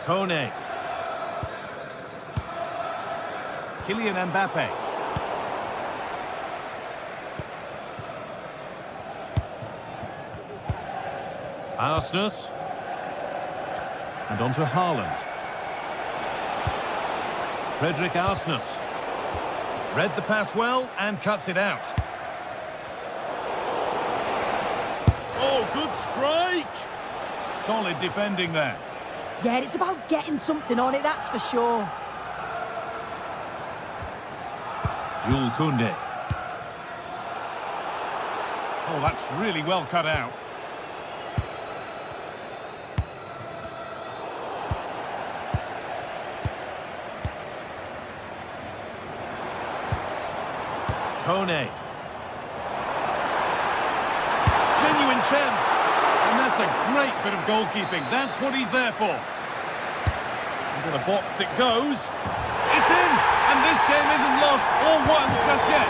Kone. Kylian Mbappe. Arsnus. And on to Haaland. Frederick Arsnus. Read the pass well and cuts it out. Oh, good strike! Solid defending there. Yeah, it's about getting something on it, that's for sure. Jules Koundé. Oh, that's really well cut out. Kone. Genuine chance. And that's a great bit of goalkeeping. That's what he's there for. Into the box it goes. It's in! And this game isn't lost or won just yet.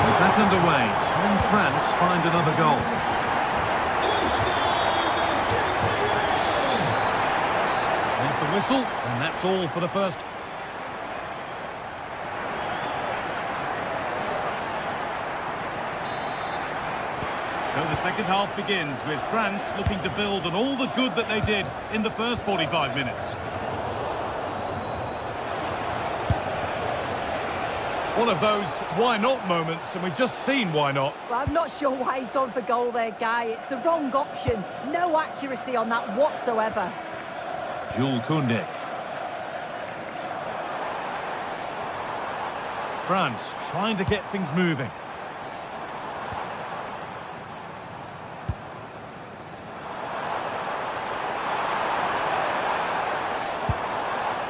We're back underway. Can France find another goal? There's the whistle, and that's all for the first. So the second half begins with France looking to build on all the good that they did in the first 45 minutes. One of those why not moments, and we've just seen why not. Well, I'm not sure why he's gone for goal there, Guy. It's the wrong option. No accuracy on that whatsoever. Jules Koundé. France trying to get things moving.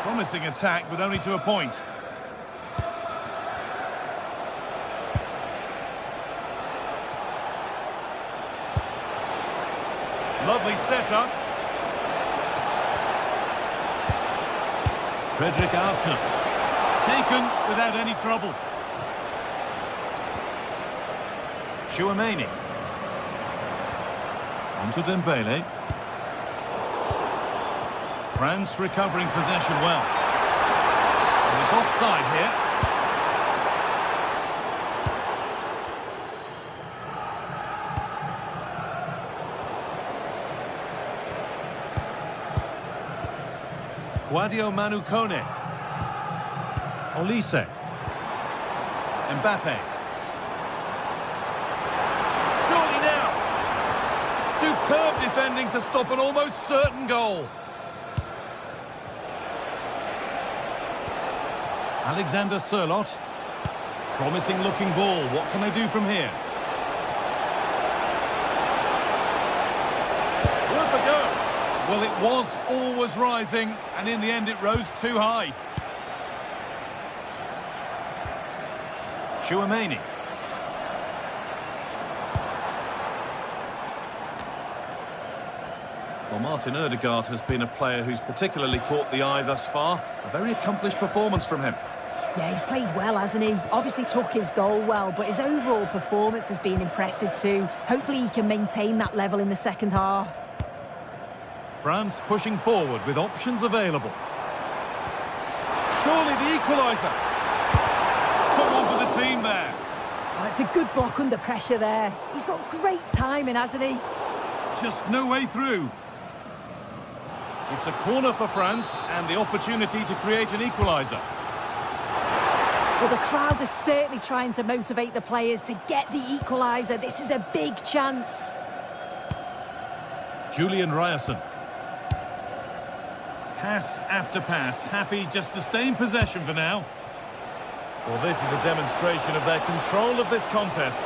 Promising attack, but only to a point. Lovely setup. Frederick Arsnus. Taken without any trouble. Chouameni. On to Dembele. France recovering possession well. And it's offside here. Sadio Manu Kone. Olise. Mbappe. Surely now. Superb defending to stop an almost certain goal. Alexander Sørloth. Promising looking ball. What can they do from here? Worth a go. Well, it was always rising, and in the end it rose too high. Chouameni. Well, Martin Odegaard has been a player who's particularly caught the eye thus far. A very accomplished performance from him. Yeah, he's played well, hasn't he? Obviously took his goal well, but his overall performance has been impressive too. Hopefully he can maintain that level in the second half. France pushing forward with options available. Surely the equaliser. Someone for the team there. Oh, it's a good block under pressure there. He's got great timing, hasn't he? Just no way through. It's a corner for France and the opportunity to create an equaliser. Well, the crowd is certainly trying to motivate the players to get the equaliser. This is a big chance. Julian Ryerson. Pass after pass, happy just to stay in possession for now. Well, this is a demonstration of their control of this contest.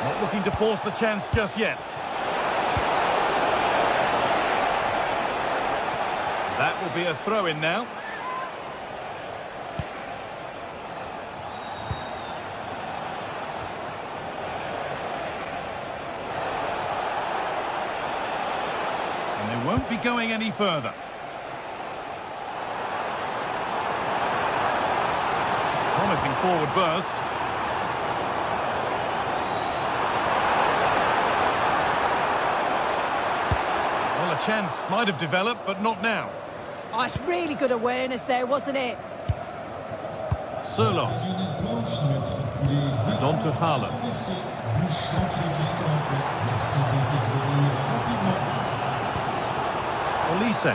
Not looking to force the chance just yet. That will be a throw-in now. Won't be going any further. Promising forward burst. Well, a chance might have developed, but not now. Oh, it's really good awareness there, wasn't it? Surlot. And on to Haaland. Olise.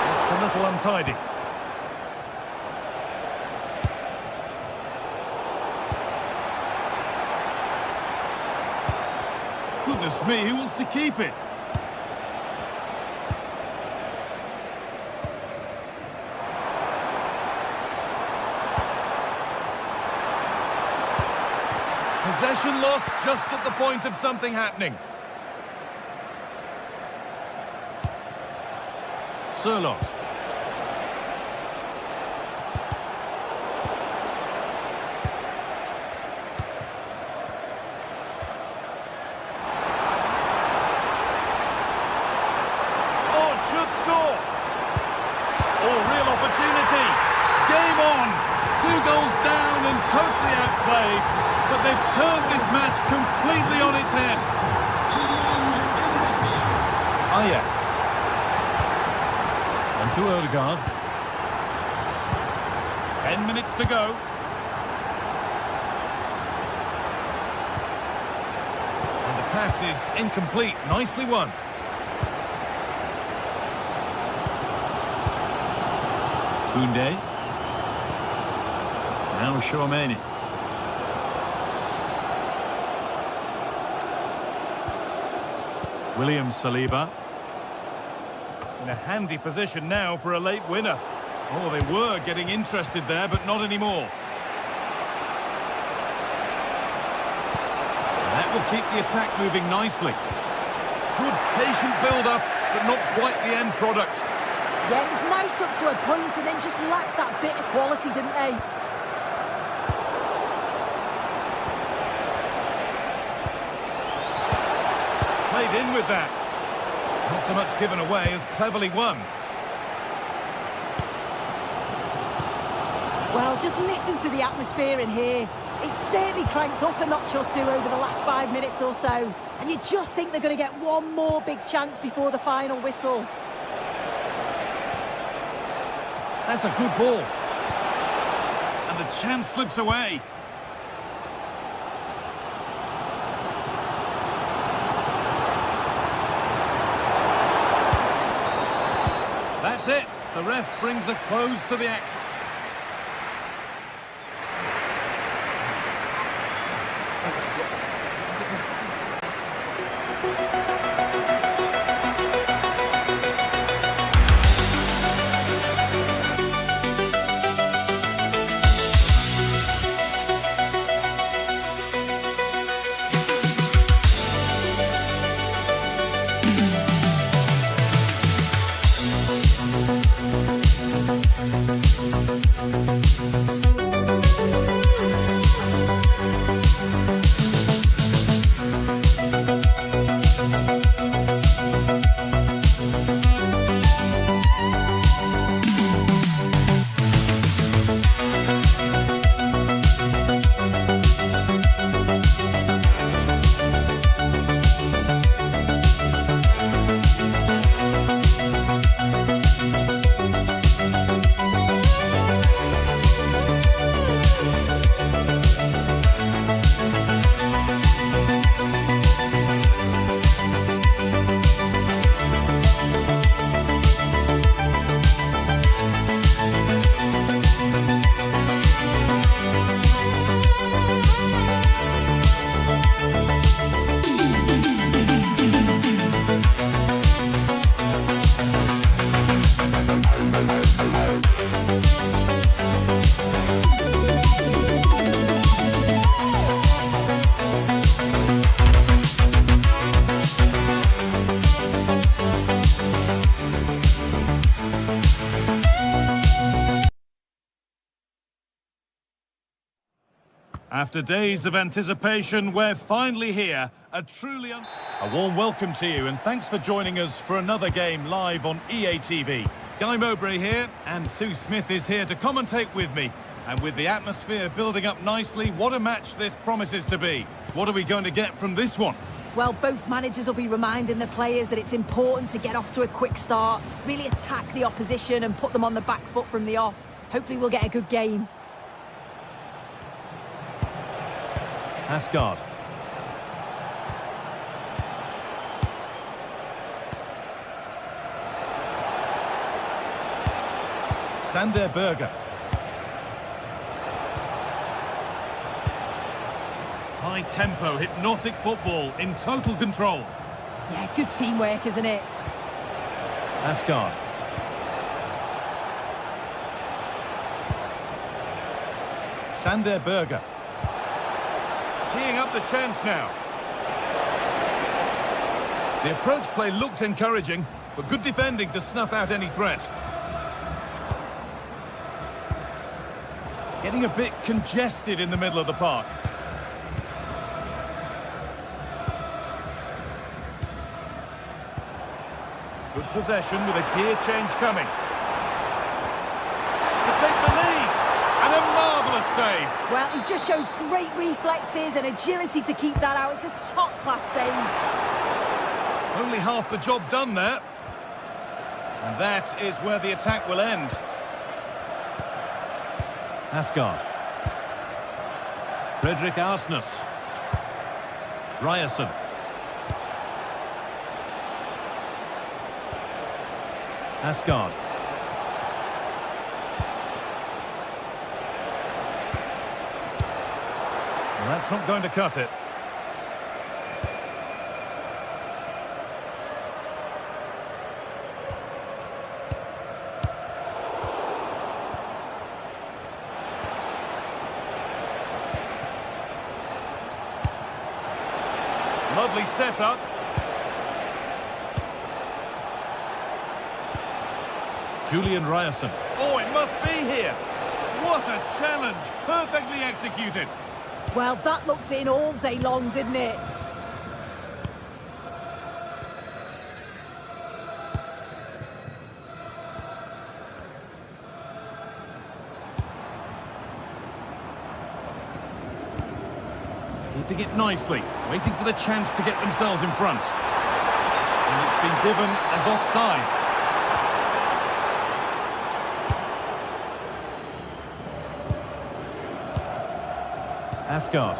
Just a little untidy. Goodness me, who wants to keep it? Possession lost just at the point of something happening. Surlot. Oh, should score. Oh, real opportunity. Game on. 2 goals down and totally outplayed. But they've turned this match completely on its head. Oh, yeah. On to Odegaard. 10 minutes to go. And the pass is incomplete. Nicely won. Koundé. Now Chouameni. William Saliba. In a handy position now for a late winner. Oh, they were getting interested there, but not anymore. That will keep the attack moving nicely. Good patient build-up, but not quite the end product. Yeah, it was nice up to a point and then just lacked that bit of quality, didn't they? Played in with that. Not so much given away as cleverly won. Well, just listen to the atmosphere in here. It's certainly cranked up a notch or two over the last 5 minutes or so. And you just think they're going to get one more big chance before the final whistle. That's a good ball. And the chance slips away. That's it. The ref brings a close to the action. After days of anticipation, we're finally here. A warm welcome to you, and thanks for joining us for another game live on EA TV. Guy Mowbray here, and Sue Smith is here to commentate with me. And with the atmosphere building up nicely, what a match this promises to be. What are we going to get from this one? Well, both managers will be reminding the players that it's important to get off to a quick start, really attack the opposition and put them on the back foot from the off. Hopefully we'll get a good game. Asgard. Sander Berger. High tempo, hypnotic football in total control. Yeah, good teamwork, isn't it? Asgard. Sander Berger. Teeing up the chance now. The approach play looked encouraging, but good defending to snuff out any threat. Getting a bit congested in the middle of the park. Good possession with a gear change coming. To take the lead, and a marvellous save. Well, he just shows great reflexes and agility to keep that out. It's a top-class save. Only half the job done there. And that is where the attack will end. Asgard. Fredrik Arsnes. Ryerson. Asgard. Well, that's not going to cut it. Lovely setup. Julian Ryerson. Oh, it must be here. What a challenge. Perfectly executed. Well, that looked in all day long, didn't it? Keeping it nicely, waiting for the chance to get themselves in front. And it's been given as offside. Asgard.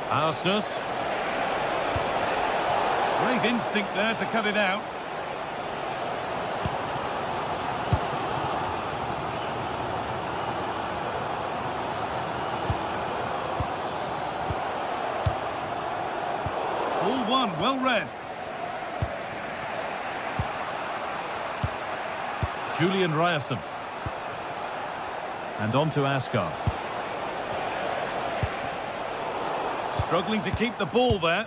Arsnes. Great instinct there to cut it out. All one, well read. Julian Ryerson. And on to Asgard. Struggling to keep the ball there.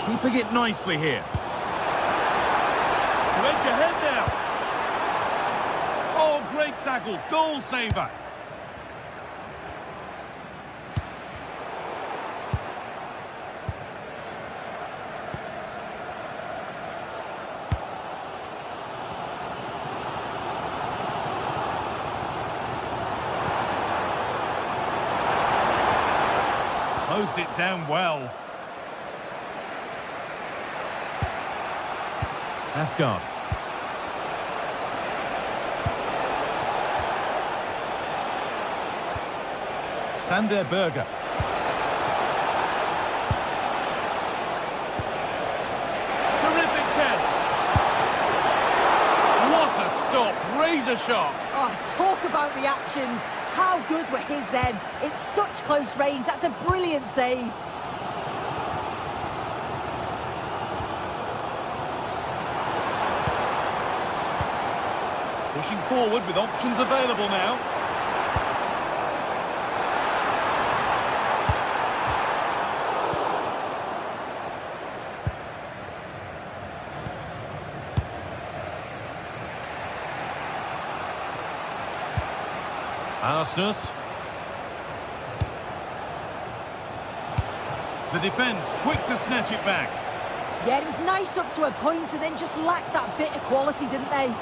Keeping it nicely here. To edge ahead now. Oh, great tackle. Goal saver. Closed it down well. Asgard. Sander Berger. Terrific chance. What a stop. Razor sharp. Oh, talk about reactions. How good were his then? It's such close range. That's a brilliant save. Pushing forward with options available now. Arsnes. The defence quick to snatch it back. Yeah, it was nice up to a point and then just lacked that bit of quality, didn't they?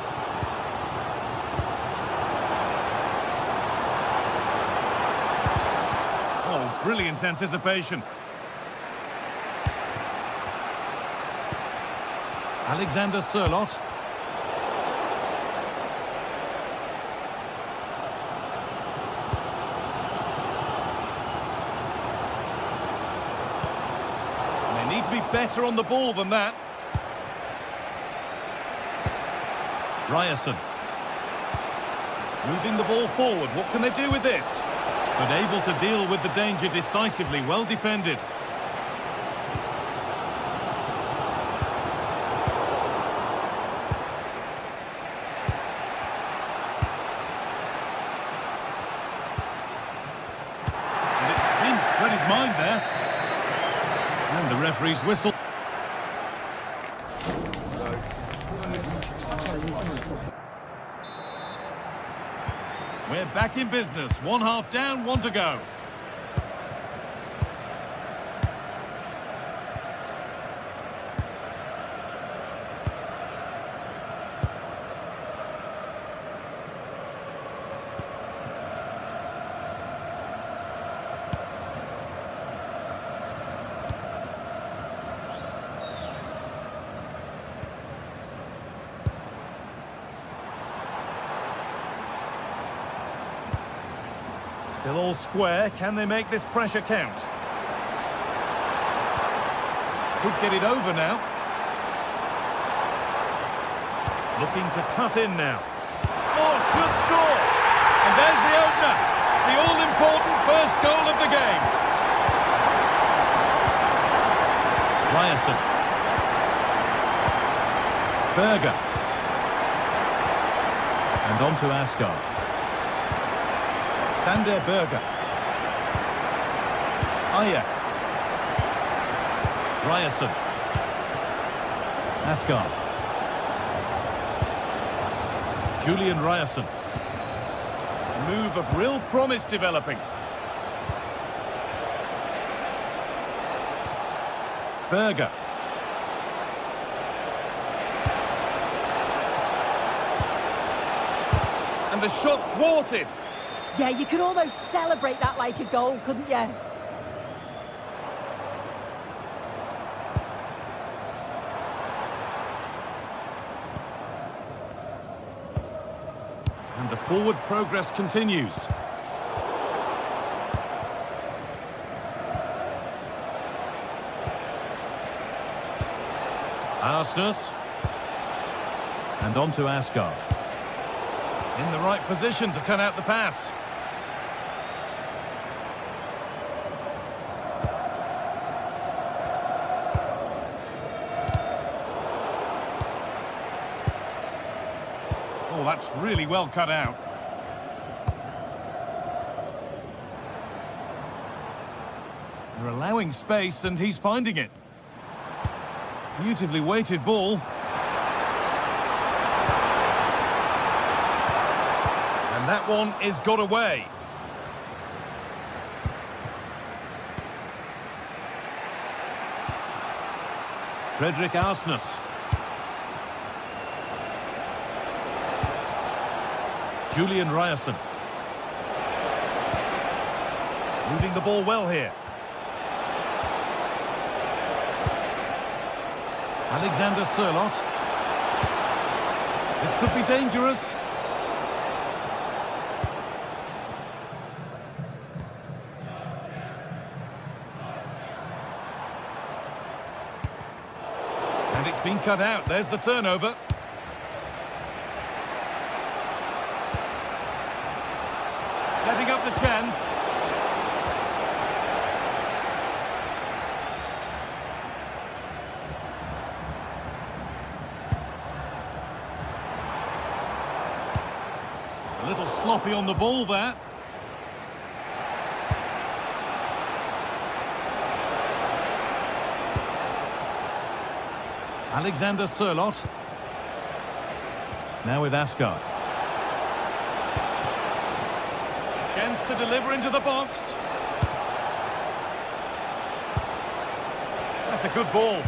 Oh, brilliant anticipation. Alexander Sørloth. They need to be better on the ball than that. Ryerson. Moving the ball forward. What can they do with this? But able to deal with the danger decisively. Well defended. And it's pinched, read his mind there. And the referee's whistle. We're back in business. 1 half down, 1 to go. Still all square. Can they make this pressure count? Could get it over now. Looking to cut in now. Oh, should score! And there's the opener. The all-important first goal of the game. Ryerson. Berger. And on to Asgard. Sander Berger. Ayer. Ryerson. Asgard. Julian Ryerson. A move of real promise developing. Berger. And the shot thwarted. Yeah, you could almost celebrate that like a goal, couldn't you? And the forward progress continues. Arsnes. And on to Asgard. In the right position to cut out the pass. Oh, that's really well cut out. They're allowing space and he's finding it. Beautifully weighted ball. And that one is got away. Fredrik Arsnes. Julian Ryerson. Moving the ball well here. Alexander Sørloth. This could be dangerous. And it's been cut out. There's the turnover. Setting up the chance. A little sloppy on the ball there. Alexander Sørloth. Now with Asgard. Chance to deliver into the box. That's a good ball.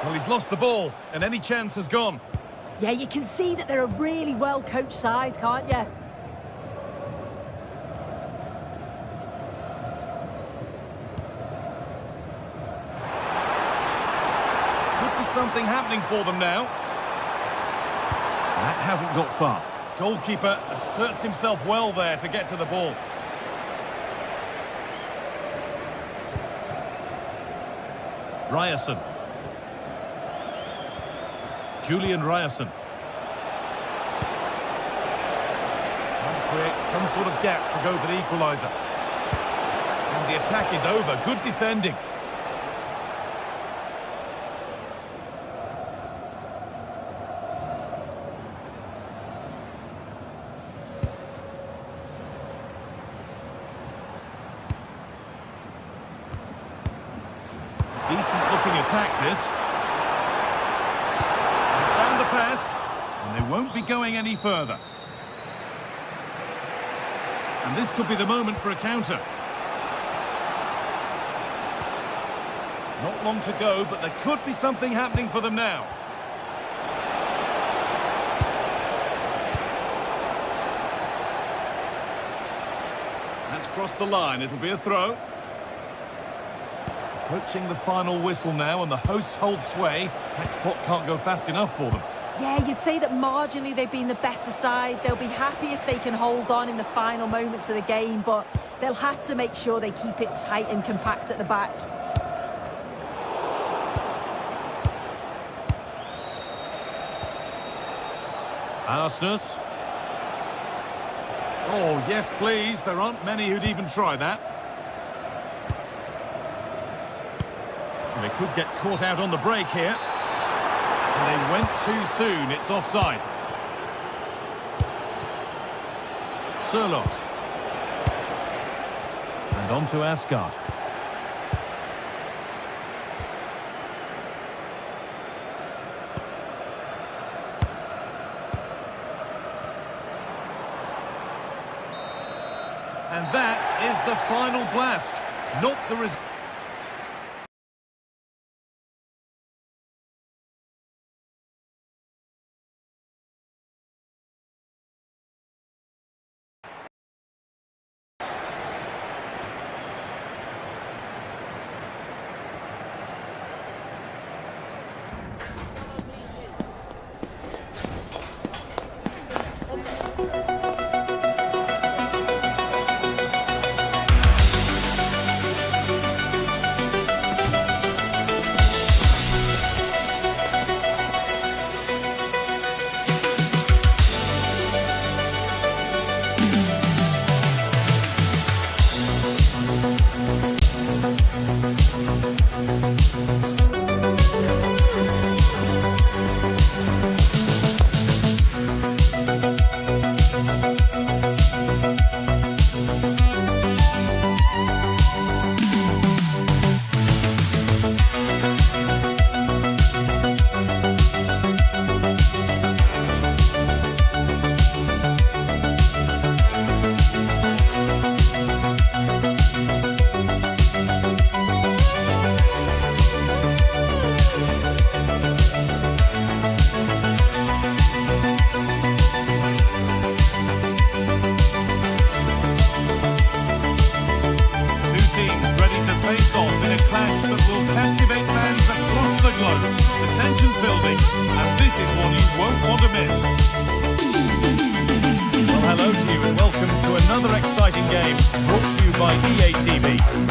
Well, he's lost the ball, and any chance has gone. Yeah, you can see that they're a really well-coached side, can't you? Could be something happening for them now. That hasn't got far. Goalkeeper asserts himself well there to get to the ball. Ryerson. Julian Ryerson. Trying to create some sort of gap to go for the equaliser. And the attack is over. Good defending. Decent looking attack this. He's found the pass, and they won't be going any further. And this could be the moment for a counter. Not long to go, but there could be something happening for them now. That's crossed the line. It'll be a throw. Approaching the final whistle now, and the hosts hold sway. That clock can't go fast enough for them. Yeah, you'd say that marginally they've been the better side. They'll be happy if they can hold on in the final moments of the game, but they'll have to make sure they keep it tight and compact at the back. Arsenus. Oh, yes, please. There aren't many who'd even try that. They could get caught out on the break here. And they went too soon. It's offside. Sørloth. And on to Asgard. And that is the final blast. Not the result.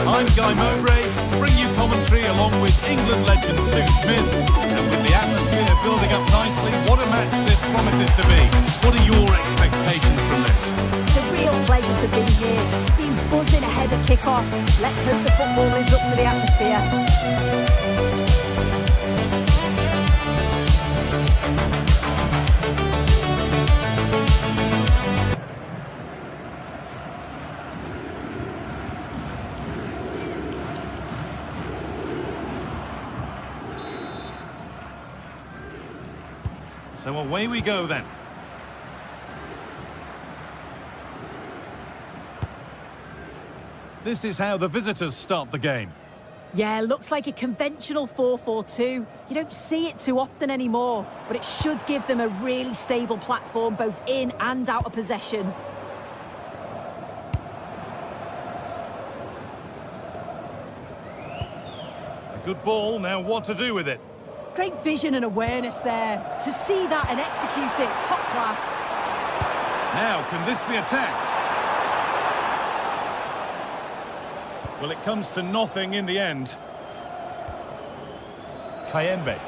I'm Guy Mowbray, bring you commentary along with England legend Sue Smith. And with the atmosphere building up nicely, what a match this promises to be. What are your expectations from this? The real players have been here, been buzzing ahead of kick-off. Let's hope the football lives up to the atmosphere. So away we go then. This is how the visitors start the game. Yeah, looks like a conventional 4-4-2. You don't see it too often anymore, but it should give them a really stable platform both in and out of possession. A good ball, now what to do with it? Great vision and awareness there. To see that and execute it, top class. Now, can this be attacked? Well, it comes to nothing in the end. Kayembe.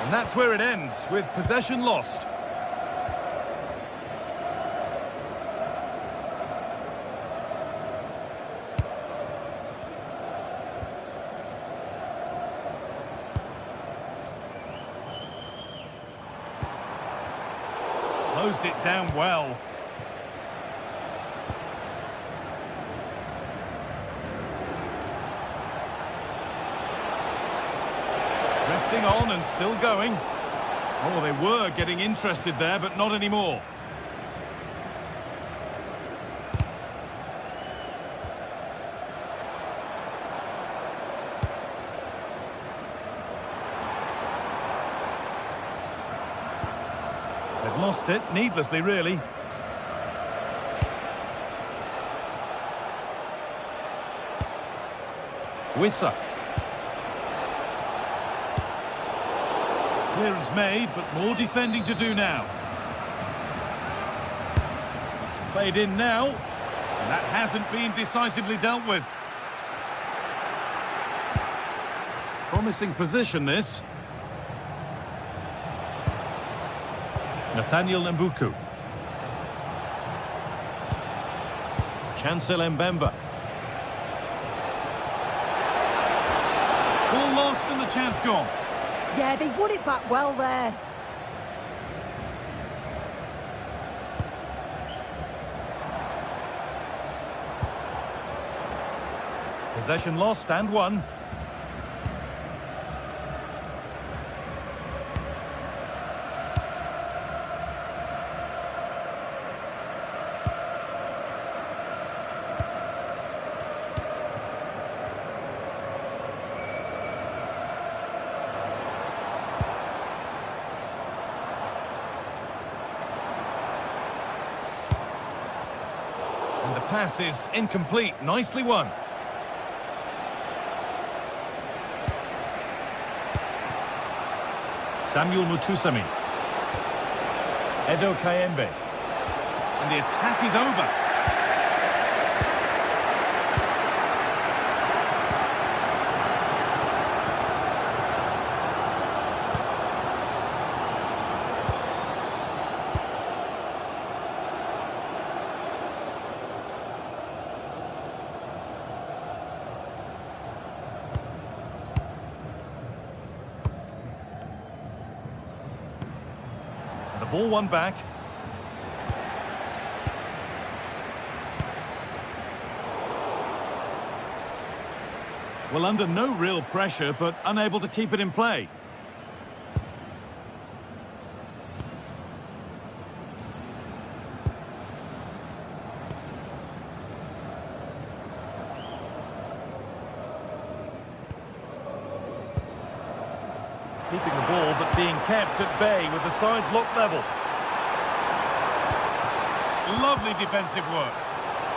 And that's where it ends, with possession lost. Closed it down well. Drifting on and still going. Oh, they were getting interested there, but not anymore. They've lost it, needlessly, really. Wissa. Clearance made, but more defending to do now. It's played in now, and that hasn't been decisively dealt with. Promising position, this. Nathaniel Mbuku. Chancel Mbemba. Ball lost and the chance gone. Yeah, they won it back well there. Possession lost and won. And the pass is incomplete. Nicely won. Samuel Mutusami. Edo Kayembe. And the attack is over. The ball won back. Well, under no real pressure, but unable to keep it in play. Keeping the ball, but being kept at bay with the sides locked level. Lovely defensive work.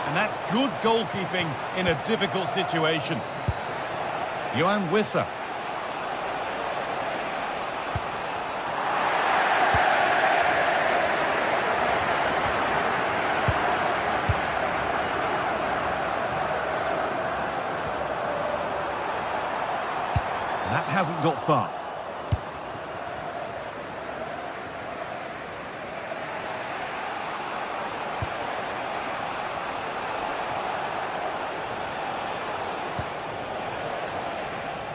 And that's good goalkeeping in a difficult situation. Johan Wissa. That hasn't got far.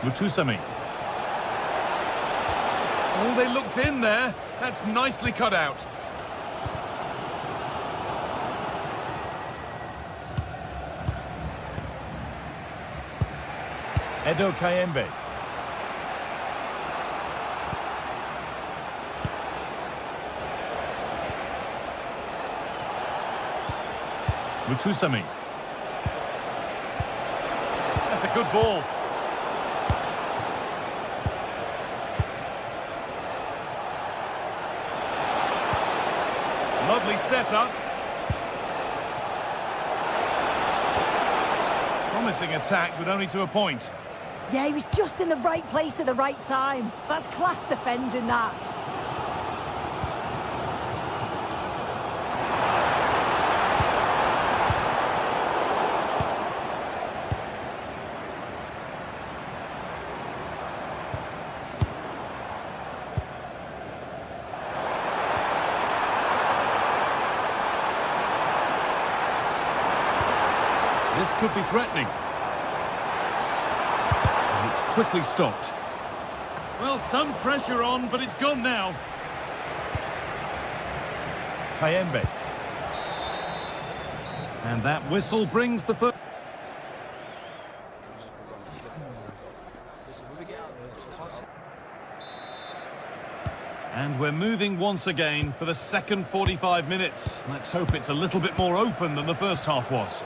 Mutusami. Oh, they looked in there. That's nicely cut out. Edo Kayembe. Mutusami. good ball. Lovely setup. Promising attack, but only to a point. Yeah, he was just in the right place at the right time. That's class defending, that. This could be threatening. And it's quickly stopped. Well, some pressure on, but it's gone now. Kayembe. And that whistle brings the first. And we're moving once again for the second 45 minutes. Let's hope it's a little bit more open than the first half was.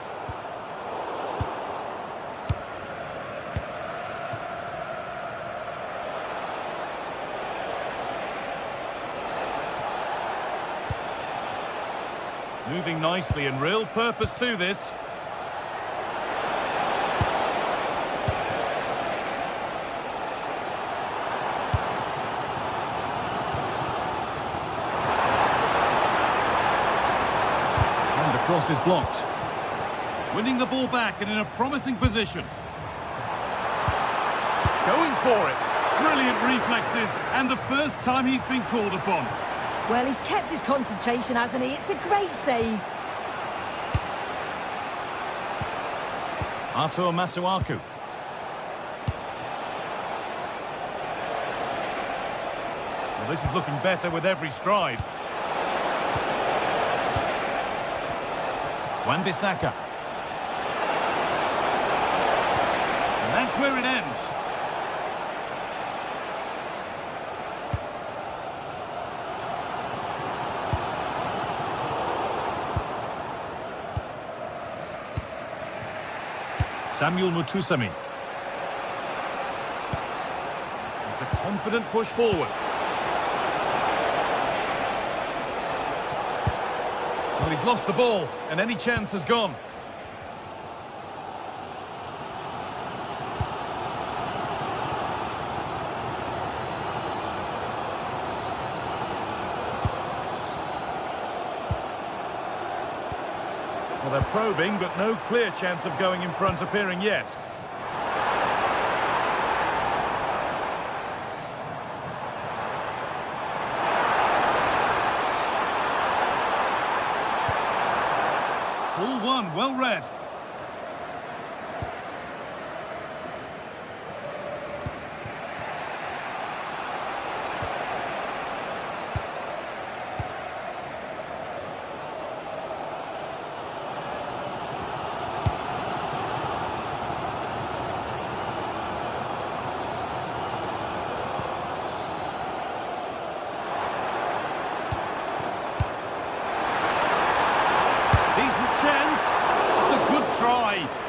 Moving nicely and real purpose to this. And the cross is blocked. Winning the ball back and in a promising position. Going for it. Brilliant reflexes and the first time he's been called upon. Well, he's kept his concentration, hasn't he? It's a great save. Artur Masuaku. Well, this is looking better with every stride. Wan-Bissaka. And that's where it ends. Samuel Mutusami. It's a confident push forward. Well, he's lost the ball, and any chance has gone. Well, they're probing, but no clear chance of going in front appearing yet. Ball one, well read.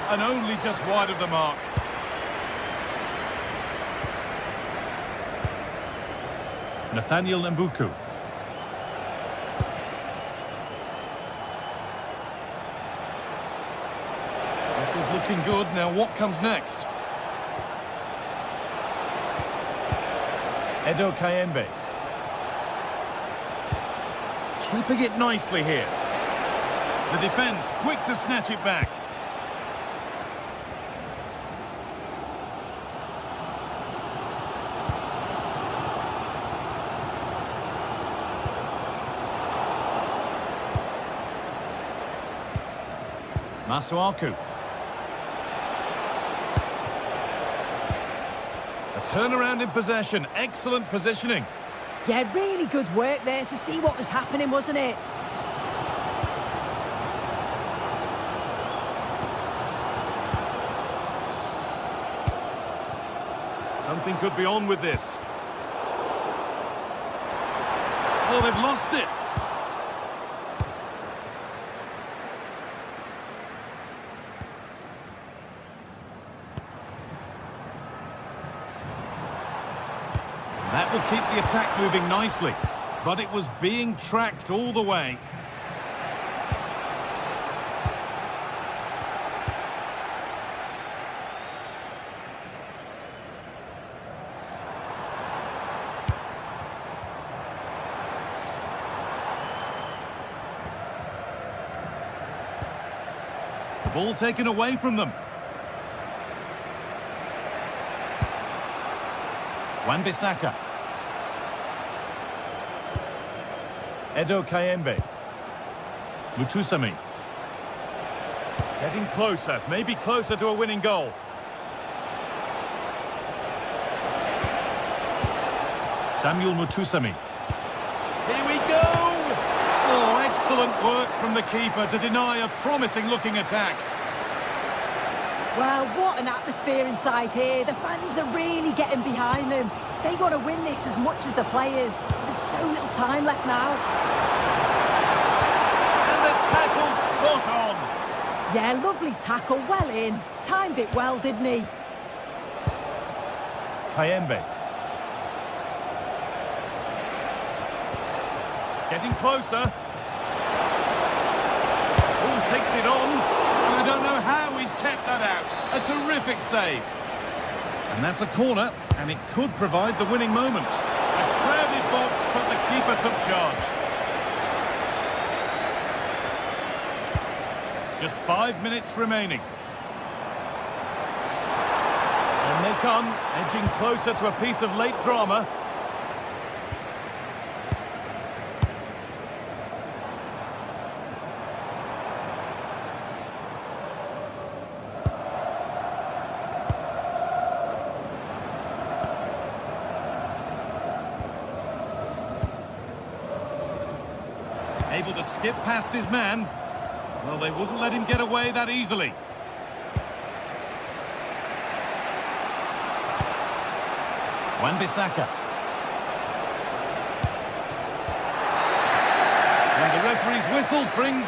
And only just wide of the mark. Nathaniel Mbuku. This is looking good. Now what comes next? Edo Kayembe. Keeping it nicely here. The defence quick to snatch it back. Masuaku. A turnaround in possession. Excellent positioning. Yeah, really good work there to see what was happening, wasn't it? Something could be on with this. Oh, they've lost it. will keep the attack moving nicely, but it was being tracked all the way. The ball taken away from them. Wan-Bissaka. Edo Kayembe. Mutusami. Getting closer, maybe closer to a winning goal. Samuel Mutusami. Here we go! Oh, excellent work from the keeper to deny a promising-looking attack. Well, what an atmosphere inside here. The fans are really getting behind them. They want to win this as much as the players. There's so little time left now. And the tackle spot on. Yeah, lovely tackle, well in. Timed it well, didn't he? Kayembe. Getting closer. Oh, takes it on. I don't know how he's kept that out. A terrific save. And that's a corner, and it could provide the winning moment. A crowded box, but the keeper took charge. Just 5 minutes remaining. And they come, edging closer to a piece of late drama. Able to skip past his man. Well, they wouldn't let him get away that easily. Wan-Bissaka. And the referee's whistle brings...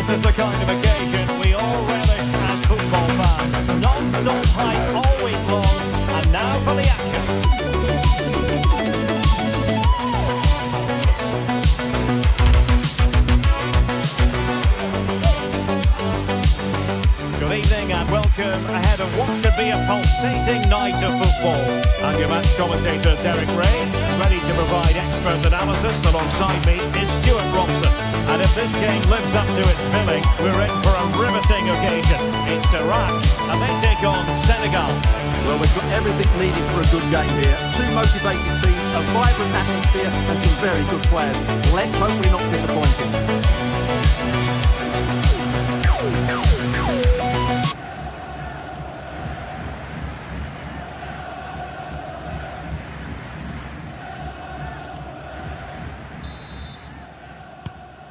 This is the kind of occasion we all relish as football fans. Non-stop hype all week long, and now for the action. Good evening and welcome ahead of what could be a pulsating night of football. I'm your match commentator Derek Ray, ready to provide expert analysis. Alongside me is Stuart Robson. And if this game lives up to its billing, we're in for a riveting occasion. It's Iraq, and they take on Senegal. Well, we've got everything needed for a good game here. Two motivated teams, a vibrant atmosphere, and some very good players. Let's hope we're not disappointed.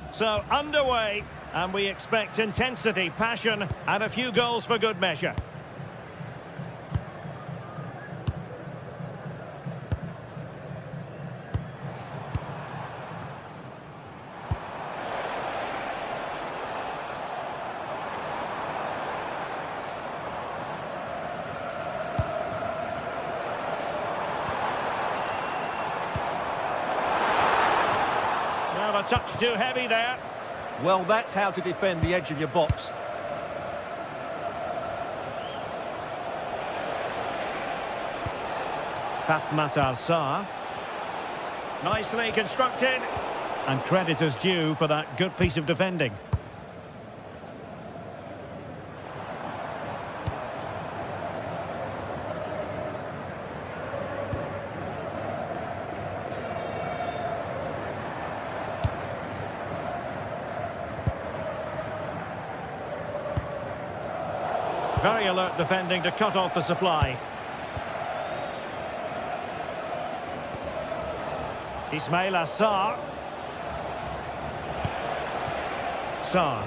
So, underway, and we expect intensity, passion, and a few goals for good measure. touch too heavy there. Well, that's how to defend the edge of your box. Matar Sarr. Nicely constructed. And credit is due for that good piece of defending. Very alert defending to cut off the supply. Ismail Assar. Sarr.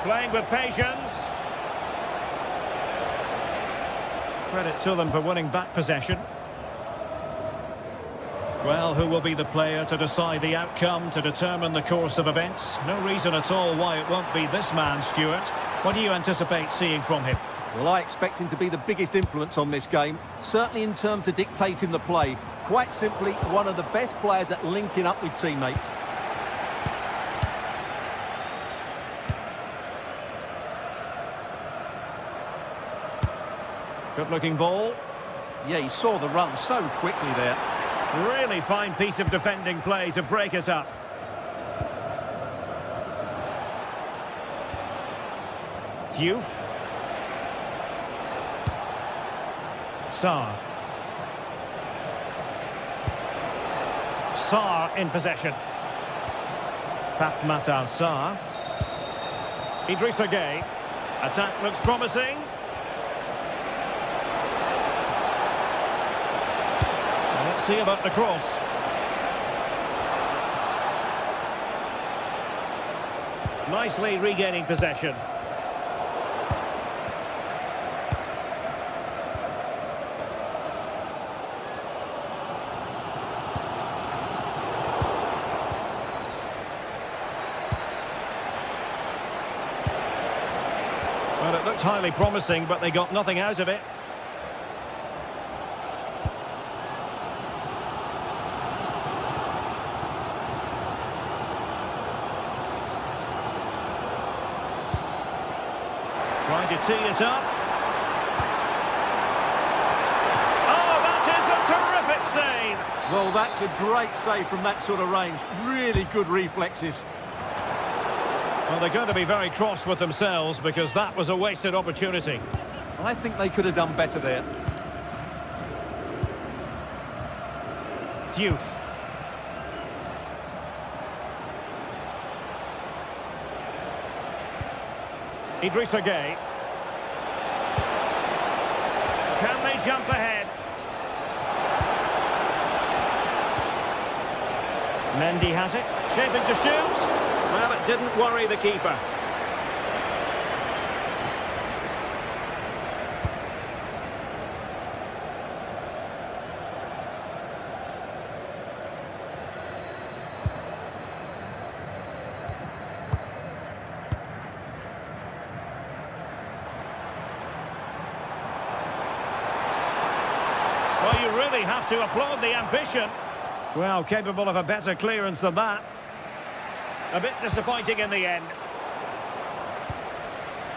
Playing with patience. Credit to them for winning back possession. Well, who will be the player to decide the outcome, to determine the course of events? No reason at all why it won't be this man, Stuart. What do you anticipate seeing from him? Well, I expect him to be the biggest influence on this game, certainly in terms of dictating the play. Quite simply, one of the best players at linking up with teammates. Good-looking ball. Yeah, he saw the run so quickly there. Really fine piece of defending play to break it up. Diouf. Sarr. Sarr in possession. Matar Sarr. Idrissa Gueye. Attack looks promising. Let's see about the cross. Nicely regaining possession. Well, it looked highly promising, but they got nothing out of it. Trying to tee it up. Oh, that is a terrific save! Well, that's a great save from that sort of range. Really good reflexes. Well, they're going to be very cross with themselves because that was a wasted opportunity. I think they could have done better there. Diouf. Idrissa Gueye. Can they jump ahead? Mendy has it, shaping to shoot. Well, it didn't worry the keeper. Well, you really have to applaud the ambition. Well, capable of a better clearance than that. A bit disappointing in the end.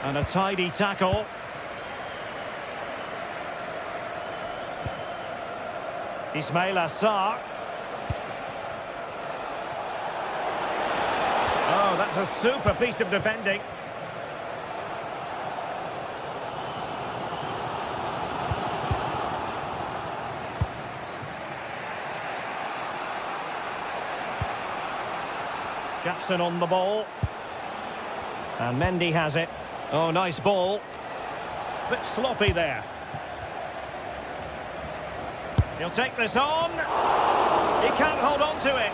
And a tidy tackle. Ismail Assar. Oh, that's a super piece of defending. Jackson on the ball. And Mendy has it. Oh, nice ball. Bit sloppy there. He'll take this on. He can't hold on to it.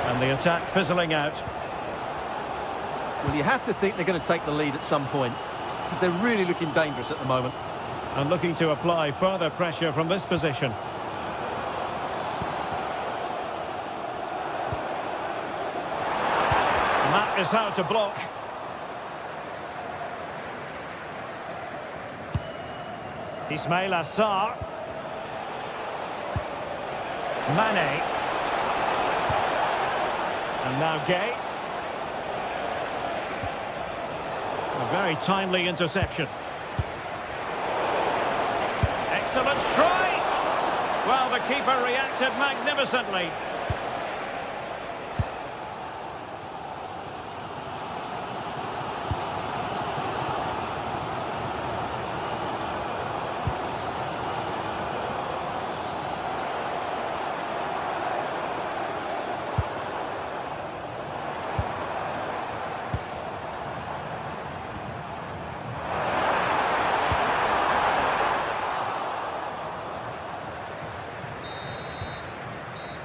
And the attack fizzling out. Well, you have to think they're going to take the lead at some point, because they're really looking dangerous at the moment. And looking to apply further pressure from this position. And that is how to block. Ismail Assar. Mane. And now Gay. A very timely interception. Excellent strike! Well, the keeper reacted magnificently.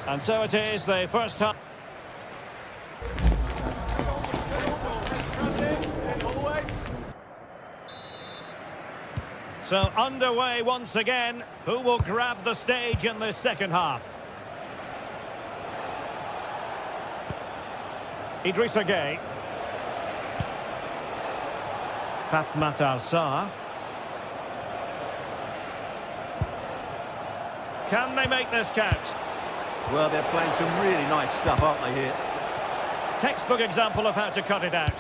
And so it is, the first half. So underway once again. Who will grab the stage in this second half? Idrissa Gueye. Matar Sarr. Can they make this count? Well, they're playing some really nice stuff, aren't they, here? Textbook example of how to cut it out.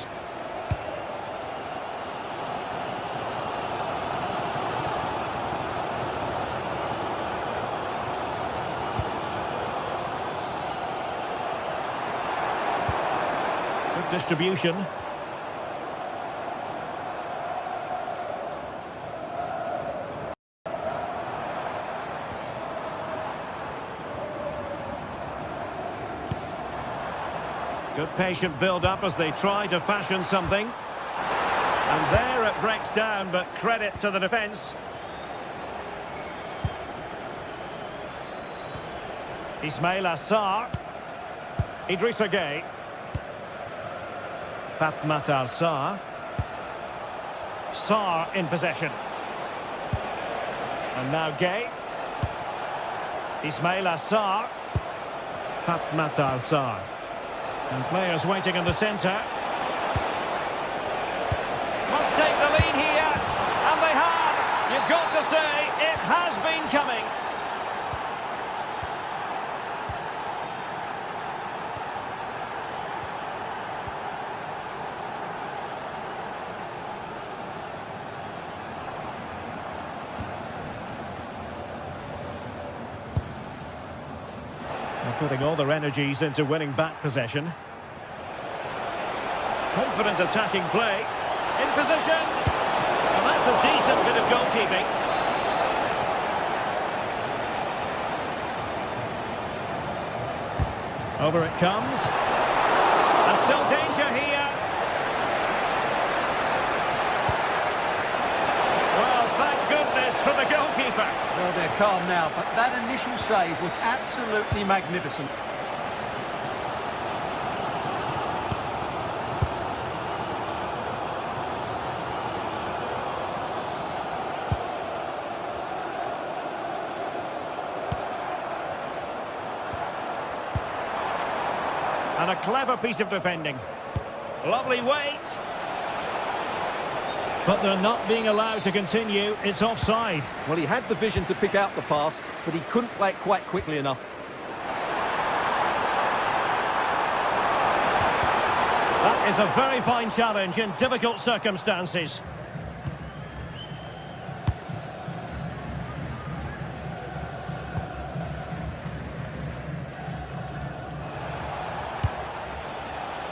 Good distribution. Good patient build-up as they try to fashion something. And there it breaks down, but credit to the defence. Ismail Assar. Idrissa Gueye. Matar Sarr. Sarr in possession. And now Gueye. Ismail Assar. Matar Sarr. And players waiting in the centre. Must take the lead here. And they have. You've got to say, it has been coming. They're putting all their energies into winning back possession. Confident attacking play. In position. And that's a decent bit of goalkeeping. Over it comes. And still danger here. Well, thank goodness for the goalkeeper. Well, they're calm now, but that initial save was absolutely magnificent. And a clever piece of defending. Lovely weight. But they're not being allowed to continue. It's offside. Well, he had the vision to pick out the pass, but he couldn't play it quite quickly enough. That is a very fine challenge in difficult circumstances.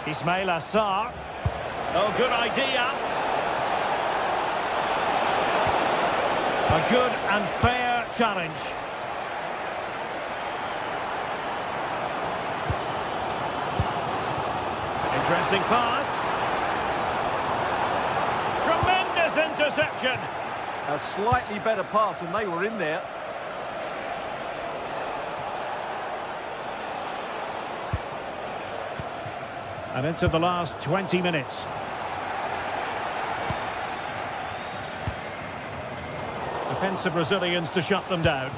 Ismail Assar. Oh, good idea. A good and fair challenge. Interesting pass. Tremendous interception. A slightly better pass and they were in there. And into the last 20 minutes. Defensive Brazilians to shut them down.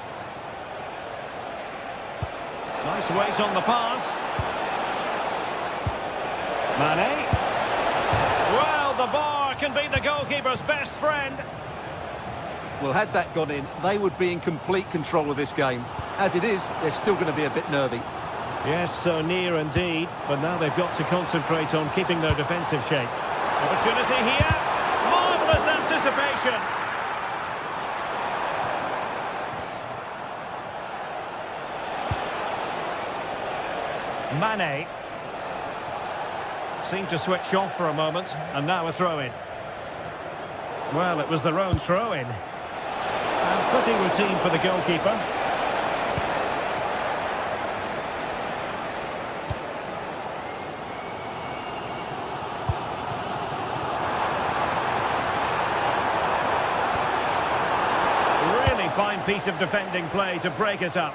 Nice weight on the pass. Mane. Well, the bar can be the goalkeeper's best friend. Well, had that gone in, they would be in complete control of this game. As it is, they're still going to be a bit nervy. Yes, so near indeed, but now they've got to concentrate on keeping their defensive shape. Opportunity here. Marvellous anticipation. Mane. Seemed to switch off for a moment, and now a throw-in. Well, it was their own throw-in. And pretty routine for the goalkeeper. Really fine piece of defending play to break it up.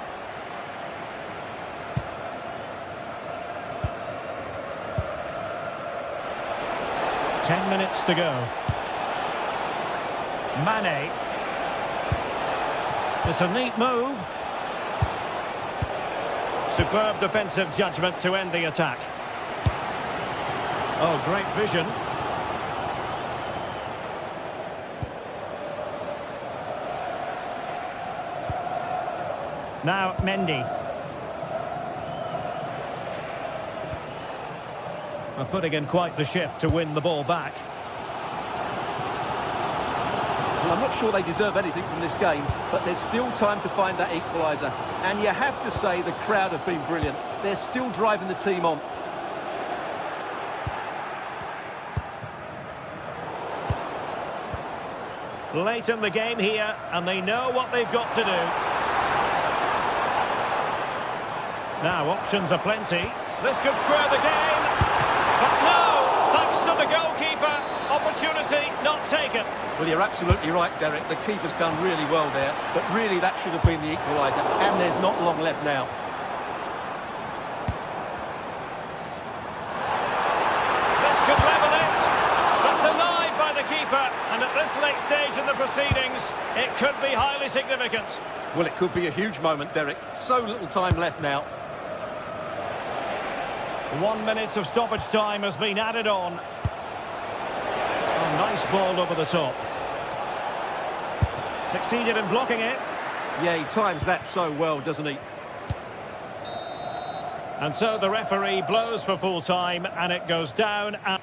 Ten minutes to go. Mane. It's a neat move. Superb defensive judgment to end the attack. Oh, great vision. Now Mendy. Are putting in quite the shift to win the ball back. Well, I'm not sure they deserve anything from this game, but there's still time to find that equaliser. And you have to say the crowd have been brilliant. They're still driving the team on. Late in the game here, and they know what they've got to do. Now, options are plenty. This could square the game. But no, thanks to the goalkeeper, opportunity not taken. Well, you're absolutely right, Derek. The keeper's done really well there, but really that should have been the equaliser, and there's not long left now. This could level it, but denied by the keeper, and at this late stage in the proceedings, it could be highly significant. Well, it could be a huge moment, Derek. So little time left now. 1 minute of stoppage time has been added on. Oh, nice ball over the top. Succeeded in blocking it. Yeah, he times that so well, doesn't he? And so the referee blows for full time, and it goes down. And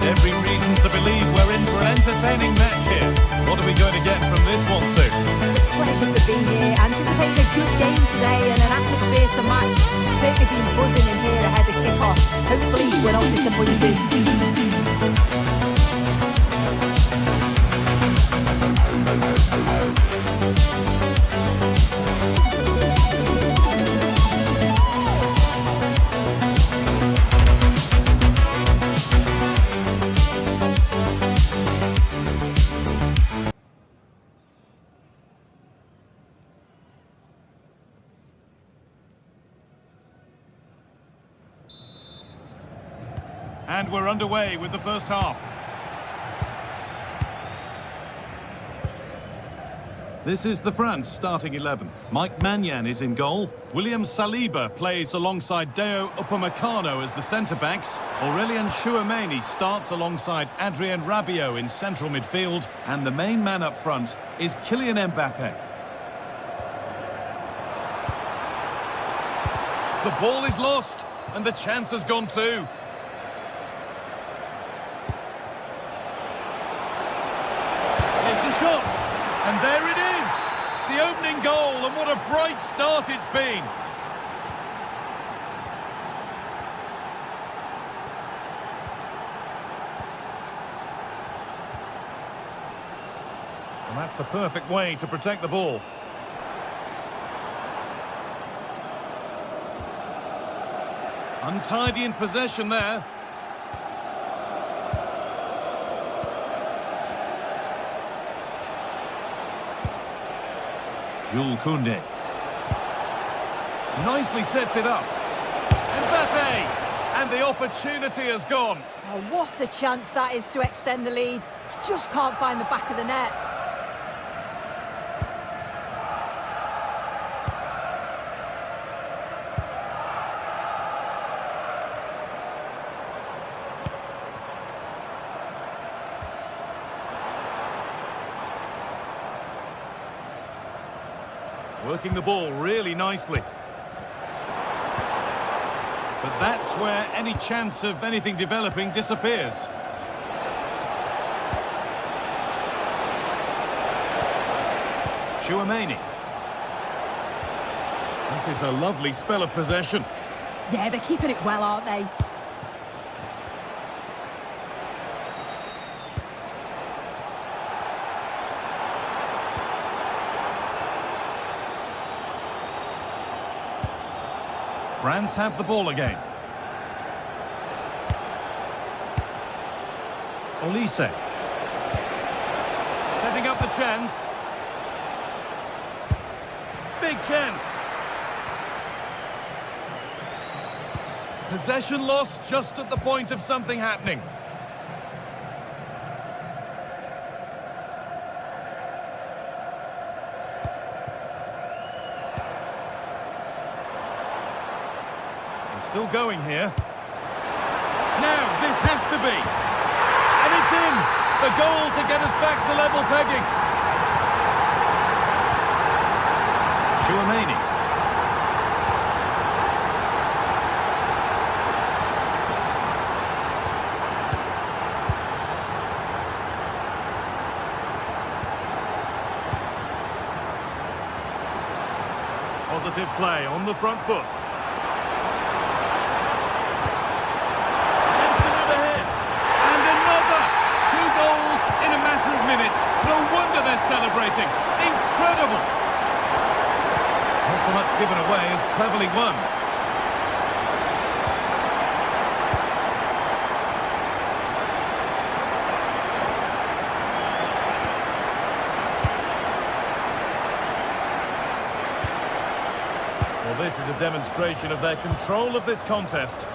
every reason to believe we're in for an entertaining match here. What are we going to get from this one, Sue? It's a pleasure to be here. Anticipating a good game today and an atmosphere to match. Certainly been buzzing in here ahead of kick-off. Hopefully we're not disappointed. And we're underway with the first half. This is the France starting 11. Mike Maignan is in goal. William Saliba plays alongside Deo Upamecano as the centre-backs. Aurélien Tchouameni starts alongside Adrien Rabiot in central midfield. And the main man up front is Kylian Mbappé. The ball is lost, and the chance has gone too. There it is! The opening goal, and what a bright start it's been! And that's the perfect way to protect the ball. Untidy in possession there. Jules Koundé. Nicely sets it up. Mbappe! And the opportunity has gone. Oh, what a chance that is to extend the lead. He just can't find the back of the net. Working the ball really nicely. But that's where any chance of anything developing disappears. Chouameni. This is a lovely spell of possession. Yeah, they're keeping it well, aren't they? France have the ball again. Olise. Setting up the chance. Big chance. Possession lost just at the point of something happening. Still going here. Now, this has to be. And it's in! The goal to get us back to level pegging. Chouameni. Positive play on the front foot. No wonder they're celebrating. Incredible! Not so much given away as cleverly won. Well, this is a demonstration of their control of this contest.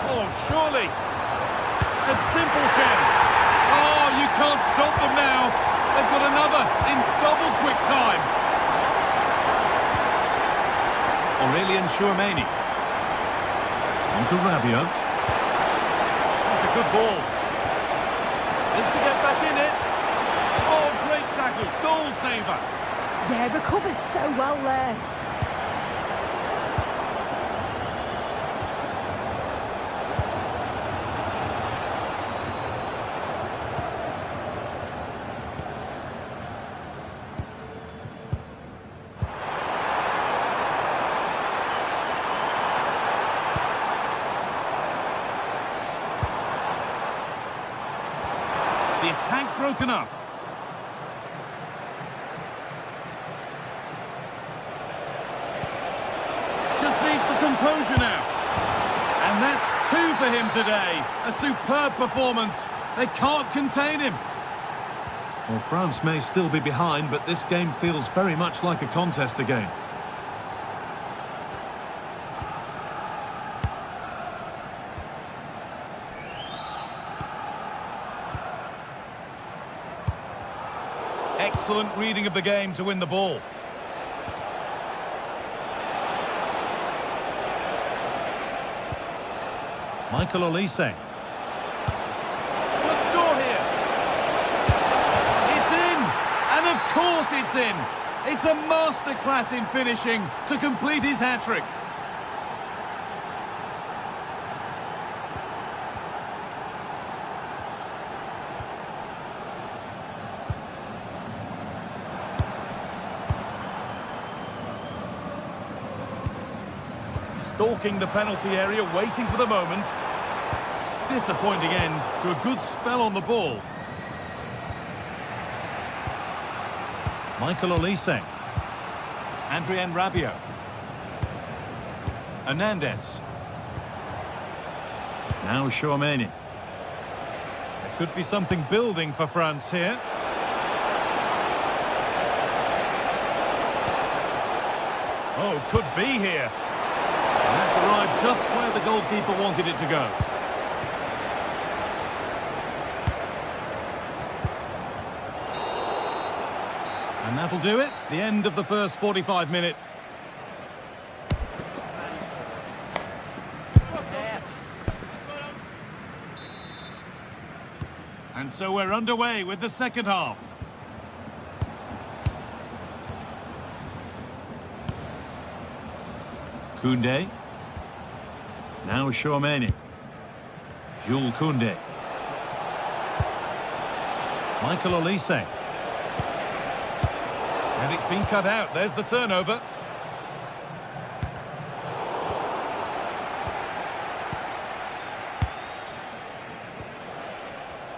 Oh, surely! A simple chance. Oh, you can't stop them now. They've got another in double quick time. Aurelien Chouameni. On to Rabiot. That's a good ball. Is to get back in it. Oh, great tackle. Goal saver. Yeah, recovers so well there. The attack broken up. Just needs the composure now. And that's 2 for him today. A superb performance. They can't contain him. Well, France may still be behind, but this game feels very much like a contest again. Excellent reading of the game to win the ball. Michael Olise. Should score here. It's in! And of course it's in! It's a masterclass in finishing to complete his hat-trick. stalking the penalty area, waiting for the moment. Disappointing end to a good spell on the ball. Michael Olise. Adrien Rabiot. Hernandez. Now Chouameni. There could be something building for France here. Oh, could be here. And that's arrived just where the goalkeeper wanted it to go. And that'll do it. The end of the first 45 minutes. And so we're underway with the second half. Koundé. Now Chouameni. Jules Koundé. Michael Olise. And it's been cut out. There's the turnover.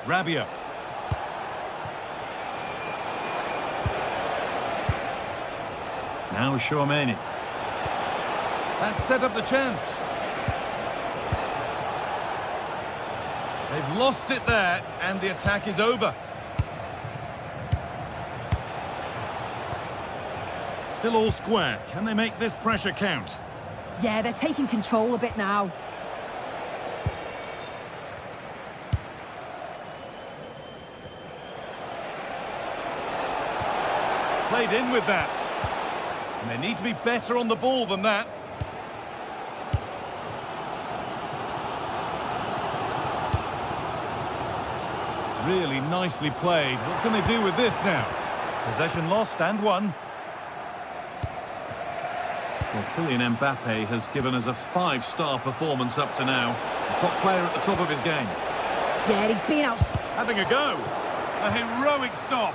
Rabiot. Now Chouameni. That set up the chance. They've lost it there, and the attack is over. Still all square. Can they make this pressure count? Yeah, they're taking control a bit now. Played in with that. And they need to be better on the ball than that. Really nicely played. What can they do with this now? Possession lost and won. Well, Kylian Mbappe has given us a 5-star performance up to now. The top player at the top of his game. Yeah, he's been out. Having a go. A heroic stop.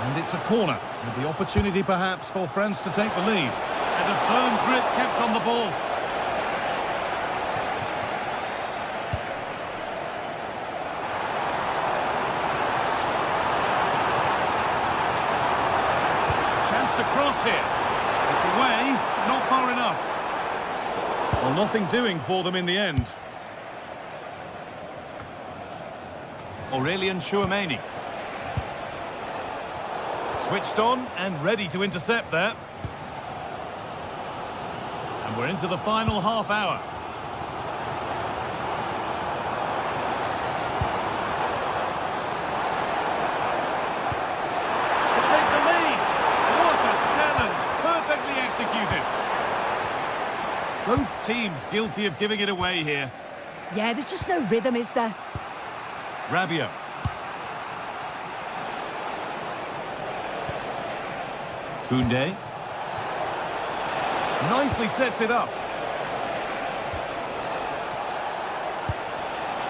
And it's a corner, with the opportunity perhaps for France to take the lead. And a firm grip kept on the ball. Chance to cross here. It's away, but not far enough. Well, nothing doing for them in the end. Aurelien Chouameni. Switched on and ready to intercept there. And we're into the final half hour. To take the lead. What a challenge. Perfectly executed. Both teams guilty of giving it away here. Yeah, there's just no rhythm, is there? Rabiot. Koundé. Nicely sets it up.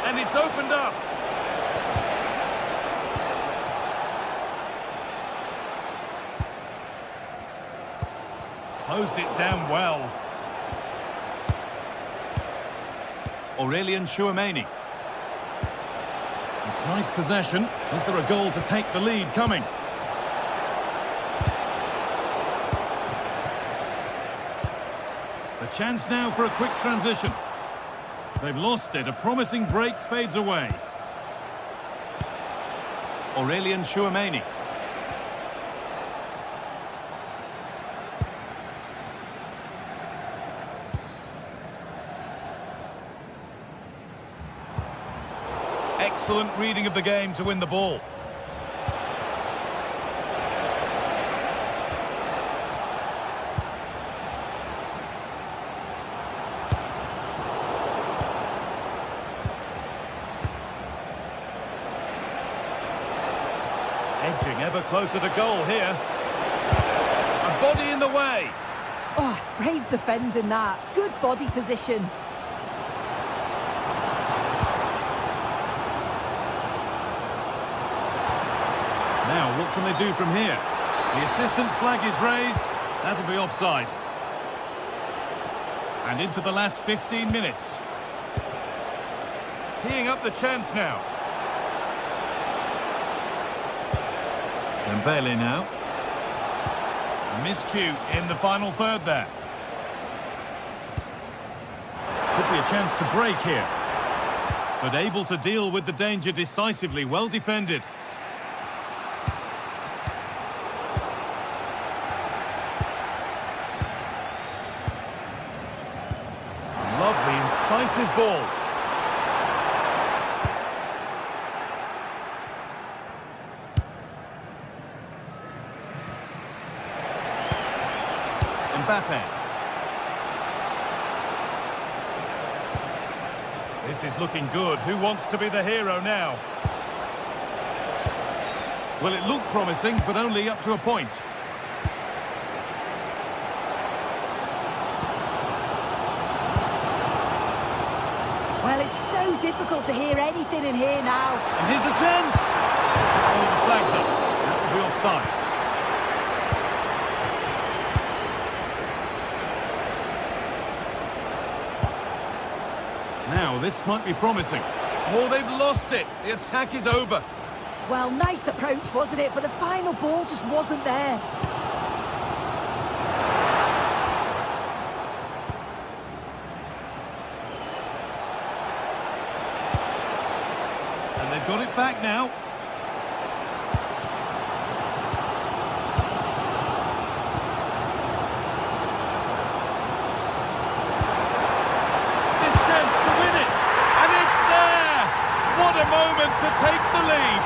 And it's opened up. Closed it down well. Aurelien Chouameni. It's nice possession. Is there a goal to take the lead coming? A chance now for a quick transition. They've lost it. A promising break fades away. Aurelien Chouameni. Excellent reading of the game to win the ball. Edging ever closer to goal here. A body in the way. Oh, it's brave defending that. Good body position. Now, what can they do from here? The assistant's flag is raised. That'll be offside. And into the last 15 minutes. Teeing up the chance now. Dembele now. Miscue in the final third there. Could be a chance to break here. But able to deal with the danger decisively. Well defended. Lovely, incisive ball. Mbappe. This is looking good. Who wants to be the hero now? Well, it looked promising, but only up to a point. Well, it's so difficult to hear anything in here now. And here's a chance! Oh, the flag's up. That will be offside. Now, this might be promising. Oh, they've lost it. The attack is over. Well, nice approach, wasn't it? But the final ball just wasn't there. And they've got it back now. A moment to take the lead.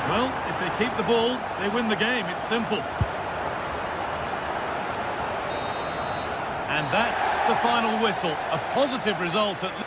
Well, if they keep the ball, they win the game. It's simple. And that's the final whistle. A positive result at least.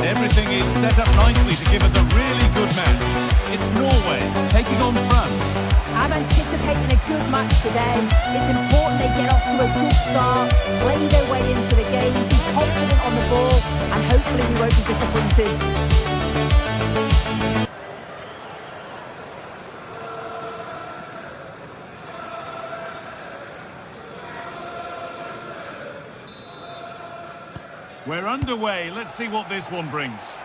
Everything is set up nicely to give us a really good match. It's Norway taking on France. I'm anticipating a good match today. It's important they get off to a good start, play their way into the game, be confident on the ball, and hopefully we won't be disappointed. We're underway. Let's see what this one brings.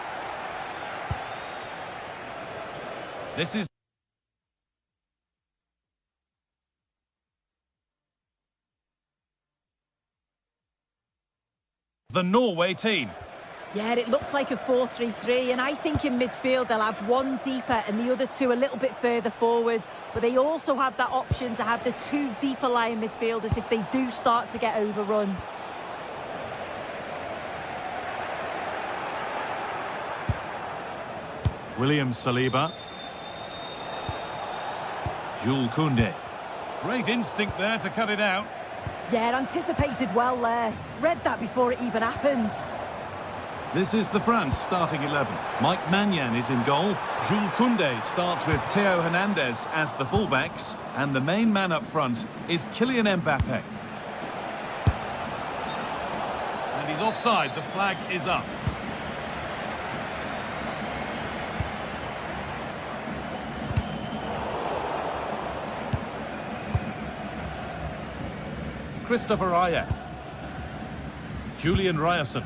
This is the Norway team. Yeah, it looks like a 4-3-3, and I think in midfield they'll have one deeper and the other two a little bit further forward. But they also have that option to have the two deeper lying midfielders if they do start to get overrun. William Saliba. Jules Koundé. Great instinct there to cut it out. Yeah, anticipated well there. Read that before it even happened. This is the France starting 11. Mike Maignan is in goal. Jules Koundé starts with Theo Hernandez as the fullbacks. And the main man up front is Kylian Mbappe. And he's offside. The flag is up. Christopher Ayer. Julian Ryerson.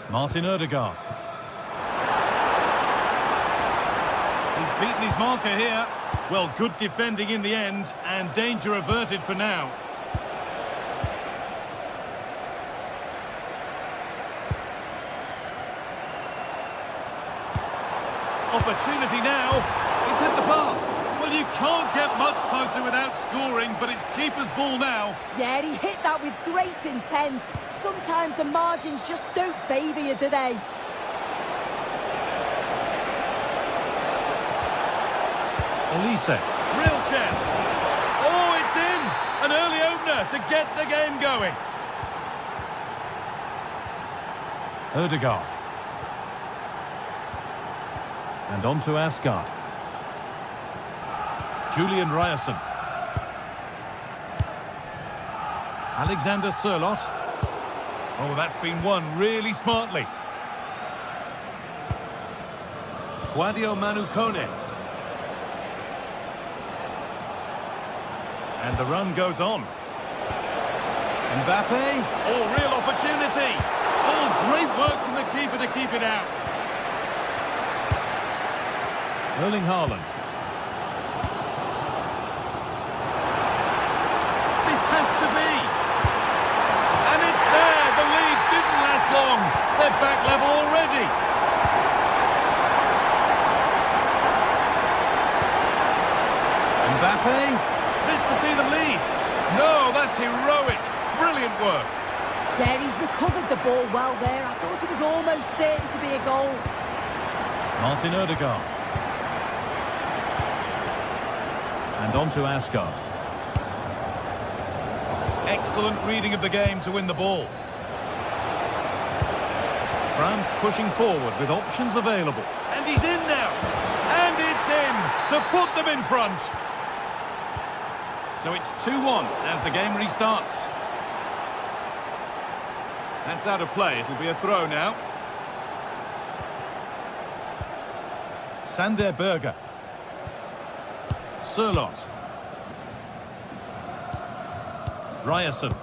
Martin Odegaard. He's beaten his marker here. Well, good defending in the end, and danger averted for now. Opportunity now. It's hit the bar. Well, you can't get much closer without scoring, but it's keeper's ball now. Yeah, he hit that with great intent. Sometimes the margins just don't favour you, do they? Elise. Real chance. Oh, it's in! An early opener to get the game going. Odegaard. And on to Asgard. Julian Ryerson. Alexander Sørloth. Oh, that's been won really smartly. Sadio Manu Kone. And the run goes on. Mbappe. Oh, real opportunity. Oh, great work from the keeper to keep it out. Erling Haaland. This has to be. And it's there. The lead didn't last long. They're back level already. Mbappe. This to see them lead. No, that's heroic. Brilliant work. Yeah, he's recovered the ball well there. I thought it was almost certain to be a goal. Martin Odegaard. And on to Asgard. Excellent reading of the game to win the ball. France pushing forward with options available. And he's in now. And it's in to put them in front. So it's 2-1 as the game restarts. That's out of play. It'll be a throw now. Sander Berge. Sørloth. Ryerson.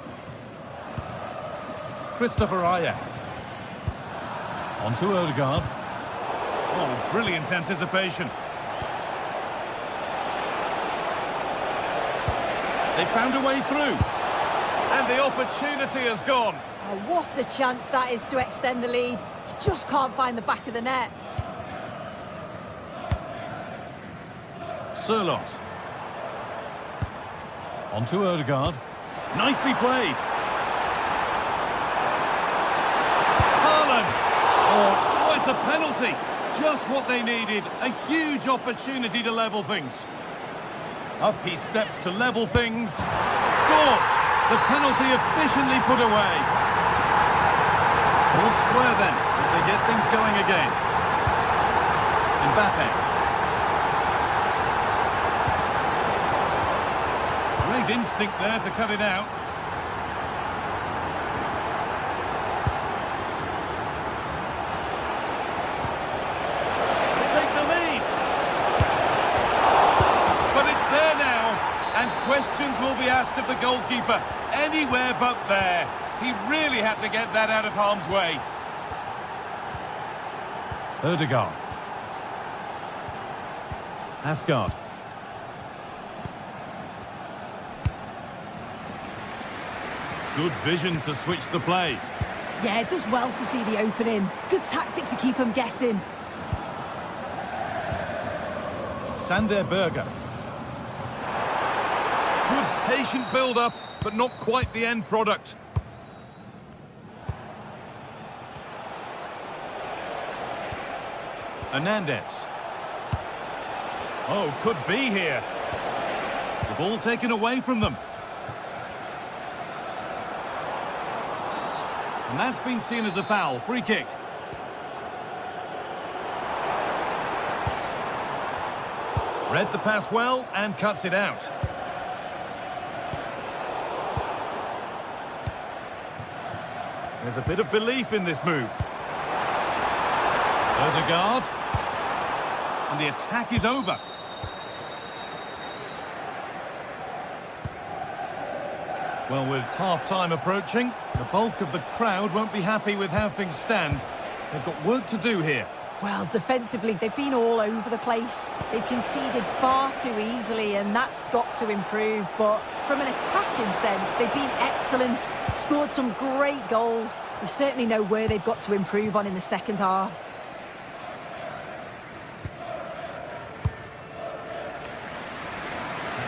Christopher Ayer. On to Odegaard. Oh, brilliant anticipation. They found a way through. And the opportunity has gone. Oh, what a chance that is to extend the lead. You just can't find the back of the net. Sørloth. On to Odegaard. Nicely played. Haaland. Oh, it's a penalty. Just what they needed. A huge opportunity to level things. Up he steps to level things. Scores. The penalty efficiently put away. All square then as they get things going again. Mbappe. Great instinct there to cut it out. To take the lead. But it's there now, and questions will be asked of the goalkeeper. Anywhere but there. He really had to get that out of harm's way. Odegaard. Asgard. Good vision to switch the play. Yeah, it does well to see the opening. Good tactic to keep him guessing. Sander Berge. Good patient build-up, but not quite the end product. Hernandez. Oh, could be here. The Ball taken away from them. And that's been seen as a foul. Free kick. Read the pass well and cuts it out. There's a bit of belief in this move. Odegaard. And the attack is over. Well, with half-time approaching, the bulk of the crowd won't be happy with how things stand. They've got work to do here. Well, defensively, they've been all over the place. They've conceded far too easily, and that's got to improve. But from an attacking sense, they've been excellent, scored some great goals. We certainly know where they've got to improve on in the second half.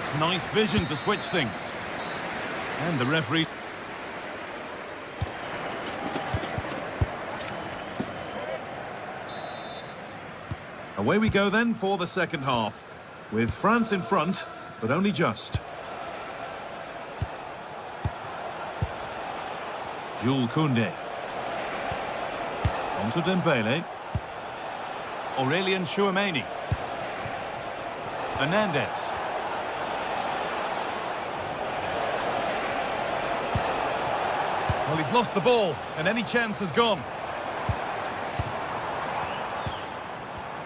It's nice vision to switch things. And the referee... Away we go then for the second half, with France in front, but only just. Jules Koundé. On to Dembele. Aurélien Tchouameni. Hernandez. Well, he's lost the ball, and any chance has gone.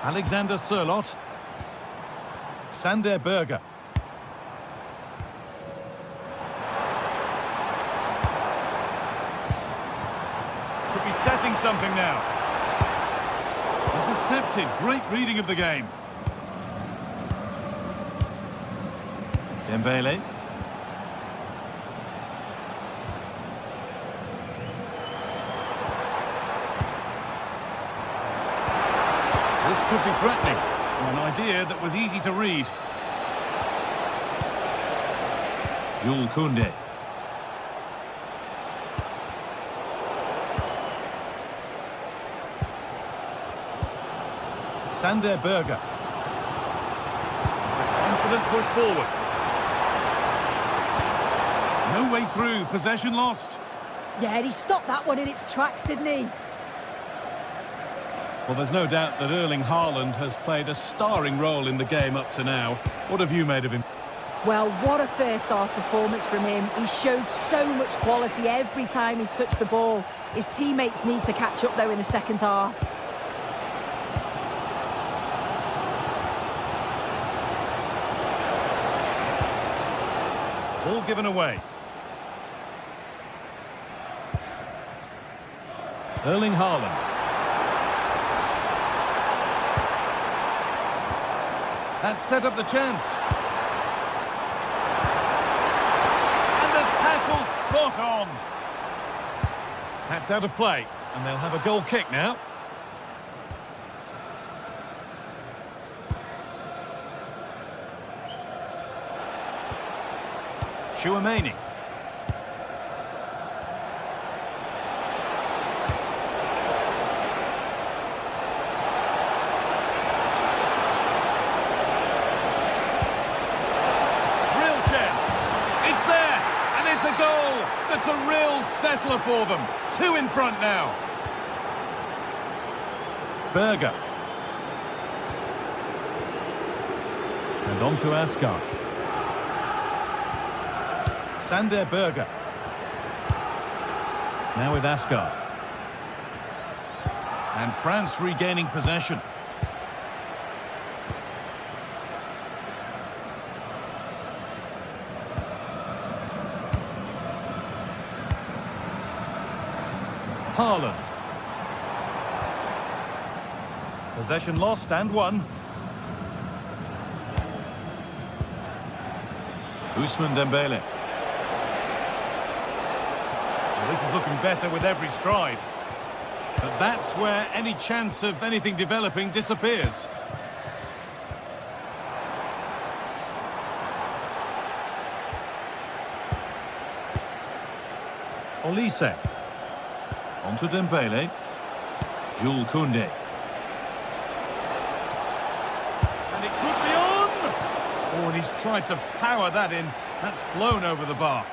Alexander Sørloth. Sander Berge. Could be setting something now. Intercepted. Great reading of the game. Dembele. This could be threatening. An idea that was easy to read. Jules Koundé. Sander Berge. It's a confident push forward. No way through. Possession lost. Yeah, he stopped that one in its tracks, didn't he? Well, there's no doubt that Erling Haaland has played a starring role in the game up to now. What have you made of him? Well, what a first-half performance from him. He showed so much quality every time he's touched the ball. His teammates need to catch up, though, in the second half. Ball given away. Erling Haaland. That set up the chance. And the tackle spot on. That's out of play, and they'll have a goal kick now. Tchouameni. A goal that's a real settler for them. 2 in front now. Berge. And on to Asgard. Sander Berge. Now with Asgard. And France regaining possession. Haaland. Possession lost and won. Ousmane Dembele. Well, this is looking better with every stride. But that's where any chance of anything developing disappears. Olise. On to Dembele. Jules Koundé. And it could be on! Oh, and he's tried to power that in. That's flown over the bar.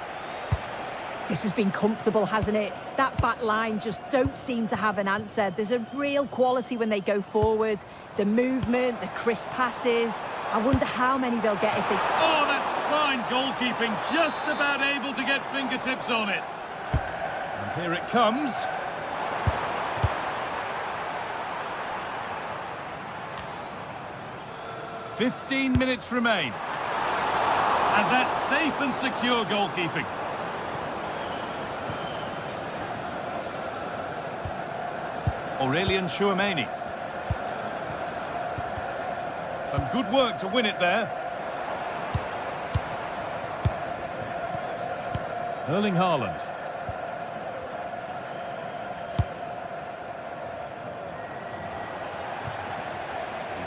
This has been comfortable, hasn't it? That back line just don't seem to have an answer. There's a real quality when they go forward. The movement, the crisp passes. I wonder how many they'll get if they... Oh, that's fine goalkeeping. Just about able to get fingertips on it. And here it comes. "15 minutes remain. And that's safe and secure goalkeeping. Aurelian Chouameni. Some good work to win it there. Erling Haaland.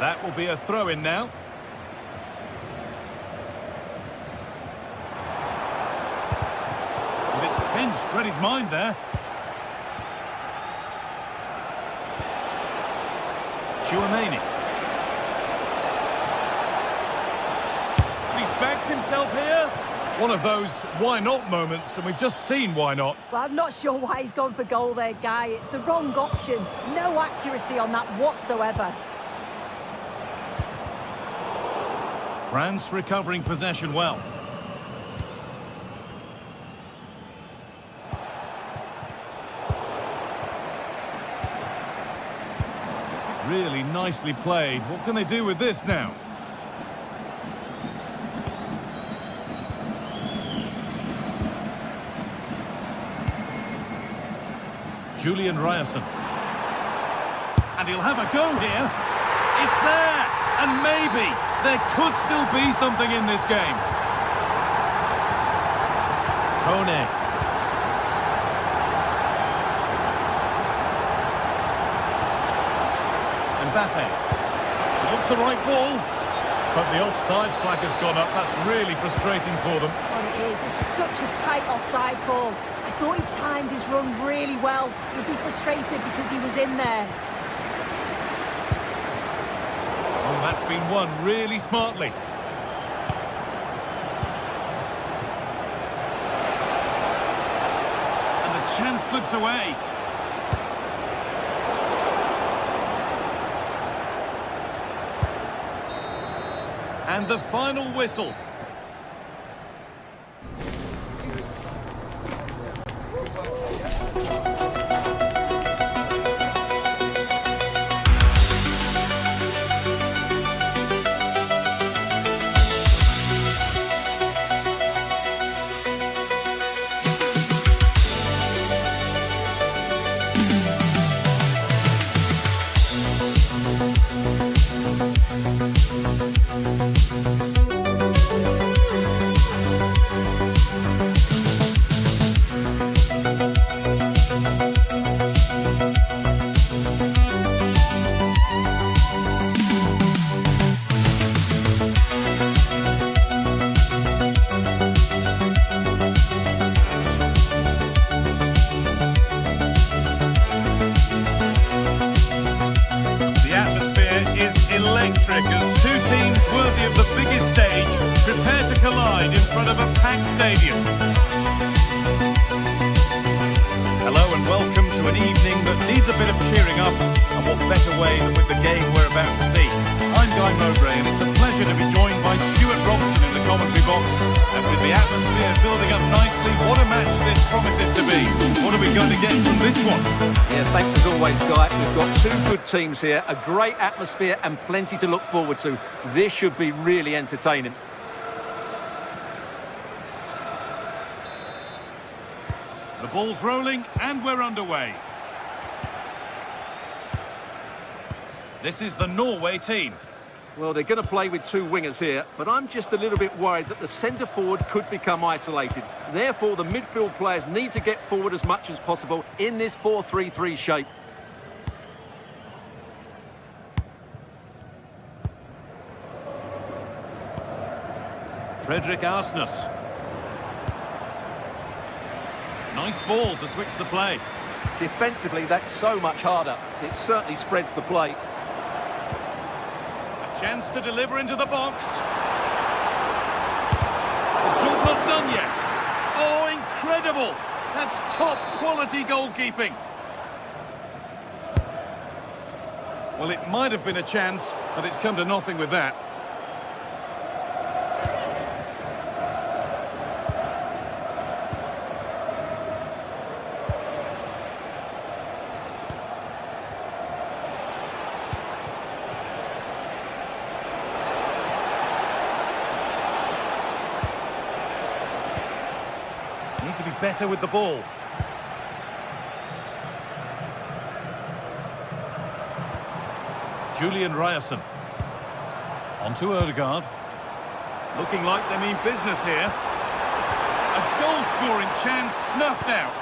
That will be a throw-in now. And it's pinched, read his mind there. Chouameni. He's backed himself here. One of those why not moments, and we've just seen why not. Well, I'm not sure why he's gone for goal there, Guy. It's the wrong option. No accuracy on that whatsoever. France recovering possession well. Really nicely played. What can they do with this now? Julian Ryerson. And he'll have a go here. It's there! And maybe there could still be something in this game. Kone. Mbappe. It looks the right ball, but the offside flag has gone up. That's really frustrating for them. Well, it is. It's such a tight offside call. I thought he timed his run really well. He'd be frustrated because he was in there. Oh, that's been won really smartly. And the chance slips away. And the final whistle. Electric as two teams worthy of the biggest stage prepare to collide in front of a packed stadium. Hello and welcome to an evening that needs a bit of cheering up, and what better way than with the game we're about to see. I'm Guy Mowbray and it's a pleasure to be joined by Stuart Robinson in the commentary box, and with the atmosphere building up nicely, what a match this promises to be. What are we going to get from this one? Yeah, thanks as always, Guy. We've got two good teams here, a great atmosphere and plenty to look forward to. This should be really entertaining. The ball's rolling and we're underway. This is the Norway team. Well, they're going to play with two wingers here, but I'm just a little bit worried that the centre-forward could become isolated. Therefore, the midfield players need to get forward as much as possible in this 4-3-3 shape. Fredrik Arsnes. Nice ball to switch the play. Defensively, that's so much harder. It certainly spreads the play. Chance to deliver into the box. Not done yet. Oh, incredible! That's top quality goalkeeping. Well, it might have been a chance, but it's come to nothing with that. Need to be better with the ball. Julian Ryerson. On to Ødegaard. Looking like they mean business here. A goal-scoring chance snuffed out.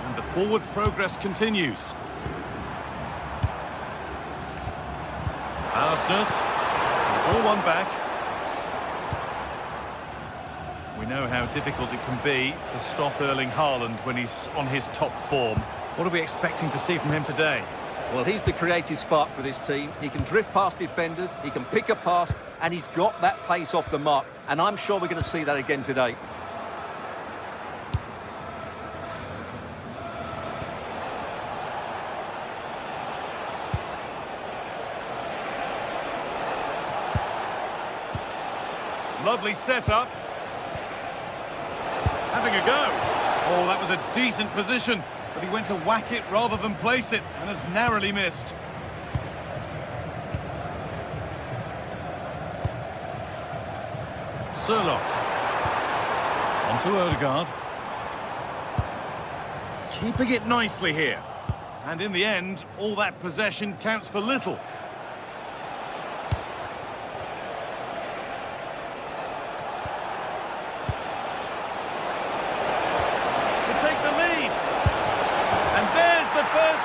And the forward progress continues. Arsenal. All one back. We know how difficult it can be to stop Erling Haaland when he's on his top form. What are we expecting to see from him today? Well, he's the creative spark for this team. He can drift past defenders, he can pick a pass, and he's got that pace off the mark. And I'm sure we're going to see that again today. Lovely setup. Having a go. Oh, that was a decent position, but he went to whack it rather than place it, and has narrowly missed. Sørloth. On to Ødegaard. Keeping it nicely here. And in the end, all that possession counts for little.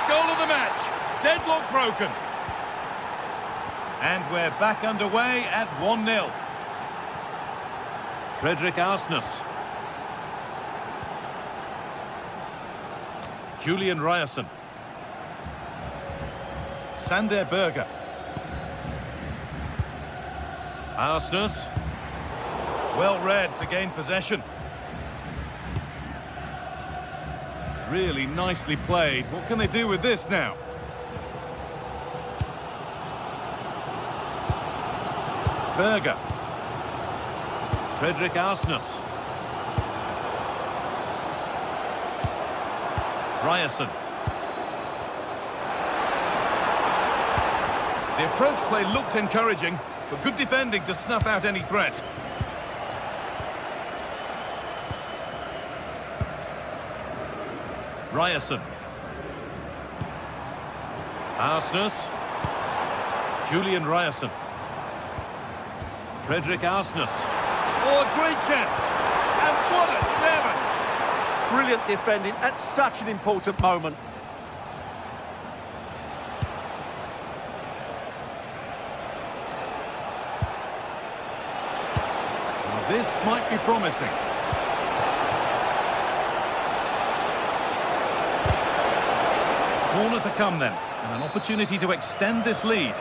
Goal of the match. Deadlock broken. And we're back underway at 1-0. Fredrik Arsnes. Julian Ryerson. Sander Berge. Arsnes. Well read to gain possession. Really nicely played. What can they do with this now? Berge. Fredrik Arsnes. Ryerson. The approach play looked encouraging, but good defending to snuff out any threat. Ryerson. Arsnes. Julian Ryerson. Fredrik Arsnes. Oh, a great chance. And what a challenge. Brilliant defending at such an important moment. Well, this might be promising. Corner to come then, and an opportunity to extend this lead.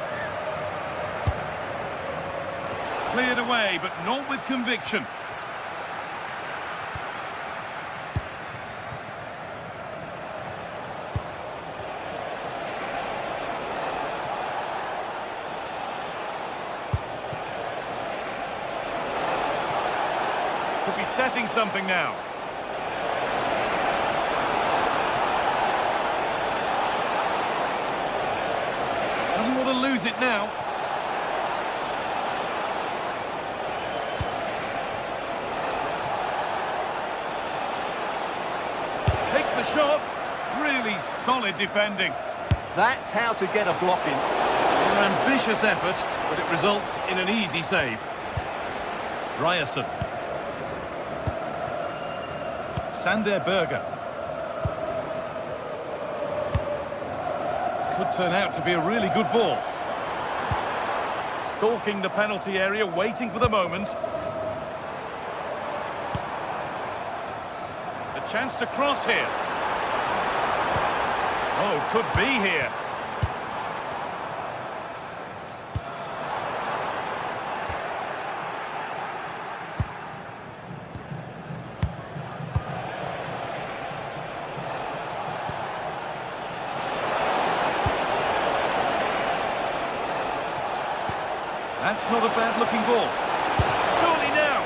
Cleared away, but not with conviction. Could be setting something now. Doesn't want to lose it now. Takes the shot. Really solid defending. That's how to get a block in. An ambitious effort, but it results in an easy save. Ryerson. Sander Berge. Could turn out to be a really good ball. Stalking the penalty area, waiting for the moment. A chance to cross here. Oh, could be here. That's not a bad-looking ball. Surely now.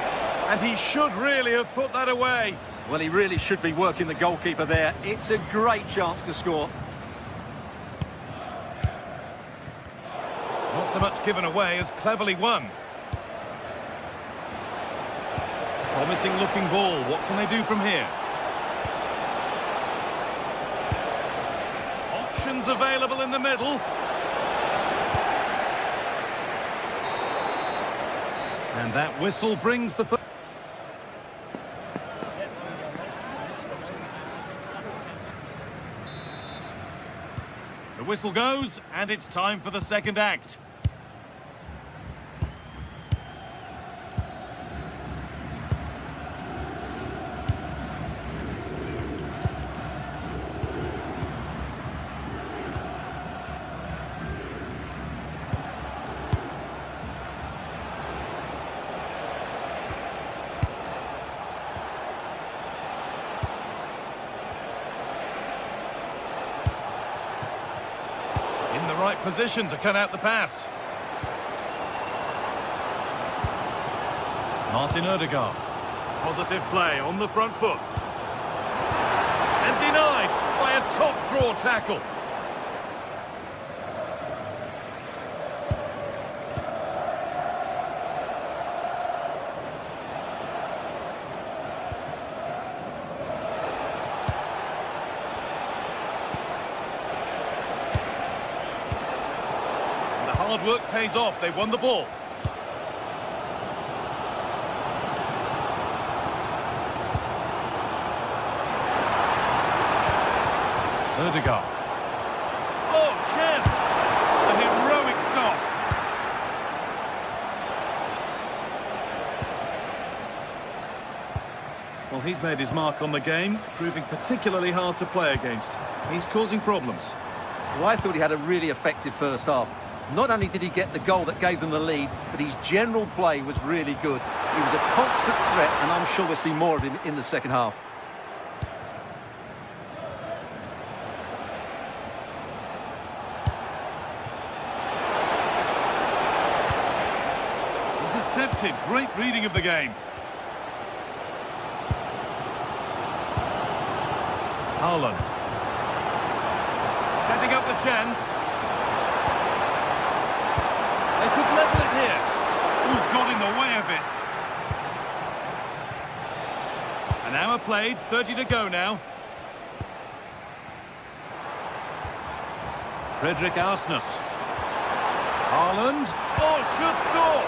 And he should really have put that away. Well, he really should be working the goalkeeper there. It's a great chance to score. Not so much given away as cleverly won. Promising looking ball. What can they do from here? Options available in the middle. And that whistle brings the... The whistle goes, and it's time for the second act. Right position to cut out the pass. Martin Odegaard. Positive play on the front foot. And denied by a top draw tackle. Hard work pays off. They won the ball. Odegaard. Oh, chance! A heroic stop. Well, he's made his mark on the game, proving particularly hard to play against. He's causing problems. Well, I thought he had a really effective first half. Not only did he get the goal that gave them the lead, but his general play was really good. He was a constant threat, and I'm sure we'll see more of him in the second half. Intercepted. Great reading of the game. Haaland. Setting up the chance. They could level it here. Ooh, got in the way of it. An hour played, 30 to go now. Frederick Arsnes. Haaland. Oh, should score.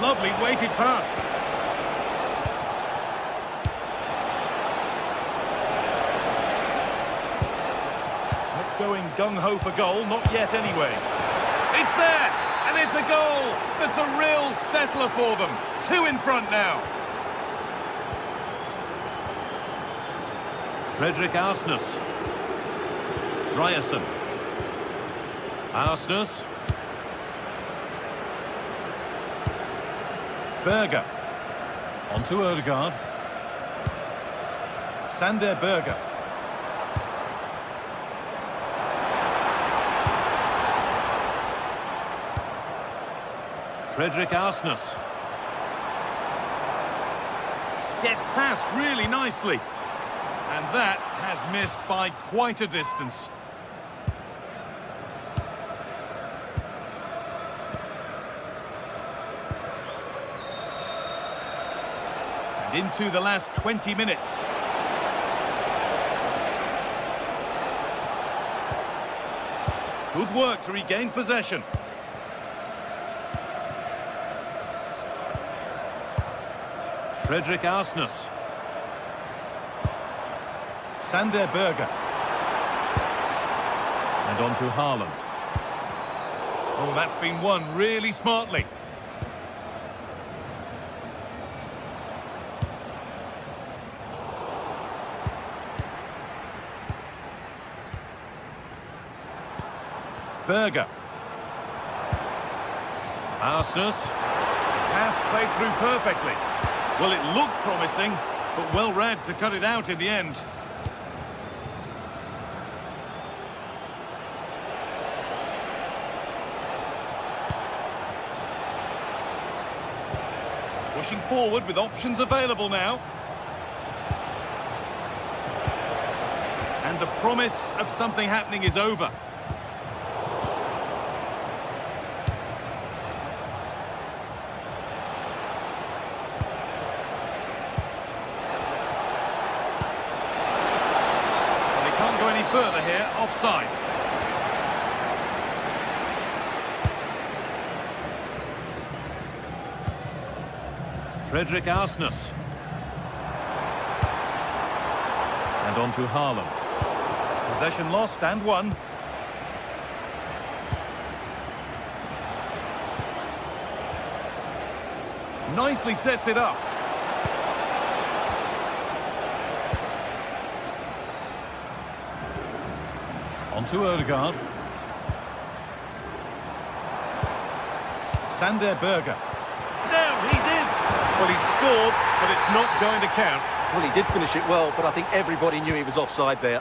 Lovely weighted pass. Going gung-ho for goal, not yet anyway. It's there, and it's a goal. That's a real settler for them. 2 in front now. Frederick Arsnes. Ryerson. Arsnes. Berger. On to Odegaard. Sander Berger. Frederick Arsnes. Gets past really nicely. And that has missed by quite a distance. And into the last 20 minutes. Good work to regain possession. Frederick Arsnes. Sander Berger. And on to Haaland. Oh, that's been won really smartly. Berger. Arsnes. Pass played through perfectly. Well, it looked promising, but well read to cut it out in the end. Pushing forward with options available now. And the promise of something happening is over. They can't go any further here, offside. Frederick Arsnus. And on to Haaland. Possession lost and won. Nicely sets it up. On to Odegaard. Sander Berger. Now he's in. Well, he scored, but it's not going to count. Well, he did finish it well, but I think everybody knew he was offside there.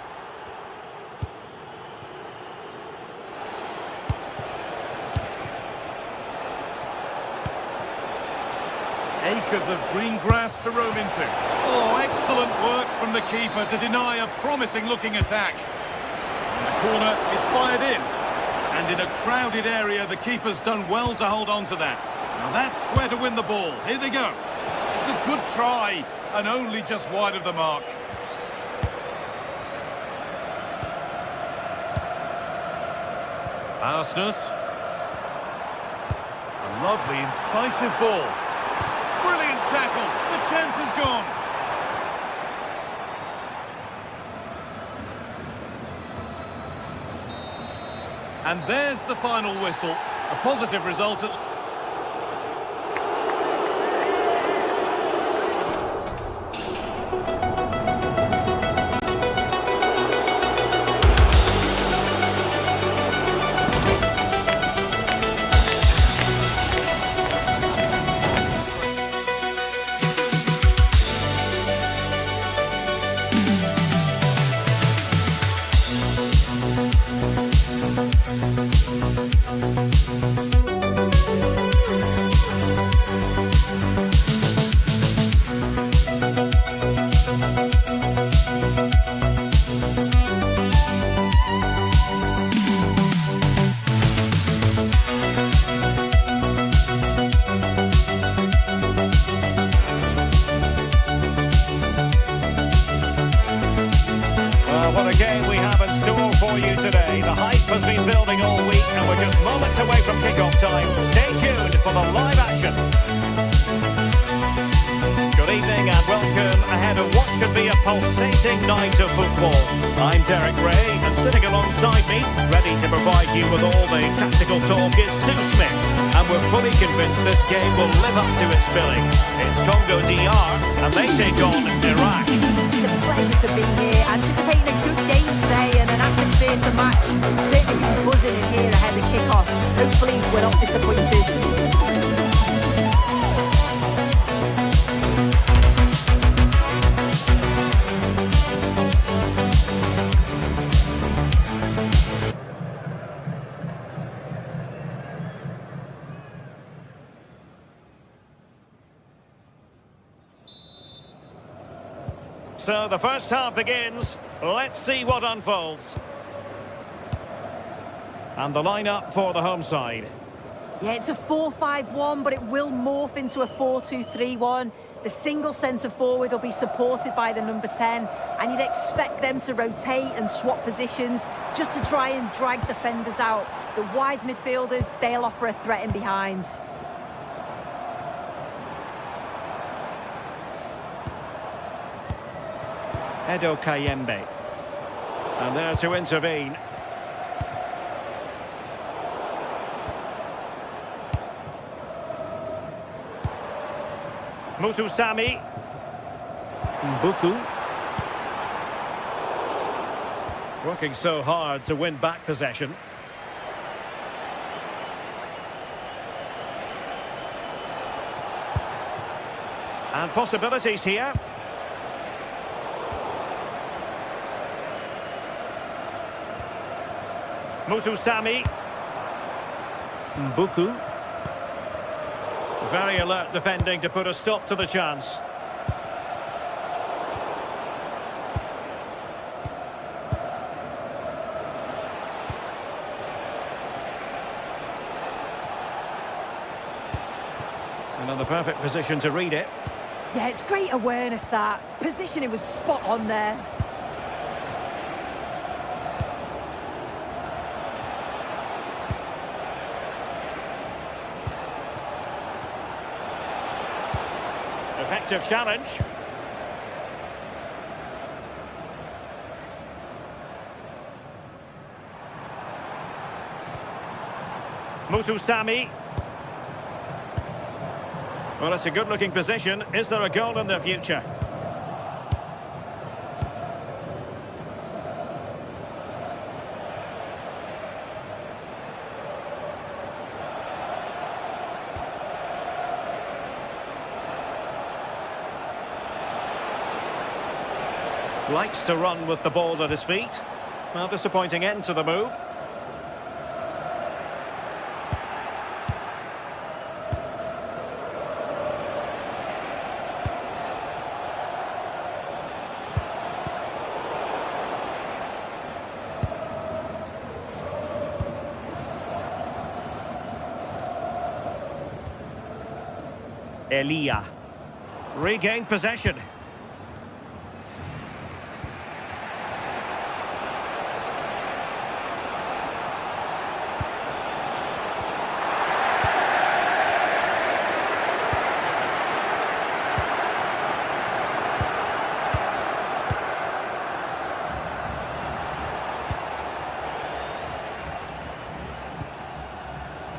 Acres of green grass to roam into. Oh, excellent work from the keeper to deny a promising-looking attack. The corner is fired in. And in a crowded area, the keeper's done well to hold on to that. Now that's where to win the ball. Here they go. It's a good try, and only just wide of the mark. Arsnus. A lovely, incisive ball. Brilliant tackle. The chance is gone. And there's the final whistle. A positive result at... What a game we have in store for you today. The hype has been building all week and we're just moments away from kick-off time. Stay tuned for the live action. Good evening and welcome ahead of what could be a pulsating night of football. I'm Derek Ray and sitting alongside me, ready to provide you with all the tactical talk, is Stu Smith. And we're fully convinced this game will live up to its billing. It's Congo DR and they take on Iraq. It's a pleasure to be here, anticipating a good game today and an atmosphere to match. Certainly been buzzing in here ahead of kick-off. Hopefully we're not disappointed. So the first half begins. Let's see what unfolds. And the lineup for the home side. Yeah, it's a 4-5-1, but it will morph into a 4-2-3-1. The single centre forward will be supported by the number 10, and you'd expect them to rotate and swap positions just to try and drag defenders out. The wide midfielders, they'll offer a threat in behind. Edo Kayembe. And there to intervene. Mutusami. Mbuku. Working so hard to win back possession. And possibilities here. Mutusami. Mbuku. Very alert defending to put a stop to the chance. Another perfect position to read it. Yeah, it's great awareness, that. Positioning was spot on there. Effective challenge. Mutusami. Well, it's a good-looking position. Is there a goal in the future? Likes to run with the ball at his feet. Well, disappointing end to the move. Elia. Regained possession.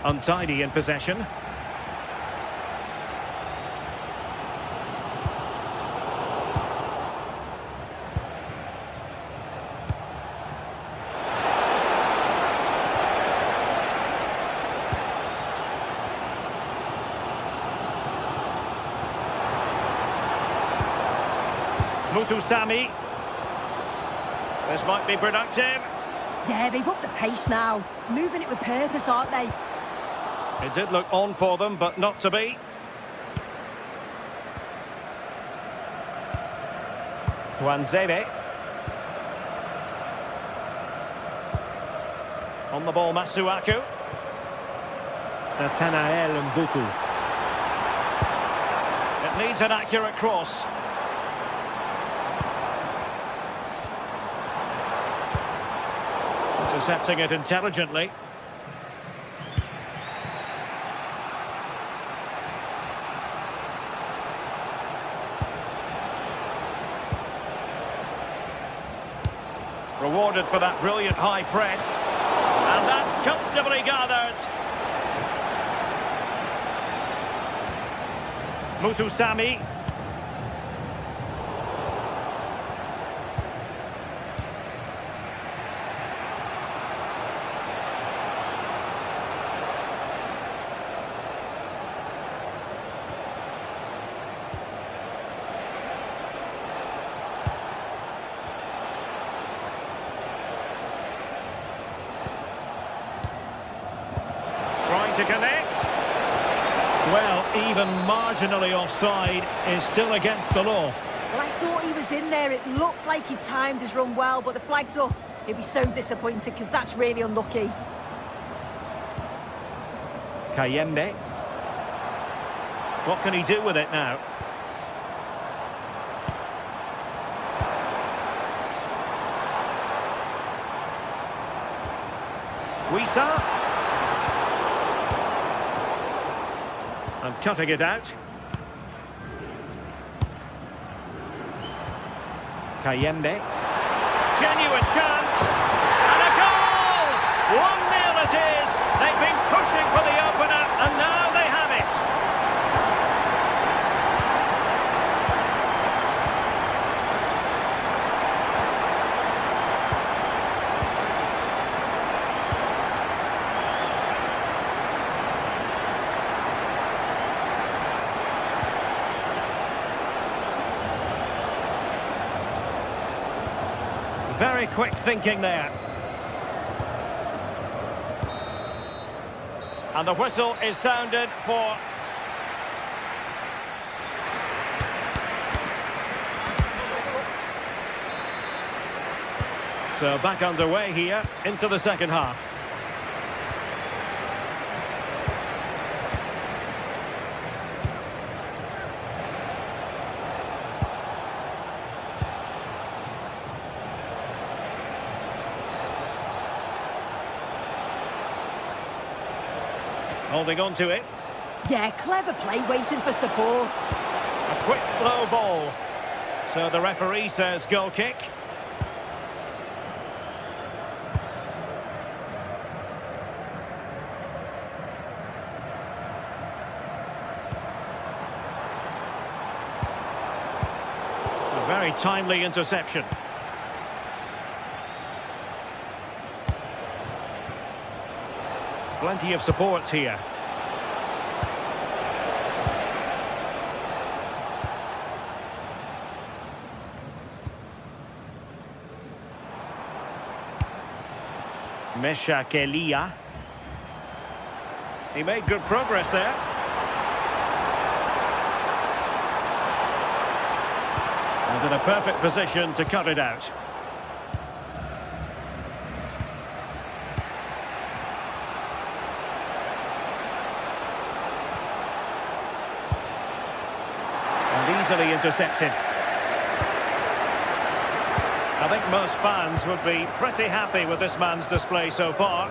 Untidy in possession. Mutusami. This might be productive. Yeah, they've upped the pace now. Moving it with purpose, aren't they? It did look on for them, but not to be. Tuanzebe. On the ball, Masuaku. Nathanael Mbuku. It needs an accurate cross. Intercepting it intelligently. Rewarded for that brilliant high press. And that's comfortably gathered. Mutusami. To connect. Well, even marginally offside is still against the law. Well, I thought he was in there. It looked like he timed his run well, but the flag's up. He'll be so disappointed because that's really unlucky. Kayembe. What can he do with it now? Wisa. And cutting it out. Kayembe. Genuine chance. And a goal! 1-0 it is. They've been pushing for the opener, and now they have it. Very quick thinking there. And the whistle is sounded for... So back underway here into the second half. Holding on to it. Yeah, clever play, waiting for support. A quick low ball. So the referee says goal kick. A very timely interception. Plenty of support here. Mesha Kelia. He made good progress there. And in a perfect position to cut it out. Easily intercepted. I think most fans would be pretty happy with this man's display so far.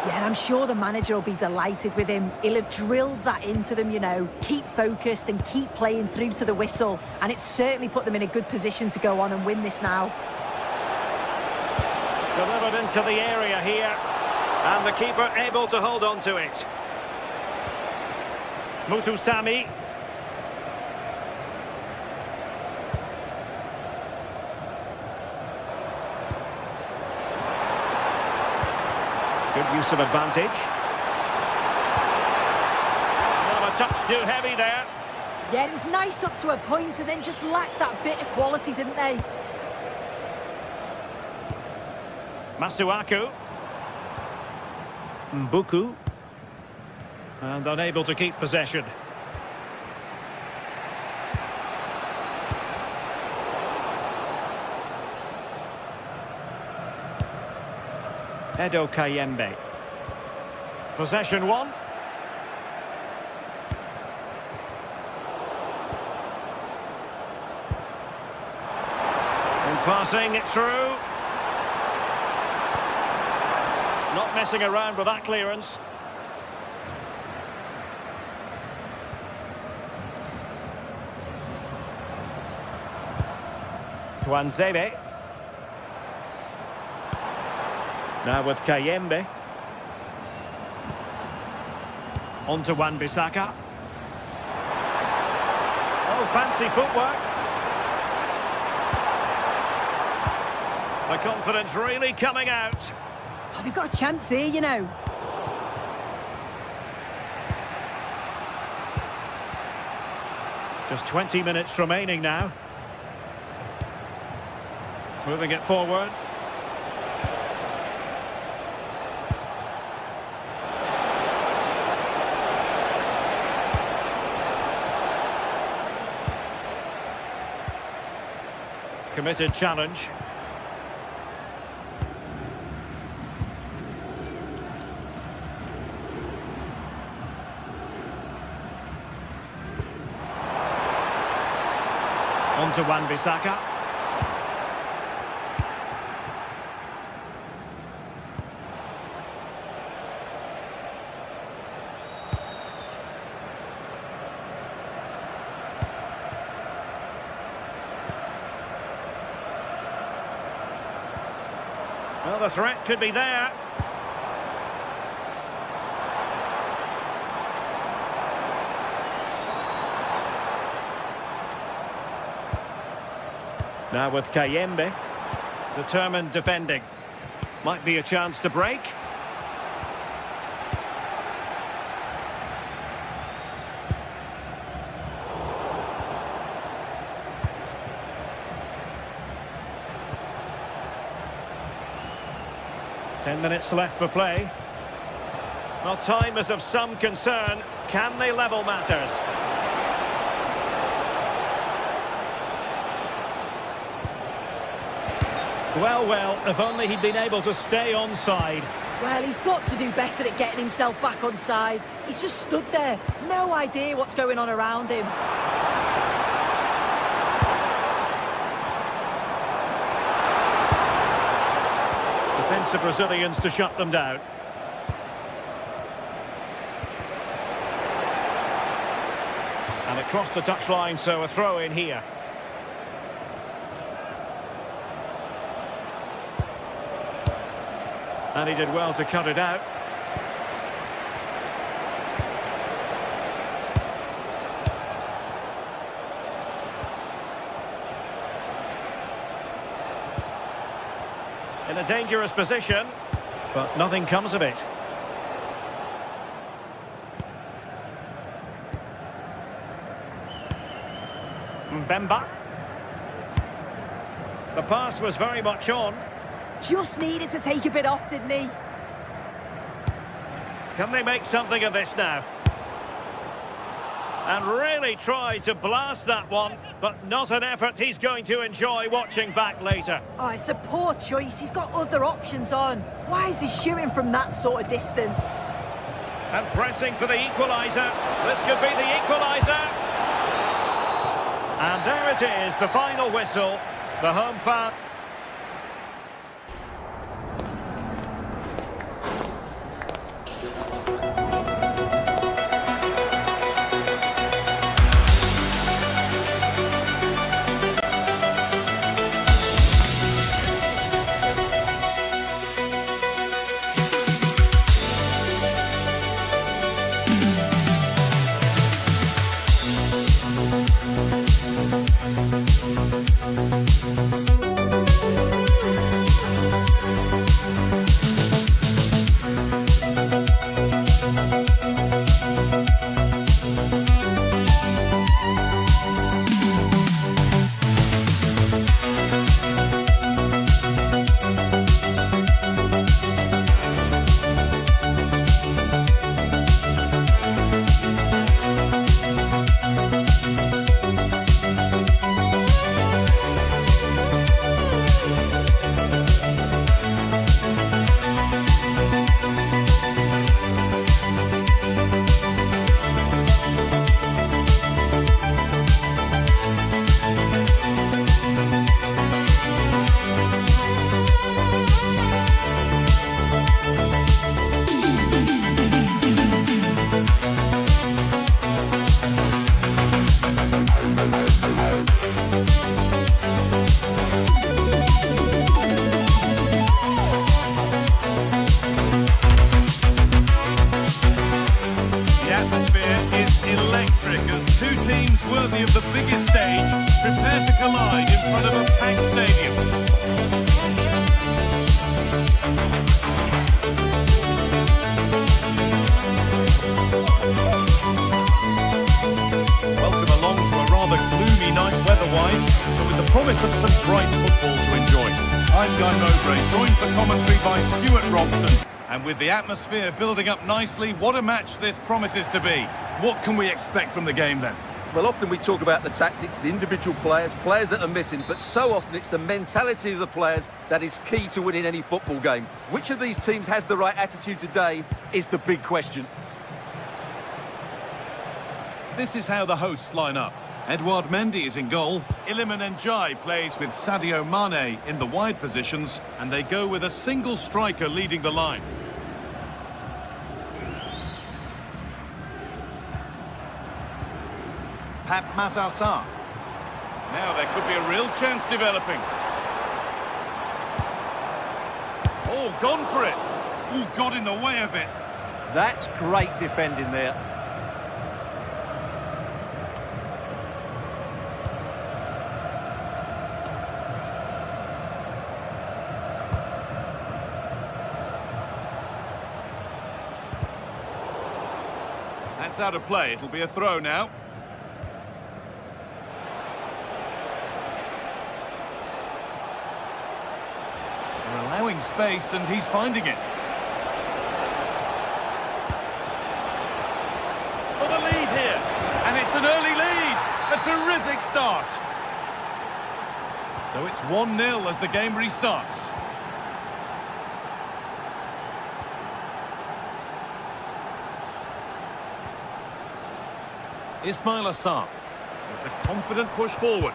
Yeah, I'm sure the manager will be delighted with him. He'll have drilled that into them, you know. Keep focused and keep playing through to the whistle. And it's certainly put them in a good position to go on and win this now. Delivered into the area here. And the keeper able to hold on to it. Mutusami. Good use of advantage. Not a touch too heavy there. Yeah, it was nice up to a point and then just lacked that bit of quality, didn't they? Masuaku. Mbuku. And unable to keep possession. Edo Kayembe. Possession one. And passing it through. Not messing around with that clearance. Tuanzebe. Now with Kayembe. On to Wan-Bissaka. Oh, fancy footwork. The confidence really coming out. Oh, they've got a chance here, you know. Just 20 minutes remaining now. Moving it forward. Committed challenge. On to Wan-Bissaka. Well, the threat could be there. Now with Kayembe. Determined defending. Might be a chance to break. 10 minutes left for play. Well, time is of some concern. Can they level matters? Well, if only he'd been able to stay onside. Well, he's got to do better at getting himself back onside. He's just stood there. No idea what's going on around him. Defensive Brazilians to shut them down. And across the touchline, so a throw in here. And he did well to cut it out. In a dangerous position, but nothing comes of it. Mbemba. The pass was very much on. Just needed to take a bit off, didn't he? Can they make something of this now? And really tried to blast that one, but not an effort he's going to enjoy watching back later. Oh, it's a poor choice. He's got other options on. Why is he shooting from that sort of distance? And pressing for the equaliser. This could be the equaliser. And there it is, the final whistle. The home fan. promise of some bright football to enjoy. I'm Guy Mowbray, joined for commentary by Stuart Robson. And with the atmosphere building up nicely, what a match this promises to be. What can we expect from the game then? Well, often we talk about the tactics, the individual players that are missing, but so often it's the mentality of the players that is key to winning any football game. Which of these teams has the right attitude today is the big question. This is how the hosts line up. Edouard Mendy is in goal. Iliman Ndiaye plays with Sadio Mane in the wide positions, and they go with a single striker leading the line. Pap Matassar. Now there could be a real chance developing. Oh, gone for it. Oh, got in the way of it. That's great defending there. That's out of play. It'll be a throw now. They're allowing in space, and he's finding it. For the lead here, and it's an early lead. A terrific start. So it's 1-0 as the game restarts. Ismail Assar. It's a confident push forward.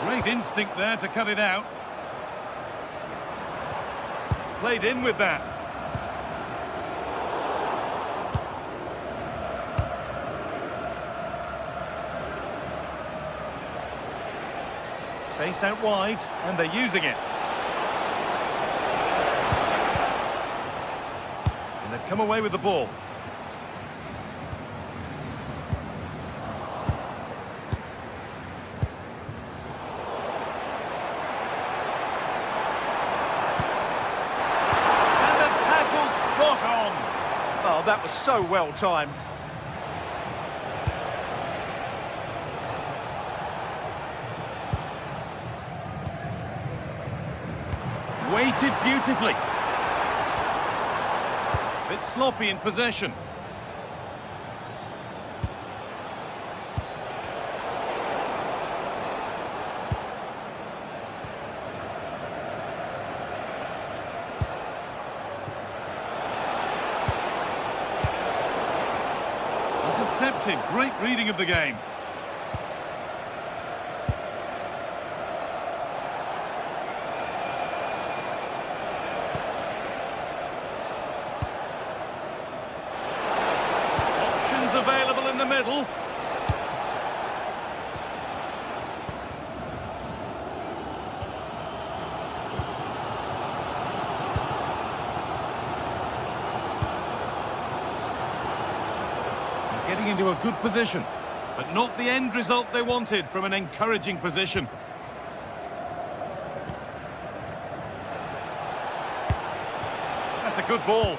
Great instinct there to cut it out. Played in with that. Space out wide, and they're using it. And they've come away with the ball. Oh, that was so well timed. Weighted beautifully. Bit sloppy in possession. Intercepted. Great reading of the game. Options available in the middle. Getting into a good position, but not the end result they wanted from an encouraging position. That's a good ball.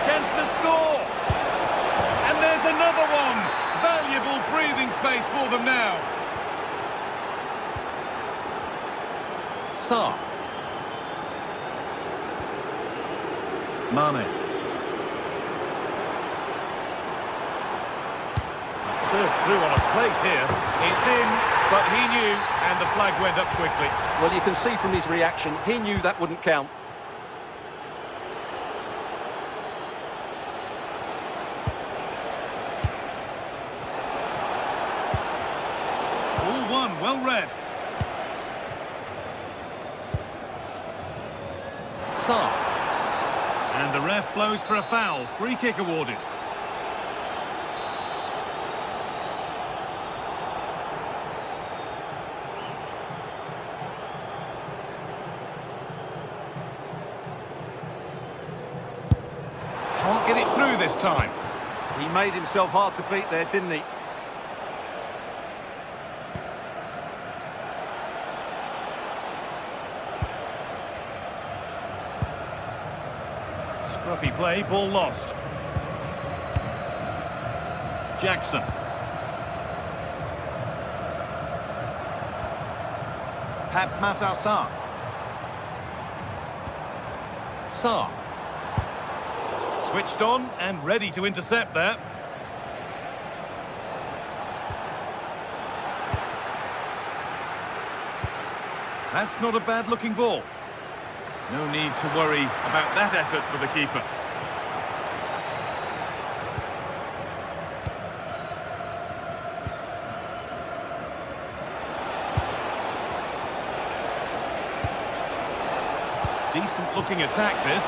Chance to score. And there's another one. Valuable breathing space for them now. Sarr. Mane. Served through on a plate here. It's in, but he knew, and the flag went up quickly. Well, you can see from his reaction, he knew that wouldn't count. Ball one, well read. Sarr. And the ref blows for a foul. Free kick awarded. Can't get it through this time. He made himself hard to beat there, didn't he? Scruffy play, ball lost. Jackson. Pape Sarr. Sarr. Switched on and ready to intercept there. That's not a bad-looking ball. No need to worry about that effort for the keeper. Decent-looking attack, this.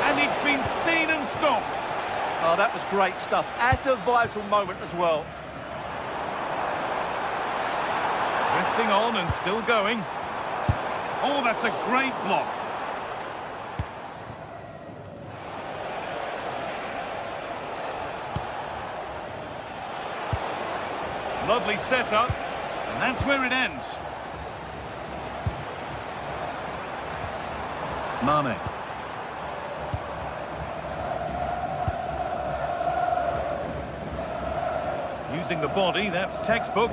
And it's been seen and stopped. Oh, that was great stuff. At a vital moment as well. Drifting on and still going. Oh, that's a great block. Lovely setup, and that's where it ends. Mane. Using the body, that's textbook.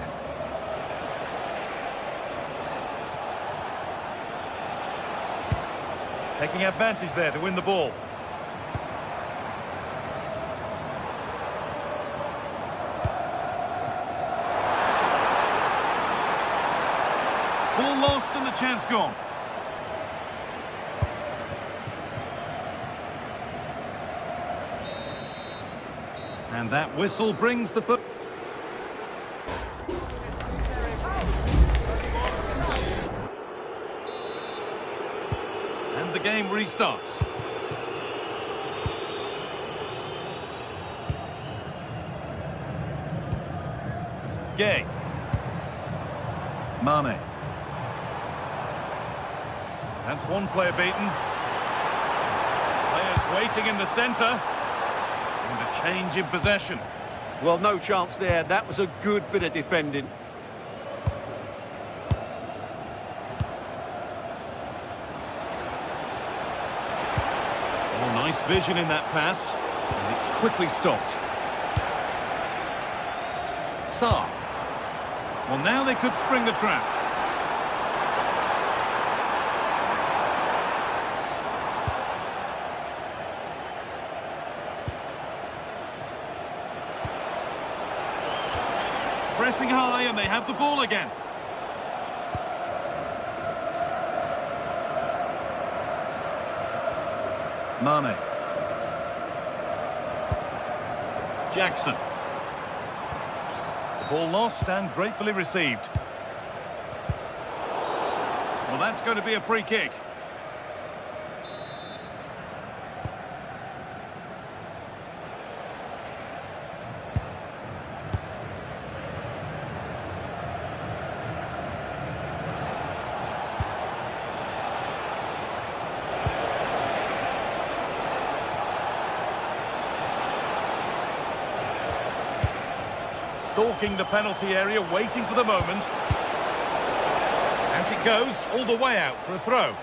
Taking advantage there to win the ball. Ball lost and the chance gone. And that whistle brings the foot. And the game restarts. Gay. Mane. That's one player beaten. Players waiting in the centre. And a change in possession. Well, no chance there. That was a good bit of defending. Oh, nice vision in that pass. And it's quickly stopped. Sarr. Well, now they could spring the trap. Pressing high and they have the ball again. Mane. Jackson. The ball lost and gratefully received. Well, that's going to be a free kick. Stalking the penalty area, waiting for the moment. And it goes all the way out for a throw.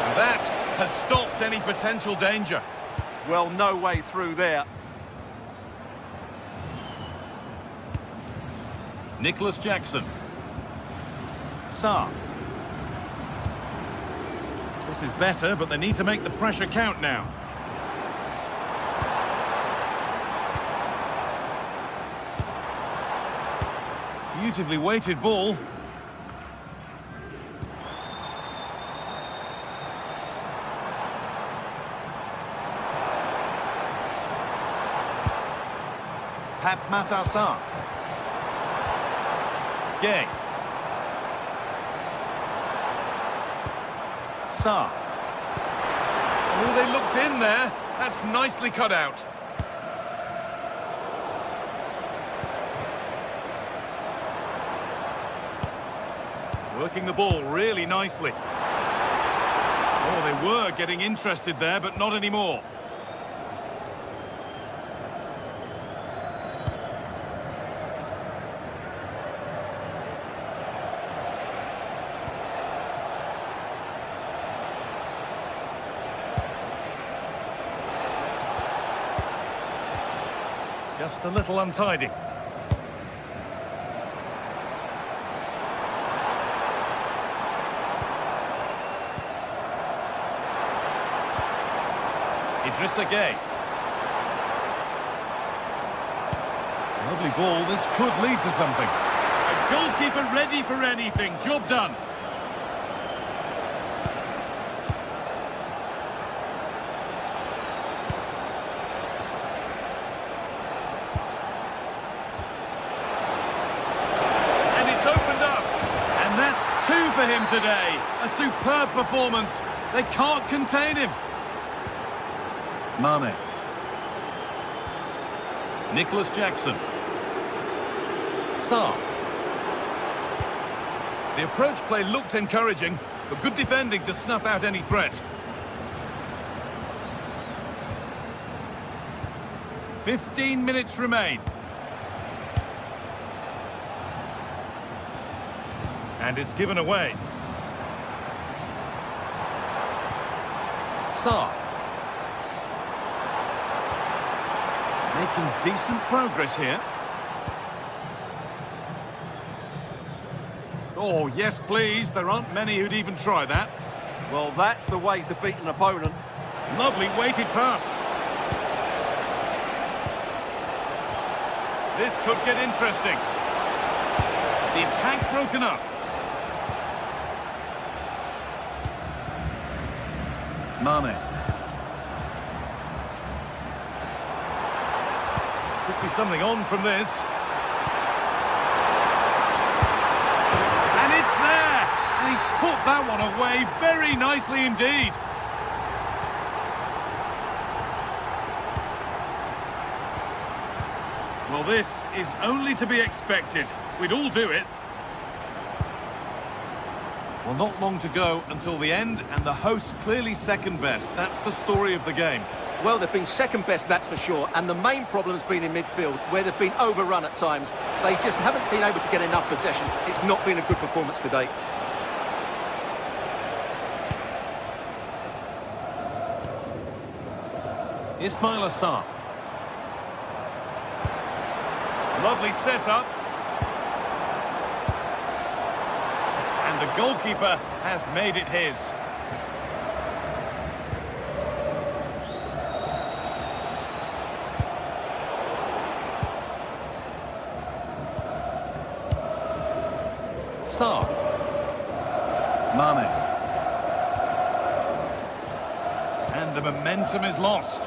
And that has stopped any potential danger. Well, no way through there. Nicholas Jackson. Sarr. This is better, but they need to make the pressure count now. Beautifully weighted ball. Sarr. Gay. Sarr. Oh, they looked in there. That's nicely cut out. Working the ball really nicely. Oh, they were getting interested there, but not anymore. Just a little untidy. Idrissa Gay. Lovely ball. This could lead to something. A goalkeeper ready for anything. Job done. Two for him today. A superb performance. They can't contain him. Mane. Nicholas Jackson. Sarr. The approach play looked encouraging, but good defending to snuff out any threat. 15 minutes remain. And it's given away. Sarr. Making decent progress here. Oh, yes, please. There aren't many who'd even try that. Well, that's the way to beat an opponent. Lovely weighted pass. This could get interesting. The attack broken up. Mane. Could be something on from this. And it's there! And he's put that one away very nicely indeed. Well, this is only to be expected. We'd all do it. Well, not long to go until the end, and the hosts clearly second best. That's the story of the game. Well, they've been second best, that's for sure. And the main problem's been in midfield, where they've been overrun at times. They just haven't been able to get enough possession. It's not been a good performance today. Ismail Assar. Lovely setup. And the goalkeeper has made it his. Sarr. Mane. And the momentum is lost.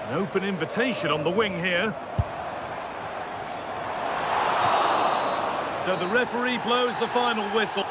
An open invitation on the wing here. So the referee blows the final whistle.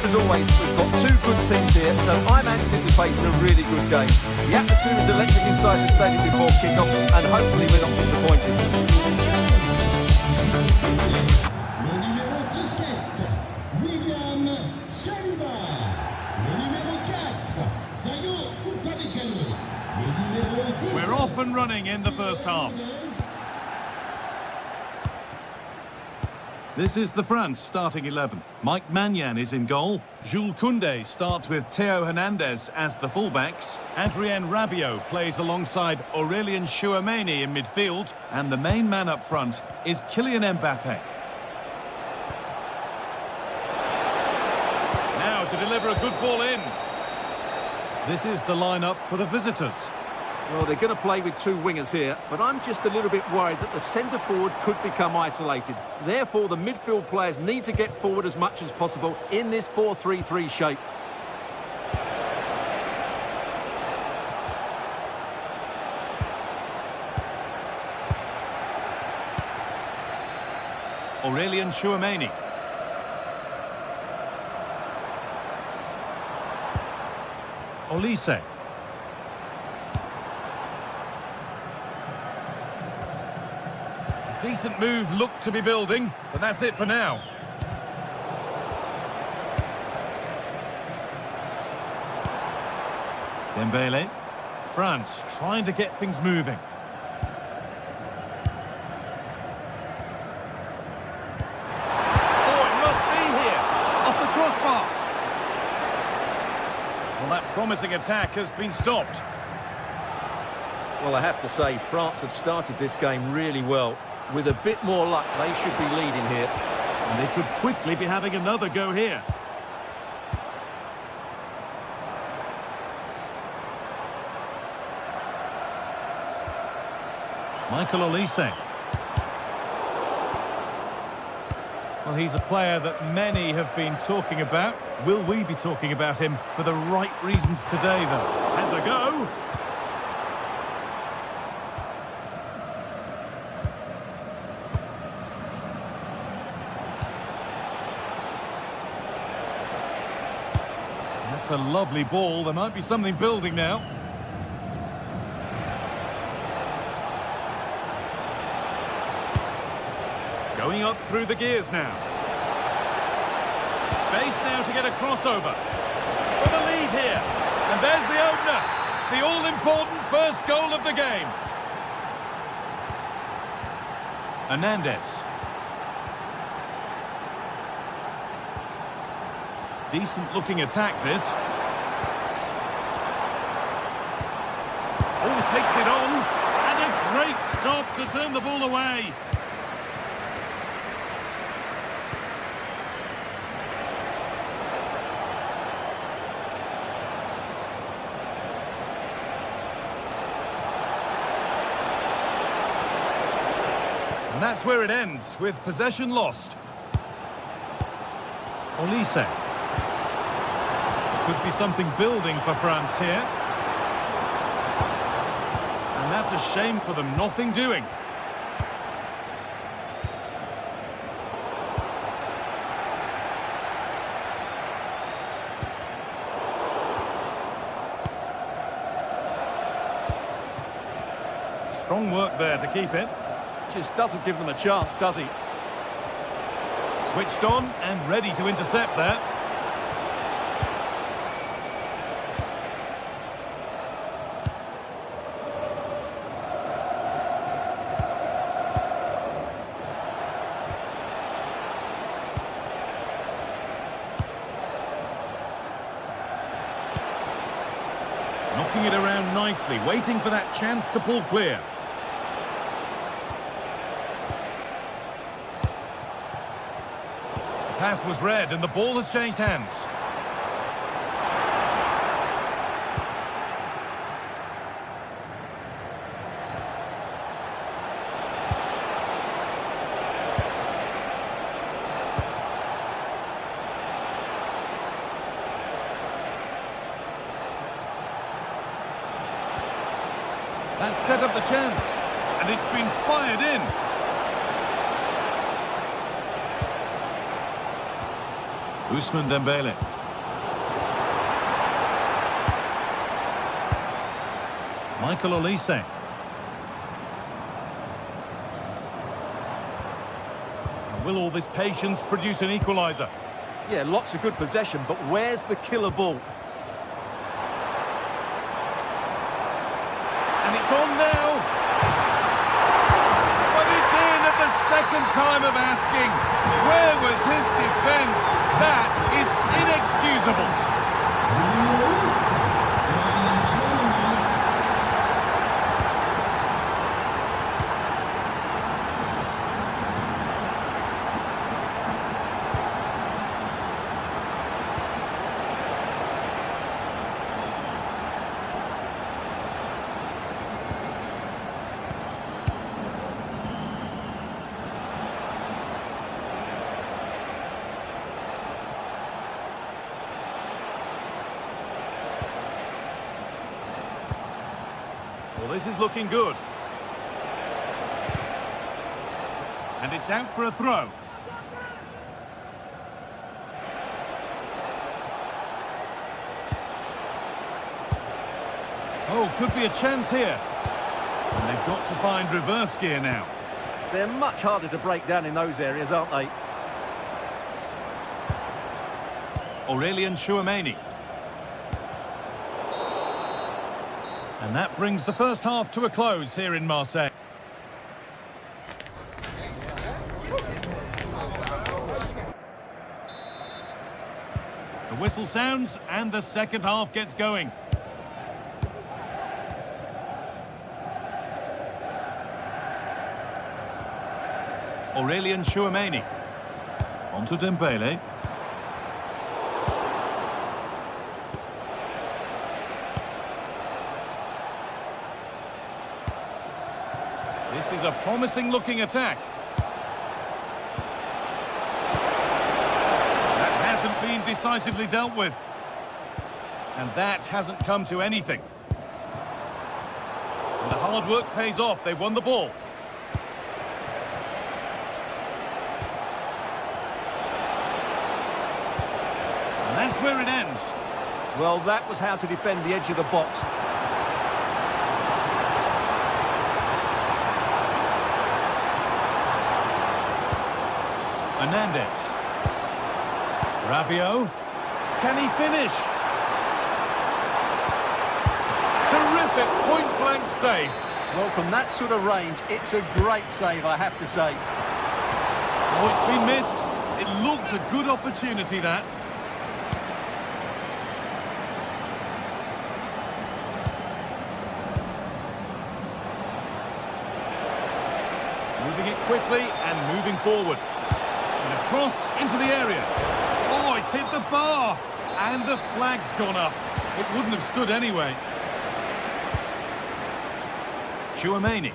As always, we've got two good teams here, so I'm anticipating a really good game. The atmosphere is electric inside the stadium before kick-off, and hopefully we're not disappointed. Le numéro 17, William Saliba. Le numéro 4, Dayo Upamecano. Le numéro 10. We're off and running in the first half. This is the France starting 11. Mike Maignan is in goal. Jules Koundé starts with Theo Hernandez as the fullbacks. Adrien Rabiot plays alongside Aurélien Tchouameni in midfield. And the main man up front is Kylian Mbappé. Now to deliver a good ball in. This is the lineup for the visitors. Well, they're going to play with two wingers here, but I'm just a little bit worried that the centre forward could become isolated. Therefore, the midfield players need to get forward as much as possible in this 4-3-3 shape. Aurélien Tchouameni. Olise. Decent move looked to be building, but that's it for now. Dembele. France trying to get things moving. Oh, it must be here. Off the crossbar. Well, that promising attack has been stopped. Well, I have to say, France have started this game really well. With a bit more luck, they should be leading here. And they could quickly be having another go here. Michael Olise. Well, he's a player that many have been talking about. Will we be talking about him for the right reasons today, though? Has a go. That's a lovely ball. There might be something building now. Going up through the gears now. Space now to get a crossover. For the lead here. And there's the opener. The all-important first goal of the game. Hernandez. Decent-looking attack, this. Oh, takes it on. And a great stop to turn the ball away. And that's where it ends, with possession lost. Olise. Could be something building for France here. And that's a shame for them, nothing doing. Strong work there to keep it. Just doesn't give them a chance, does he? Switched on and ready to intercept there. Knocking it around nicely, waiting for that chance to pull clear. The pass was read and the ball has changed hands. That set up the chance, and it's been fired in. Ousmane Dembele. Michael Olise. Will all this patience produce an equaliser? Yeah, lots of good possession, but where's the killer ball? And it's on now. But it's in at the second time of asking. Where was his defence? That is inexcusable. Well, this is looking good. And it's out for a throw. Oh, could be a chance here. And they've got to find reverse gear now. They're much harder to break down in those areas, aren't they? Aurelien Tchouameni. And that brings the first half to a close here in Marseille. The whistle sounds and the second half gets going. Aurelien Tchouameni. Onto Dembele. This is a promising looking attack. That hasn't been decisively dealt with. And that hasn't come to anything. And the hard work pays off. They won the ball. And that's where it ends. Well, that was how to defend the edge of the box. Hernandez. Rabiot. Can he finish? Terrific point-blank save. Well, from that sort of range, it's a great save, I have to say. Oh, it's been missed. It looked a good opportunity, that. Moving it quickly and moving forward. And across into the area. Oh, it's hit the bar. And the flag's gone up. It wouldn't have stood anyway. Tchouameni.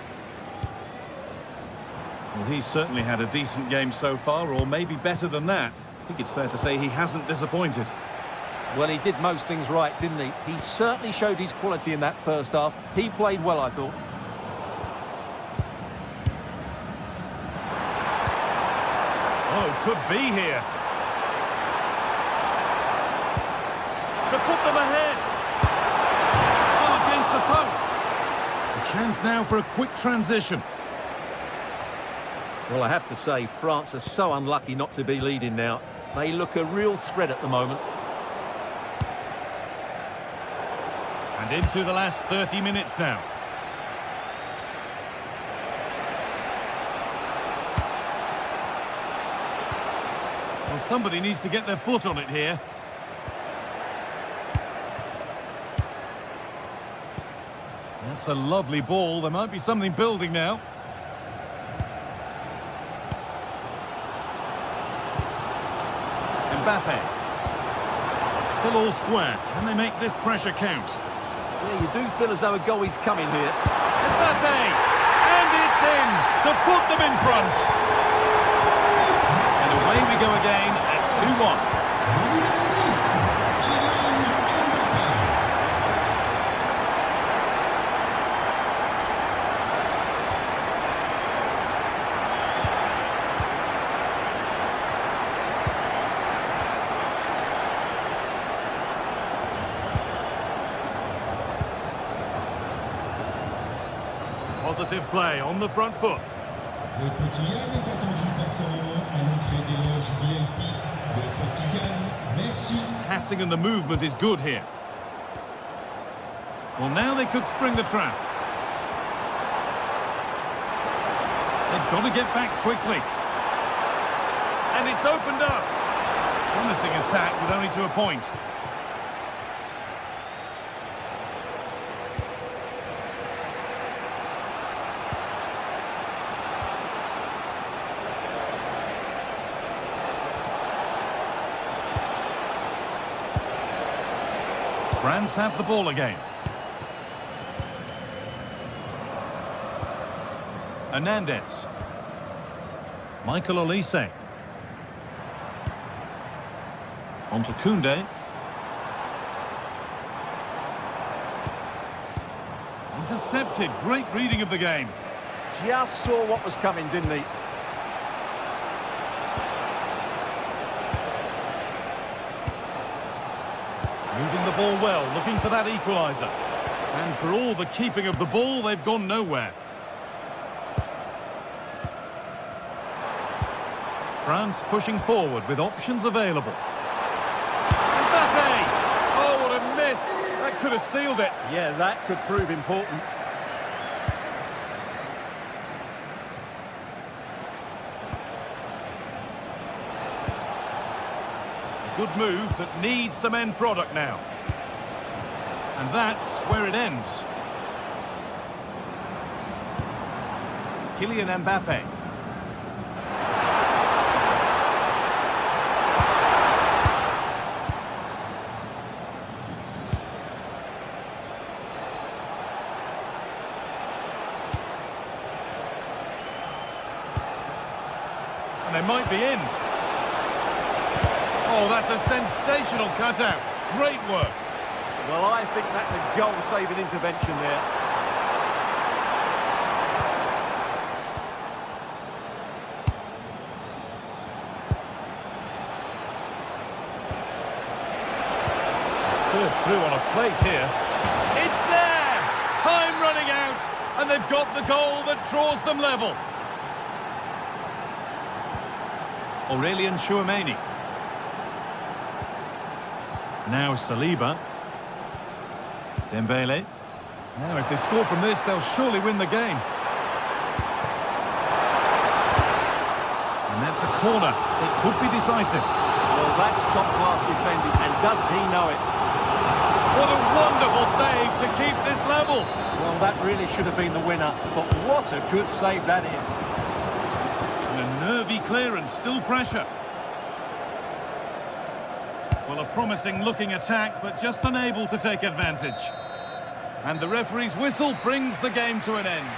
Well, he's certainly had a decent game so far, or maybe better than that. I think it's fair to say he hasn't disappointed. Well, he did most things right, didn't he? He certainly showed his quality in that first half. He played well, I thought. Oh, could be here. To put them ahead. Oh, against the post. A chance now for a quick transition. Well, I have to say, France are so unlucky not to be leading now. They look a real threat at the moment. And into the last 30 minutes now. Well, somebody needs to get their foot on it here. That's a lovely ball. There might be something building now. Mbappe. Still all square. Can they make this pressure count? Yeah, you do feel as though a goal is coming here. Mbappe! And it's in to put them in front. And away we go again at 2-1. Positive play on the front foot. Le petit Yann est attendu par sa maman à l'entrée des loges VIP. Le petit Yann, merci. Passing and the movement is good here. Well, now they could spring the trap. They've got to get back quickly. And it's opened up. Promising attack, but only to a point. France have the ball again. Hernandez. Michael Olise. On to Koundé. Intercepted. Great reading of the game. Just saw what was coming, didn't he? Moving the ball well, looking for that equaliser. And for all the keeping of the ball, they've gone nowhere. France pushing forward with options available. Mbappe! Oh, what a miss! That could have sealed it. Yeah, that could prove important. Good move that needs some end product now. And that's where it ends. Kylian Mbappe. And they might be in. Oh, that's a sensational cutout. Great work. Well, I think that's a goal-saving intervention there. Served through on a plate here. It's there! Time running out, and they've got the goal that draws them level. Aurelien Chouameni. Now Saliba. Dembele. Now if they score from this, they'll surely win the game. And that's a corner. It could be decisive. Well, that's top-class defending, and doesn't he know it? What a wonderful save to keep this level. Well, that really should have been the winner, but what a good save that is. And a nervy clearance, still pressure. Well, a promising-looking attack, but just unable to take advantage. And the referee's whistle brings the game to an end.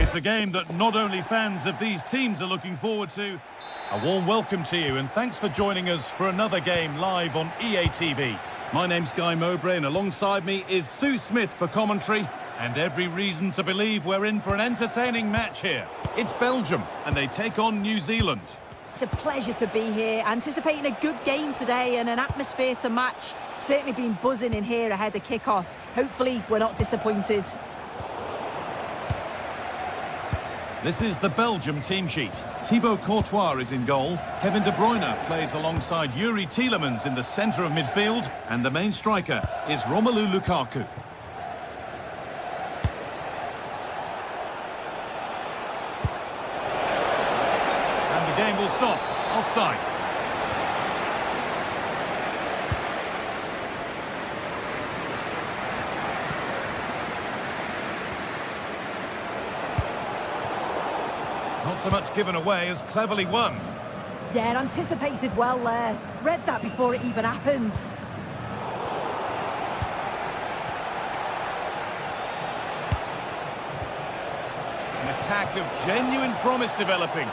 It's a game that not only fans of these teams are looking forward to. A warm welcome to you, and thanks for joining us for another game live on EA TV. My name's Guy Mowbray, and alongside me is Sue Smith for commentary, and every reason to believe we're in for an entertaining match here. It's Belgium, and they take on New Zealand. It's a pleasure to be here, anticipating a good game today and an atmosphere to match. Certainly been buzzing in here ahead of kick-off. Hopefully we're not disappointed. This is the Belgium team sheet. Thibaut Courtois is in goal. Kevin De Bruyne plays alongside Yuri Tielemans in the centre of midfield. And the main striker is Romelu Lukaku. And the game will stop. Offside. Not so much given away as cleverly won. Yeah, anticipated well there. Read that before it even happened. An attack of genuine promise developing.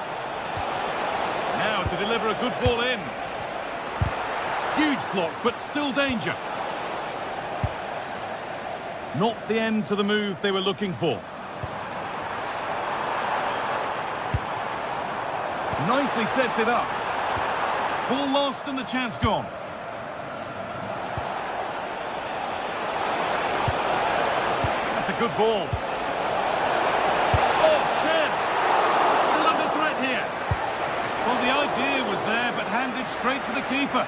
Now to deliver a good ball in. Huge block, but still danger. Not the end to the move they were looking for. Nicely sets it up. Ball lost and the chance gone. That's a good ball. Oh, chance! Still under threat here. Well, the idea was there, but handed straight to the keeper.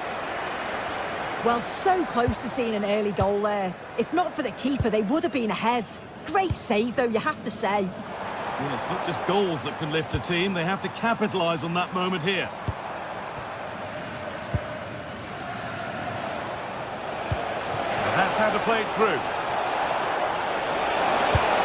Well, so close to seeing an early goal there. If not for the keeper, they would have been ahead. Great save, though, you have to say. Well, it's not just goals that can lift a team. They have to capitalise on that moment here. And that's how to play it through.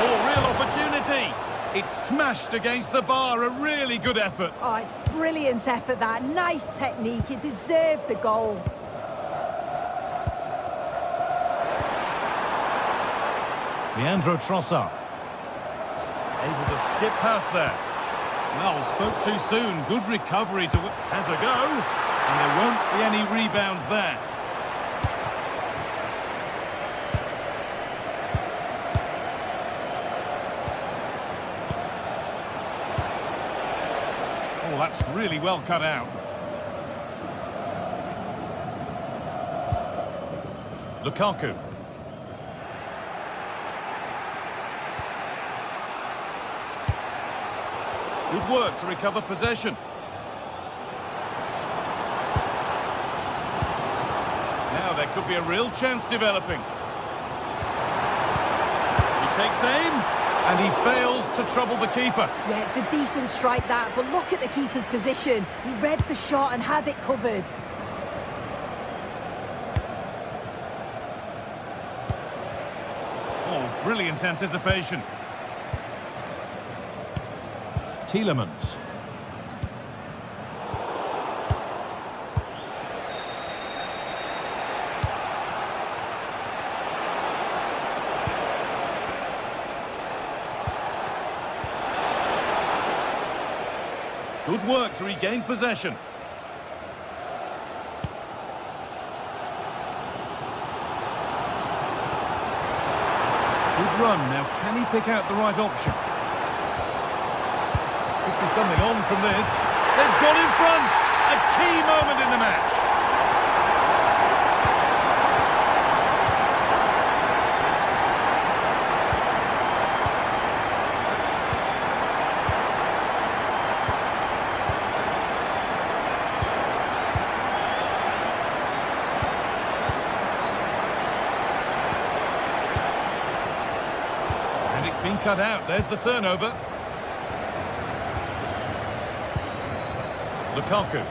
Oh, real opportunity. It's smashed against the bar. A really good effort. Oh, it's brilliant effort, that. Nice technique. It deserved the goal. Leandro Trossard. Able to skip past there. Well, spoke too soon. Good recovery to... Has a go. And there won't be any rebounds there. Oh, that's really well cut out. Lukaku. Good work to recover possession. Now there could be a real chance developing. He takes aim, and he fails to trouble the keeper. Yeah, it's a decent strike, that, but look at the keeper's position. He read the shot and had it covered. Oh, brilliant anticipation. Tielemans. Good work to regain possession. Good run. Now, can he pick out the right option? Could be something on from this. They've got in front. A key moment in the match. And it's been cut out. There's the turnover. Lukaku.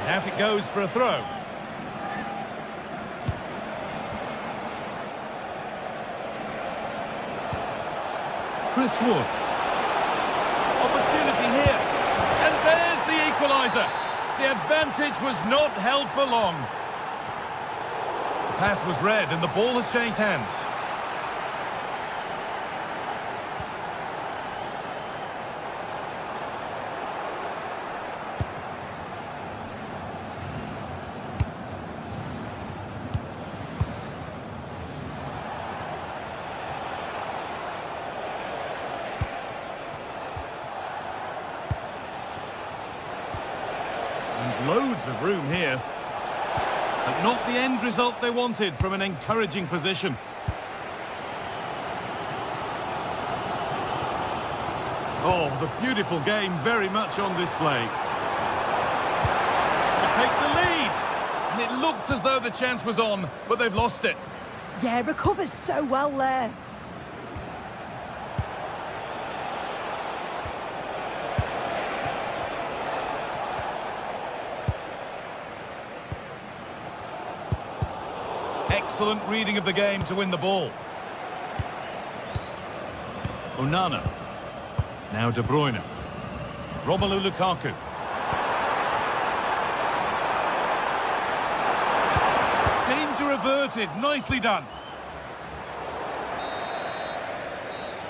Out it goes for a throw. Chris Wood. Opportunity here. And there's the equaliser. The advantage was not held for long. The pass was read and the ball has changed hands. And loads of room here. But not the end result they wanted from an encouraging position. Oh, the beautiful game very much on display. To take the lead. And it looked as though the chance was on, but they've lost it. Yeah, recovers so well there. excellent reading of the game to win the ball. Onana. Now De Bruyne. Romelu Lukaku. Danger averted. Nicely done.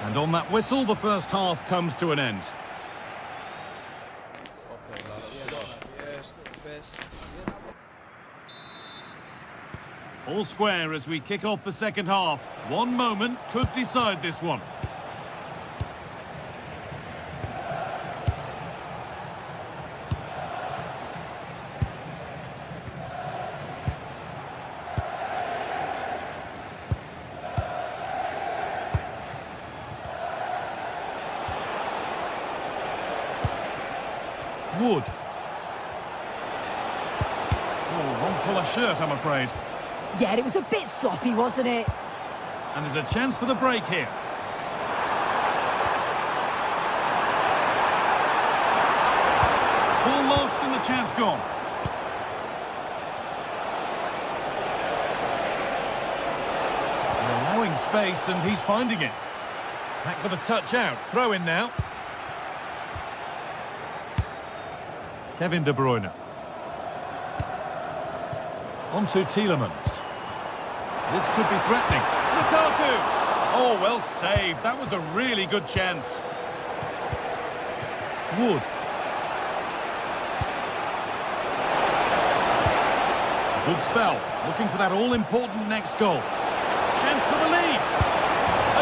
And on that whistle, the first half comes to an end. All square as we kick off the second half. One moment could decide this one. Wood. Oh, wrong colour shirt, I'm afraid. Yeah, it was a bit sloppy, wasn't it? And there's a chance for the break here. Ball lost and the chance gone. They're allowing space and he's finding it. That got a touch out. Throw in now. Kevin De Bruyne. On to Tielemans. This could be threatening. Lukaku! Oh, well saved. That was a really good chance. Wood. Good spell. Looking for that all-important next goal. Chance for the lead.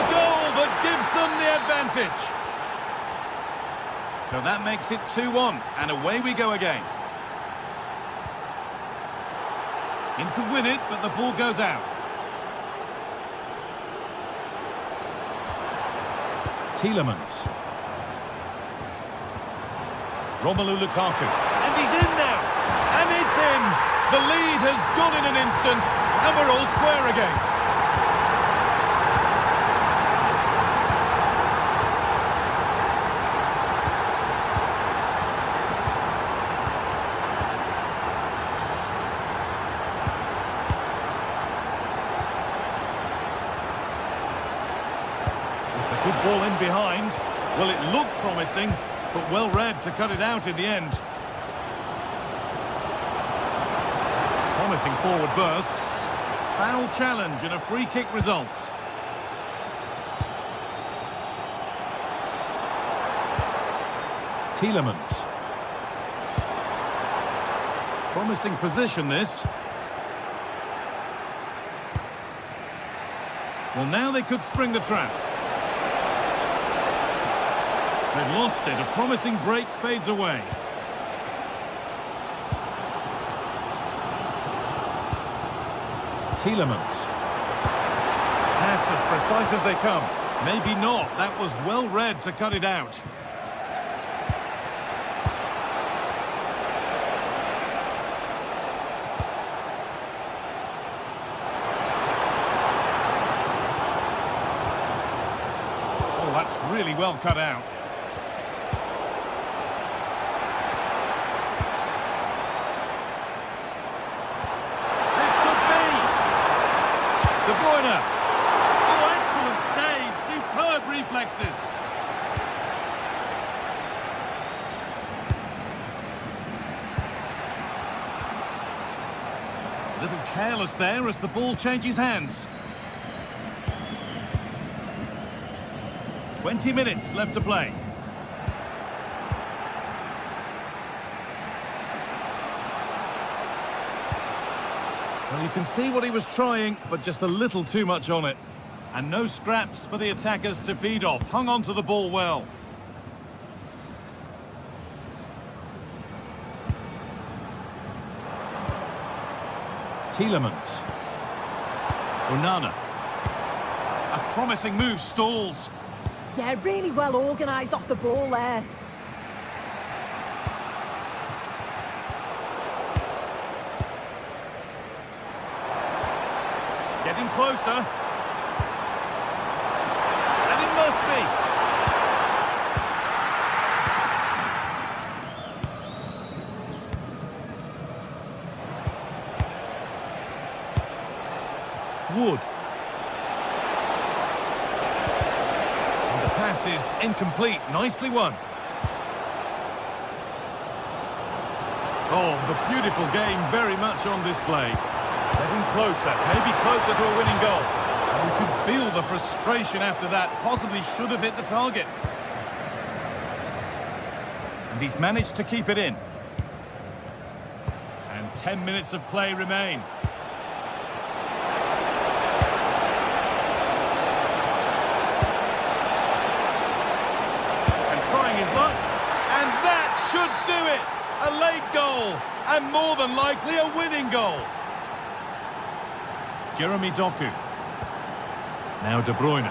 A goal that gives them the advantage. So that makes it 2-1, and away we go again. In to win it, but the ball goes out. Tielemans. Romelu Lukaku. And he's in now. And it's in. The lead has gone in an instant, and we're all square again. Good ball in behind. Well, it looked promising, but well read to cut it out in the end. Promising forward burst. Foul challenge and a free kick results. Tielemans. Promising position this. Well, now they could spring the trap. They've lost it. A promising break fades away. Tielemans. Pass as precise as they come. Maybe not. That was well read to cut it out. Oh, that's really well cut out. De Bruyne. Oh, excellent save. Superb reflexes. A little careless there as the ball changes hands. 20 minutes left to play. Well, you can see what he was trying, but just a little too much on it. And no scraps for the attackers to feed off. Hung on to the ball well. Tielemans. Onana. A promising move stalls. Yeah, really well organised off the ball there. Getting closer. And it must be. pass is incomplete. Nicely won. Oh, the beautiful game very much on display. Getting closer, maybe closer to a winning goal. And you can feel the frustration after that. Possibly should have hit the target. And he's managed to keep it in. And 10 minutes of play remain. And trying his luck. And that should do it! A late goal. And more than likely a winning goal. Jeremy Doku. Now De Bruyne.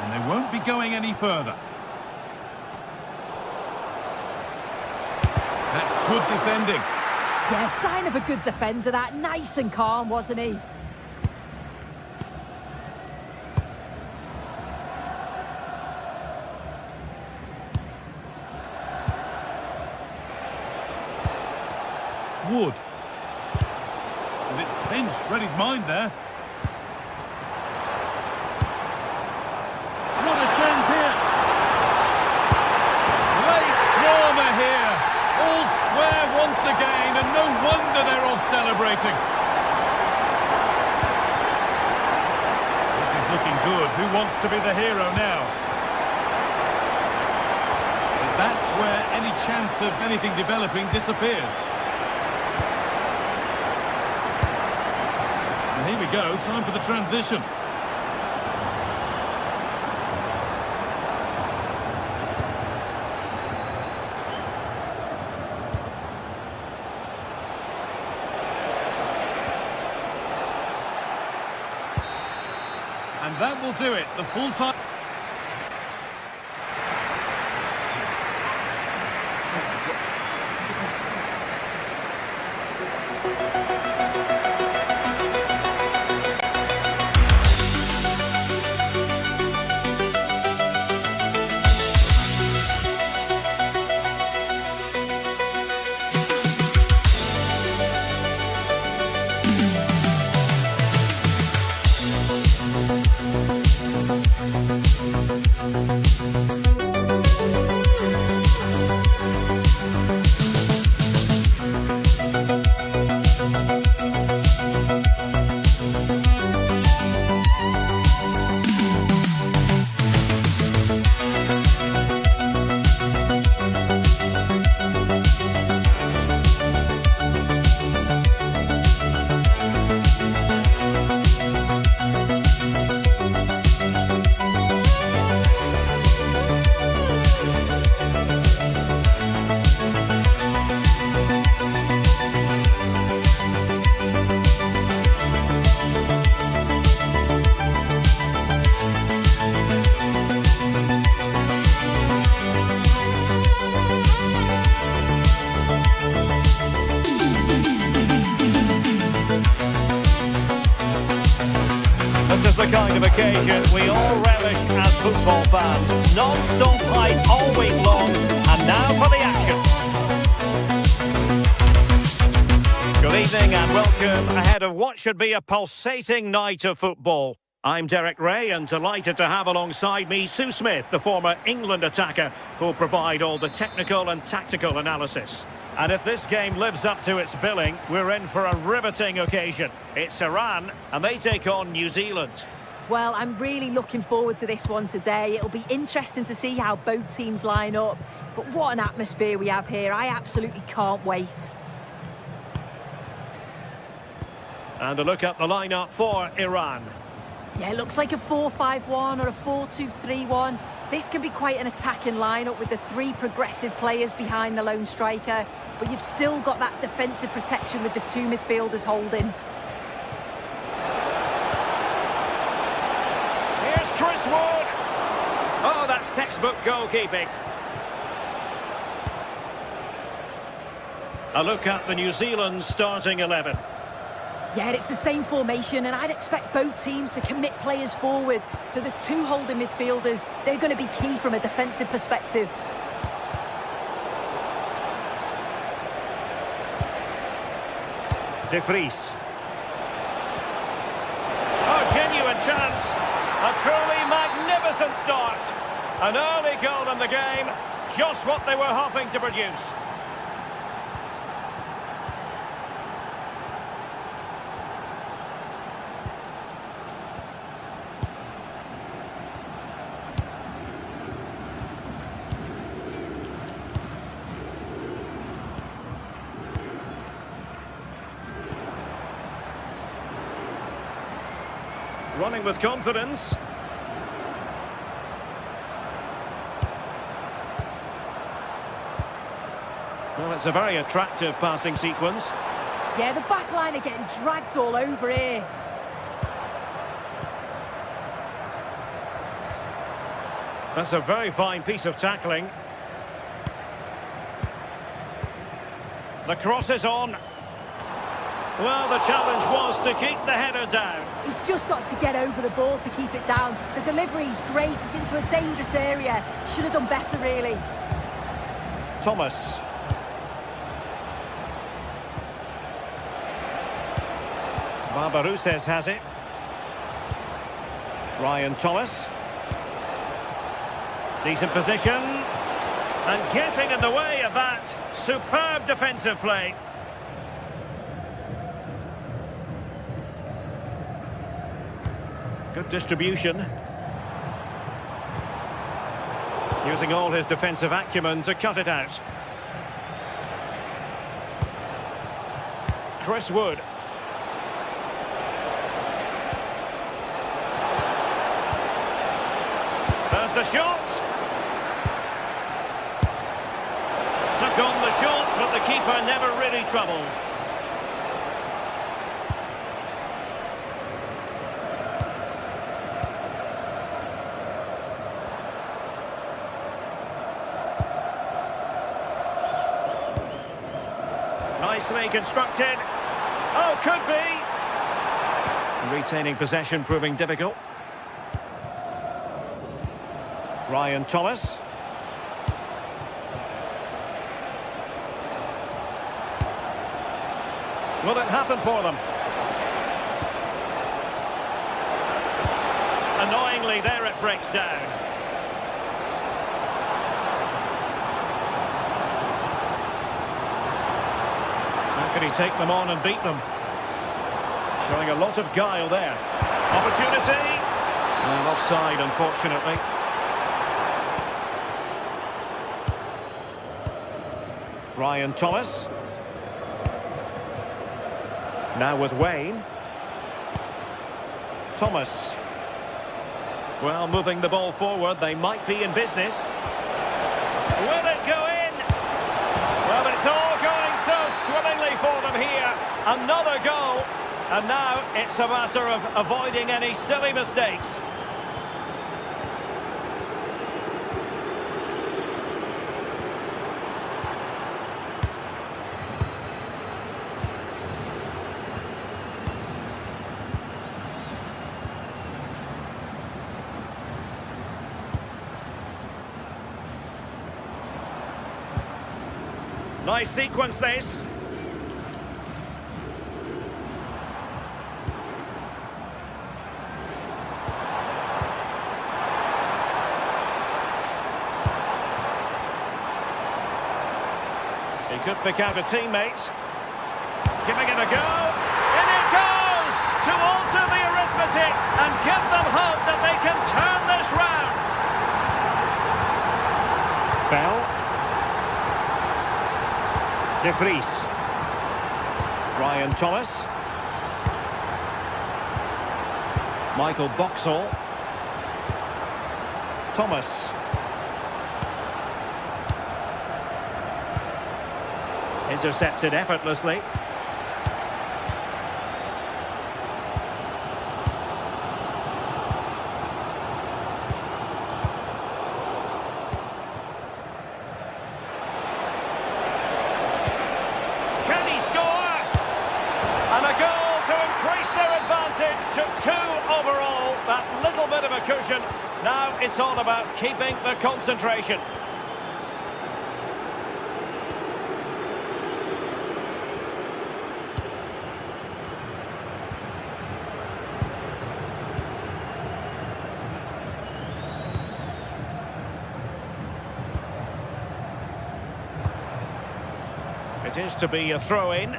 And they won't be going any further. That's good defending. Yeah, sign of a good defender, that. Nice and calm, wasn't he? Wood. And it's pinched, read his mind there. What a chance here. Late drama here. All square once again, and no wonder they're all celebrating. This is looking good. Who wants to be the hero now? But that's where any chance of anything developing disappears. And here we go, time for the transition. And that will do it, the full time. This is the kind of occasion we all relish as football fans. Non-stop fight all week long, and now for the action. Good evening and welcome ahead of what should be a pulsating night of football. I'm Derek Ray and delighted to have alongside me Sue Smith, the former England attacker, who'll provide all the technical and tactical analysis. And if this game lives up to its billing, we're in for a riveting occasion. It's Iran, and they take on New Zealand. Well, I'm really looking forward to this one today. It'll be interesting to see how both teams line up. But what an atmosphere we have here. I absolutely can't wait. And a look at the lineup for Iran. Yeah, it looks like a 4-5-1 or a 4-2-3-1. This can be quite an attacking lineup with the three progressive players behind the lone striker. But you've still got that defensive protection with the two midfielders holding. Here's Chris Wood. Oh, that's textbook goalkeeping. A look at the New Zealand starting 11. Yeah, it's the same formation, and I'd expect both teams to commit players forward. So the two holding midfielders, they're going to be key from a defensive perspective. De Vries. Oh, genuine chance. A truly magnificent magnificent start. An early goal in the game, just what they were hoping to produce. Running with confidence. Well, it's a very attractive passing sequence. Yeah, the back line are getting dragged all over here. That's a very fine piece of tackling. The cross is on. Well, the challenge was to keep the header down. He's just got to get over the ball to keep it down. The delivery's great, it's into a dangerous area. Should have done better, really. Thomas. Barbarouses has it. Ryan Thomas. Decent position. And getting in the way of that. Superb defensive play. Good distribution. Using all his defensive acumen to cut it out. Chris Wood. There's the shot. Took on the shot, but the keeper never really troubled. Nicely constructed. Oh, could be. Retaining possession proving difficult. Ryan Thomas. Will it happen for them? Annoyingly, there it breaks down. How can he take them on and beat them? Showing a lot of guile there. Opportunity. And offside, unfortunately. Ryan Thomas. Now with Wayne. Thomas. Well, moving the ball forward, they might be in business. Will it go in? Well, it's all going so swimmingly for them here. Another goal. And now it's a matter of avoiding any silly mistakes. Nice sequence, this. He could pick out a teammate. Giving it a go. In it goes! To alter the arithmetic and give them hope that they can turn this round. Bell. De Vries. Ryan Thomas. Michael Boxall. Thomas. Intercepted effortlessly. To 2 overall, that little bit of a cushion. Now it's all about keeping the concentration. It is to be a throw-in.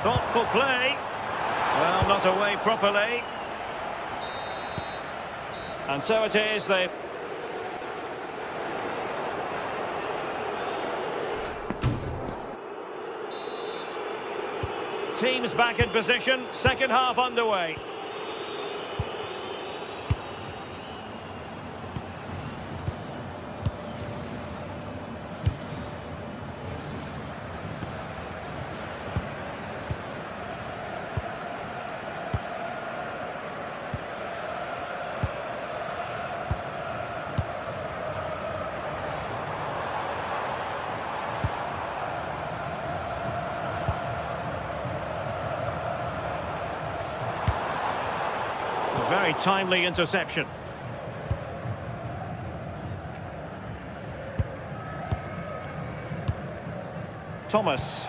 Thoughtful play. Well, not away properly. And so it is, they... Teams back in position, second half underway. Very timely interception. Thomas.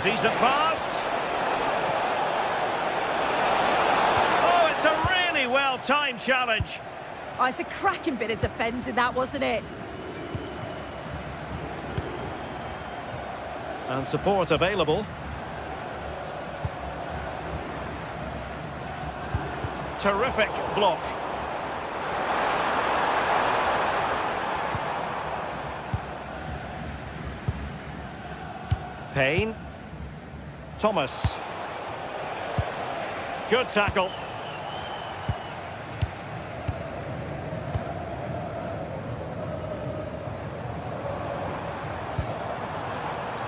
Decent pass. Oh, it's a really well-timed challenge. Oh, it's a cracking bit of defending, that, wasn't it? And support available. Terrific block. Payne. Thomas. Good tackle.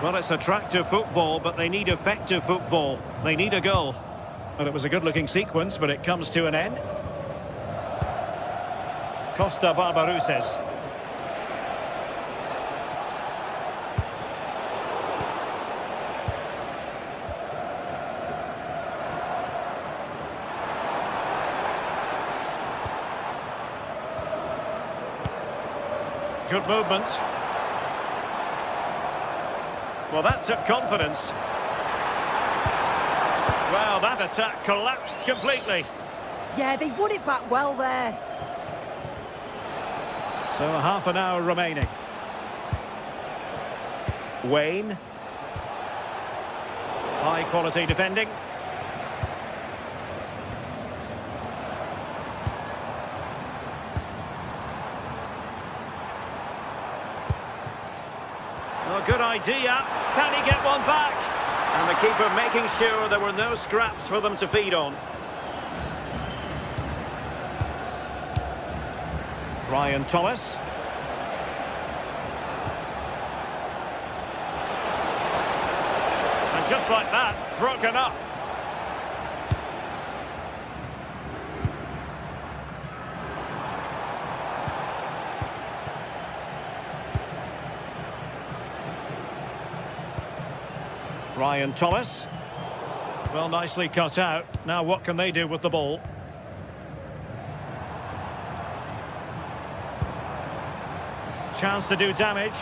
Well, it's attractive football, but they need effective football. They need a goal. Well, it was a good-looking sequence, but it comes to an end. Costa Barbarouses. Good movement. Well, that took confidence. Well, that attack collapsed completely. Yeah, they won it back well there. So half an hour remaining. Wayne. High quality defending. Oh, good idea. Can he get one back? And the keeper making sure there were no scraps for them to feed on. Ryan Thomas. And just like that, broken up. Ryan Thomas. Well, nicely cut out. Now what can they do with the ball? Chance to do damage,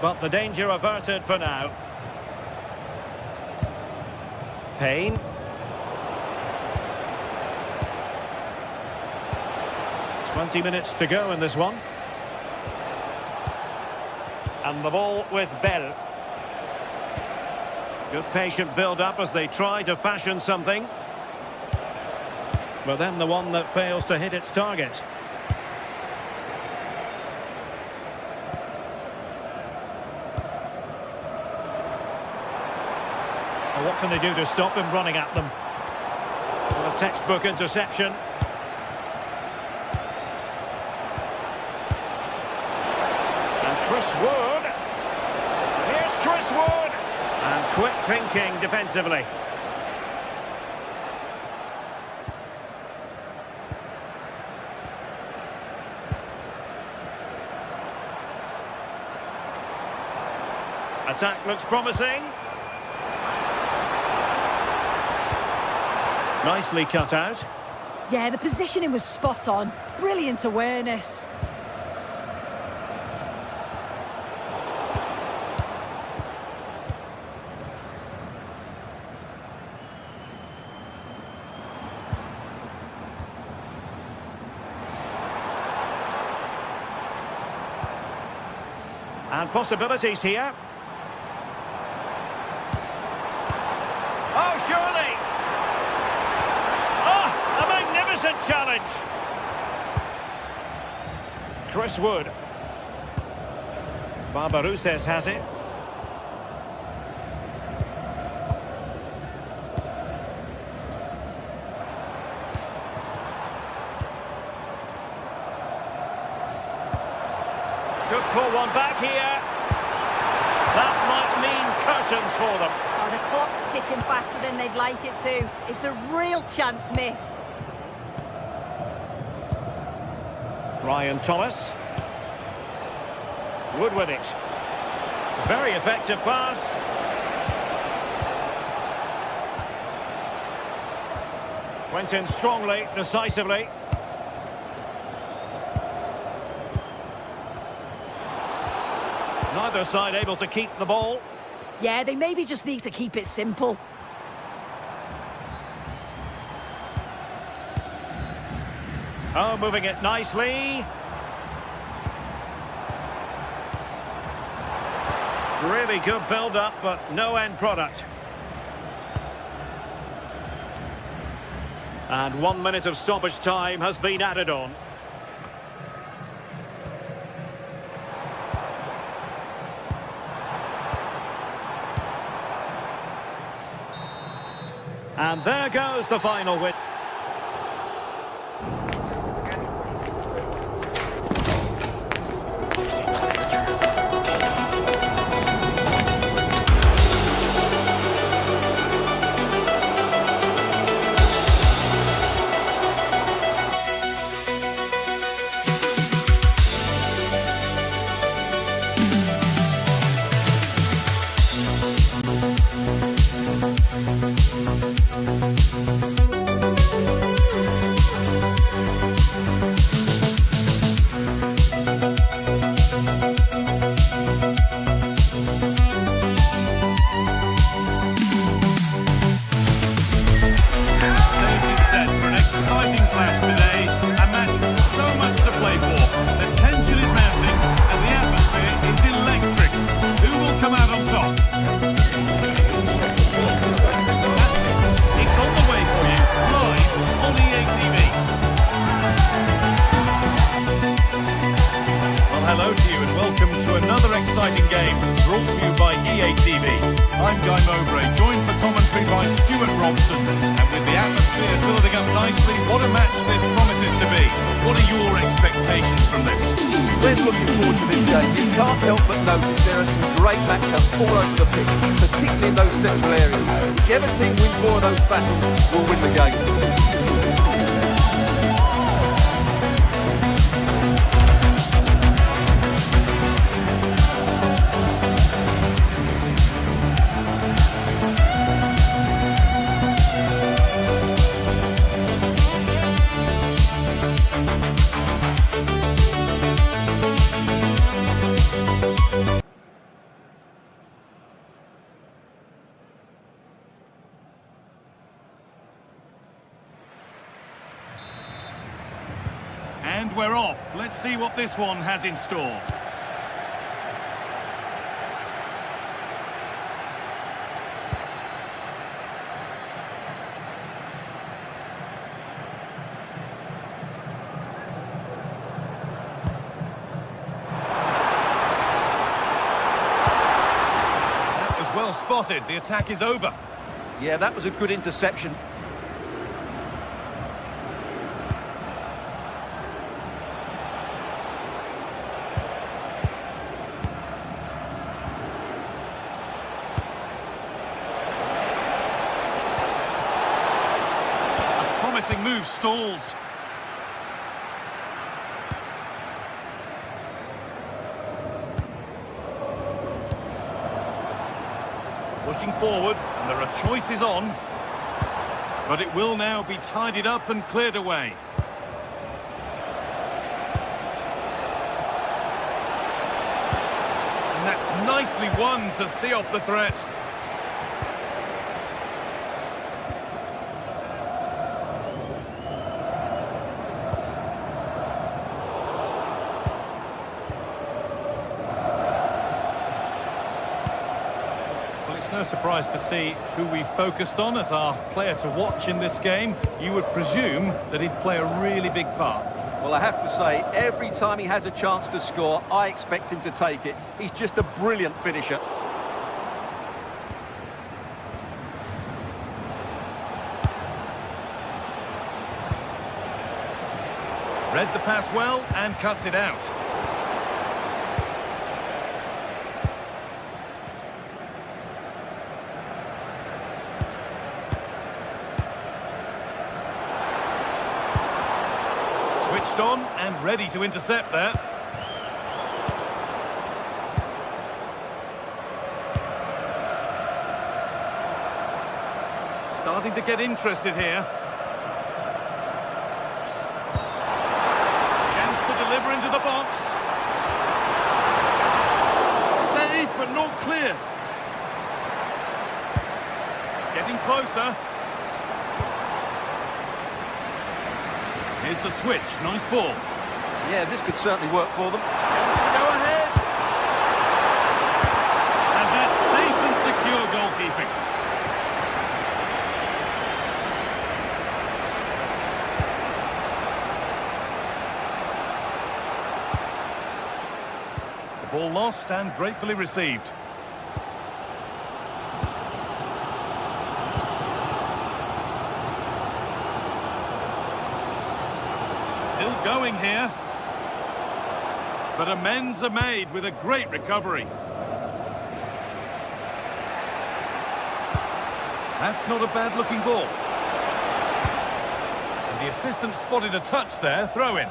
but the danger averted for now. Payne. "20 minutes to go in this one. And the ball with Bell. Good patient build-up as they try to fashion something. But then the one that fails to hit its target. Well, what can they do to stop him running at them? Well, a textbook interception. And Chris Wood. Here's Chris Wood. And quick thinking defensively. Attack looks promising. Nicely cut out. Yeah, the positioning was spot on. Brilliant awareness. And possibilities here. Oh, surely! Oh, a magnificent challenge! Chris Wood. Barbarouses has it. Could pull one back here. That might mean curtains for them. Oh, the clock's ticking faster than they'd like it to. It's a real chance missed. Ryan Thomas. Wood with it. Very effective pass. Went in strongly, decisively. Neither side able to keep the ball. Yeah, they maybe just need to keep it simple. Oh, moving it nicely. Really good build-up, but no end product. And 1 minute of stoppage time has been added on. And there goes the final win. Hello to you and welcome to another exciting game brought to you by EA TV. I'm Guy Mowbray, joined for commentary by Stuart Robson. And with the atmosphere building up nicely, what a match this promises to be. What are your expectations from this? We're looking forward to this game. You can't help but notice there are some great matchups all over the pitch, particularly in those central areas. Whichever team wins more of those battles will win the game. And we're off. Let's see what this one has in store. That was well spotted. The attack is over. Yeah, that was a good interception. Promising move stalls. Pushing forward, and there are choices on. But it will now be tidied up and cleared away. And that's nicely won to see off the threat. It's no surprise to see who we focused on as our player to watch in this game. You would presume that he'd play a really big part. Well, I have to say, every time he has a chance to score, I expect him to take it. He's just a brilliant finisher. Read the pass well and cuts it out. Switched on and ready to intercept there. Starting to get interested here. Chance to deliver into the box. Save, but not cleared. Getting closer. Here's the switch. Nice ball. Yeah, this could certainly work for them. Chance to go ahead. And that's safe and secure goalkeeping. The ball lost and gratefully received. Still going here. But amends are made with a great recovery. That's not a bad-looking ball. And the assistant spotted a touch there, throw in.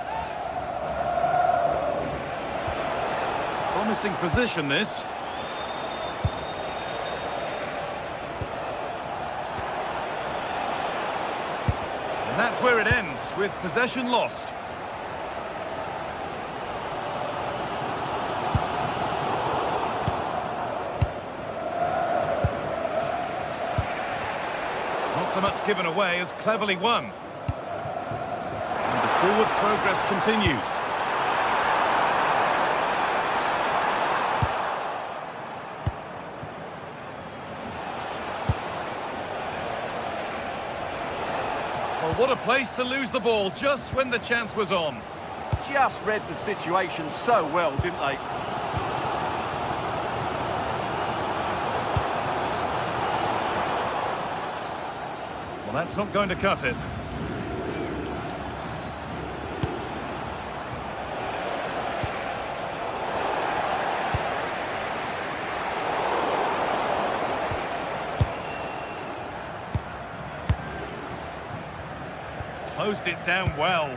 Promising position, this. And that's where it ends, with possession lost. Not so much given away as cleverly won. And the forward progress continues. Well, what a place to lose the ball just when the chance was on. Just read the situation so well, didn't they? Well, that's not going to cut it. Closed it down well.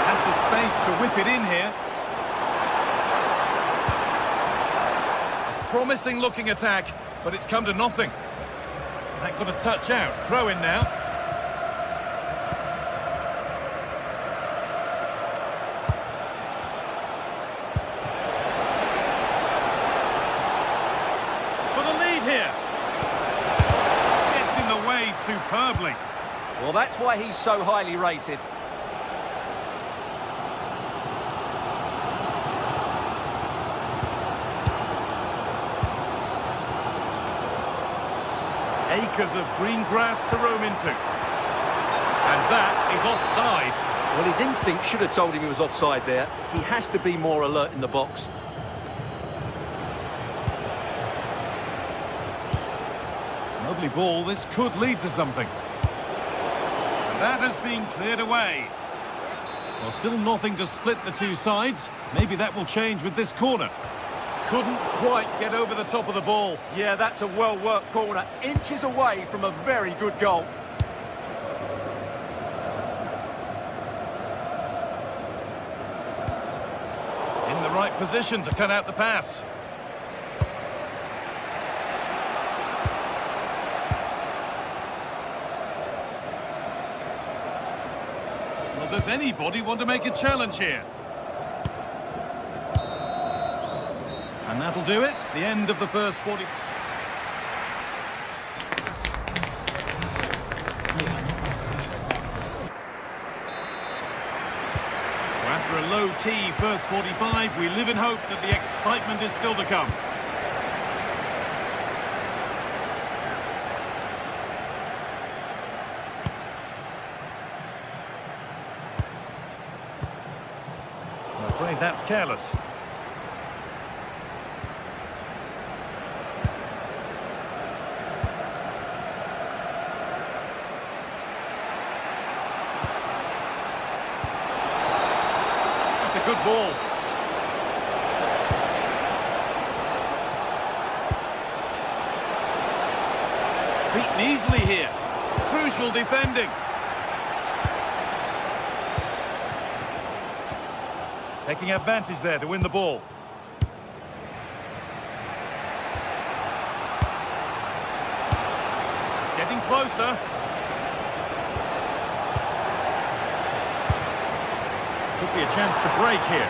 Has the space to whip it in here. A promising looking attack, but it's come to nothing. That got a touch out. Throw in now. Here. Gets in the way superbly. Well, that's why he's so highly rated. Acres of green grass to roam into. And that is offside. Well, his instinct should have told him he was offside there. He has to be more alert in the box. Lovely ball, this could lead to something. That has been cleared away. Well, still nothing to split the two sides. Maybe that will change with this corner. Couldn't quite get over the top of the ball. Yeah, that's a well-worked corner. Inches away from a very good goal. In the right position to cut out the pass. Well, does anybody want to make a challenge here? And that'll do it. The end of the first 40. low-key first 45. We live in hope that the excitement is still to come. I'm afraid that's careless. Good ball. Beaten easily here. Crucial defending. Taking advantage there to win the ball. Getting closer. Could be a chance to break here.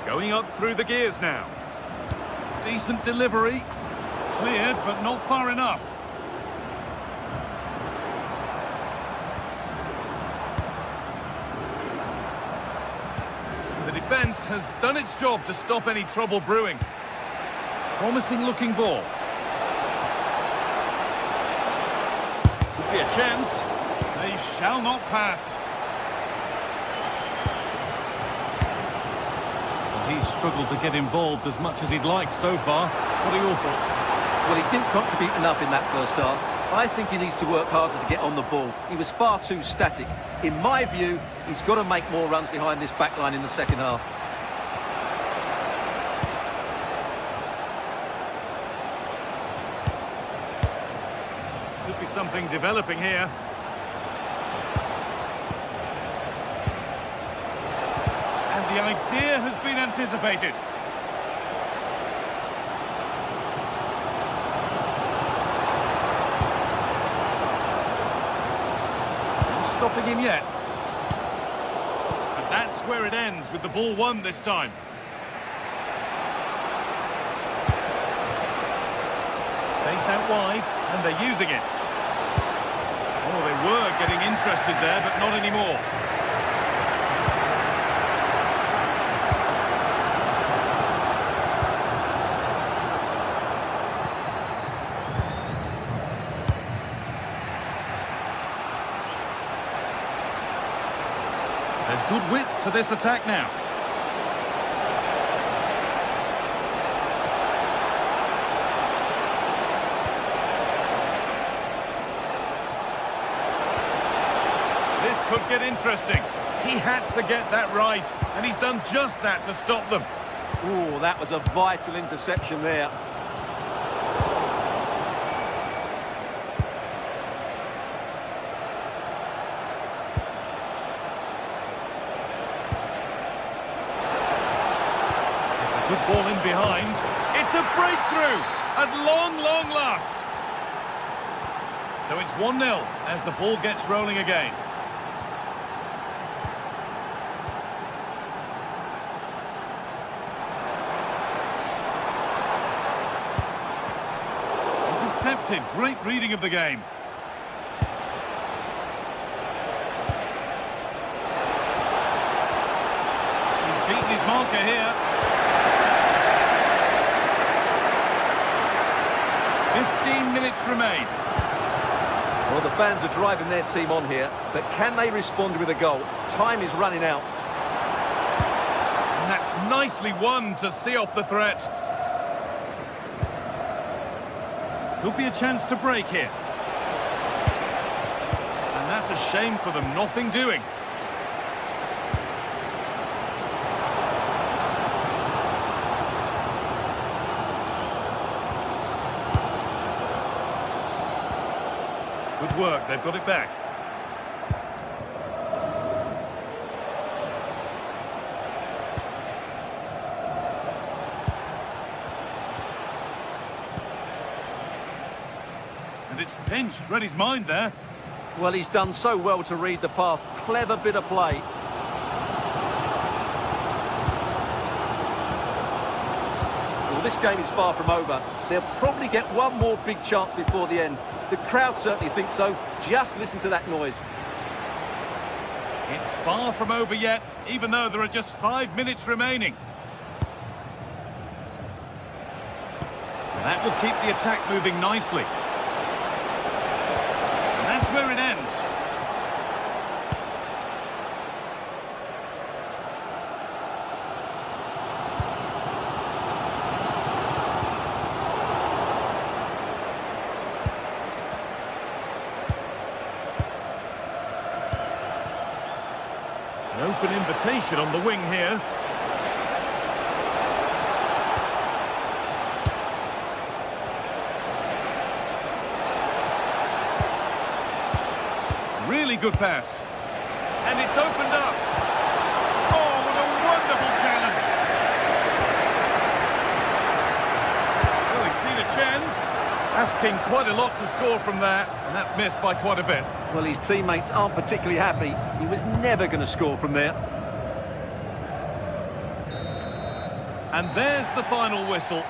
Going up through the gears now. Decent delivery. Cleared, but not far enough. Defence has done its job to stop any trouble brewing. Promising looking ball. Could be a chance. They shall not pass. He's struggled to get involved as much as he'd like so far. What are your thoughts? Well, he didn't contribute enough in that first half. I think he needs to work harder to get on the ball. He was far too static. In my view, he's got to make more runs behind this back line in the second half. Could be something developing here. And the idea has been anticipated. Stopping him yet. And that's where it ends, with the ball won this time. Space out wide, and they're using it. Oh, they were getting interested there, but not anymore. There's good width to this attack now. This could get interesting. He had to get that right, and he's done just that to stop them. Oh, that was a vital interception there. Good ball in behind. It's a breakthrough at long, long last. So it's 1-0 as the ball gets rolling again. Intercepted. Great reading of the game. He's beaten his marker here. 15 minutes remain. Well, the fans are driving their team on here, but can they respond with a goal? Time is running out. And that's nicely won to see off the threat. Could be a chance to break here. And that's a shame for them, nothing doing. Good work, they've got it back. And it's pinched, read his mind there. Well, he's done so well to read the pass. Clever bit of play. Well, this game is far from over. They'll probably get one more big chance before the end. The crowd certainly think so. Just listen to that noise. It's far from over yet, even though there are just 5 minutes remaining. That will keep the attack moving nicely. And that's where it ends. An open invitation on the wing here. Really good pass. And it's opened up. Oh, what a wonderful challenge. Well, he's seen a chance. Asking quite a lot to score from that, and that's missed by quite a bit. Well, his teammates aren't particularly happy. He was never going to score from there. And there's the final whistle.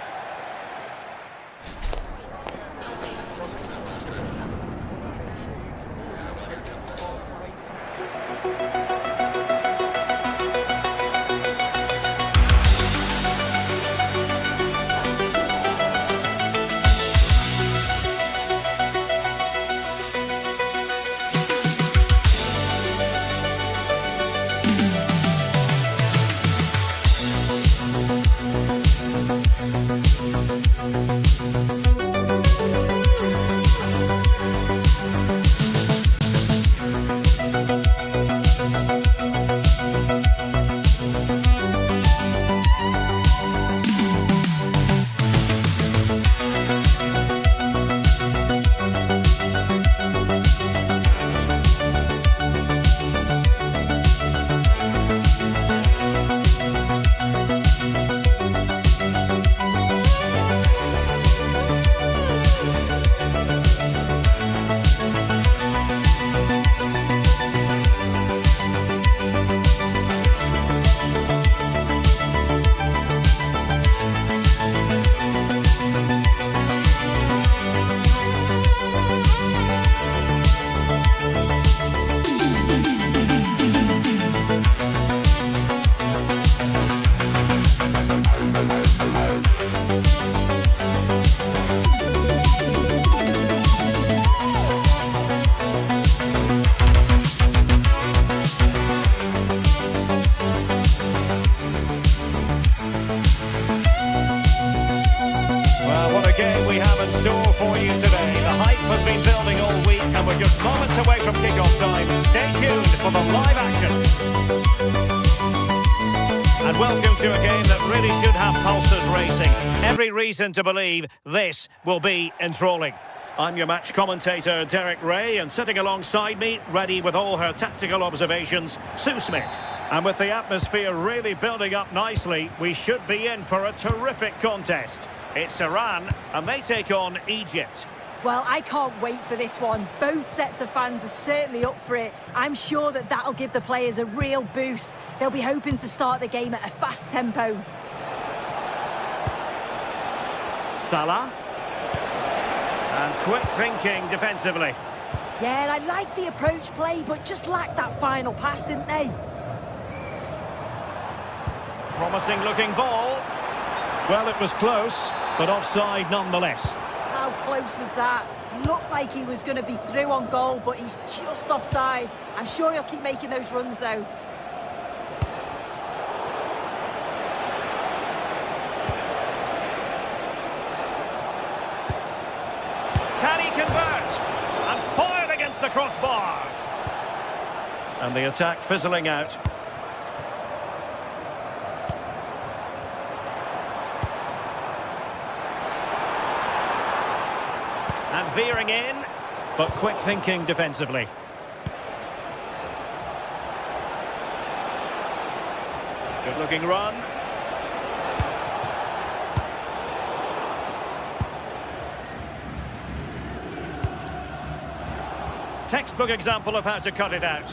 Away from kick-off time. Stay tuned for the live action. And welcome to a game that really should have pulses racing. Every reason to believe this will be enthralling. I'm your match commentator, Derek Ray, and sitting alongside me, ready with all her tactical observations, Sue Smith. And with the atmosphere really building up nicely, we should be in for a terrific contest. It's Iran, and they take on Egypt. Well, I can't wait for this one. Both sets of fans are certainly up for it. I'm sure that that'll give the players a real boost. They'll be hoping to start the game at a fast tempo. Salah. And quick thinking defensively. Yeah, I like the approach play, but just lacked that final pass, didn't they? Promising looking ball. Well, it was close, but offside nonetheless. How close was that? Looked like he was going to be through on goal, but he's just offside. I'm sure he'll keep making those runs, though. Can he convert? And fired against the crossbar. And the attack fizzling out. And veering in, but quick thinking defensively. Good looking run. textbook example of how to cut it out.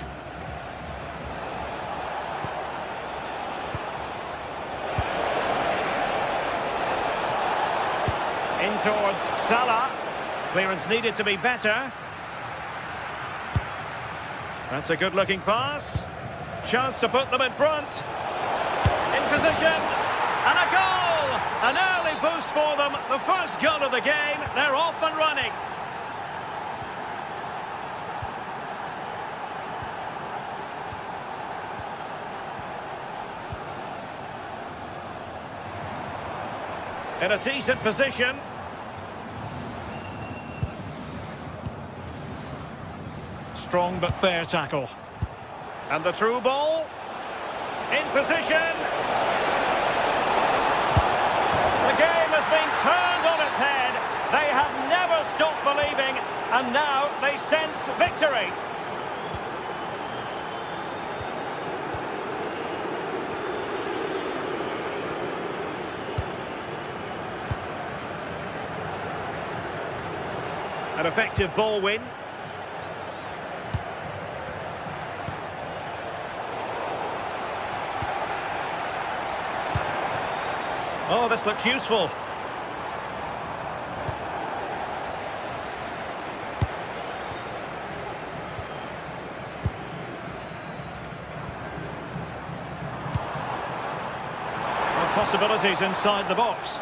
In towards Salah. Clearance needed to be better. That's a good-looking pass. Chance to put them in front. In position. And a goal! An early boost for them. The first goal of the game. They're off and running. In a decent position. Strong but fair tackle. And the through ball. In position. The game has been turned on its head. They have never stopped believing, and now they sense victory. An effective ball win. Oh, this looks useful. Well, possibilities inside the box.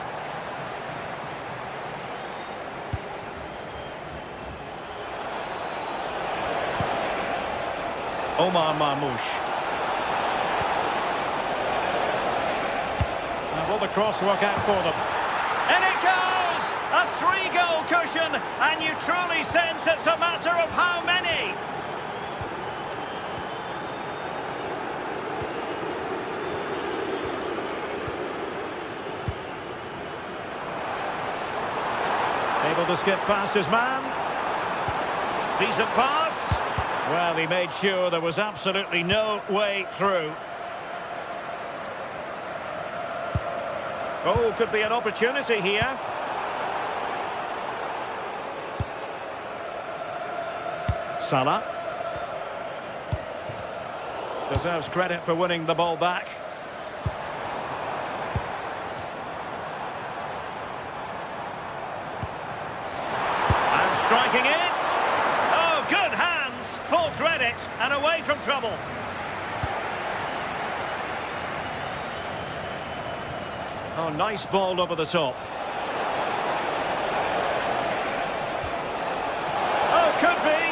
Omar Marmoush. Will the cross work out for them? And it goes! A 3-goal cushion, and you truly sense it's a matter of how many. Able to skip past his man. Decent pass. Well, he made sure there was absolutely no way through. Oh, could be an opportunity here. Salah. Deserves credit for winning the ball back. And striking it. Oh, good hands. Full credit and away from trouble. Oh, nice ball over the top. Oh, could be.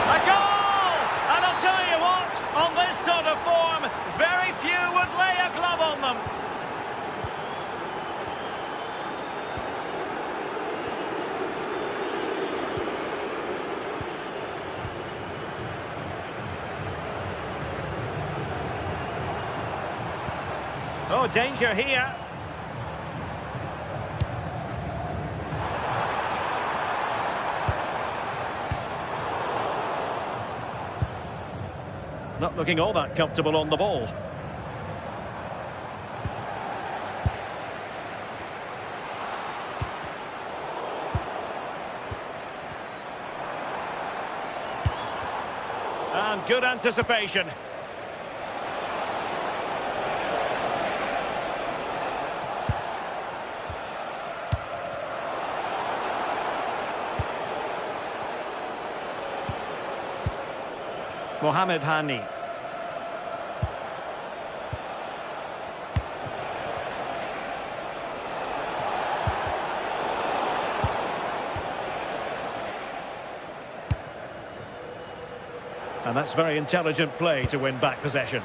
A goal! And I'll tell you what, on this sort of form, very few would lay a glove on them. Oh, danger here. Not looking all that comfortable on the ball. And good anticipation. Mohamed Hani. And that's very intelligent play to win back possession.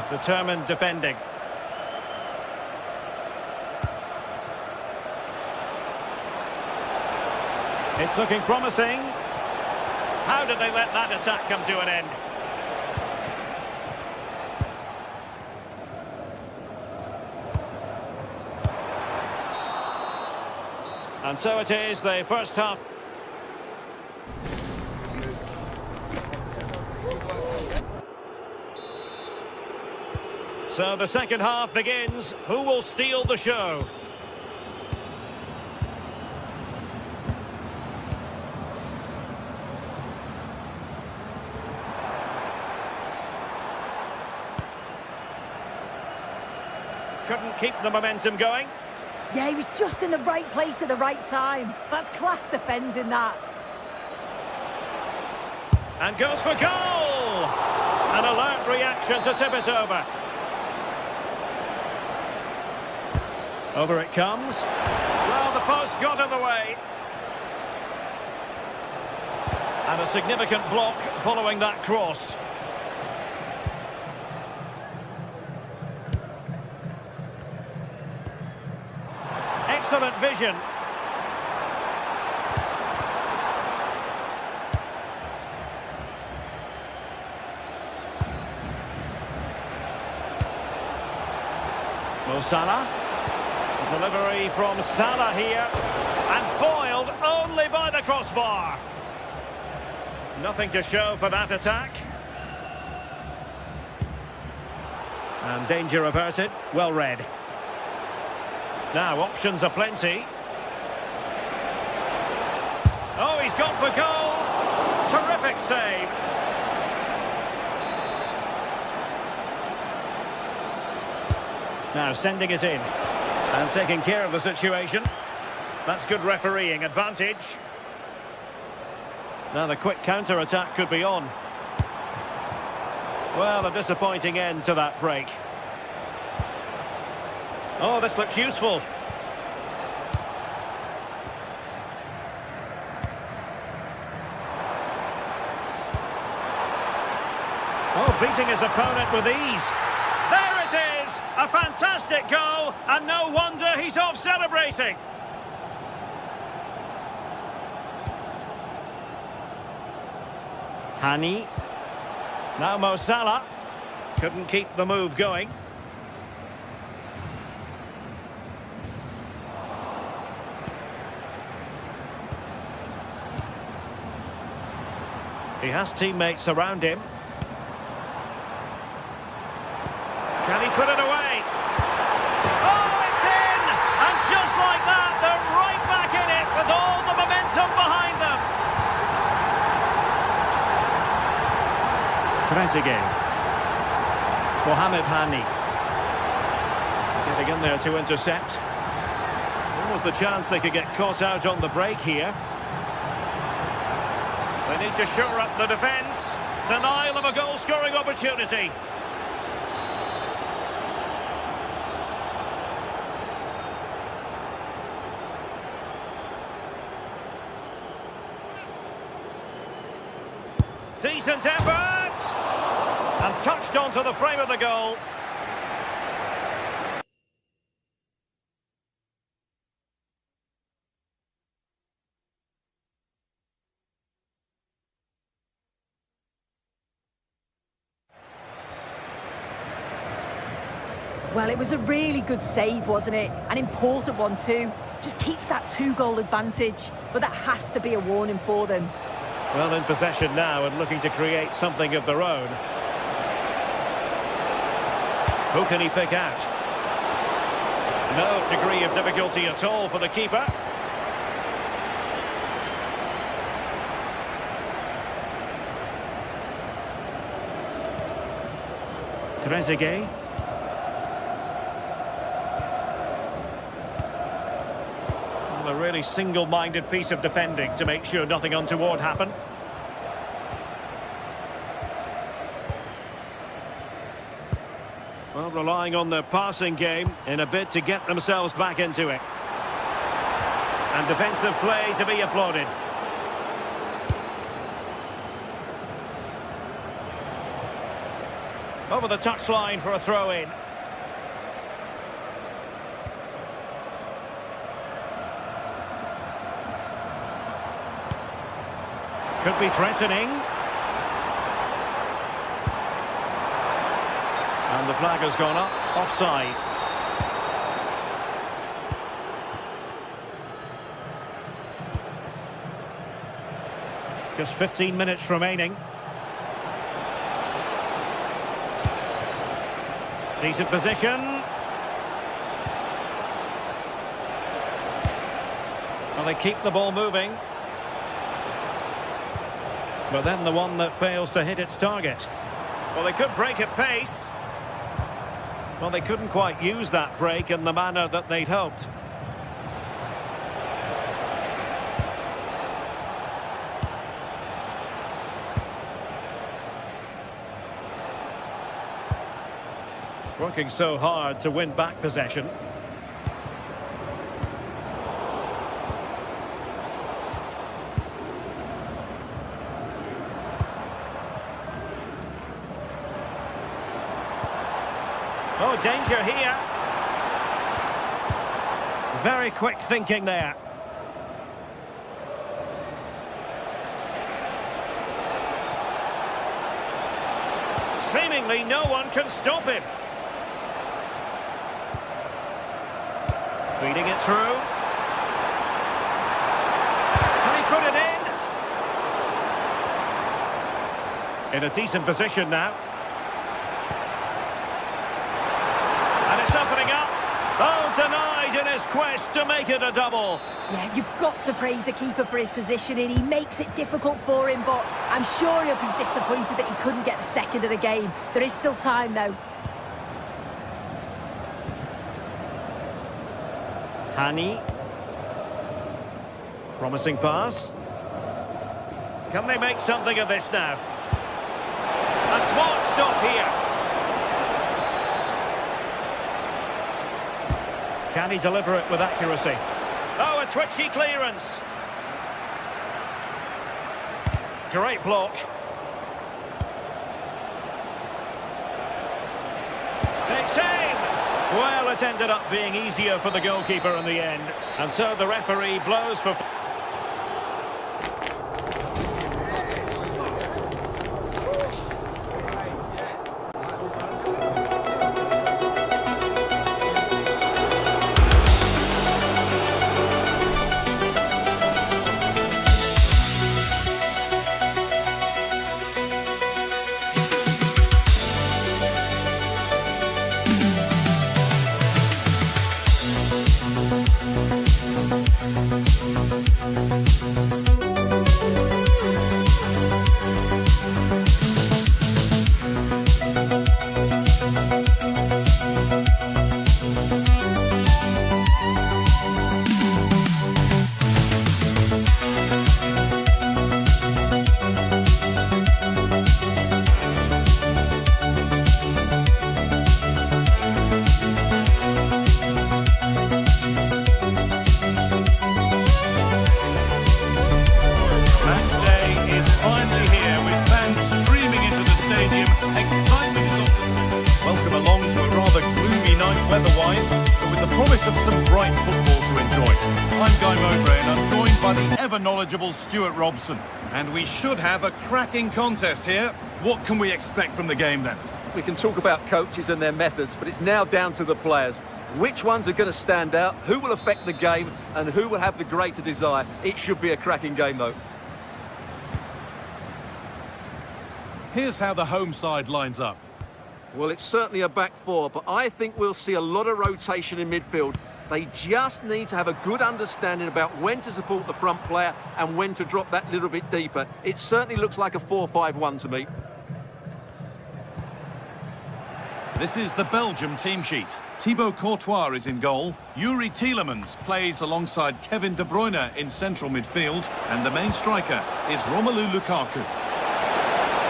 Determined defending. It's looking promising. How did they let that attack come to an end? And so it is, the first half. So the second half begins. Who will steal the show? Couldn't keep the momentum going. Yeah, he was just in the right place at the right time. That's class defending that. And goes for goal! An alert reaction to tip it over. Over it comes. Well, the post got in the way. And a significant block following that cross. Excellent vision. Mo Salah. Delivery from Salah here, and foiled only by the crossbar. Nothing to show for that attack. And danger averted, well read. Now options are plenty. Oh, he's gone for goal. Terrific save. Now sending it in. And taking care of the situation. That's good refereeing advantage. Now the quick counter-attack could be on. Well, a disappointing end to that break. Oh, this looks useful. Oh, beating his opponent with ease. There it is! A fantastic goal, and no wonder he's off celebrating. Hani. Now Mo Salah. Couldn't keep the move going. He has teammates around him. Can he put it away? Oh, it's in! And just like that, they're right back in it with all the momentum behind them. Trezeguet. Mohamed Hani. Getting in there to intercept. When was the chance they could get caught out on the break here? They need to shore up the defence. Denial of a goal-scoring opportunity. Decent effort! And touched onto the frame of the goal. Well, it was a really good save, wasn't it? An important one too. Just keeps that 2-goal advantage. But that has to be a warning for them. Well, in possession now and looking to create something of their own. Who can he pick out? No degree of difficulty at all for the keeper. Trezeguet. A really single-minded piece of defending to make sure nothing untoward happened. Well, relying on their passing game in a bid to get themselves back into it. And defensive play to be applauded. Over the touchline for a throw-in. Could be threatening. And the flag has gone up, offside. Just 15 minutes remaining. Decent position. Well, they keep the ball moving. But then the one that fails to hit its target. Well, they could break at pace. Well, they couldn't quite use that break in the manner that they'd hoped. Working so hard to win back possession. Oh, danger here. Very quick thinking there. Seemingly no one can stop him. Feeding it through. Can he put it in? In a decent position now. And it's opening up. Oh, denied in his quest to make it a double. Yeah, you've got to praise the keeper for his positioning. He makes it difficult for him, but I'm sure he'll be disappointed that he couldn't get the second of the game. There is still time, though. Hani. Promising pass. Can they make something of this now? A smart stop here. Can he deliver it with accuracy? Oh, a twitchy clearance. Great block. Takes aim. Well, it ended up being easier for the goalkeeper in the end. And so the referee blows for... weather-wise, but with the promise of some bright football to enjoy. I'm Guy Mowbray and I'm joined by the ever-knowledgeable Stuart Robson. And we should have a cracking contest here. What can we expect from the game then? We can talk about coaches and their methods, but it's now down to the players. Which ones are going to stand out, who will affect the game, and who will have the greater desire? It should be a cracking game, though. Here's how the home side lines up. Well, it's certainly a back four, but I think we'll see a lot of rotation in midfield. They just need to have a good understanding about when to support the front player and when to drop that little bit deeper. It certainly looks like a 4-5-1 to me. This is the Belgium team sheet. Thibaut Courtois is in goal. Yuri Tielemans plays alongside Kevin De Bruyne in central midfield. And the main striker is Romelu Lukaku.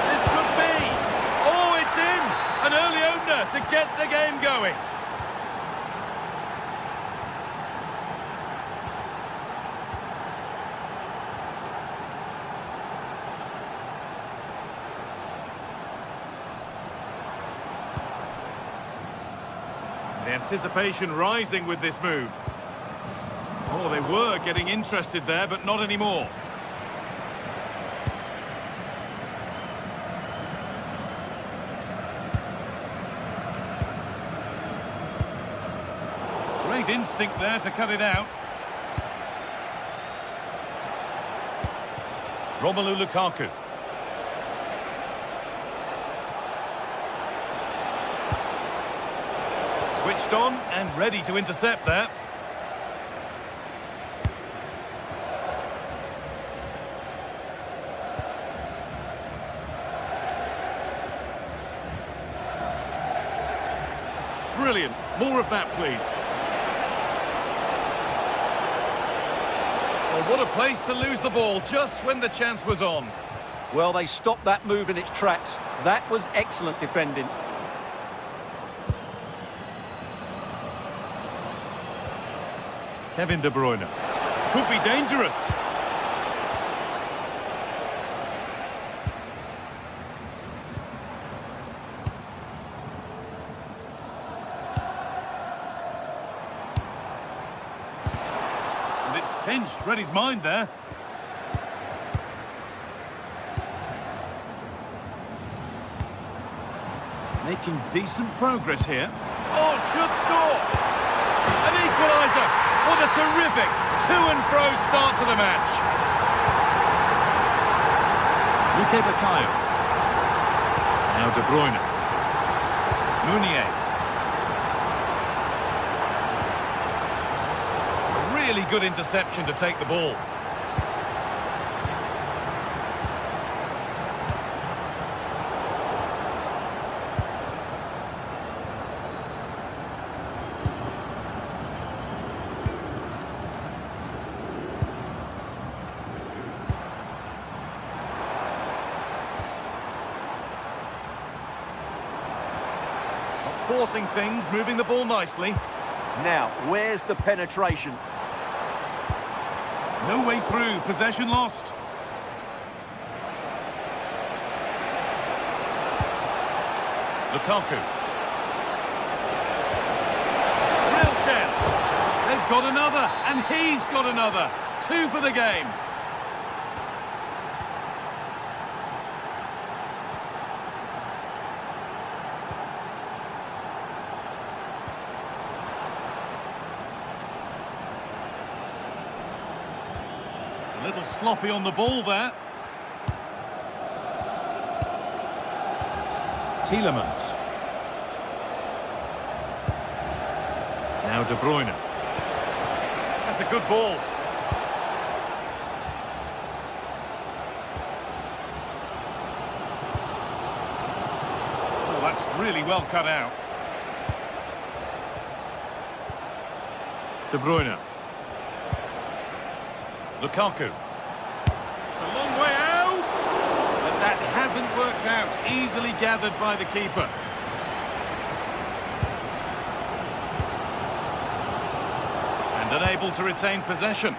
This could be! Oh, it's in! An early opener to get the game going. The anticipation rising with this move. Oh, they were getting interested there, but not anymore. Great instinct there to cut it out. Romelu Lukaku. switched on and ready to intercept that. Brilliant. More of that, please. Well, what a place to lose the ball just when the chance was on. Well, they stopped that move in its tracks. That was excellent defending. Kevin De Bruyne. Could be dangerous. And it's pinched, read his mind there. Making decent progress here. Oh, should score! An equaliser! What a terrific to-and-fro start to the match. Luke Bakayo. Now De Bruyne. Meunier. A really good interception to take the ball. Forcing things, moving the ball nicely. Now, where's the penetration? No way through, possession lost. Lukaku. Real chance. They've got another, and he's got another. 2 for the game. A little sloppy on the ball there. Tielemans. Now De Bruyne. That's a good ball. Oh, that's really well cut out. De Bruyne. Lukaku. It's a long way out, but that hasn't worked out. Easily gathered by the keeper. And unable to retain possession.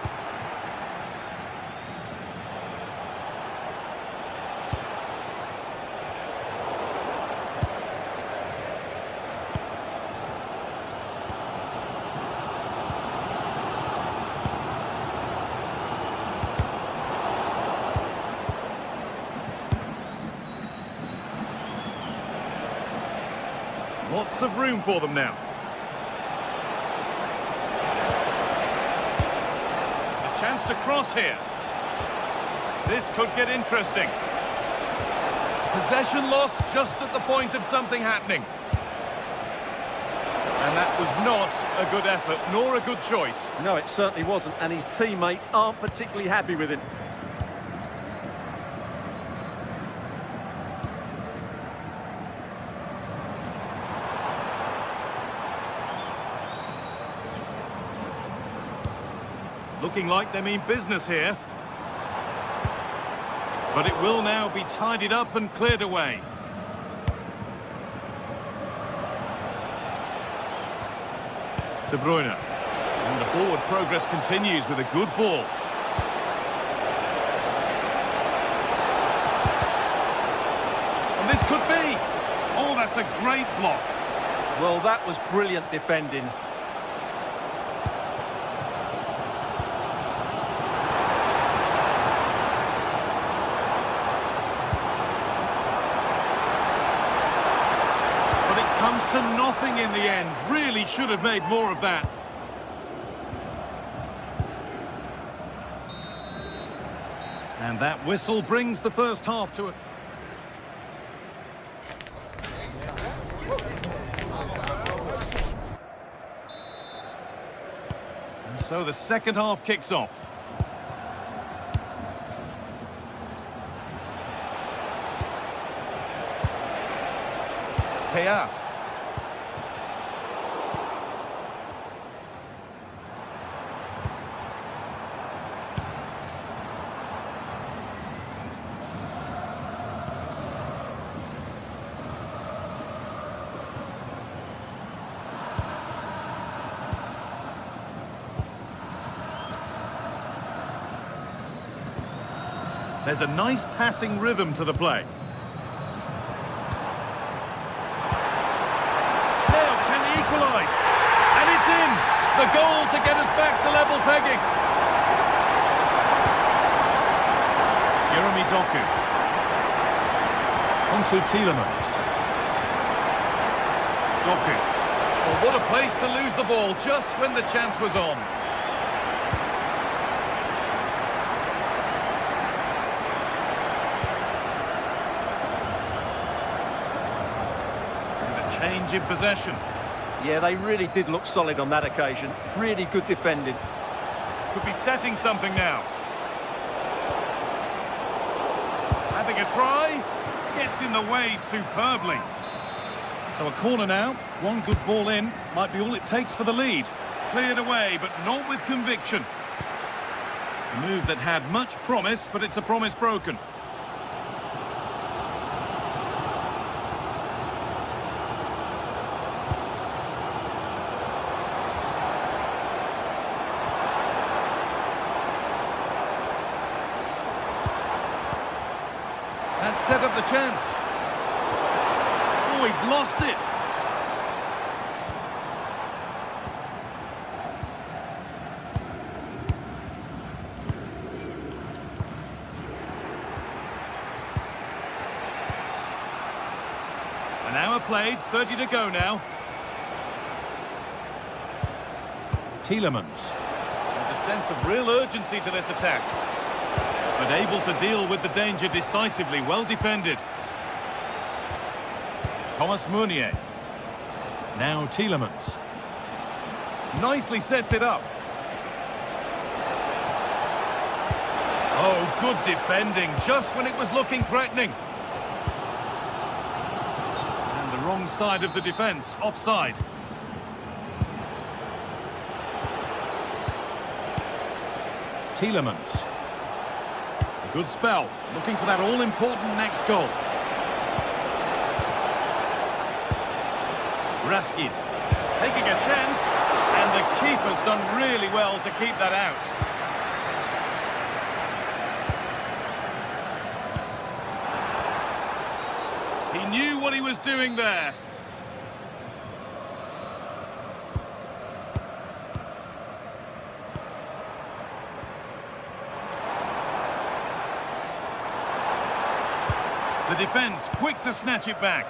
Lots of room for them now. A chance to cross here. This could get interesting. Possession lost just at the point of something happening. And that was not a good effort, nor a good choice. No, it certainly wasn't, and his teammates aren't particularly happy with him. Looking like they mean business here. But it will now be tidied up and cleared away. De Bruyne. And the forward progress continues with a good ball. And this could be. Oh, that's a great block. Well, that was brilliant defending. Comes to nothing in the end. Really should have made more of that. And that whistle brings the first half to a... So the second half kicks off. Teat. There's a nice passing rhythm to the play. Now, can he equalise? And it's in! The goal to get us back to level pegging. Jeremy Doku. Onto Tielemans. Doku. Well, what a place to lose the ball just when the chance was on. Change in possession. Yeah, they really did look solid on that occasion. Really good defending. Could be setting something now. Having a try. Gets in the way superbly. So a corner now. One good ball in. Might be all it takes for the lead. Cleared away, but not with conviction. A move that had much promise, but it's a promise broken. That set up the chance. Oh, he's lost it. An hour played, 30 to go now. Tielemans. There's a sense of real urgency to this attack. But able to deal with the danger decisively, well defended. Thomas Meunier. Now Tielemans. Nicely sets it up. Oh, good defending, just when it was looking threatening. And the wrong side of the defence, offside. Tielemans. Good spell, looking for that all-important next goal. Raskin, taking a chance, and the keeper's done really well to keep that out. He knew what he was doing there. The defence quick to snatch it back.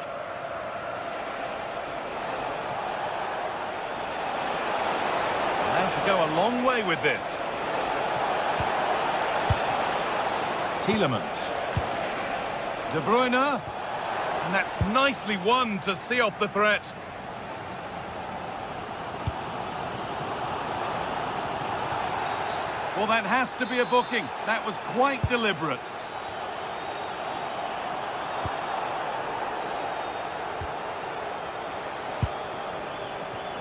Allowed to go a long way with this. Tielemans. De Bruyne. And that's nicely won to see off the threat. Well, that has to be a booking. That was quite deliberate.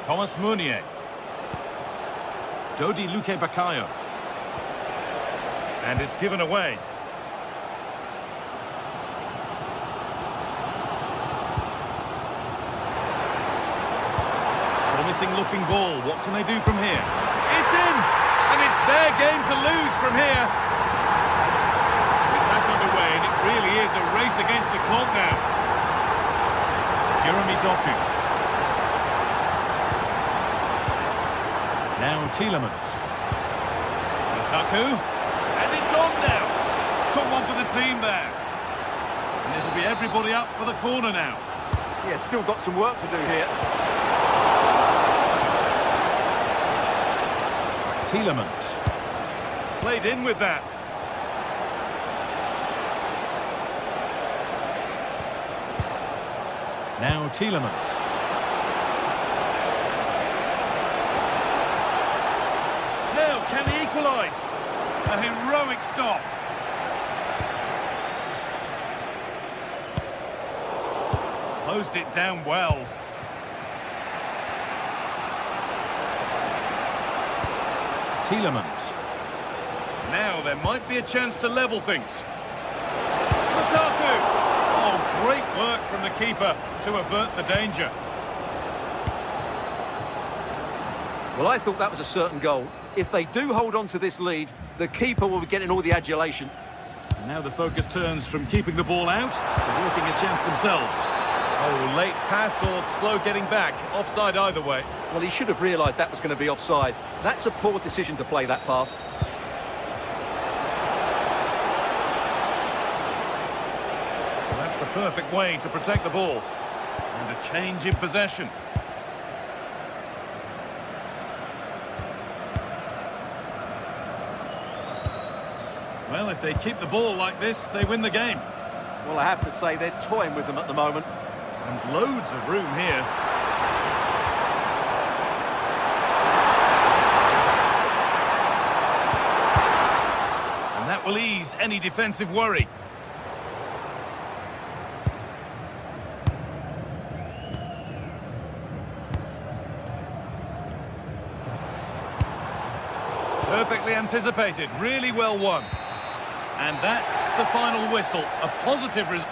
Thomas Meunier. Dodi Luque Bakayo. And it's given away. Promising looking ball. What can they do from here? It's in! And it's their game to lose from here. With that underway, and it really is a race against the clock now. Jeremy Doku. Now Tielemans. Lukaku. And it's on now. Someone for the team there. And it'll be everybody up for the corner now. Yeah, still got some work to do here. Tielemans. Played in with that. Now Tielemans. stop. Closed it down well. Tielemans. Now there might be a chance to level things. Lukaku! Oh, great work from the keeper to avert the danger. Well, I thought that was a certain goal. If they do hold on to this lead, the keeper will be getting all the adulation. And now the focus turns from keeping the ball out to working a chance themselves. Oh, late pass or slow getting back. Offside either way. Well, he should have realised that was going to be offside. That's a poor decision to play that pass. That's the perfect way to protect the ball. And a change in possession. Well, if they keep the ball like this, they win the game. Well, I have to say they're toying with them at the moment. And loads of room here. And that will ease any defensive worry. Perfectly anticipated, really well won. And that's the final whistle, a positive result.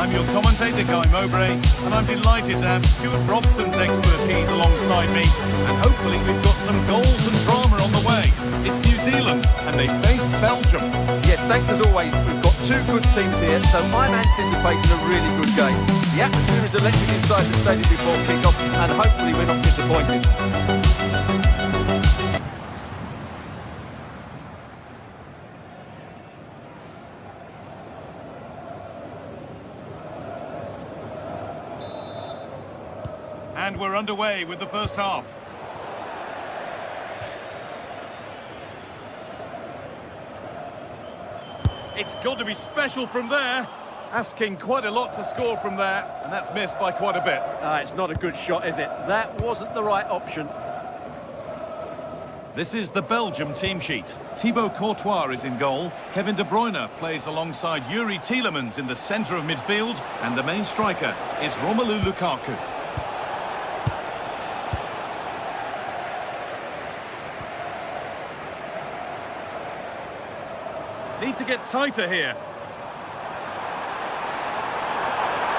I'm your commentator, Guy Mowbray, and I'm delighted to have Stuart Robson's expertise alongside me, and hopefully we've got some goals and drama on the way. It's New Zealand, and they face Belgium. Yes, thanks as always. We've got two good teams here, so I'm anticipating a really good game. The atmosphere is electric inside the stadium before kick-off, and hopefully we're not disappointed. And we're underway with the first half. It's got to be special from there. Asking quite a lot to score from there, and that's missed by quite a bit. It's not a good shot, is it? That wasn't the right option. This is the Belgium team sheet. Thibaut Courtois is in goal. Kevin De Bruyne plays alongside Yuri Tielemans in the centre of midfield, and the main striker is Romelu Lukaku. Need to get tighter here.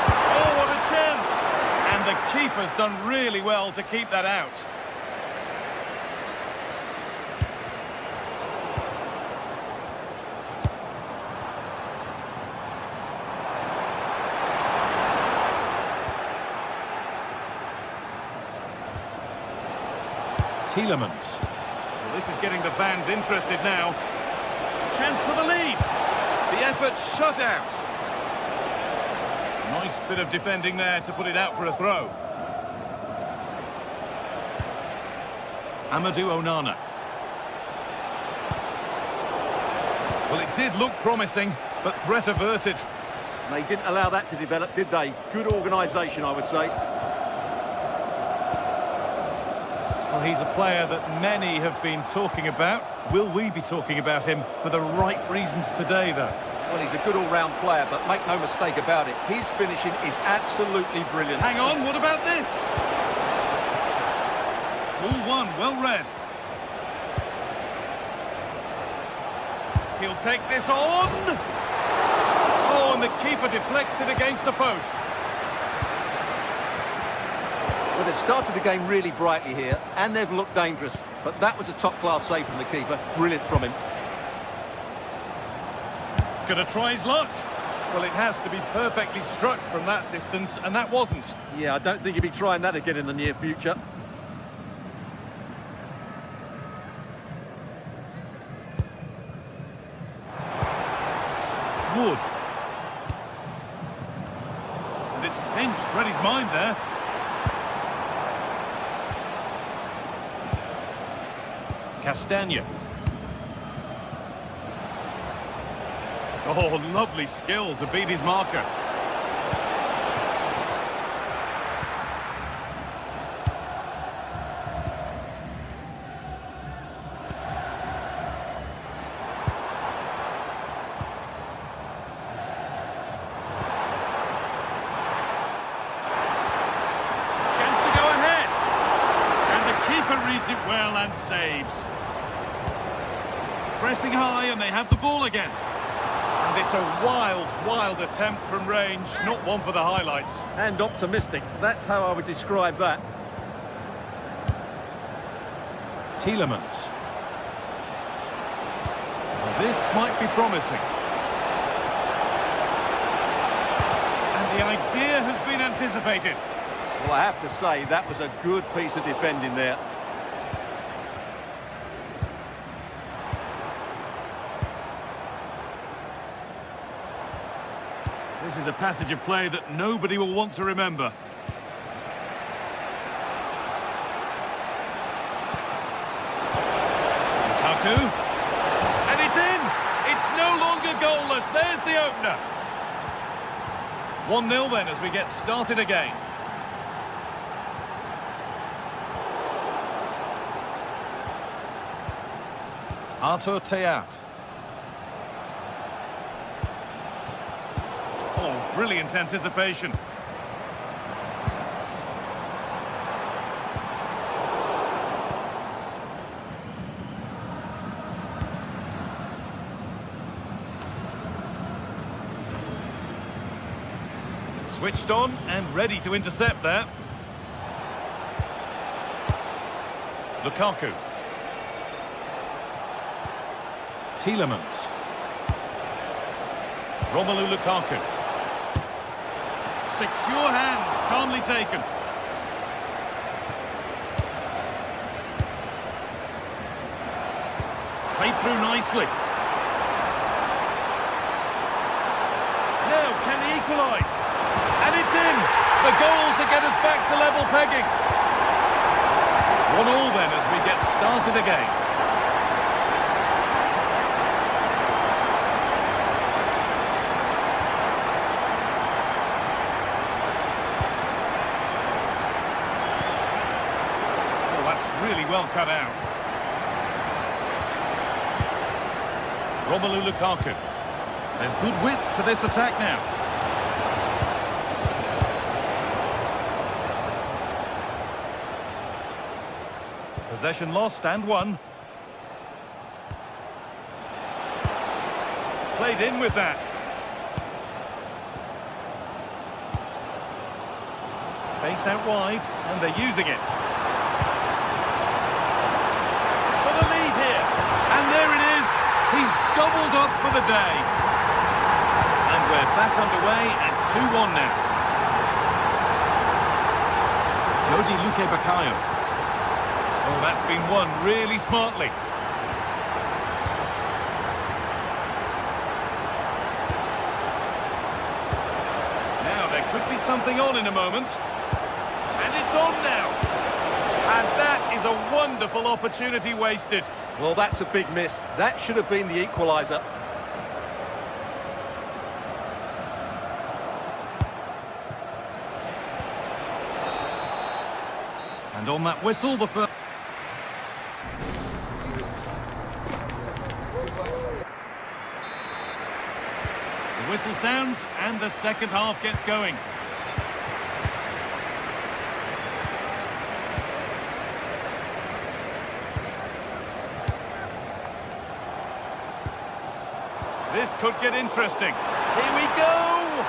Oh, what a chance! And the keeper's done really well to keep that out. Tielemans. Well, this is getting the fans interested now. Chance for the lead. The effort shut out. Nice bit of defending there to put it out for a throw. Amadou Onana. Well, it did look promising, but threat averted. They didn't allow that to develop, did they? Good organisation, I would say. Well, he's a player that many have been talking about. Will we be talking about him for the right reasons today, though? Well, he's a good all-round player, but make no mistake about it, his finishing is absolutely brilliant. Hang on, what about this? Ball one, well read. He'll take this on. Oh, and the keeper deflects it against the post. Well, they've started the game really brightly here, and they've looked dangerous. But that was a top-class save from the keeper. Brilliant from him. Gonna try his luck. Well, it has to be perfectly struck from that distance, and that wasn't. Yeah, I don't think he'll be trying that again in the near future. Wood. And it's pinched, read his mind there. Castagna. Oh, lovely skill to beat his marker. Chance to go ahead. And the keeper reads it well and saves. Pressing high, and they have the ball again. And it's a wild, wild attempt from range, not one for the highlights. And optimistic, that's how I would describe that. Tielemans. Well, this might be promising. And the idea has been anticipated. Well, I have to say, that was a good piece of defending there. This is a passage of play that nobody will want to remember. Lukaku. And it's in! It's no longer goalless. There's the opener. 1-0 then as we get started again. Artur Teat. Oh, brilliant anticipation. Switched on and ready to intercept there. Lukaku. Tielemans. Romelu Lukaku. Secure hands, calmly taken. Played through nicely. Now, can he equalise? And it's in! The goal to get us back to level pegging. 1-1 then as we get started again. Really well cut out. Romelu Lukaku. There's good width to this attack now. Possession lost and won. Played in with that. Space out wide, and they're using it. And there it is, he's doubled up for the day. And we're back underway at 2-1 now. Jody Luque Bakayo. Oh, that's been won really smartly. Now, there could be something on in a moment. And it's on now. And that is a wonderful opportunity wasted. Well, that's a big miss. That should have been the equaliser. And on that whistle, the first... The whistle sounds, and the second half gets going. This could get interesting. Here we go!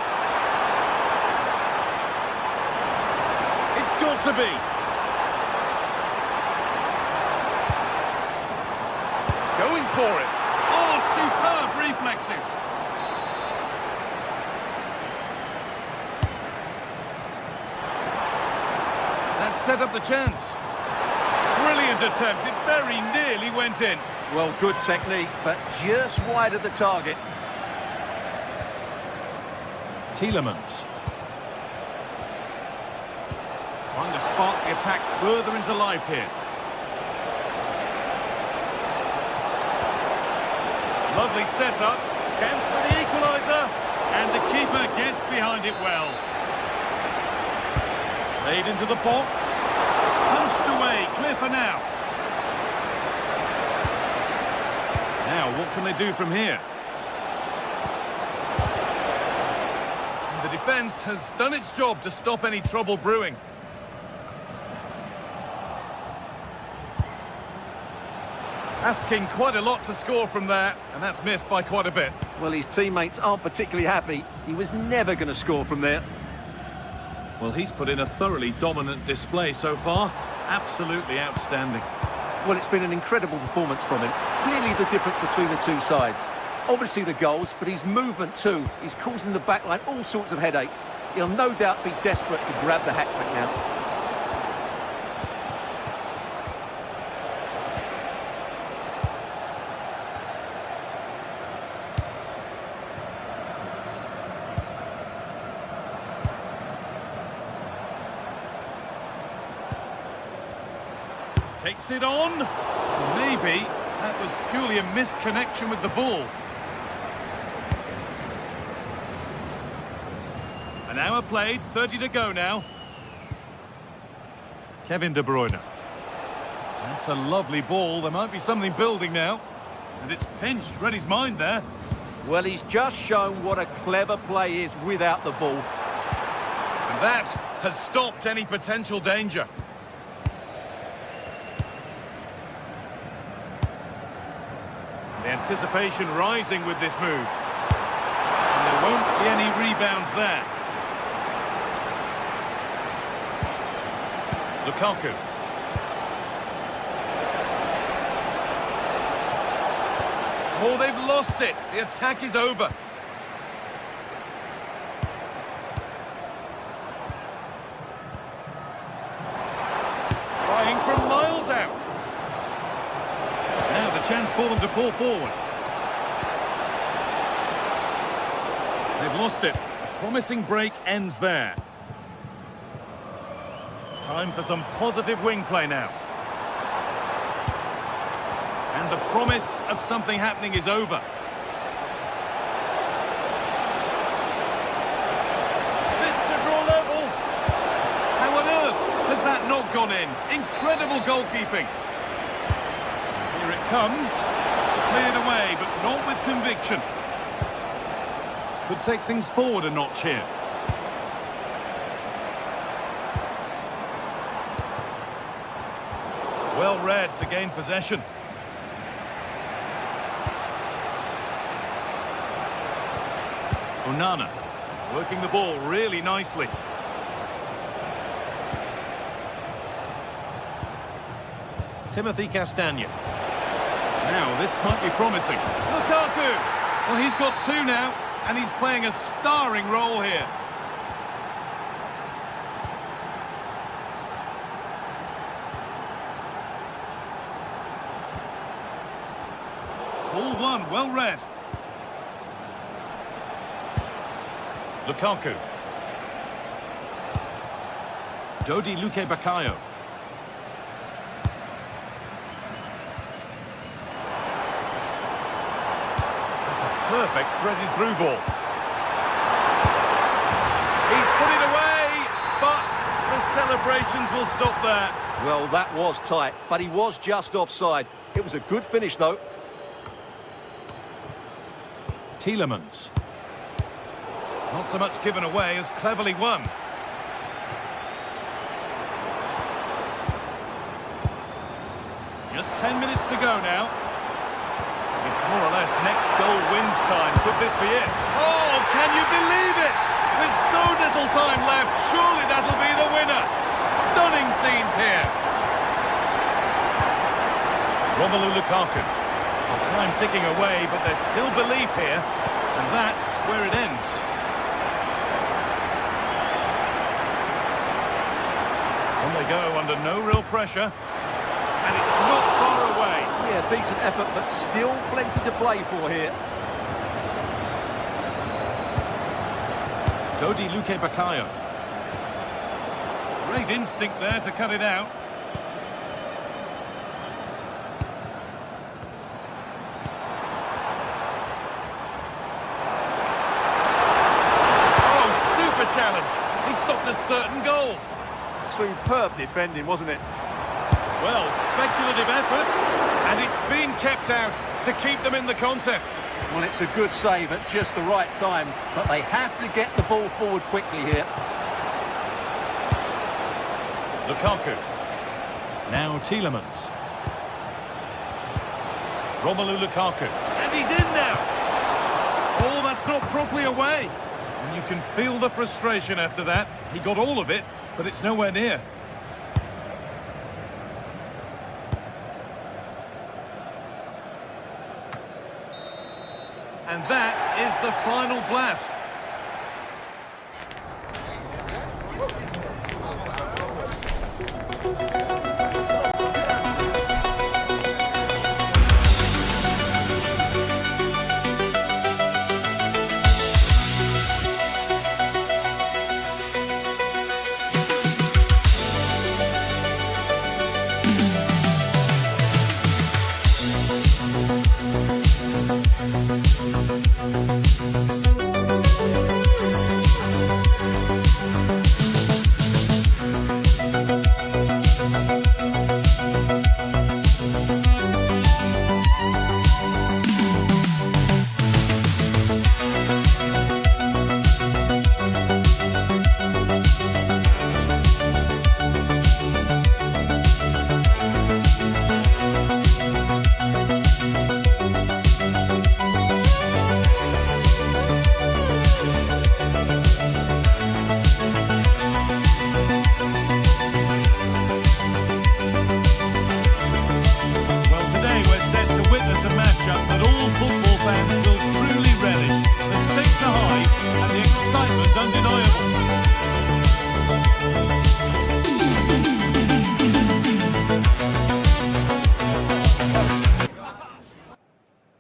It's got to be. Going for it. Oh, superb reflexes. That set up the chance. Brilliant attempt. It very nearly went in. Well, good technique, but just wide of the target. Tielemans. Trying to spark the attack further into life here. Lovely setup. Chance for the equaliser. And the keeper gets behind it well. Laid into the box. Punched away. Clear for now. Now, what can they do from here? And the defence has done its job to stop any trouble brewing. Asking quite a lot to score from there, and that's missed by quite a bit. Well, his teammates aren't particularly happy. He was never going to score from there. Well, he's put in a thoroughly dominant display so far. Absolutely outstanding. Well, it's been an incredible performance from him. Clearly the difference between the two sides. Obviously the goals, but his movement too. He's causing the backline all sorts of headaches. He'll no doubt be desperate to grab the hat-trick now. Takes it on. Maybe that was purely a misconnection with the ball. An hour played, 30 to go now. Kevin De Bruyne. That's a lovely ball. There might be something building now. And it's pinched. Read his mind there. Well, he's just shown what a clever play is without the ball. And that has stopped any potential danger. The anticipation rising with this move. And there won't be any rebounds there. Lukaku. Oh, they've lost it. The attack is over. Trying from miles out. Now the chance for them to pull forward. They've lost it. A promising break ends there. Time for some positive wing play now. And the promise of something happening is over. This to draw level. How on earth has that not gone in? Incredible goalkeeping. Here it comes. Cleared away, but not with conviction. Could take things forward a notch here. Well read to gain possession. Onana working the ball really nicely. Timothy Castagne. Now this might be promising. Lukaku! Well, he's got two now, and he's playing a starring role here. won, well read. Lukaku. Dodi Luque Bakayo. That's a perfect threaded through ball. He's put it away, but the celebrations will stop there. Well, that was tight, but he was just offside. It was a good finish, though. Tielemans. Not so much given away as cleverly won. Just 10 minutes to go now. It's more or less next goal wins time. Could this be it? Oh, can you believe it? With so little time left, surely that'll be the winner. Stunning scenes here. Romelu Lukaku. Well, time ticking away, but there's still belief here. And that's where it ends. On they go under no real pressure. And it's not far away. Yeah, decent effort, but still plenty to play for here. Dodi Luque Bakayo. Great instinct there to cut it out. Oh, super challenge. He stopped a certain goal. Superb defending, wasn't it? Well, speculative effort, and it's been kept out to keep them in the contest. Well, it's a good save at just the right time, but they have to get the ball forward quickly here. Lukaku. Now Tielemans. Romelu Lukaku. And he's in now. Oh, that's not properly away. And you can feel the frustration after that. He got all of it, but it's nowhere near. And that is the final blast.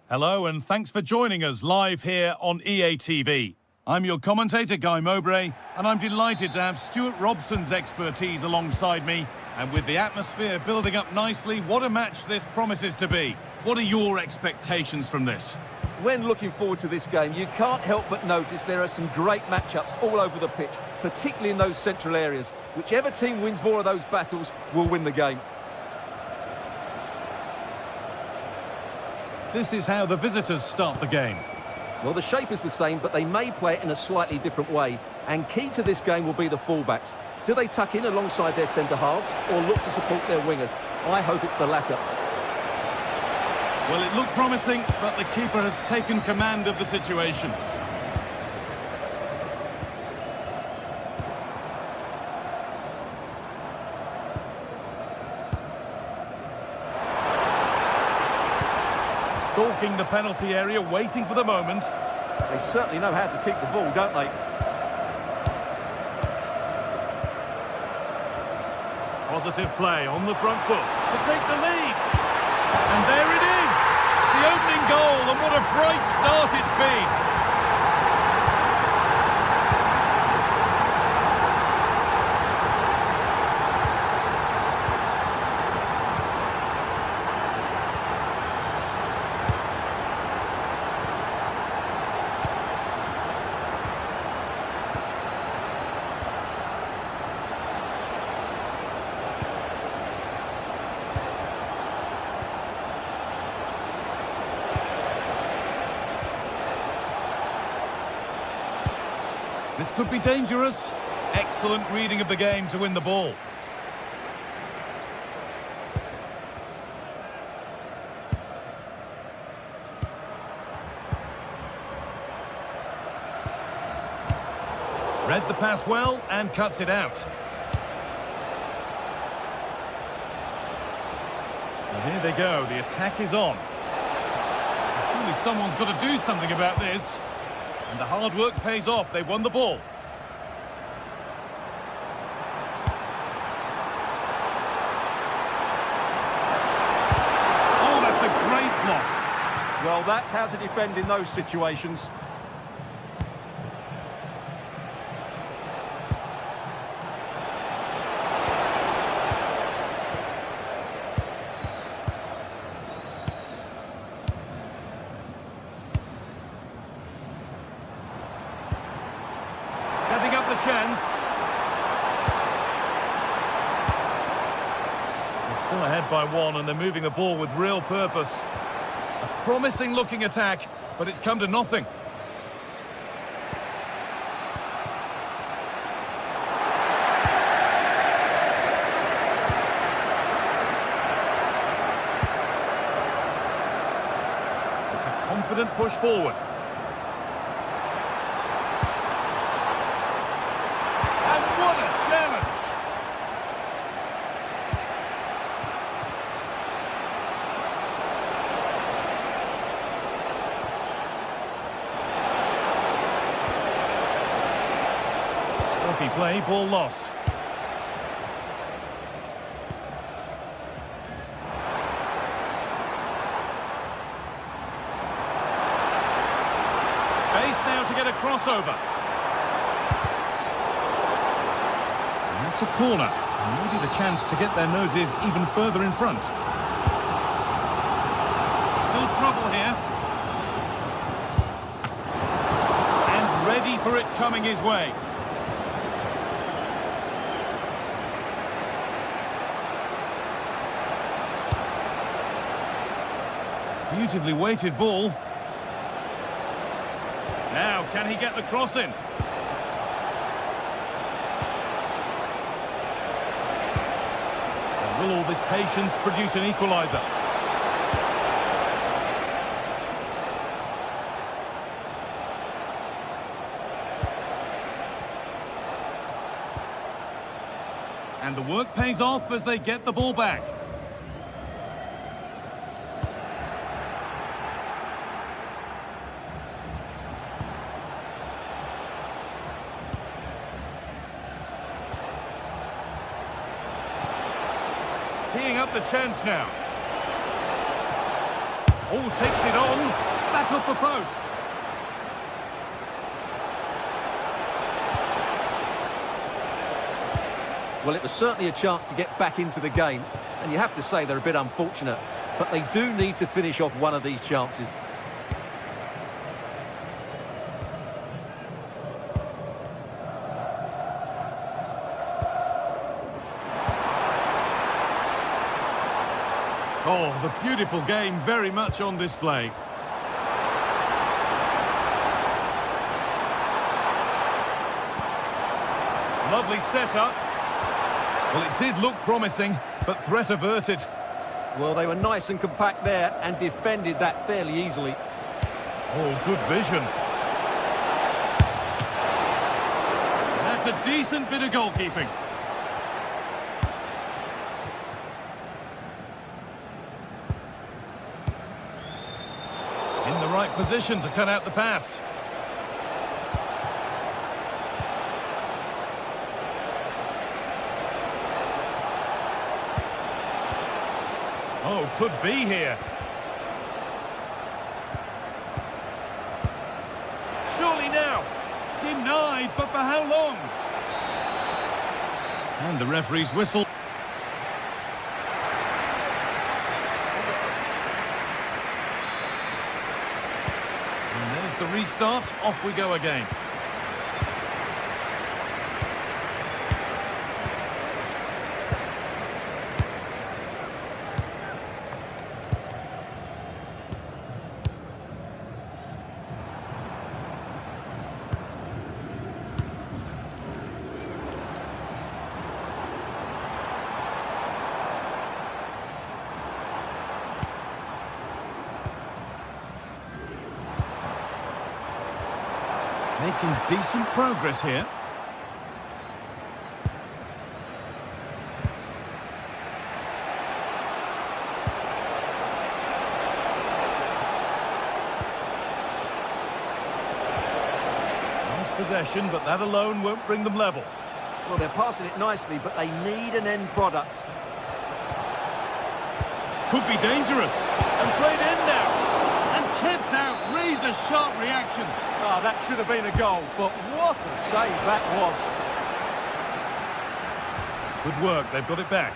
Hello and thanks for joining us live here on EA TV. I'm your commentator, Guy Mowbray, and I'm delighted to have Stuart Robson's expertise alongside me. And with the atmosphere building up nicely, what a match this promises to be. What are your expectations from this? When looking forward to this game, you can't help but notice there are some great matchups all over the pitch, particularly in those central areas. Whichever team wins more of those battles will win the game. This is how the visitors start the game. Well, the shape is the same, but they may play it in a slightly different way. And key to this game will be the fullbacks. Do they tuck in alongside their centre-halves or look to support their wingers? I hope it's the latter. Well, it looked promising, but the keeper has taken command of the situation. Stalking the penalty area, waiting for the moment. They certainly know how to keep the ball, don't they? Positive play on the front foot to take the lead. And there it is! The opening goal, and what a bright start it's been. This could be dangerous. Excellent reading of the game to win the ball. Read the pass well and cuts it out. And here they go, the attack is on. Surely someone's got to do something about this. And the hard work pays off, they won the ball. Oh, that's a great block. Well, that's how to defend in those situations. Setting up the chance. They're still ahead by one and they're moving the ball with real purpose. A promising looking attack, but it's come to nothing. It's a confident push forward. What a challenge! Scruffy play, ball lost. Space now to get a crossover. It's a corner, and maybe the chance to get their noses even further in front. Still trouble here. And ready for it coming his way. Beautifully weighted ball. Now, can he get the cross in? Will all this patience produce an equaliser? And the work pays off as they get the ball back. Teeing up the chance now. Oh, takes it on. Back up the post. Well, it was certainly a chance to get back into the game. And you have to say they're a bit unfortunate. But they do need to finish off one of these chances. Oh, the beautiful game very much on display. Lovely setup. Well, it did look promising, but threat averted. Well, they were nice and compact there and defended that fairly easily. Oh, good vision. That's a decent bit of goalkeeping. In the right position to cut out the pass. Oh, could be here. Denied, but for how long? And the referee's whistle. And there's the restart. Off we go again. Making decent progress here. Nice possession, but that alone won't bring them level. Well, they're passing it nicely, but they need an end product. Could be dangerous. And played in now. And kept out. Razor-sharp reactions. Ah, that should have been a goal, but what a save that was. Good work, they've got it back.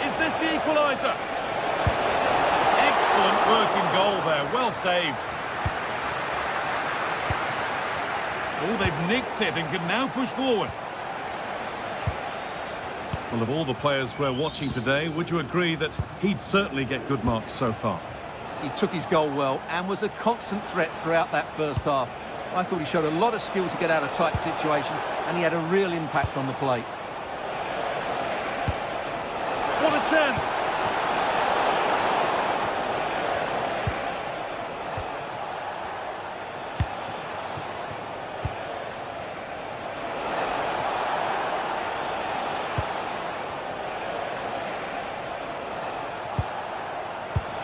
Is this the equaliser? Excellent work in goal there, well saved. Oh, they've nicked it and can now push forward. Well, of all the players we're watching today, would you agree that he'd certainly get good marks so far? He took his goal well and was a constant threat throughout that first half. I thought he showed a lot of skill to get out of tight situations, and he had a real impact on the plate. What a chance!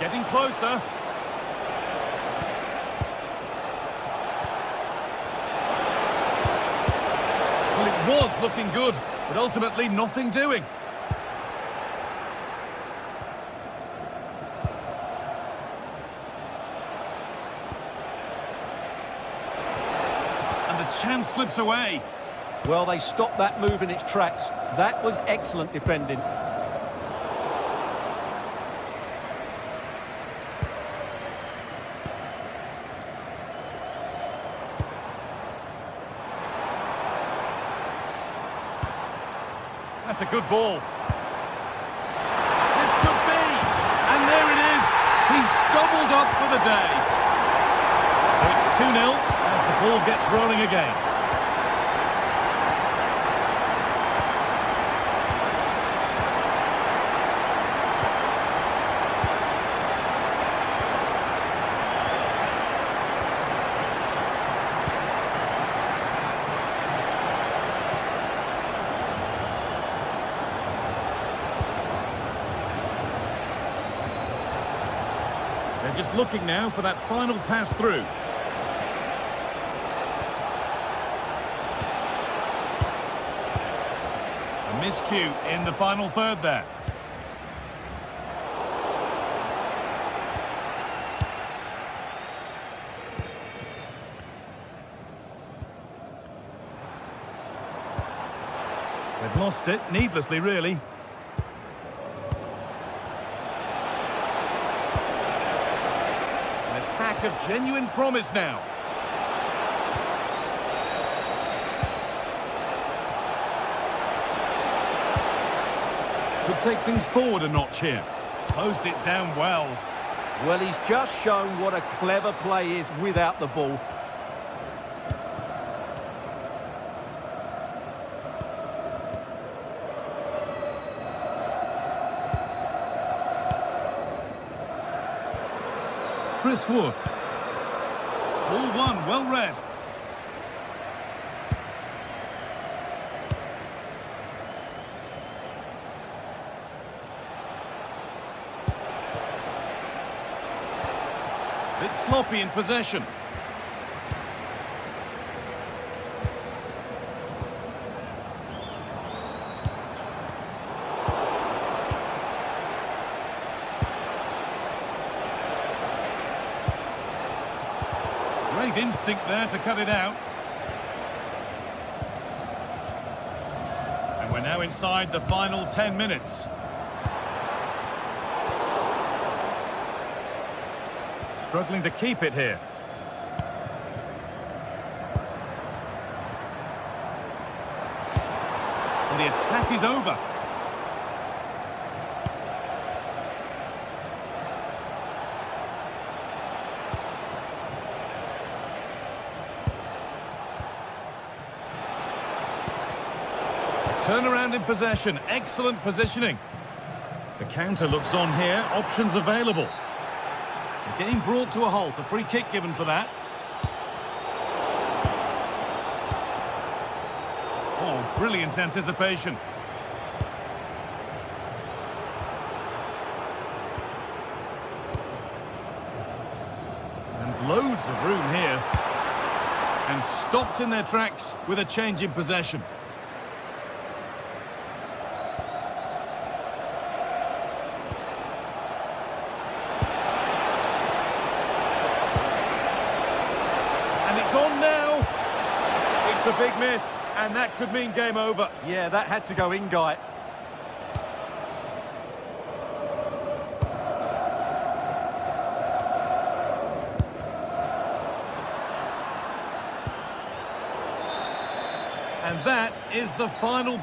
Getting closer. Well, it was looking good, but ultimately nothing doing. And the chance slips away. Well, they stopped that move in its tracks. That was excellent defending. That's a good ball. This could be. And there it is. He's doubled up for the day. So it's 2-0 as the ball gets rolling again. They're just looking now for that final pass through. A miscue in the final third there. They've lost it, needlessly really. Attack of genuine promise now. Could take things forward a notch here. Closed it down well. Well, he's just shown what a clever play is without the ball. Chris Wood. Ball one, well read. Bit sloppy in possession. Great instinct there to cut it out. And we're now inside the final 10 minutes. Struggling to keep it here. And the attack is over. Turnaround in possession, excellent positioning. The counter looks on here, options available. The game brought to a halt, a free kick given for that. Oh, brilliant anticipation. And loads of room here. And stopped in their tracks with a change in possession. It's on now. It's a big miss, and that could mean game over. Yeah, that had to go in, Guy. And that is the final...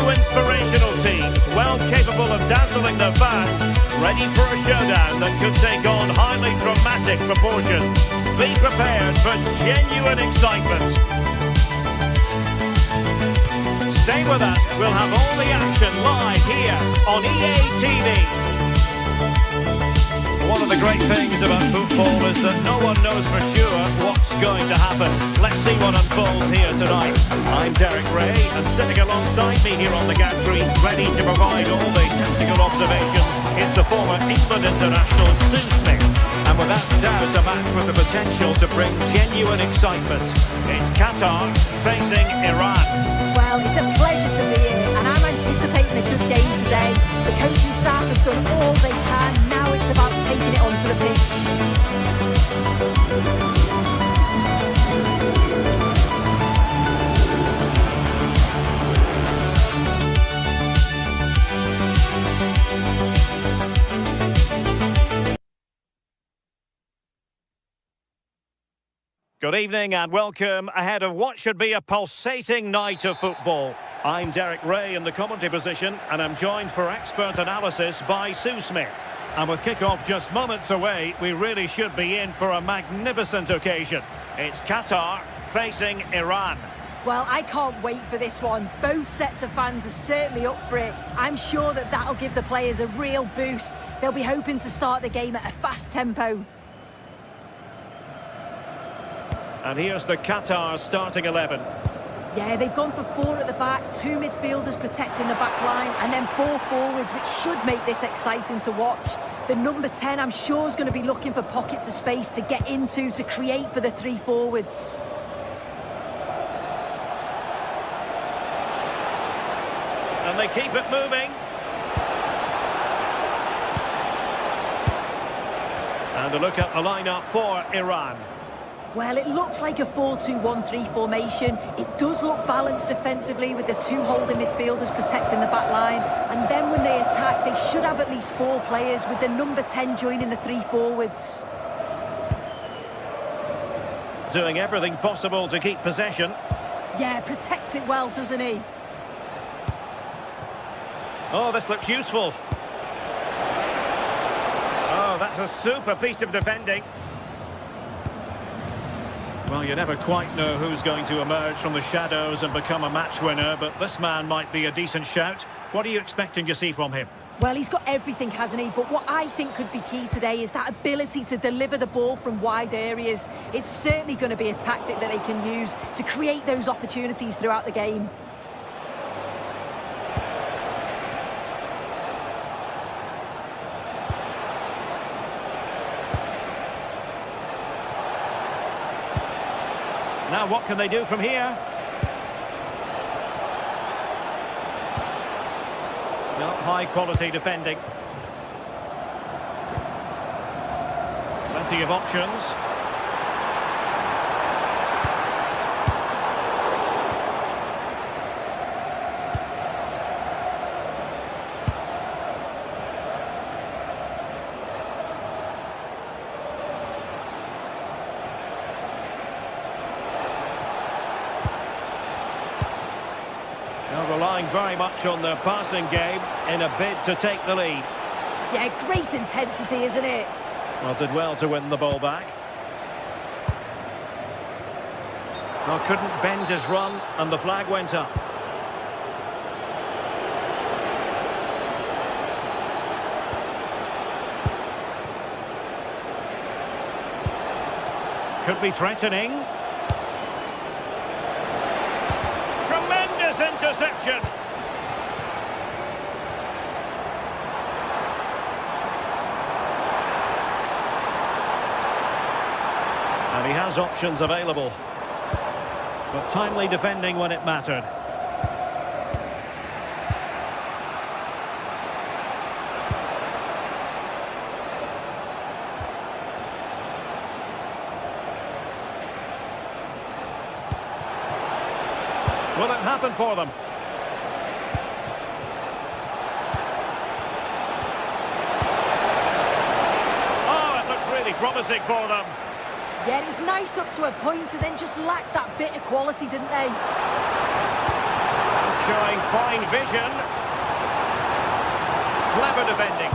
Inspirational teams, well capable of dazzling their fans, ready for a showdown that could take on highly dramatic proportions. Be prepared for genuine excitement. Stay with us, we'll have all the action live here on EA TV. One of the great things about football is that no one knows for sure what's going to happen. Let's see what unfolds here tonight. I'm Derek Ray, and sitting alongside me here on the gantry, ready to provide all the tactical observations, is the former England international Sue Smith. And without doubt, a match with the potential to bring genuine excitement. It's Qatar facing Iran. Well, it's a pleasure to be here, and I'm anticipating a good game today. The coaching staff have done all they can. Now it's about taking it onto the pitch. Good evening and welcome ahead of what should be a pulsating night of football. I'm Derek Ray in the commentary position, and I'm joined for expert analysis by Sue Smith. And with kick-off just moments away, we really should be in for a magnificent occasion. It's Qatar facing Iran. Well, I can't wait for this one. Both sets of fans are certainly up for it. I'm sure that that'll give the players a real boost. They'll be hoping to start the game at a fast tempo. And here's the Qatar starting 11. Yeah, they've gone for 4 at the back, 2 midfielders protecting the back line, and then 4 forwards, which should make this exciting to watch. The number 10, I'm sure, is going to be looking for pockets of space to get into, to create for the 3 forwards. And they keep it moving. And a look at the lineup for Iran. Well, it looks like a 4-2-1-3 formation. It does look balanced defensively with the 2 holding midfielders protecting the back line. And then when they attack, they should have at least 4 players, with the number 10 joining the 3 forwards. doing everything possible to keep possession. Yeah, protects it well, doesn't he? Oh, this looks useful. Oh, that's a super piece of defending. Well, you never quite know who's going to emerge from the shadows and become a match winner, but this man might be a decent shout. What are you expecting to see from him? Well, he's got everything, hasn't he? But what I think could be key today is that ability to deliver the ball from wide areas. It's certainly going to be a tactic that they can use to create those opportunities throughout the game. Now, what can they do from here? Not high-quality defending. Plenty of options. Now relying very much on their passing game in a bid to take the lead. Yeah, great intensity, isn't it? Well, did well to win the ball back. Well, couldn't bend his run, and the flag went up. Could be threatening. Tremendous interception. And he has options available. But timely defending when it mattered. Will it happen for them? Oh, it looked really promising for them. Yeah, it was nice up to a point and then just lacked that bit of quality, didn't they? Showing fine vision. Clever defending.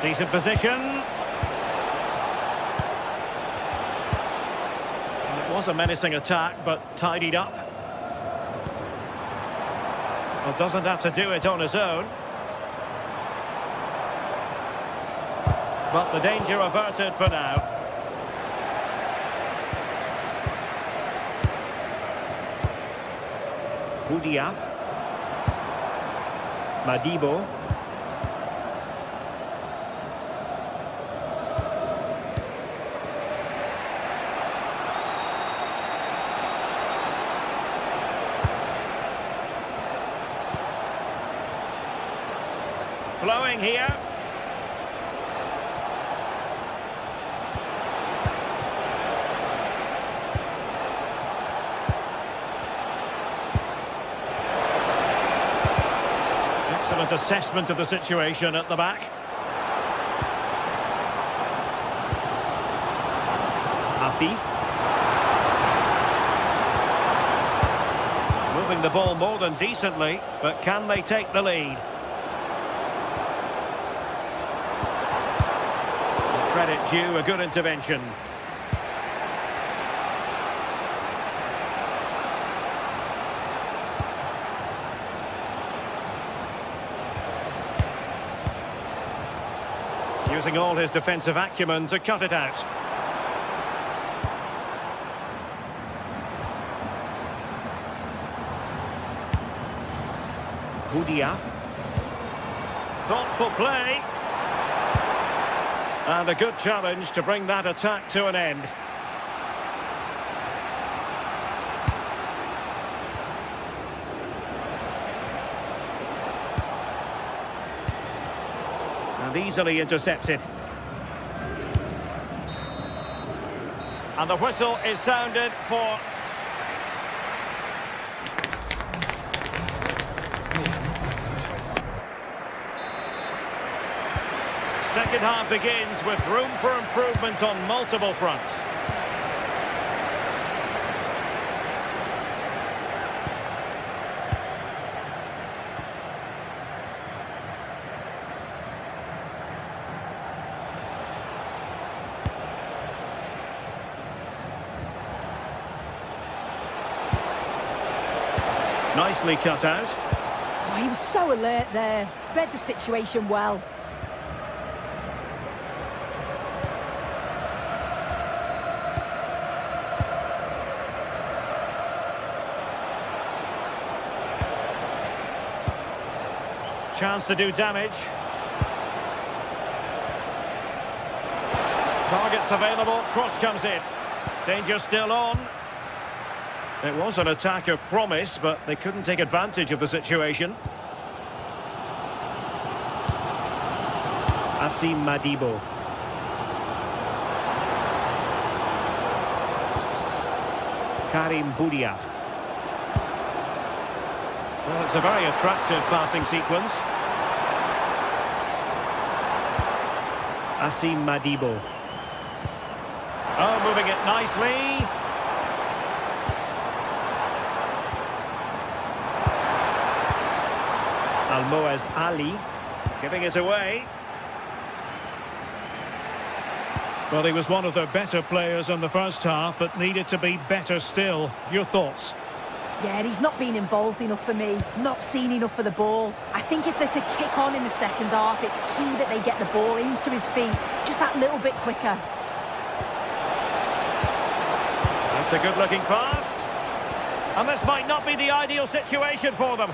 Decent position. It was a menacing attack, but tidied up. Well, doesn't have to do it on his own. But the danger averted for now. Budiaf. Madibo. Flowing here. Excellent assessment of the situation at the back. Afif. Moving the ball more than decently, but can they take the lead? Credit due, a good intervention. Using all his defensive acumen to cut it out. Budiaf. Thoughtful play. And a good challenge to bring that attack to an end. And easily intercepted. And the whistle is sounded for second half begins with room for improvement on multiple fronts. Nicely cut out. Oh, he was so alert there. Read the situation well. Chance to do damage. Targets available, cross comes in. Danger still on. It was an attack of promise, but they couldn't take advantage of the situation. Asim Madibo. Karim Boudiaf. Well, it's a very attractive passing sequence. Asim Madibo. Oh, moving it nicely. Almoez Ali giving it away. Well, he was one of their better players in the first half, but needed to be better still. Your thoughts? Yeah, he's not been involved enough for me. Not seen enough for the ball. I think if they're to kick on in the second half, it's key that they get the ball into his feet just that little bit quicker. That's a good-looking pass. And this might not be the ideal situation for them.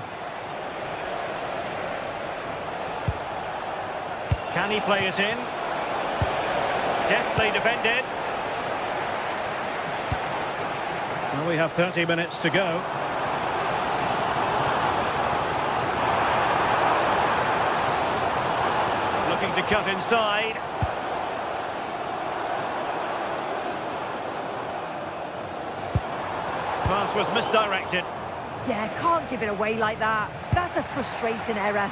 Can he play it in? Deftly defended. Well, we have 30 minutes to go. Looking to cut inside. Pass was misdirected. Yeah, can't give it away like that. That's a frustrating error.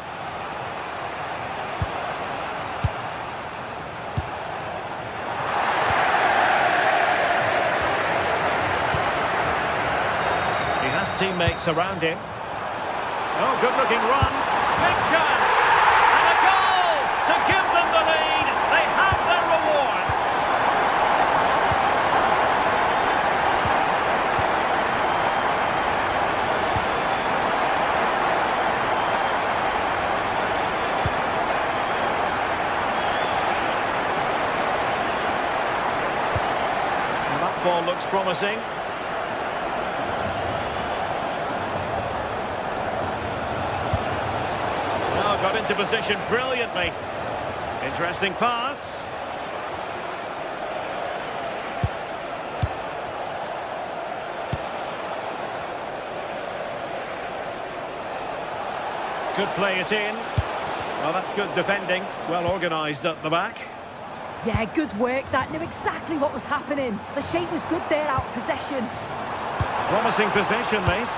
Teammates around him. Oh, good-looking run. Big chance. And a goal to give them the lead. They have their reward. Well, that ball looks promising. Got into position brilliantly. Interesting pass. Could play it in. Well, that's good defending. Well organised at the back. Yeah, good work. That knew exactly what was happening. The shape was good there out of possession. Promising possession, this.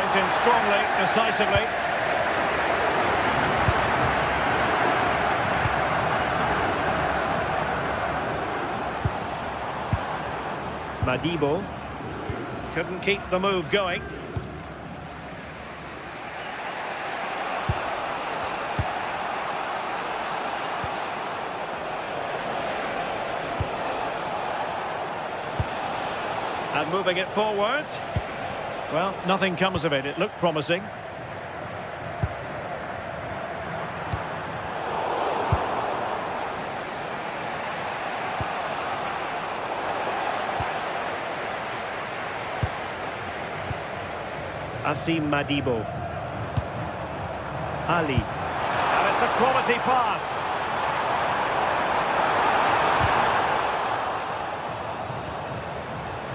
In strongly, decisively. Madibo couldn't keep the move going. And moving it forward. Well, nothing comes of it. It looked promising. Asim Madibo. Ali. And it's a quality pass.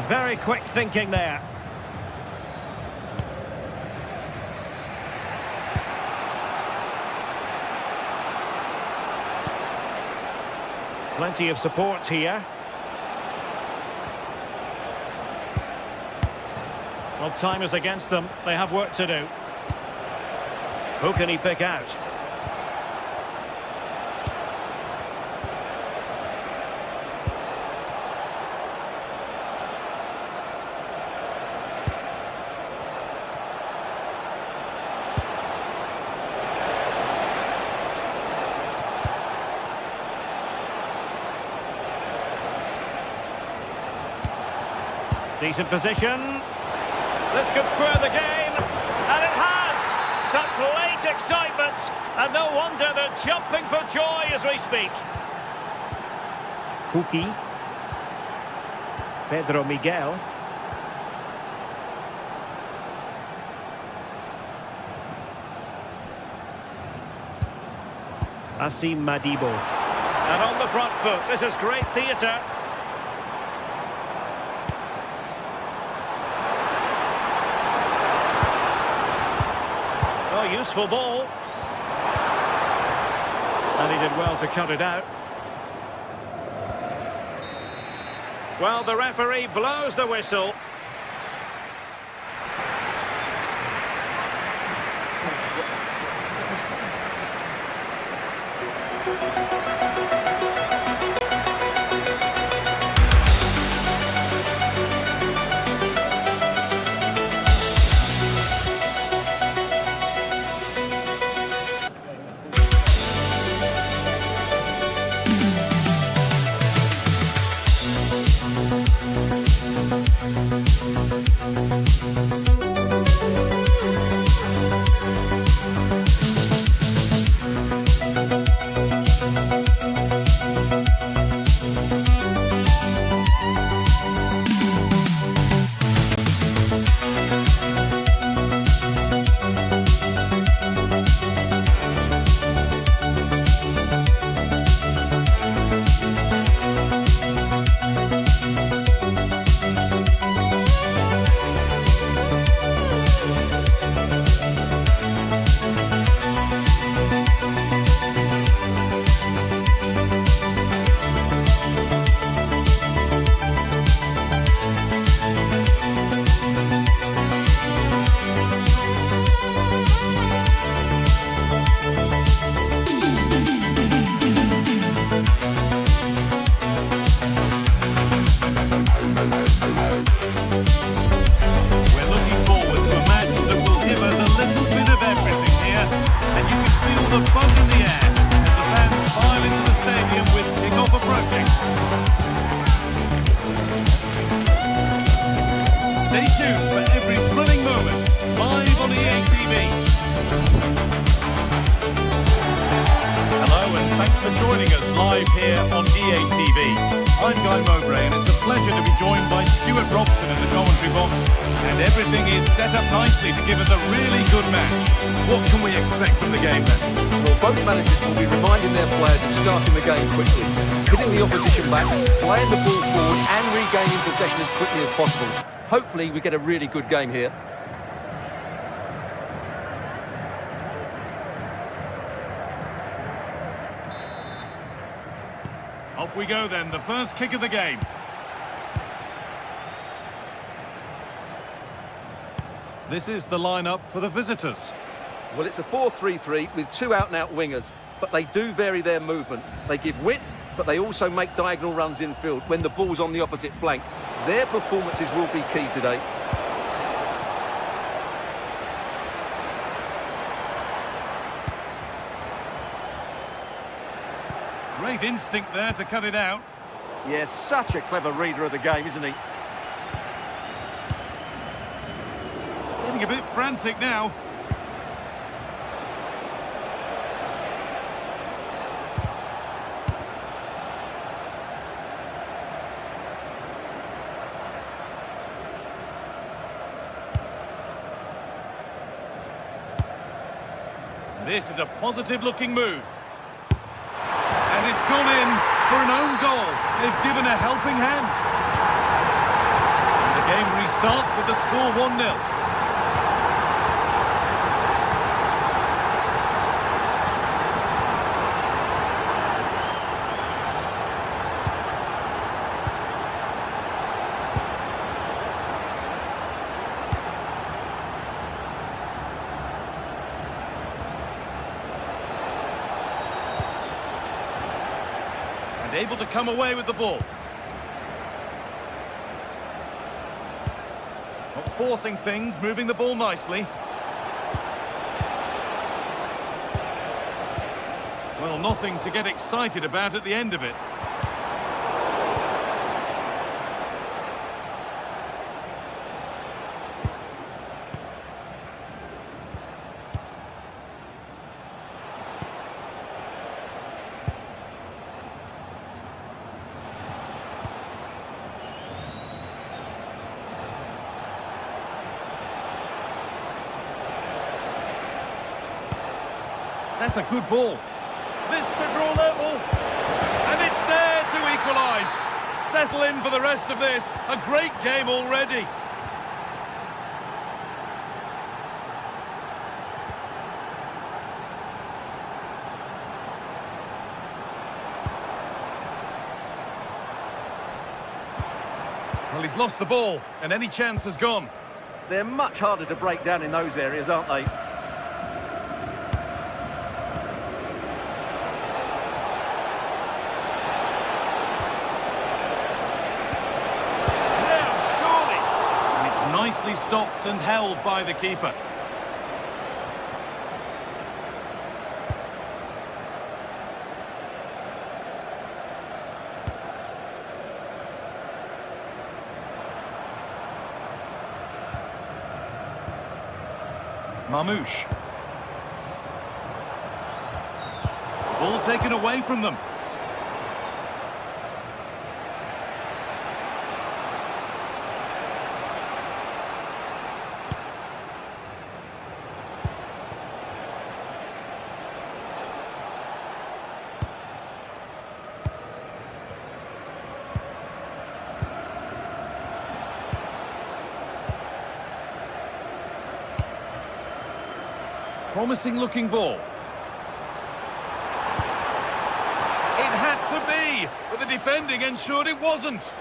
Very quick thinking there. Plenty of support here. Well, time is against them. They have work to do. Who can he pick out? Decent position. This could square the game, and it has! Such late excitement, and no wonder they're jumping for joy as we speak. Kuki. Pedro Miguel. Asim Madibo. And on the front foot, this is great theatre. Useful ball. And he did well to cut it out. Well, the referee blows the whistle. Everything is set up nicely to give us a really good match. What can we expect from the game then? Well, both managers will be reminding their players of starting the game quickly, hitting the opposition back, playing the ball forward and regaining possession as quickly as possible. Hopefully we get a really good game here. Off we go then, the first kick of the game. This is the lineup for the visitors. Well, it's a 4-3-3 with two out-and-out wingers, but they do vary their movement. They give width, but they also make diagonal runs infield when the ball's on the opposite flank. Their performances will be key today. Great instinct there to cut it out. Yes, such a clever reader of the game, isn't he? Getting a bit frantic now. This is a positive-looking move. And it's gone in for an own goal. They've given a helping hand. And the game restarts with the score 1-0. and able to come away with the ball. Not forcing things, moving the ball nicely. Well, nothing to get excited about at the end of it. That's a good ball. This to draw level. And it's there to equalise. Settle in for the rest of this. A great game already. Well, he's lost the ball, and any chance has gone. They're much harder to break down in those areas, aren't they? Nicely stopped and held by the keeper. Mamouche. Ball taken away from them. Promising looking ball. It had to be, but the defending ensured it wasn't.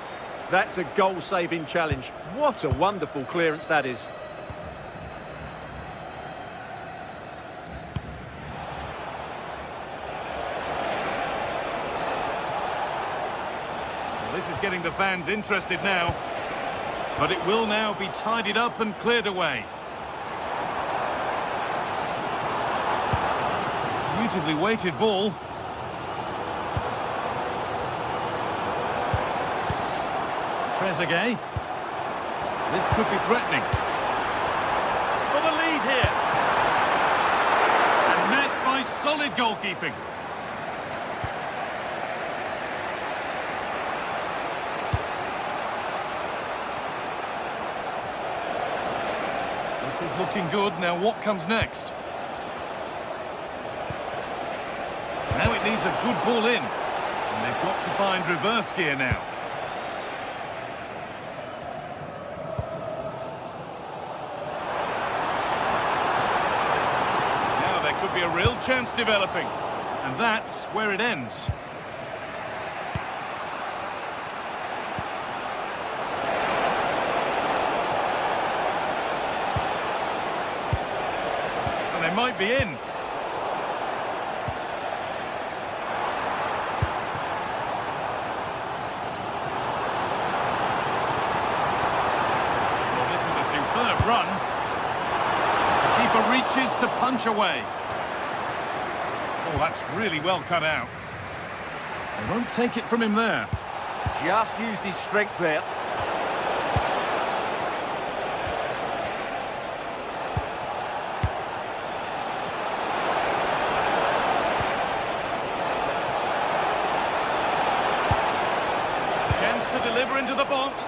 That's a goal-saving challenge. What a wonderful clearance that is. Well, this is getting the fans interested now, but it will now be tidied up and cleared away. Beautifully weighted ball. Trezeguet. This could be threatening. For the lead here. And met by solid goalkeeping. This is looking good. Now what comes next? Now it needs a good ball in. And they've got to find reverse gear now. Now there could be a real chance developing. And that's where it ends. And they might be in. Run. The keeper reaches to punch away. Oh, that's really well cut out. They won't take it from him there. Just used his strength there. Chance to deliver into the box.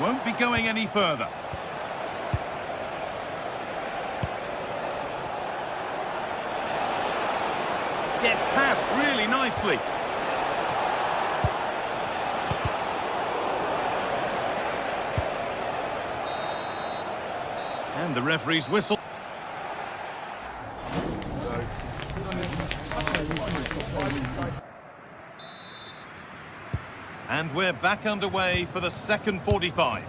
Won't be going any further. Gets past really nicely. And the referee's whistle. And we're back underway for the second 45.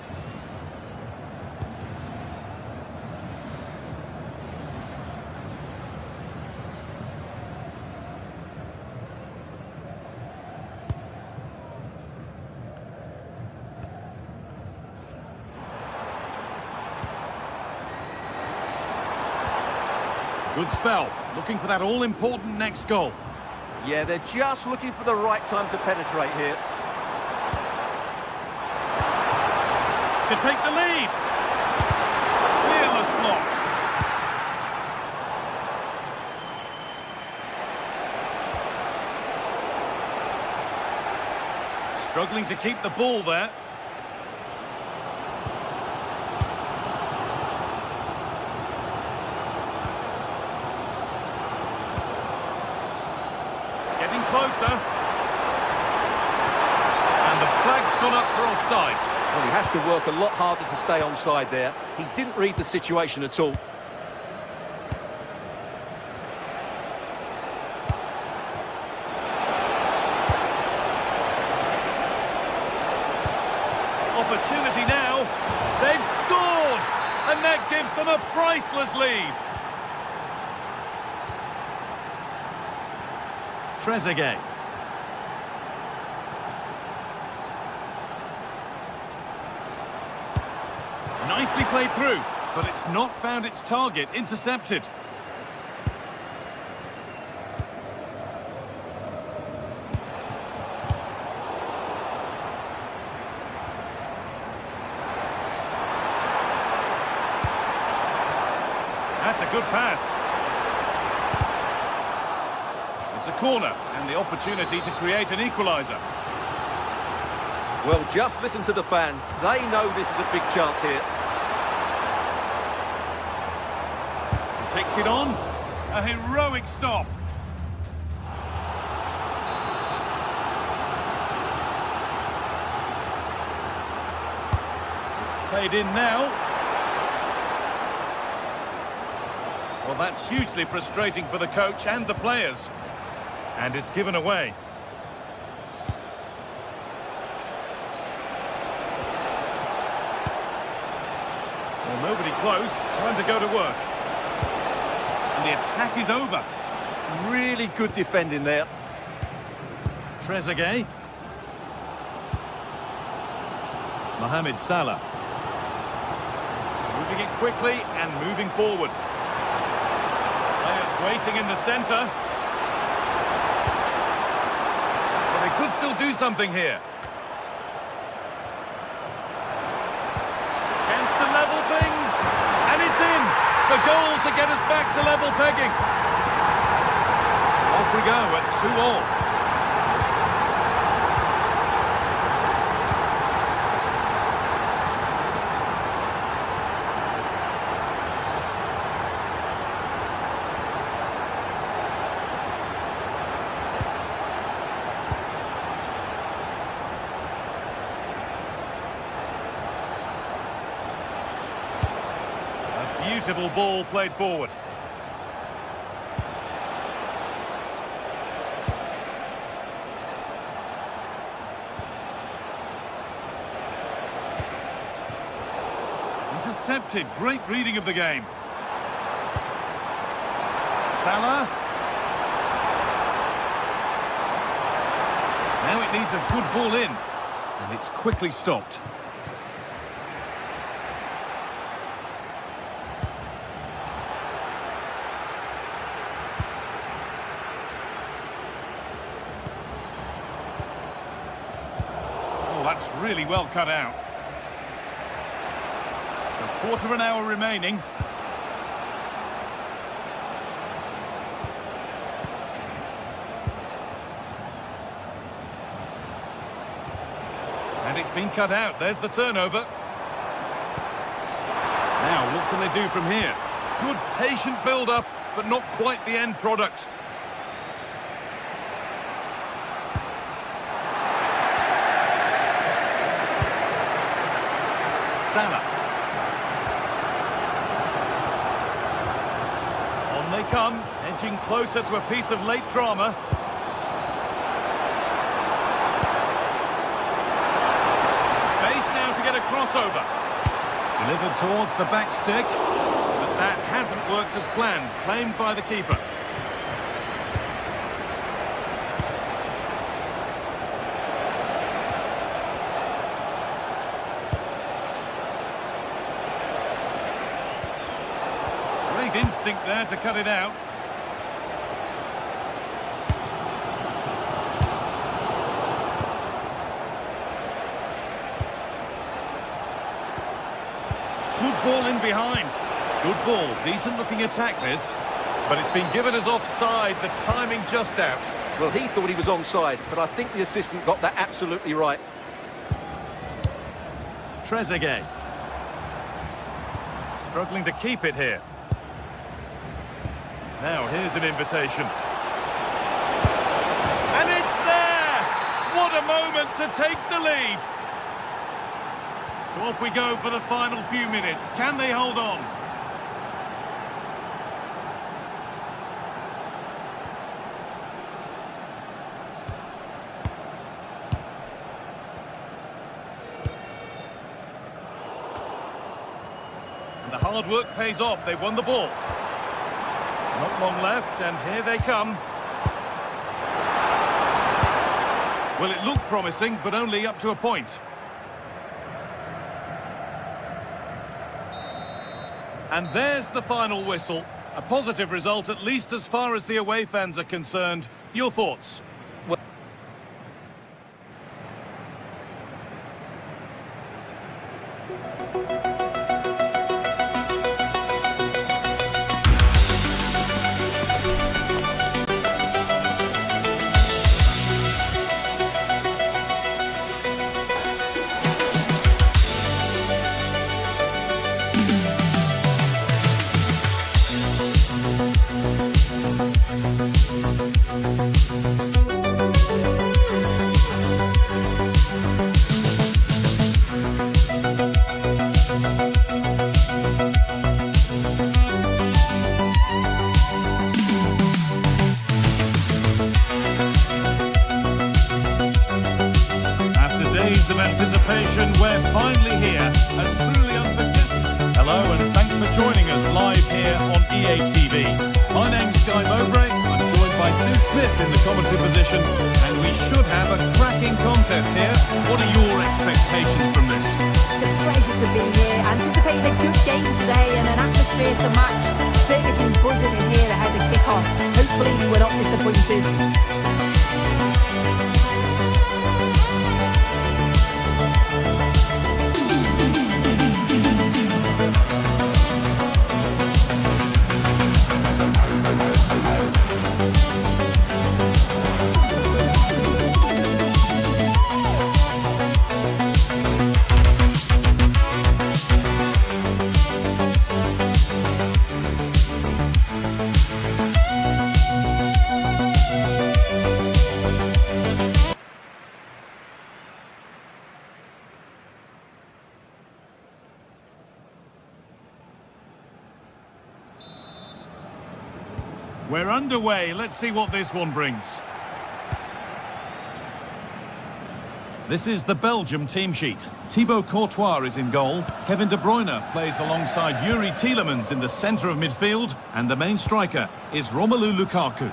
Good spell. Looking for that all-important next goal. Yeah, they're just looking for the right time to penetrate here. To take the lead. Fearless block. Struggling to keep the ball there. Getting closer. And the flag's gone up for offside. Well, he has to work a lot harder to stay onside there. He didn't read the situation at all. Opportunity now. They've scored! And that gives them a priceless lead. Trezeguet. Nicely played through, but it's not found its target. Intercepted. That's a good pass. It's a corner, and the opportunity to create an equaliser. Well, just listen to the fans. They know this is a big chance here. He takes it on. A heroic stop. It's played in now. Well, that's hugely frustrating for the coach and the players. And it's given away. Well, nobody close. Time to go to work. And the attack is over. Really good defending there. Trezeguet. Mohamed Salah. Moving it quickly and moving forward. Players waiting in the centre. But they could still do something here. Chance to level things. And it's in. The goal to get us back to level pegging. So off we go at 2-2. Beautiful ball played forward. Intercepted. Great reading of the game. Salah. Now it needs a good ball in. And it's quickly stopped. That's really well cut out. So quarter of an hour remaining. And it's been cut out. There's the turnover. Now, what can they do from here? Good patient build-up, but not quite the end product. Salah. On they come, edging closer to a piece of late drama. Space now to get a crossover. Delivered towards the back stick, but that hasn't worked as planned, claimed by the keeper. Great instinct there to cut it out. Good ball in behind. Good ball, decent looking attack this. But it's been given as offside, the timing just out. Well, he thought he was onside, but I think the assistant got that absolutely right. Trezeguet. Struggling to keep it here. Now, here's an invitation. And it's there! What a moment to take the lead! So off we go for the final few minutes. Can they hold on? And the hard work pays off. They've won the ball. Not long left, and here they come. Well, it looked promising, but only up to a point. And there's the final whistle. A positive result, at least as far as the away fans are concerned. Your thoughts? Of anticipation, we're finally here, and truly unforgettable. Hello, and thanks for joining us live here on EA TV. My name's Guy Mowbray. I'm joined by Sue Smith in the commentary position, and we should have a cracking contest here. What are your expectations from this? It's a pleasure to be here. Anticipating a good game today and an atmosphere to match. Certainly been buzzing in here ahead of kick-off. Hopefully we're not disappointed. We're underway. Let's see what this one brings. This is the Belgium team sheet. Thibaut Courtois is in goal. Kevin De Bruyne plays alongside Yuri Tielemans in the centre of midfield. And the main striker is Romelu Lukaku.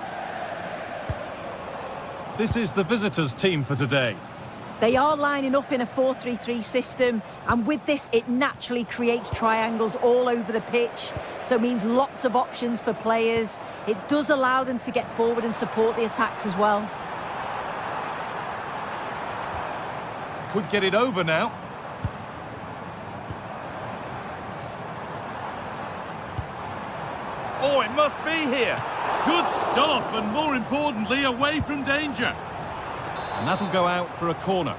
This is the visitors' team for today. They are lining up in a 4-3-3 system, and with this it naturally creates triangles all over the pitch, so it means lots of options for players. It does allow them to get forward and support the attacks as well. Could get it over now. Oh, it must be here. Good stop, and more importantly, away from danger. And that'll go out for a corner.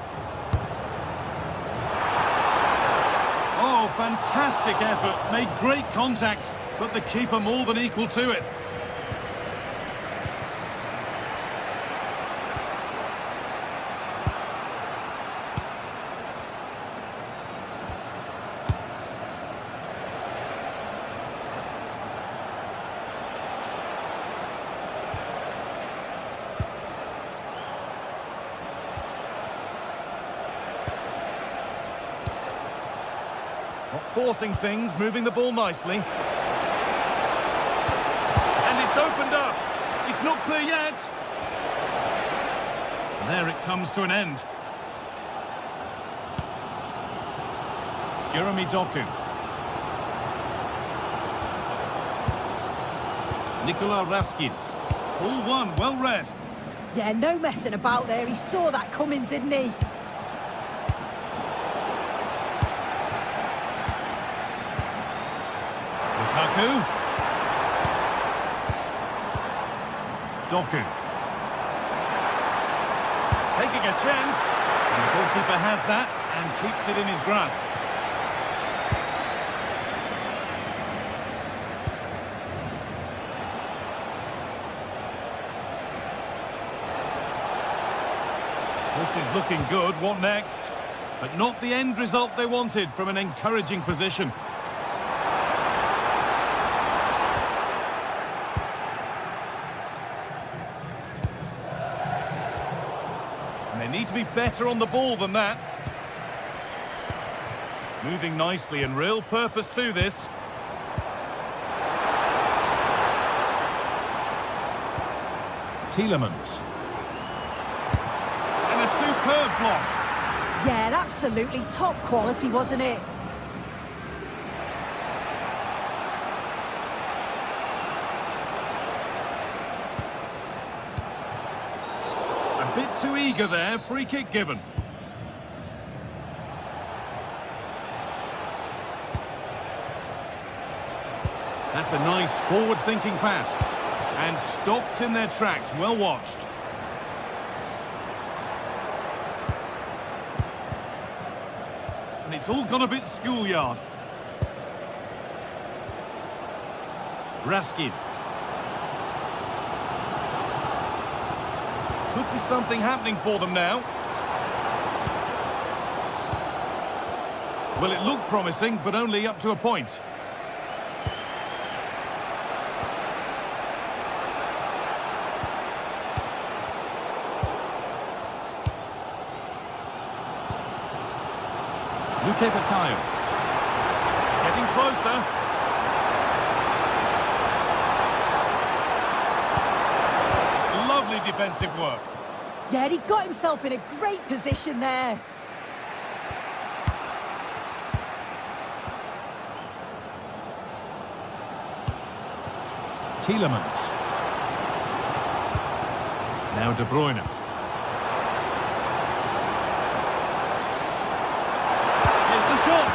Oh, fantastic effort. Made great contact, but the keeper more than equal to it. Not forcing things, moving the ball nicely. And it's opened up. It's not clear yet. And there it comes to an end. Jeremy Doku. Nicola Raskin. Ball one, well read. Yeah, no messing about there. He saw that coming, didn't he? Lukaku. Doku. Taking a chance. And the goalkeeper has that and keeps it in his grasp. This is looking good. What next? But not the end result they wanted from an encouraging position. And they need to be better on the ball than that. Moving nicely and real purpose to this. Tielemans. Superb block. Yeah, absolutely top quality, wasn't it? A bit too eager there, free kick given. That's a nice forward-thinking pass. And stopped in their tracks, well watched. And it's all gone a bit schoolyard. Raskin. Could be something happening for them now. Well, it looked promising, but only up to a point. Luke Bakayo. Getting closer. Lovely defensive work. Yeah, he got himself in a great position there. Tielemans. Now De Bruyne. Here's the shot.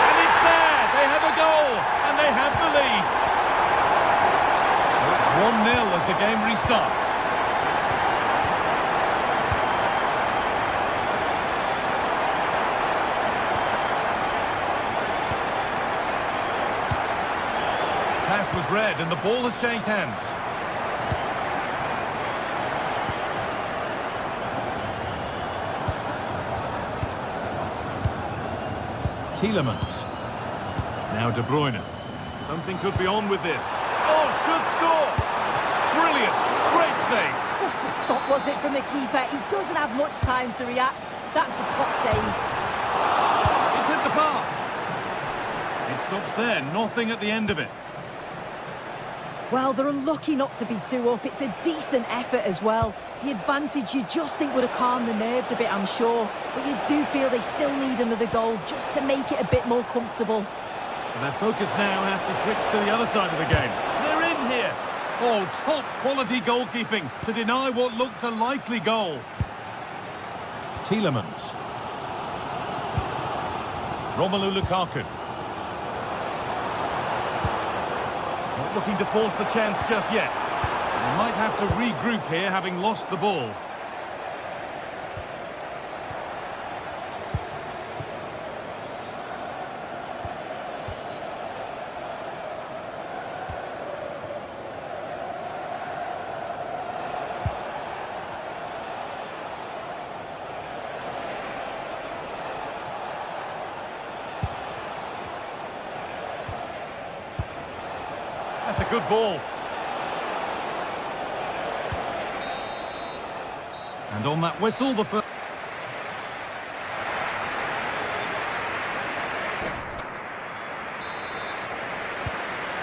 And it's there. They have a goal. And they have the lead. So it's 1-0 as the game restarts. Pass was read and the ball has changed hands. Tielemans. Now De Bruyne. Something could be on with this. Oh, should score! Brilliant! Great save! What a stop was it from the keeper. He doesn't have much time to react. That's a top save. It's hit the bar. It stops there, nothing at the end of it. Well, they're unlucky not to be 2 up. It's a decent effort as well. The advantage you just think would have calmed the nerves a bit, I'm sure. But you do feel they still need another goal just to make it a bit more comfortable. And their focus now has to switch to the other side of the game. They're in here. Oh, top quality goalkeeping to deny what looked a likely goal. Tielemans. Romelu Lukaku. Not looking to force the chance just yet. They might have to regroup here, having lost the ball. That's a good ball. And on that whistle, the first...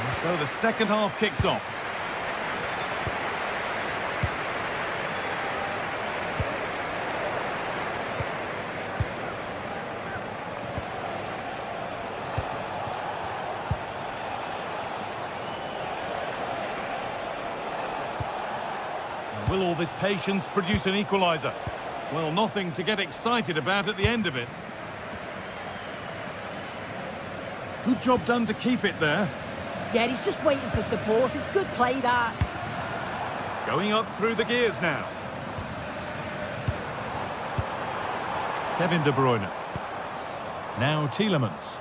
And so the second half kicks off. all this patience produce an equaliser? Well, nothing to get excited about at the end of it. Good job done to keep it there. Yeah, he's just waiting for support. It's good play, that. Going up through the gears now. Kevin De Bruyne. Now Tielemans.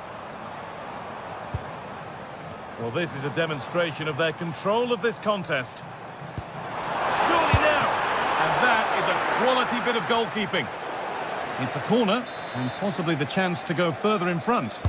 Well, this is a demonstration of their control of this contest. Surely now! And that is a quality bit of goalkeeping. It's a corner, and possibly the chance to go further in front.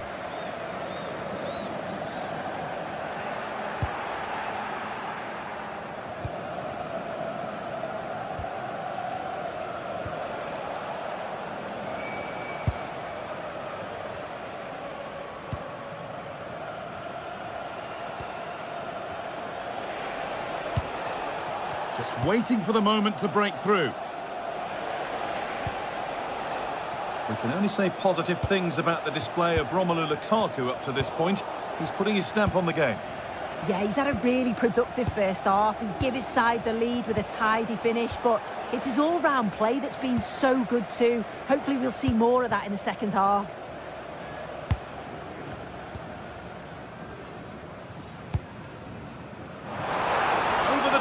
Just waiting for the moment to break through. We can only say positive things about the display of Romelu Lukaku up to this point. He's putting his stamp on the game. Yeah, he's had a really productive first half. He gave his side the lead with a tidy finish, but it's his all-round play that's been so good too. Hopefully we'll see more of that in the second half.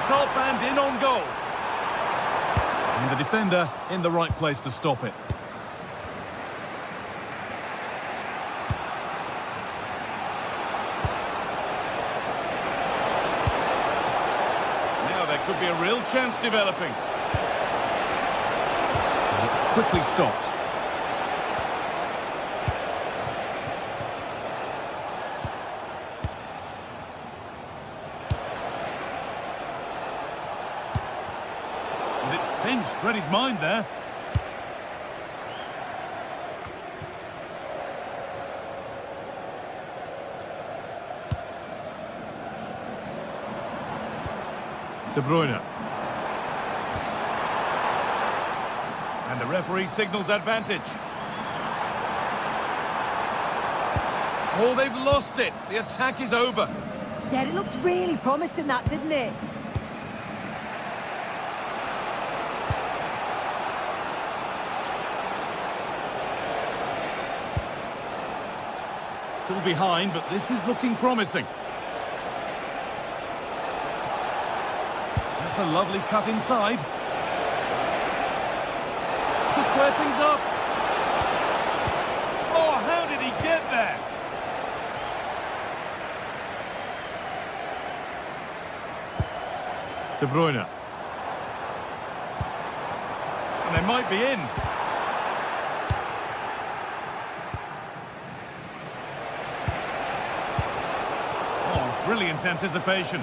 Top and in on goal. And the defender in the right place to stop it. Now there could be a real chance developing. And it's quickly stopped. Pinched, read his mind there. De Bruyne. And the referee signals advantage. Oh, they've lost it. The attack is over. Yeah, it looked really promising, that, didn't it? Still behind, but this is looking promising. That's a lovely cut inside. To square things up. Oh, how did he get there? De Bruyne. And they might be in. Brilliant anticipation.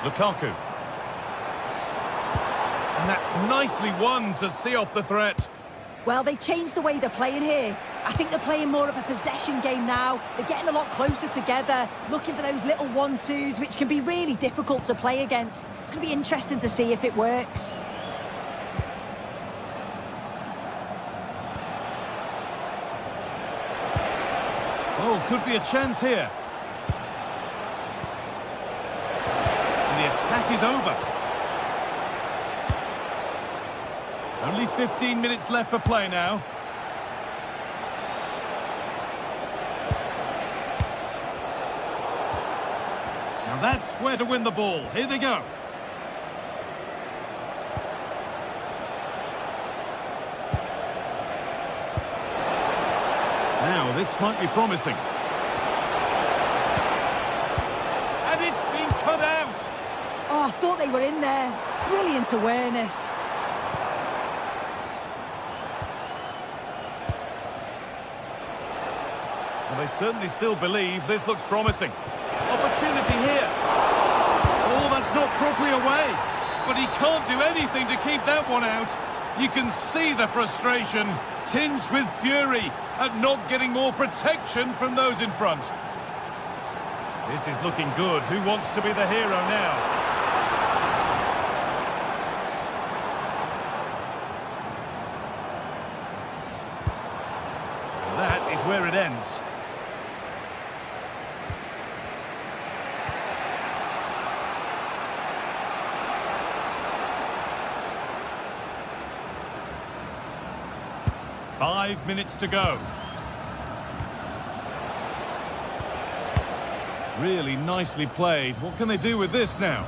Lukaku. And that's nicely won to see off the threat. Well, they've changed the way they're playing here. I think they're playing more of a possession game now. They're getting a lot closer together, looking for those little 1-2s, which can be really difficult to play against. It's going to be interesting to see if it works. Oh, could be a chance here. And the attack is over. Only 15 minutes left for play now. Now that's where to win the ball. Here they go. Now, this might be promising. And it's been cut out. Oh, I thought they were in there. Brilliant awareness. Well, they certainly still believe this looks promising. Opportunity here. Oh, that's not properly away. But he can't do anything to keep that one out. You can see the frustration, tinged with fury, at not getting more protection from those in front. This is looking good. Who wants to be the hero now? That is where it ends. 5 minutes to go. Really nicely played. What can they do with this now?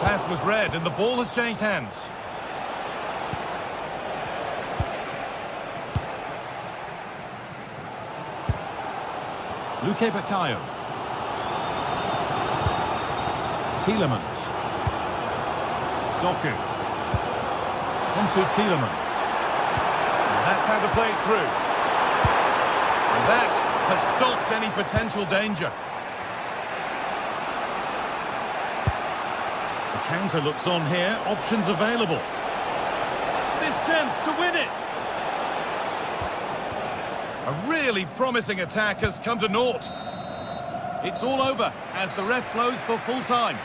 Pass was read and the ball has changed hands. Luque Baccaio. Tielemans. Doku. Onto Tielemans. And that's how to play it through. And that has stopped any potential danger. The counter looks on here. Options available. This chance to win it. A really promising attack has come to naught. It's all over as the ref blows for full time.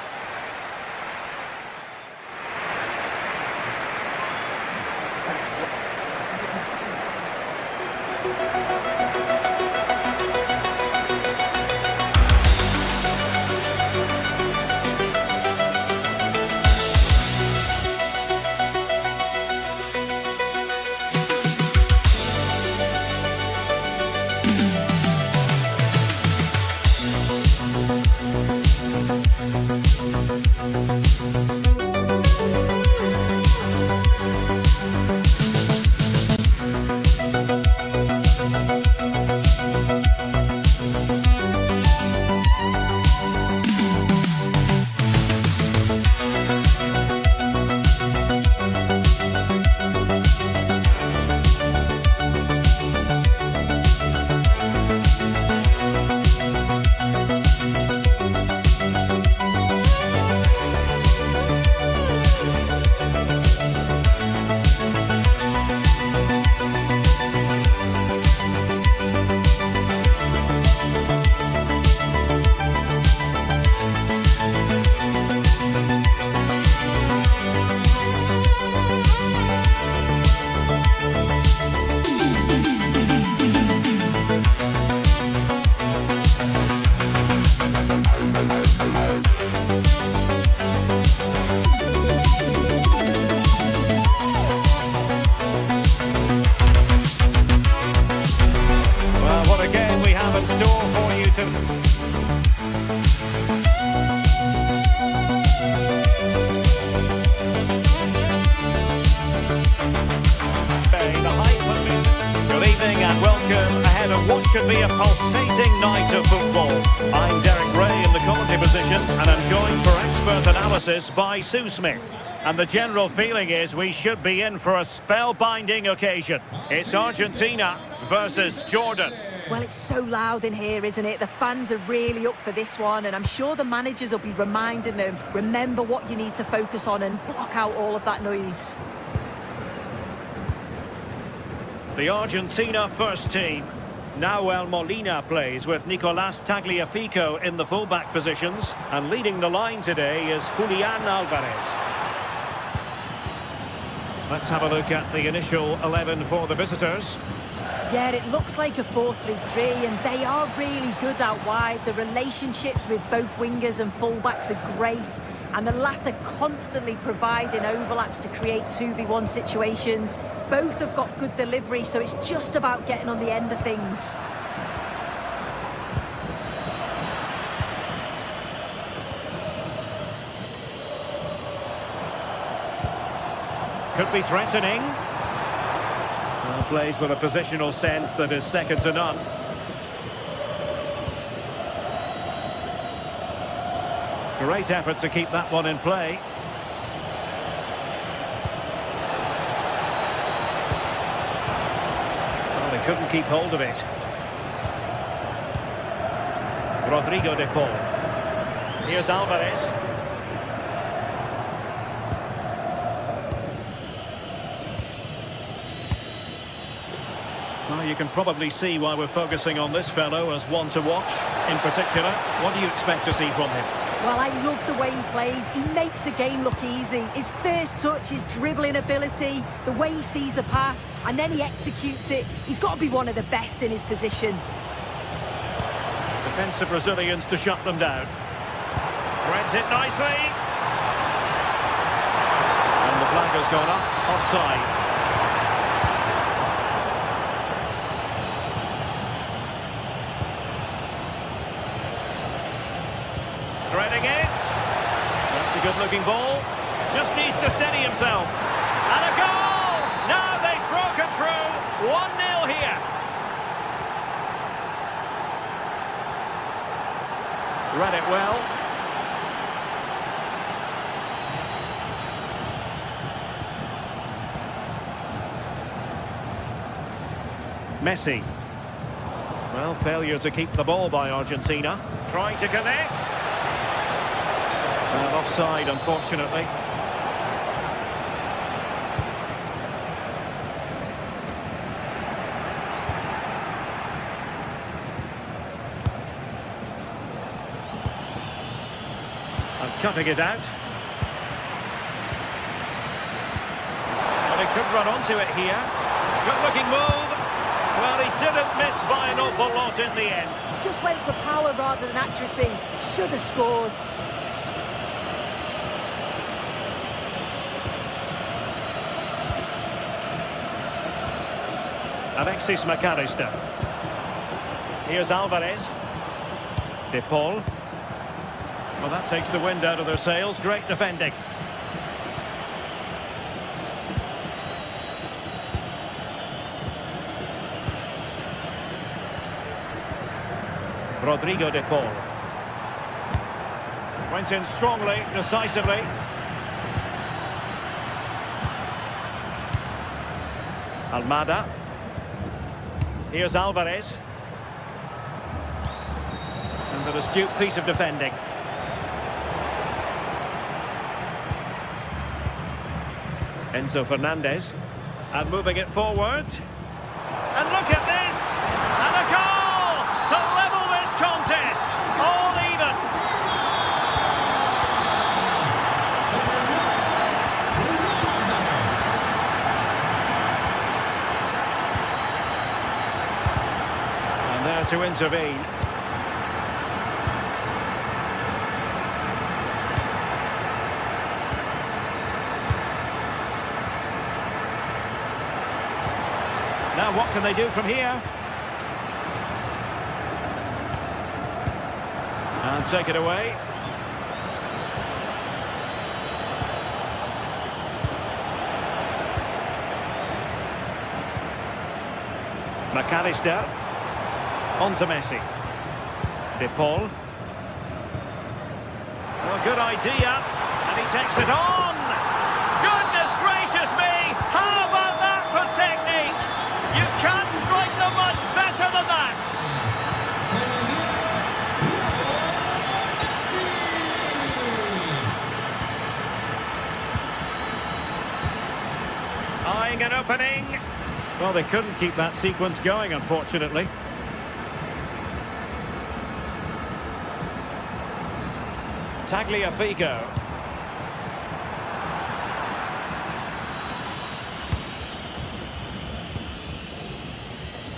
What should be a pulsating night of football. I'm Derek Ray in the commentary position, and I'm joined for expert analysis by Sue Smith. And the general feeling is we should be in for a spellbinding occasion. It's Argentina versus Jordan. Well, it's so loud in here, isn't it? The fans are really up for this one, and I'm sure the managers will be reminding them, remember what you need to focus on and block out all of that noise. The Argentina first team. Nahuel Molina plays with Nicolás Tagliafico in the fullback positions, and leading the line today is Julián Álvarez. Let's have a look at the initial 11 for the visitors. Yeah, it looks like a 4-3-3, and they are really good out wide. The relationships with both wingers and fullbacks are great, and the latter constantly providing overlaps to create 2v1 situations. Both have got good delivery, so it's just about getting on the end of things. Could be threatening. Well, plays with a positional sense that is second to none. Great effort to keep that one in play. Well, they couldn't keep hold of it. Rodrigo de Paul. Here's Álvarez. Well, you can probably see why we're focusing on this fellow as one to watch. In particular, what do you expect to see from him? Well, I love the way he plays. He makes the game look easy. His first touch, his dribbling ability, the way he sees a pass, and then he executes it. He's got to be one of the best in his position. Defensive Brazilians to shut them down. Threads it nicely. And the flag has gone up, offside. looking ball. Just needs to steady himself. And a goal! Now they've broken through. 1-0 here. Read it well. Messi. Well, failure to keep the ball by Argentina. Trying to connect. Offside, unfortunately. And cutting it out. Well, he could run onto it here. Good looking move. Well, he didn't miss by an awful lot in the end. Just went for power rather than accuracy. Should have scored. Alexis McAllister. Here's Alvarez. De Paul. Well, that takes the wind out of their sails. Great defending. Rodrigo De Paul. Went in strongly, decisively. Almada. Here's Alvarez. And an astute piece of defending. Enzo Fernandez. And moving it forward. And look at this! And a goal to level this contest. All even. And there to intervene. Now what can they do from here? And take it away. McAllister. On to Messi. De Paul. Well, good idea. And he takes it on. Goodness gracious me! How about that for technique? You can't strike them much better than that. Eyeing an opening. Well, they couldn't keep that sequence going, unfortunately. Tagliafico.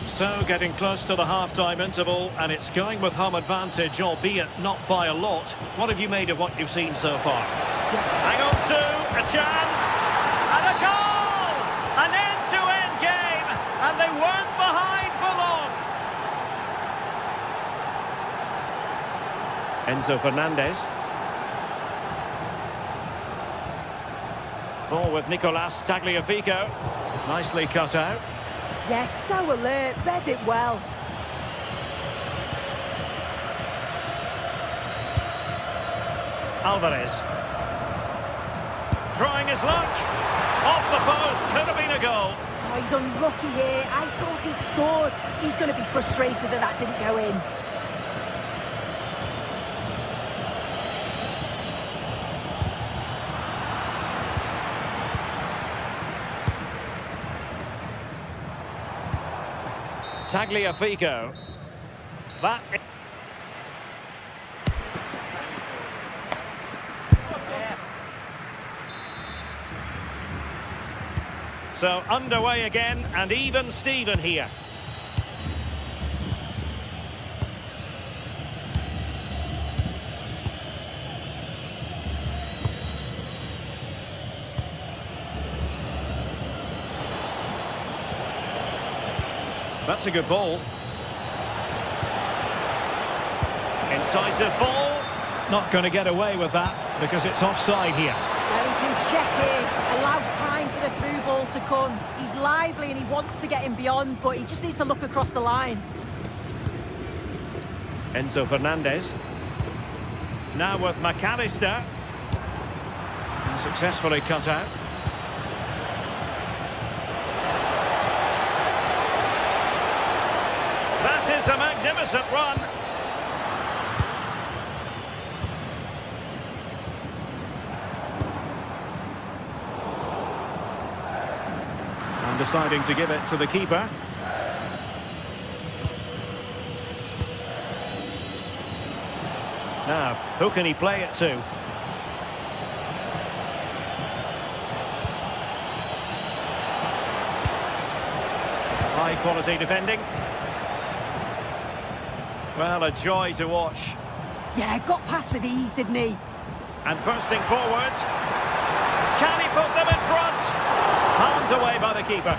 So, getting close to the half-time interval, and it's going with home advantage, albeit not by a lot. What have you made of what you've seen so far? Hang on, Sue, a chance, and a goal! An end-to-end game, and they weren't behind for long. Enzo Fernandez. Ball with Nicolas Tagliafico. Nicely cut out. Yes, so alert, read it well. Alvarez. Trying his luck. Off the post, could have been a goal. Oh, he's unlucky here. I thought he'd scored. He's going to be frustrated that that didn't go in. Tagliafico. That... So underway again, and even Steven here. That's a good ball. Incisive ball. Not going to get away with that. because it's offside here. Well, he can check in, allow time for the through ball to come. He's lively and he wants to get him beyond, but he just needs to look across the line. Enzo Fernandez. Now with McAllister. And successfully cut out. That is a magnificent run. And deciding to give it to the keeper. Now, who can he play it to? High quality defending. Well, a joy to watch. Yeah, got past with ease, didn't he? And bursting forward. Can he put them in front? Palmed away by the keeper.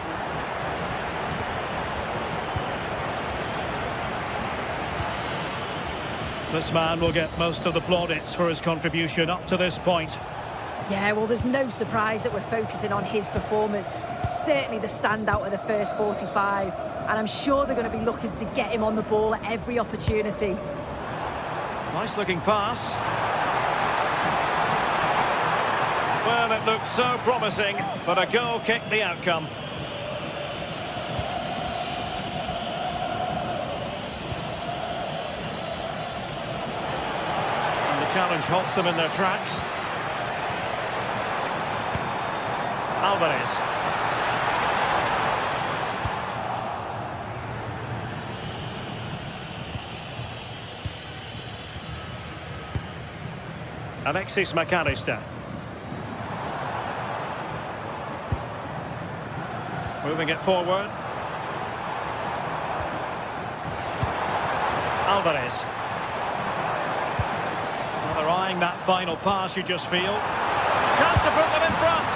This man will get most of the plaudits for his contribution up to this point. Yeah, well, there's no surprise that we're focusing on his performance. Certainly the standout of the first 45. And I'm sure they're going to be looking to get him on the ball at every opportunity. Nice looking pass. Well, it looked so promising, but a goal kicked the outcome. And the challenge halts them in their tracks. Alvarez. Alexis McAllister. Moving it forward. Alvarez. Well, they're eyeing that final pass, you just feel. Chance to put them in front.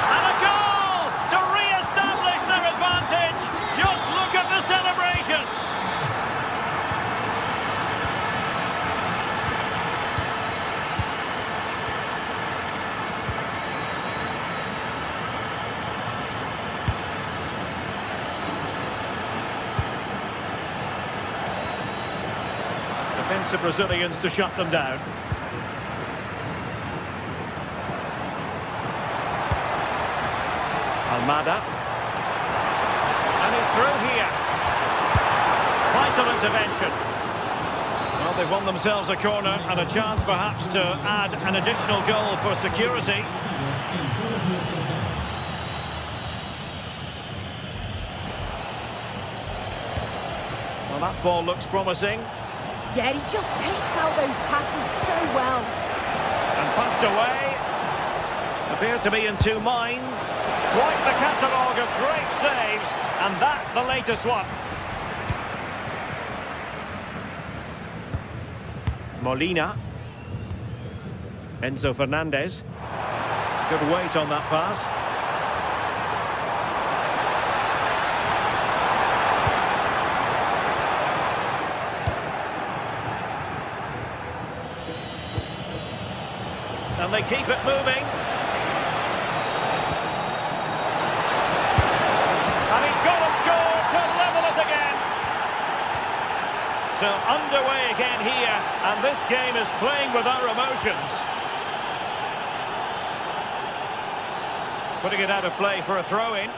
And a goal to re-establish their advantage. Just look at the celebrations. Defensive Brazilians to shut them down. Almada. And he's through here. Vital intervention. Well, they've won themselves a corner and a chance perhaps to add an additional goal for security. Well, that ball looks promising. Yeah, he just picks out those passes so well. And passed away. Appear to be in two minds. Quite the catalogue of great saves. And that, the latest one. Molina. Enzo Fernandez. Good weight on that pass. And they keep it moving. And he's gone and scored to level us again. So underway again here, and this game is playing with our emotions. Putting it out of play for a throw-in.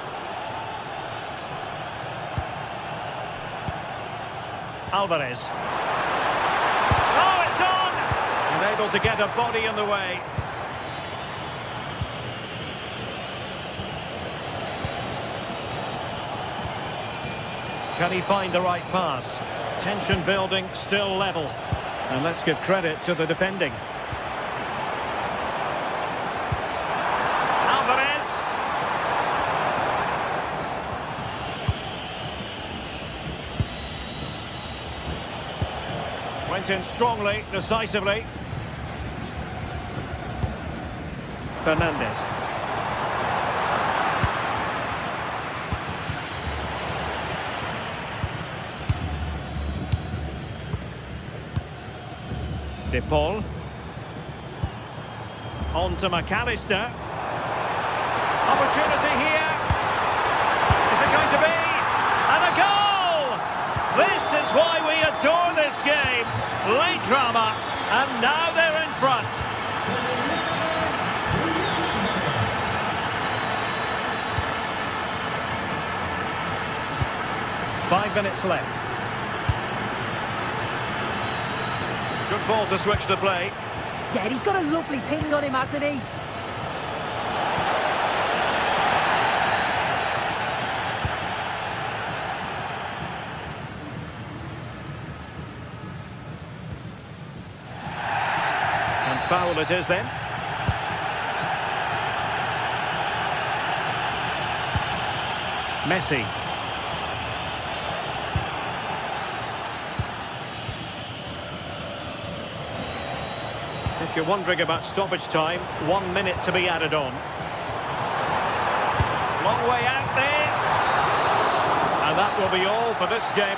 Alvarez. Oh, it's on! And able to get a body in the way. Can he find the right pass? Tension building, still level. And let's give credit to the defending. Alvarez. Went in strongly, decisively. Fernandez. De Paul. On to McAllister. Opportunity here. Is it going to be? And a goal! This is why we adore this game. Late drama, and now they're in front. Five minutes left. Good ball to switch the play. Yeah, he's got a lovely ping on him, hasn't he? And foul it is then. Messi. If you're wondering about stoppage time, 1 minute to be added on. Long way out this. And that will be all for this game.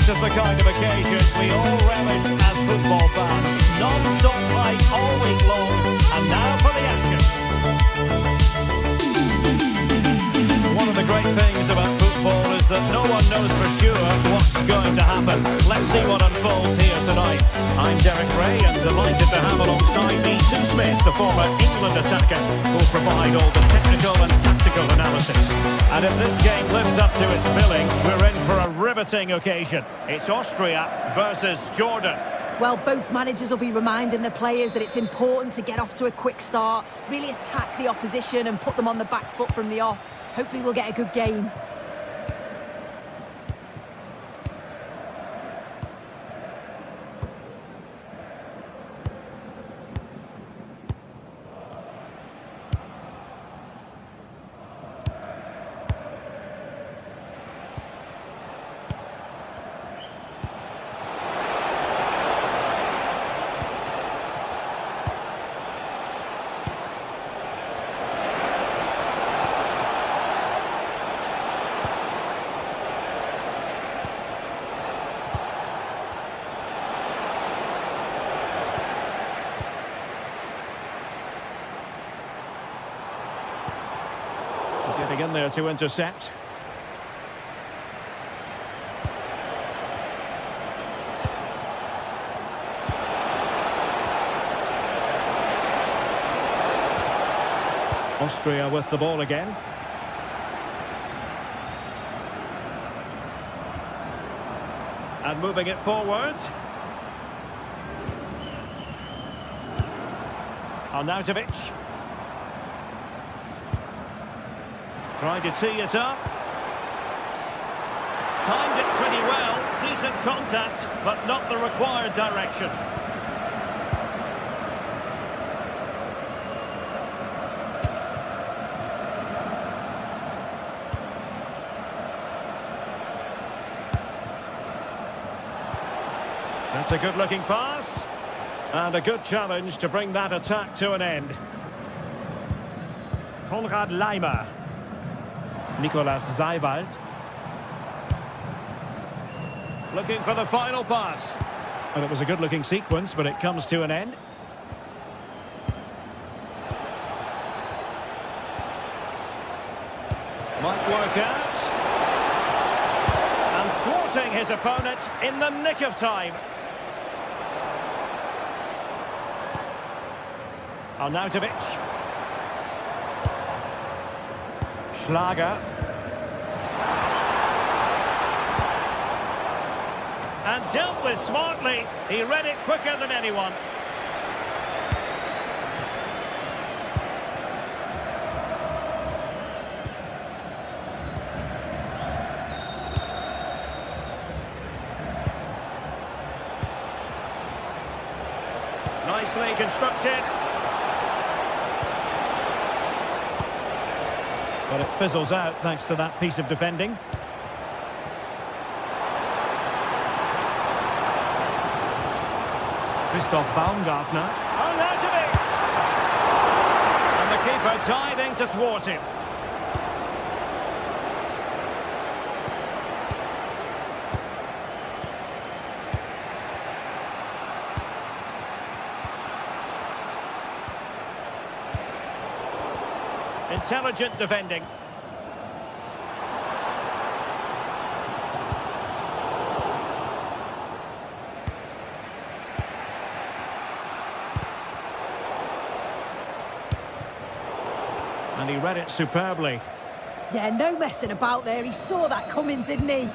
This is the kind of occasion we all relish as football fans. Non-stop play all week long, and now for the action. One of the great things about football is that no one knows for sure what's going to happen. Let's see what unfolds here tonight. I'm Derek Ray, and delighted to have alongside me Stu Smith, the former England attacker, who'll provide all the technical and tactical analysis. And if this game lives up to its billing, we're in for a riveting occasion. It's Austria versus Jordan. Well, both managers will be reminding the players that it's important to get off to a quick start, really attack the opposition and put them on the back foot from the off. Hopefully we'll get a good game. Getting in there to intercept. Austria with the ball again. And moving it forward. Arnautovic. Trying to tee it up. Timed it pretty well. Decent contact, but not the required direction. That's a good-looking pass. And a good challenge to bring that attack to an end. Konrad Laimer. Nicolas Seiwald. Looking for the final pass. Well, it was a good-looking sequence, but it comes to an end. work out. And thwarting his opponent in the nick of time. Arnautovic. Schlager. And dealt with smartly. He read it quicker than anyone. Nicely constructed. But it fizzles out thanks to that piece of defending. Christoph Baumgartner. Arnautovic! And the keeper diving to thwart him. Intelligent defending. And he read it superbly. Yeah, no messing about there. He saw that coming, didn't he?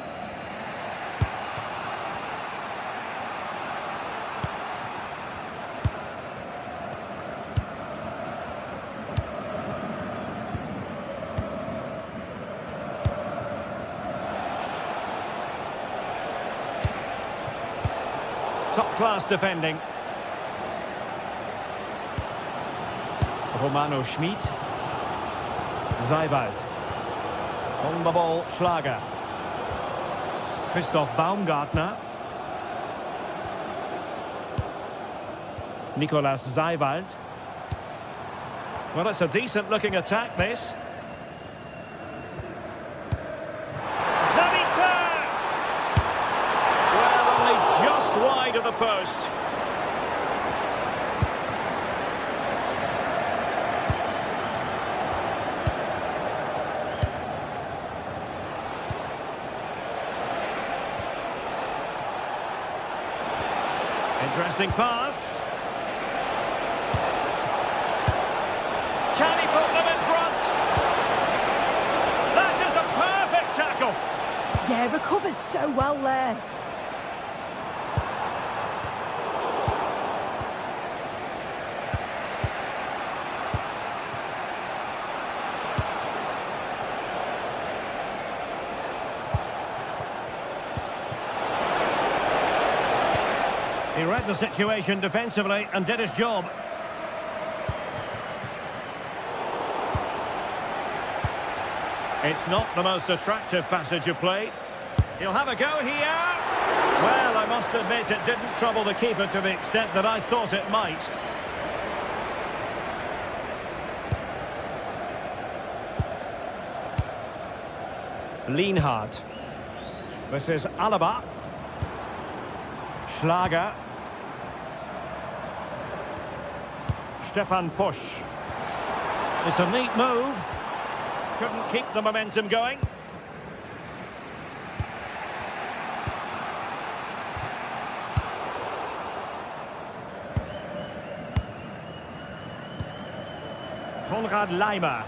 Top-class defending. Romano Schmid. Seiwald. On the ball, Schlager. Christoph Baumgartner. Nicolas Seiwald. Well, it's a decent-looking attack, this. Wide of the post. Interesting pass. Can he put them in front? That is a perfect tackle. Yeah, recovers so well there. He read the situation defensively and did his job. It's not the most attractive passage of play. He'll have a go here. Well, I must admit it didn't trouble the keeper to the extent that I thought it might. Lienhardt. This is Alaba. Schlager. Stefan Pusch. It's a neat move. Couldn't keep the momentum going. Konrad Laimer.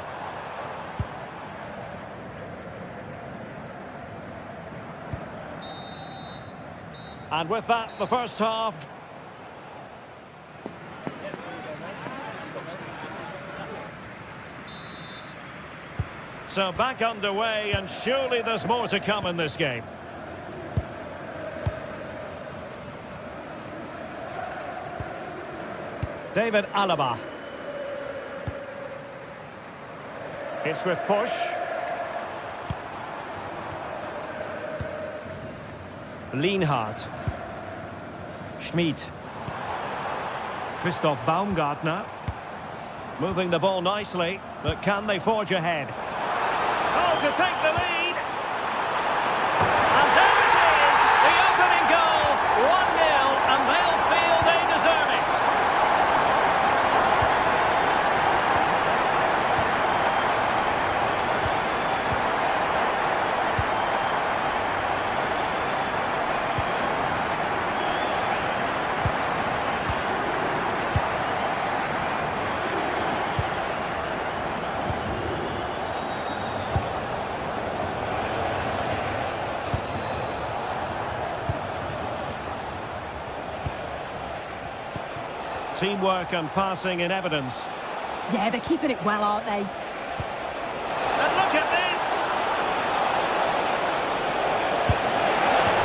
And with that, the first half. So back underway, and surely there's more to come in this game. David Alaba. It's with Pusch. Lienhardt. Schmid. Christoph Baumgartner. Moving the ball nicely, but can they forge ahead? Oh, to take the lead! And there it is! The opening goal! 1-0, and they'll feel they deserve it! teamwork and passing in evidence. Yeah, they're keeping it well, aren't they? And look at this!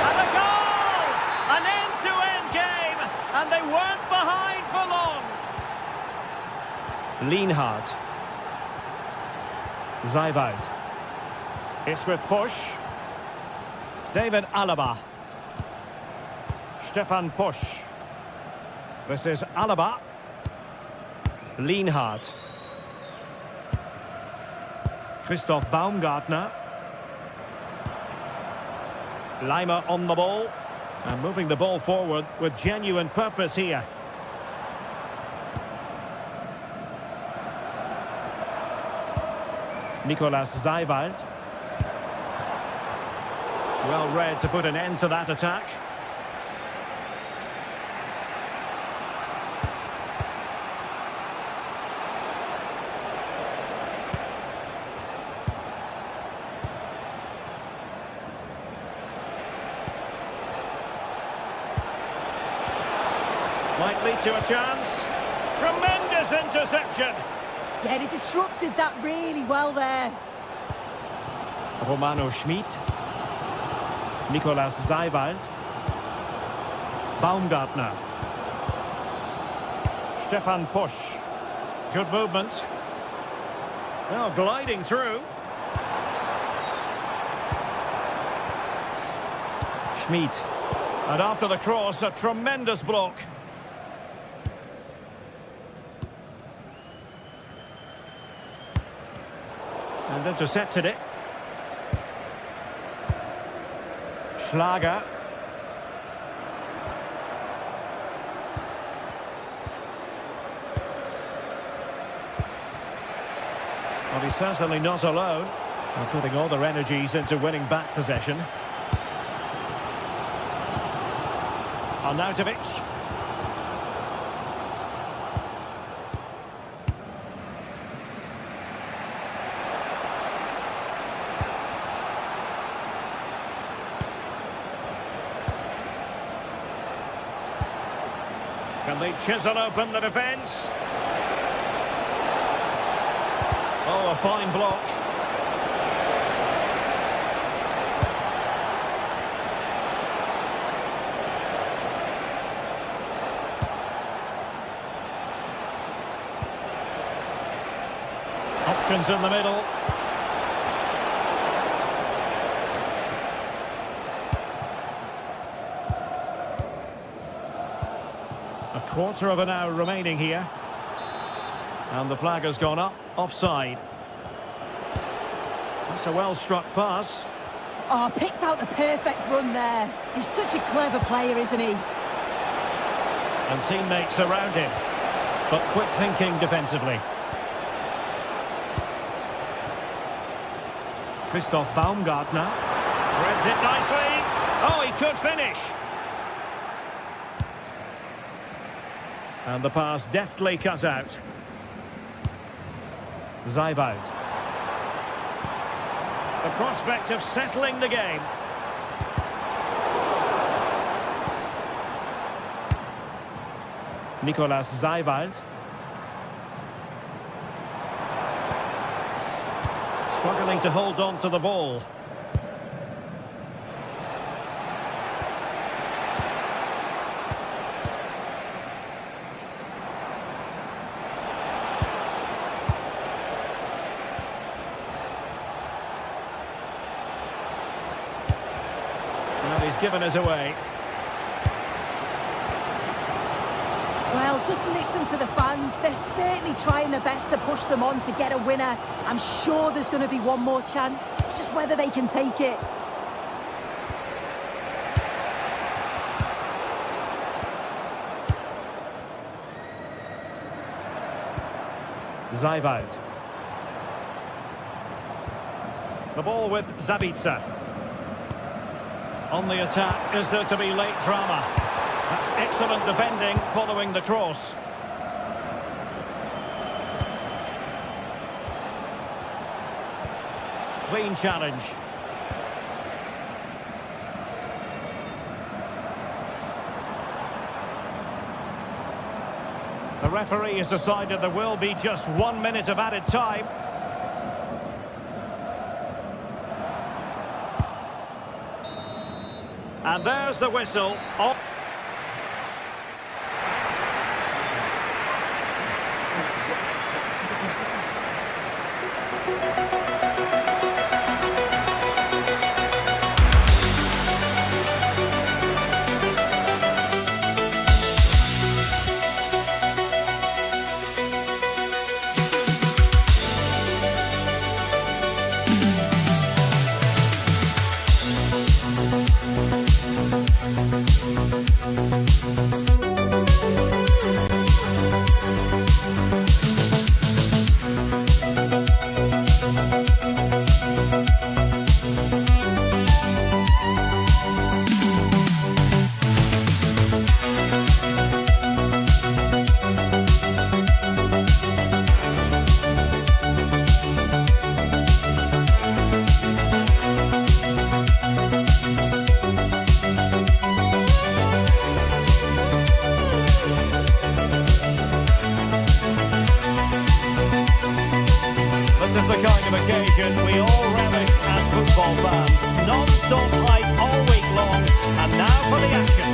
And a goal! An end-to-end game, and they weren't behind for long. Lienhard. Zeiwald. It's with Push. David Alaba. Stefan Push. This is Alaba. Lienhard. Christoph Baumgartner. Leimer on the ball. And moving the ball forward with genuine purpose here. Nicolas Zeiwald. Well read to put an end to that attack. Might lead to a chance. Tremendous interception. Yeah, they disrupted that really well there. Romano Schmid. Nicolas Zeiwald. Baumgartner. Stefan Push. Good movement. Now gliding through. Schmid. And after the cross, a tremendous block. And intercepted it. Schlager. Well, he's certainly not alone. They're putting all their energies into winning back possession. Arnautovic. Can they chisel open the defence? Oh, a fine block. Options in the middle. A quarter of an hour remaining here. And the flag has gone up, offside. That's a well-struck pass. Oh, picked out the perfect run there. He's such a clever player, isn't he? And teammates around him. But quick thinking defensively. Christoph Baumgartner. Threads it nicely. Oh, he could finish. And the pass deftly cut out. Zeiwald. The prospect of settling the game. Nicolas Zeiwald. Struggling to hold on to the ball. And he's given us away. Well, just listen to the fans. They're certainly trying their best to push them on to get a winner. I'm sure there's going to be one more chance. It's just whether they can take it. Zeiwald. The ball with Zabitzer. On the attack, is there to be late drama? That's excellent defending following the cross. Clean challenge. The referee has decided there will be just 1 minute of added time. And there's the whistle. Oh. This is the kind of occasion we all relish as football fans. Non-stop hype all week long, and now for the action.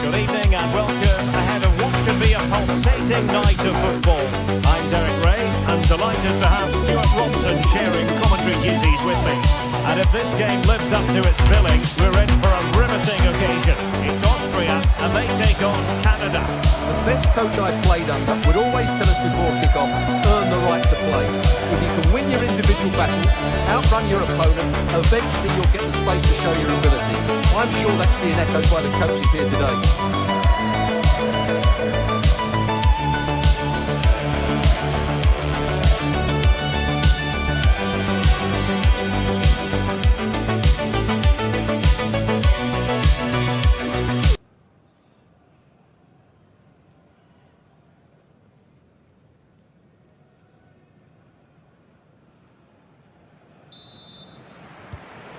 Good evening and welcome ahead of what should be a pulsating night of football. I'm Derek Ray, and delighted to have Stuart Robson sharing commentary duties with me. And if this game lives up to its billing, we're in for a riveting occasion. It's Austria, and they take on Canada. The best coach I've played under would always tell us before kick-off, earn the right to play. If you can win your individual battles, outrun your opponent, eventually you'll get the space to show your ability. I'm sure that's being echoed by the coaches here today.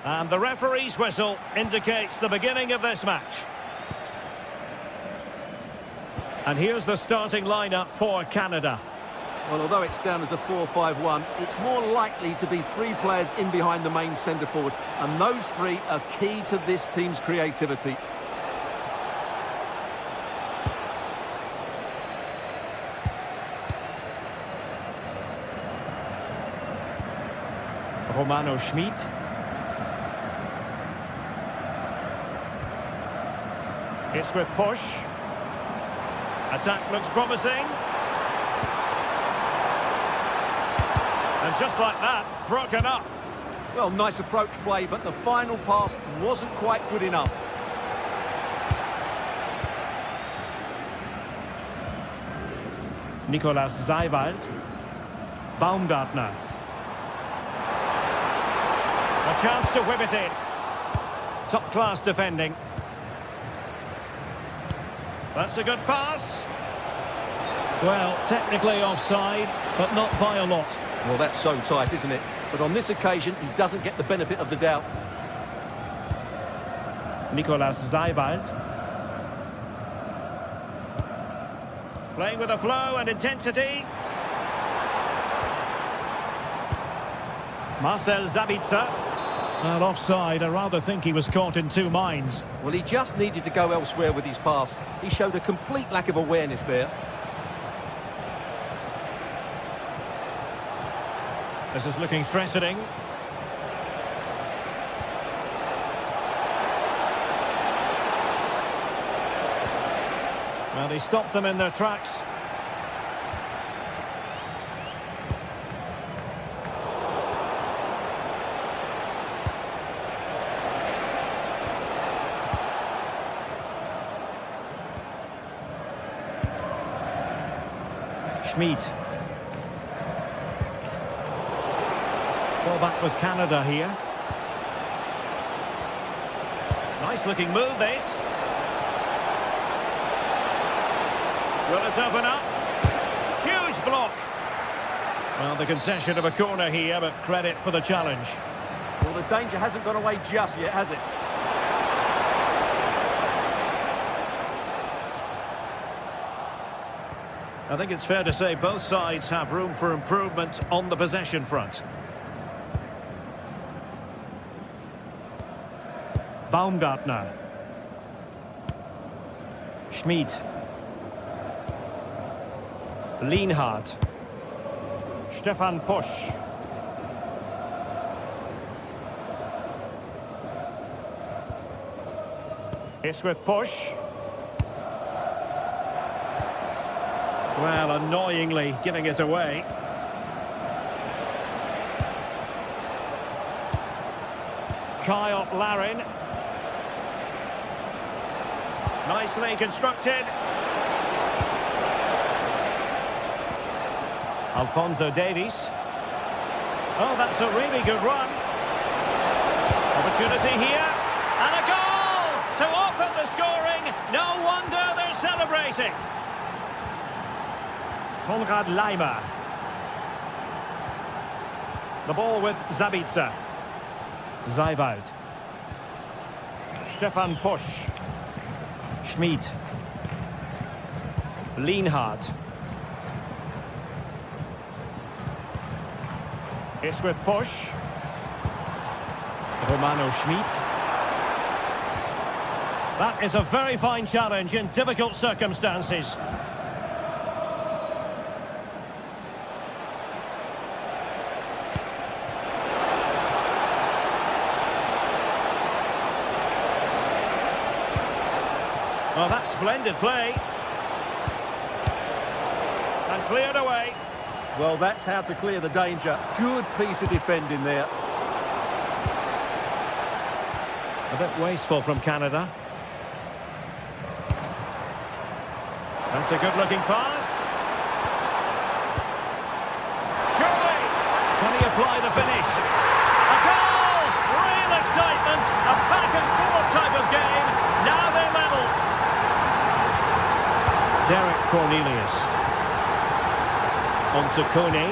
And the referee's whistle indicates the beginning of this match. And here's the starting lineup for Canada. Well, although it's down as a 4-5-1, it's more likely to be 3 players in behind the main centre forward. And those 3 are key to this team's creativity. Romano Schmid. It's with push. Attack looks promising. And just like that, broken up. Well, nice approach play, but the final pass wasn't quite good enough. Nicolas Seiwald. Baumgartner. A chance to whip it in. Top-class defending. That's a good pass. Well, technically offside, but not by a lot. Well, that's so tight, isn't it? But on this occasion, he doesn't get the benefit of the doubt. Nicolas Seiwald. Playing with a flow and intensity. Marcel Sabitzer. Well, offside, I rather think he was caught in 2 minds. Well, he just needed to go elsewhere with his pass. He showed a complete lack of awareness there. This is looking threatening. Well, he stopped them in their tracks. Schmid. Ball back with Canada here. Nice looking move, this. Will this open up? Huge block. Well, the concession of a corner here, but credit for the challenge. Well, the danger hasn't gone away just yet, has it? I think it's fair to say both sides have room for improvement on the possession front. Baumgartner. Schmid. Lienhardt. Stefan Posch. It's with Posch. Well, annoyingly giving it away. Kyle Larin. Nicely constructed. Alphonso Davies. Oh, that's a really good run. Opportunity here. And a goal to open the scoring. No wonder they're celebrating. Konrad Laimer. The ball with Zabitzer. Zeiwald. Stefan Posch. Schmid. Lienhardt. It's with Posch. Romano Schmid. That is a very fine challenge in difficult circumstances. Well, that's splendid play. And cleared away. Well, that's how to clear the danger. Good piece of defending there. A bit wasteful from Canada. That's a good-looking pass. Surely! Can he apply the finish? A goal! Real excitement! A back-and-forth type of game. Now they're level. Derek Cornelius. On to Kone.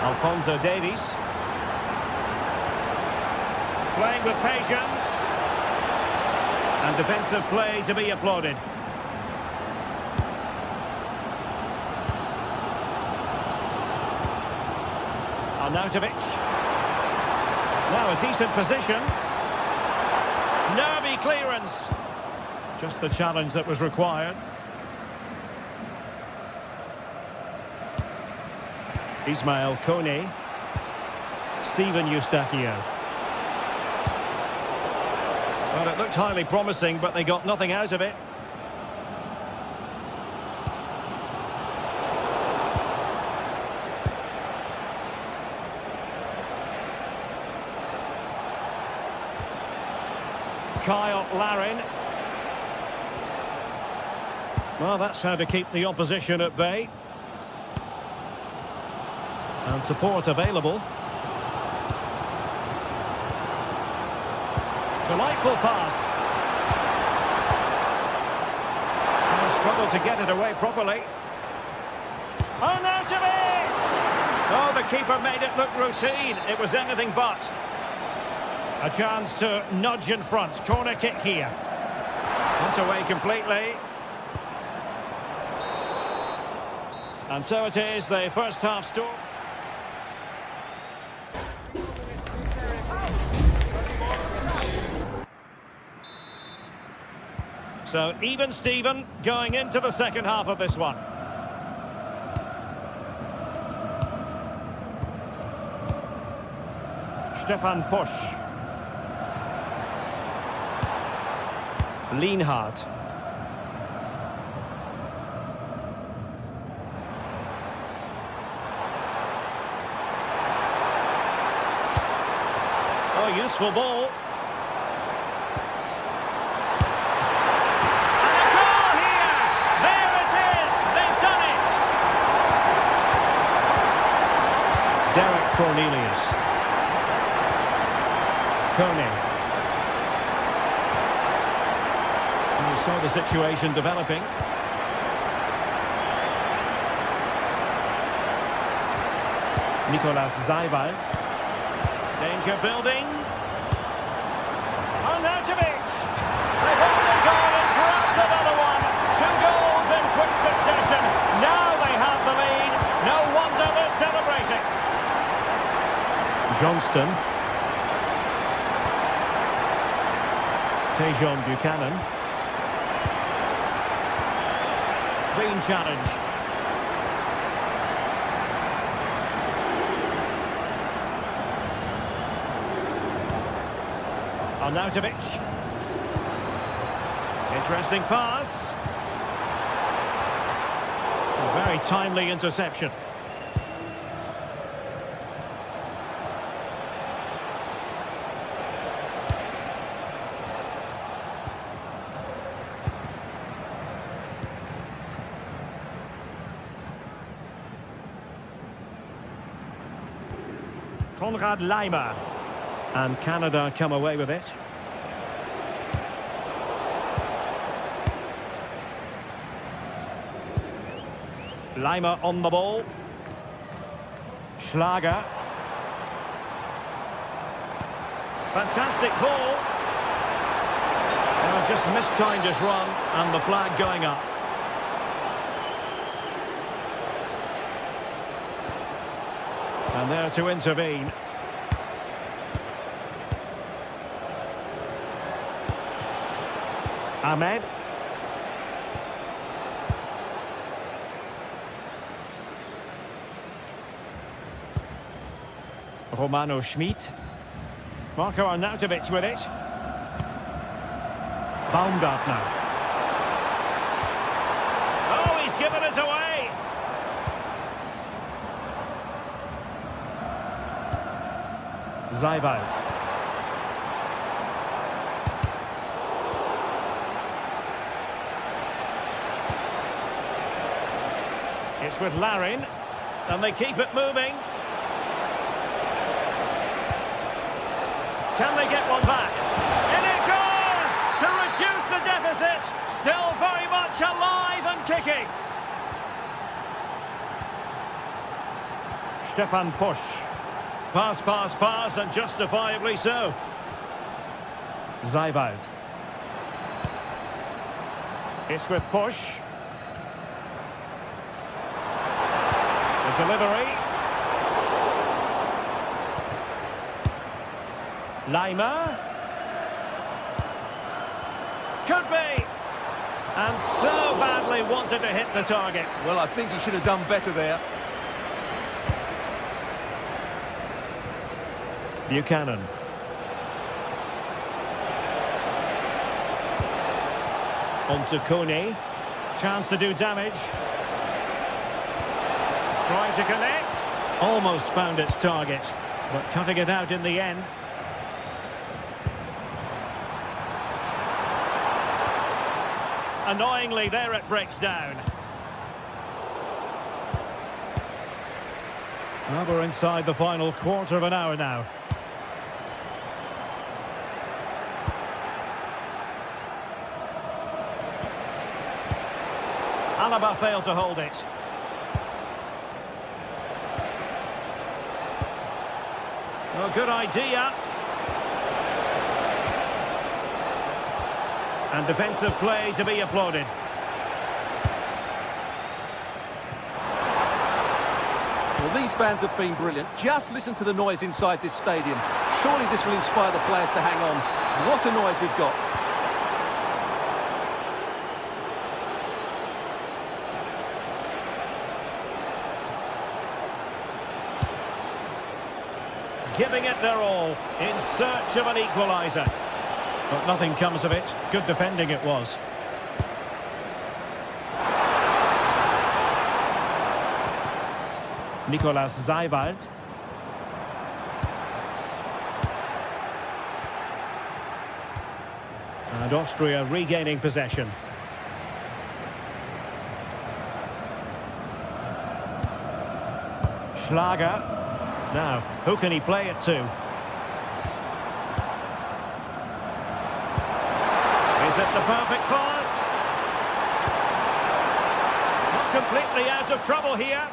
Alphonso Davies. Playing with patience. And defensive play to be applauded. Arnautovic. Now a decent position. Nervy clearance. Just the challenge that was required. Ismail Kone. Steven Eustachio. Well, it looked highly promising, but they got nothing out of it. Kyle Larin. Well, that's how to keep the opposition at bay. And support available. Delightful pass. And struggled to get it away properly. Arnautovic! Oh, the keeper made it look routine. It was anything but. A chance to nudge in front. Corner kick here. Not away completely. And so it is, the first half score. So even Steven going into the second half of this one. Stefan Posch. Lienhardt. Oh, useful ball. And a goal here! There it is! They've done it! Derek Cornelius. Kone. And we saw the situation developing. Nicolas Zaiwald. Danger building. Arnautovic. They've only gone and grabbed another one. 2 goals in quick succession. Now they have the lead. No wonder they're celebrating. Johnston. Tejon Buchanan. Clean challenge. Arnautovic. Interesting pass. A very timely interception. Konrad Laimer. And Canada come away with it. Laimer on the ball. Schlager. Fantastic ball. Just mistimed his run and the flag going up. And there to intervene. Ahmed. Romano Schmid. Marco Arnautovic with it. Baumgartner. Oh, he's given us away. Zaiwald. It's with Larin, and they keep it moving. Can they get one back? In it goes! To reduce the deficit. Still very much alive and kicking. Stefan Pusch. Pass, pass, pass, and justifiably so. Zaiwald. It's with Pusch. The delivery. Laimer. Could be. And so badly wanted to hit the target. Well, I think he should have done better there. Buchanan. On to Kone. Chance to do damage. Trying to connect. Almost found its target, but cutting it out in the end. Annoyingly, there it breaks down. Well, we're inside the final quarter of an hour now. Alaba failed to hold it. Well, good idea. And defensive play to be applauded. Well, these fans have been brilliant. Just listen to the noise inside this stadium. Surely this will inspire the players to hang on. What a noise we've got. Giving it their all in search of an equaliser. But nothing comes of it. Good defending it was. Nicolas Zaiwald. And Austria regaining possession. Schlager. Now, who can he play it to? Is it the perfect pass? Not completely out of trouble here.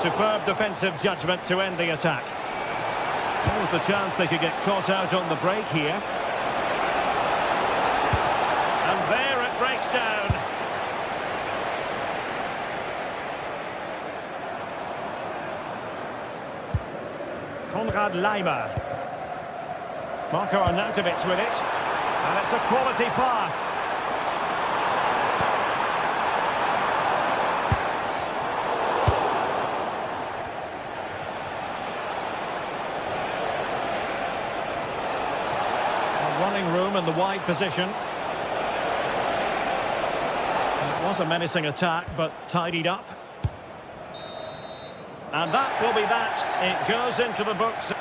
Superb defensive judgment to end the attack. There was the chance they could get caught out on the break here. And there it breaks down. Konrad Laimer. Marko Arnautovic with it. And it's a quality pass. Running room in the wide position. It was a menacing attack, but tidied up. And that will be that. It goes into the books.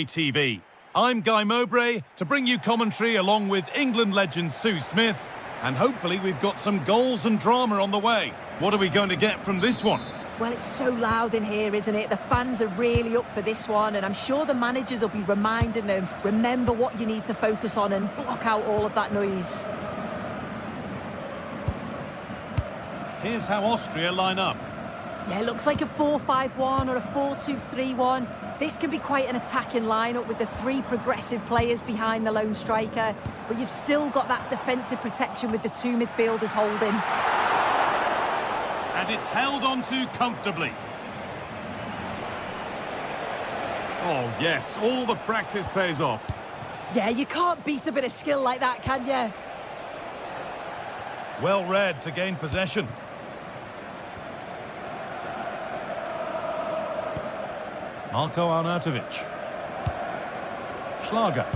TV. I'm Guy Mowbray to bring you commentary along with England legend Sue Smith, and hopefully we've got some goals and drama on the way. What are we going to get from this one? Well, it's so loud in here, isn't it? The fans are really up for this one, and I'm sure the managers will be reminding them, remember what you need to focus on and block out all of that noise. Here's how Austria line up. Yeah, it looks like a 4-5-1 or a 4-2-3-1. This can be quite an attacking lineup with the three progressive players behind the lone striker, but you've still got that defensive protection with the two midfielders holding. And it's held on to comfortably. Oh, yes, all the practice pays off. Yeah, you can't beat a bit of skill like that, can you? Well read to gain possession. Marko Arnautovic. Schlager.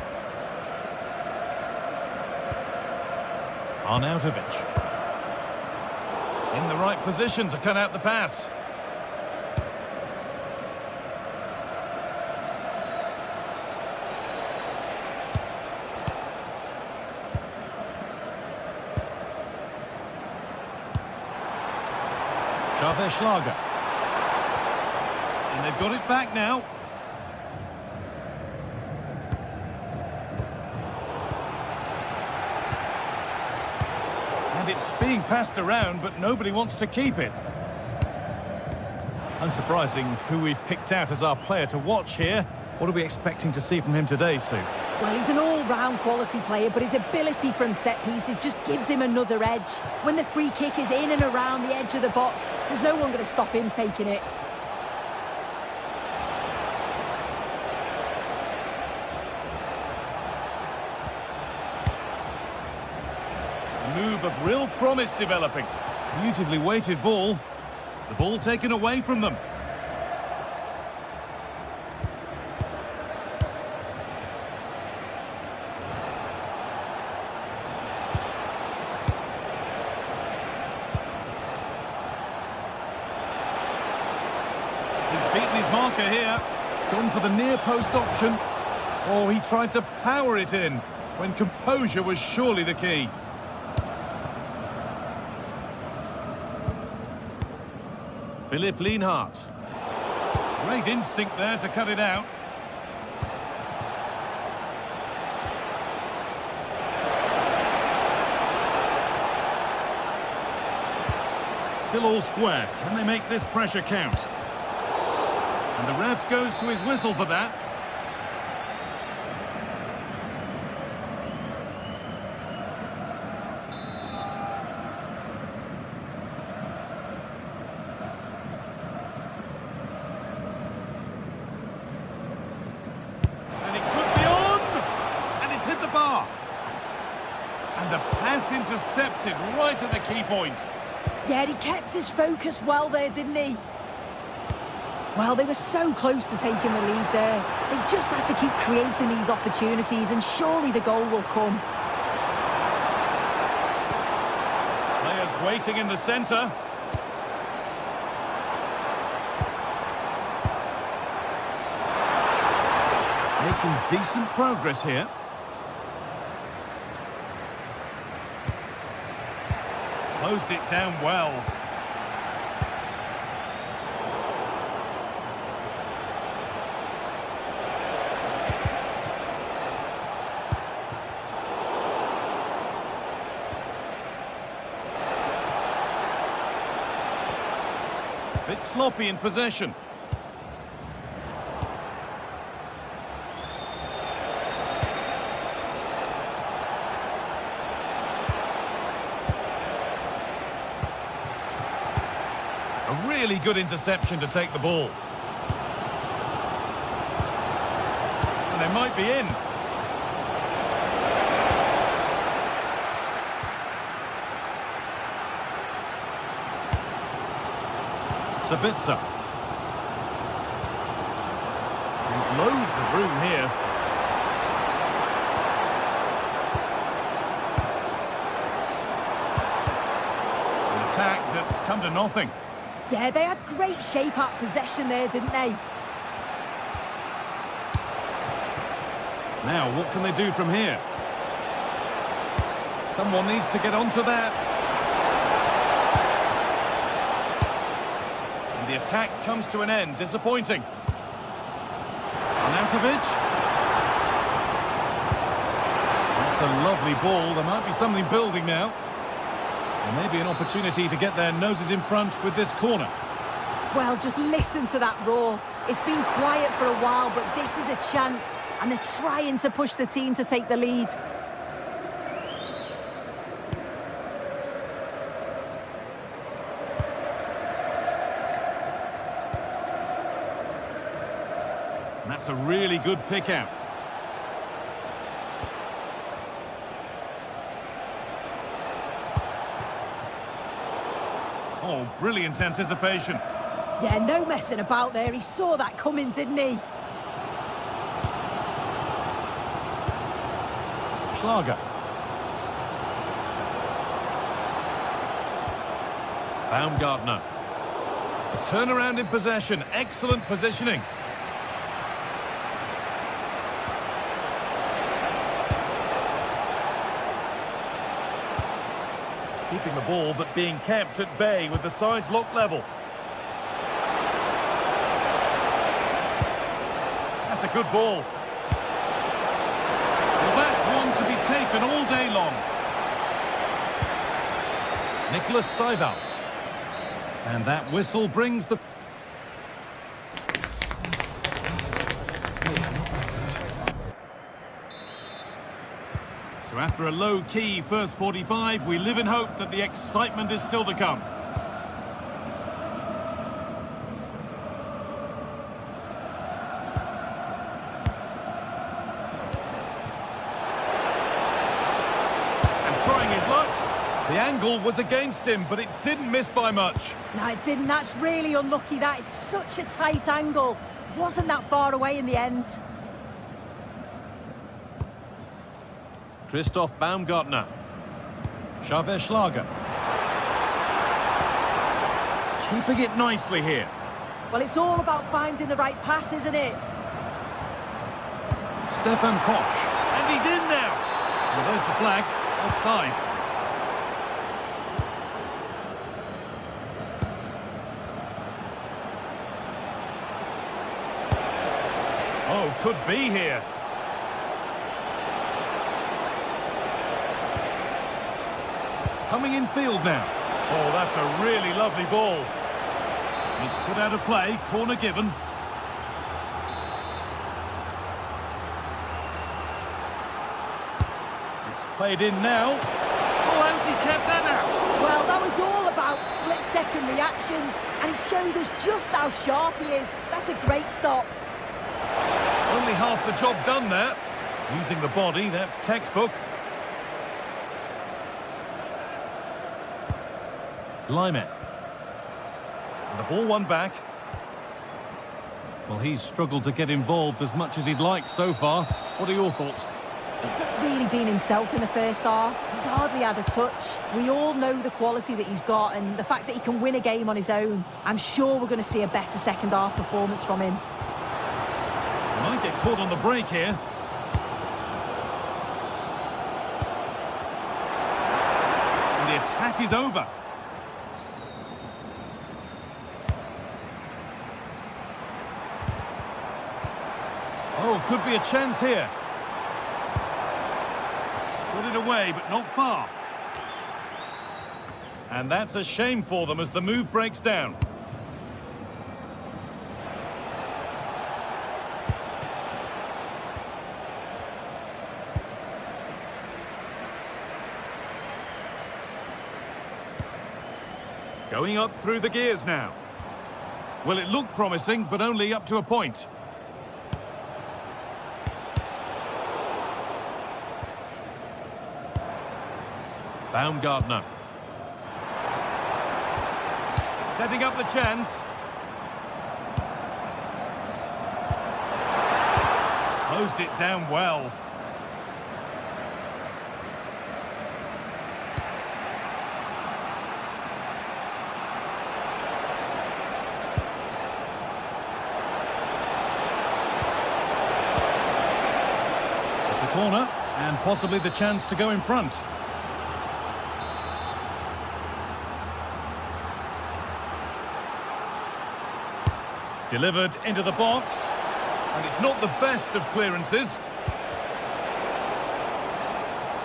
Arnautovic. In the right position to cut out the pass. Schlager. And they've got it back now. And it's being passed around, but nobody wants to keep it. Unsurprising who we've picked out as our player to watch here. What are we expecting to see from him today, Sue? Well, he's an all-round quality player, but his ability from set pieces just gives him another edge. When the free kick is in and around the edge of the box, there's no one going to stop him taking it. A move of real promise developing. Beautifully weighted ball. The ball taken away from them. He's beaten his marker here. Gone for the near post option. Oh, he tried to power it in when composure was surely the key. Philipp Lienhardt. Great instinct there to cut it out. Still all square. Can they make this pressure count? And the ref goes to his whistle for that. And it could be on! And it's hit the bar. And the pass intercepted right at the key point. Yeah, he kept his focus well there, didn't he? Well, they were so close to taking the lead there. They just have to keep creating these opportunities, and surely the goal will come. Players waiting in the centre. Making decent progress here. Closed it down well. Bit sloppy in possession. A really good interception to take the ball. And they might be in. Sabitzer. And loads of room here. An attack that's come to nothing. Yeah, they had great shape up possession there, didn't they? Now, what can they do from here? Someone needs to get onto that. And the attack comes to an end. Disappointing. Arnautovic. That's a lovely ball. There might be something building now. And maybe an opportunity to get their noses in front with this corner. Well, just listen to that roar. It's been quiet for a while, but this is a chance. And they're trying to push the team to take the lead. And that's a really good pick out. Oh, brilliant anticipation. Yeah, no messing about there. He saw that coming, didn't he? Schlager. Baumgartner. A turnaround in possession. Excellent positioning. Keeping the ball, but being kept at bay with the sides locked level. That's a good ball. Well, that's one to be taken all day long. Nicholas Seibert. And that whistle brings the... So after a low-key first 45, we live in hope that the excitement is still to come. And trying his luck. The angle was against him, but it didn't miss by much. No, it didn't. That's really unlucky. That is such a tight angle. Wasn't that far away in the end. Christoph Baumgartner. Xaver Schlager. Keeping it nicely here. Well, it's all about finding the right pass, isn't it? Stefan Posch. And he's in now. Well, there's the flag. Offside. Oh, could be here. Coming in field now. Oh, that's a really lovely ball. It's put out of play, corner given. It's played in now. Oh, how's he kept that out? Well, that was all about split-second reactions, and he showed us just how sharp he is. That's a great stop. Only half the job done there. Using the body, that's textbook. Lyman. And the ball won back. Well, he's struggled to get involved as much as he'd like so far. What are your thoughts? He's not really been himself in the first half. He's hardly had a touch. We all know the quality that he's got and the fact that he can win a game on his own. I'm sure we're going to see a better second half performance from him. Might get caught on the break here. And the attack is over. Oh, could be a chance here. Put it away, but not far. And that's a shame for them as the move breaks down. Going up through the gears now. Well, it looked promising, but only up to a point. Baumgartner. Setting up the chance. Closed it down well. It's a corner, and possibly the chance to go in front. Delivered into the box, and it's not the best of clearances.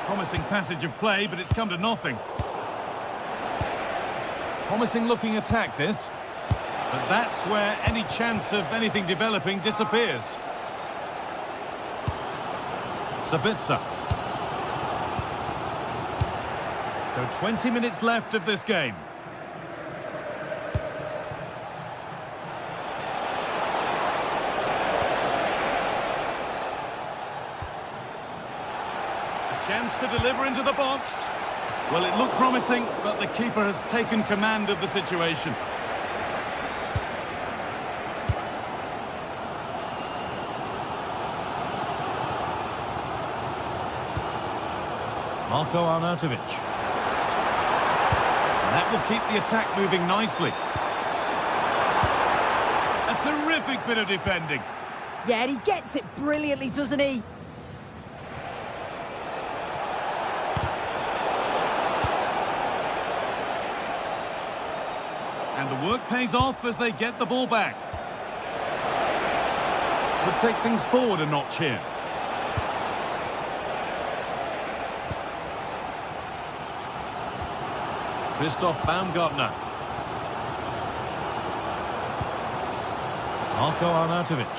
Promising passage of play, but it's come to nothing. Promising looking attack this, but that's where any chance of anything developing disappears. Sabitzer. So 20 minutes left of this game. Chance to deliver into the box. Well, it looked promising, but the keeper has taken command of the situation. Marko Arnautovic. And that will keep the attack moving nicely. A terrific bit of defending. Yeah, he gets it brilliantly, doesn't he? And the work pays off as they get the ball back. Could take things forward a notch here. Christoph Baumgartner. Marko Arnautovic.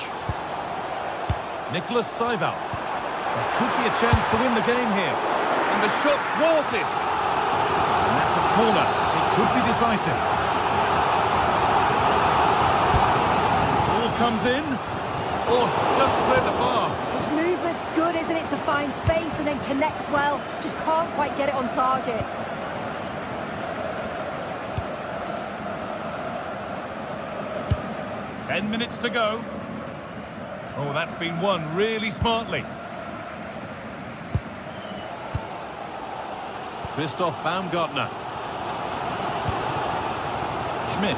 Nicholas Seival. There could be a chance to win the game here. And the shot thwarted. And that's a corner. It could be decisive. Comes in. Oh, it's just cleared the bar. His movement's good, isn't it, to find space and then connects well. Just can't quite get it on target. Ten minutes to go. Oh, that's been won really smartly. Christoph Baumgartner. Schmidt.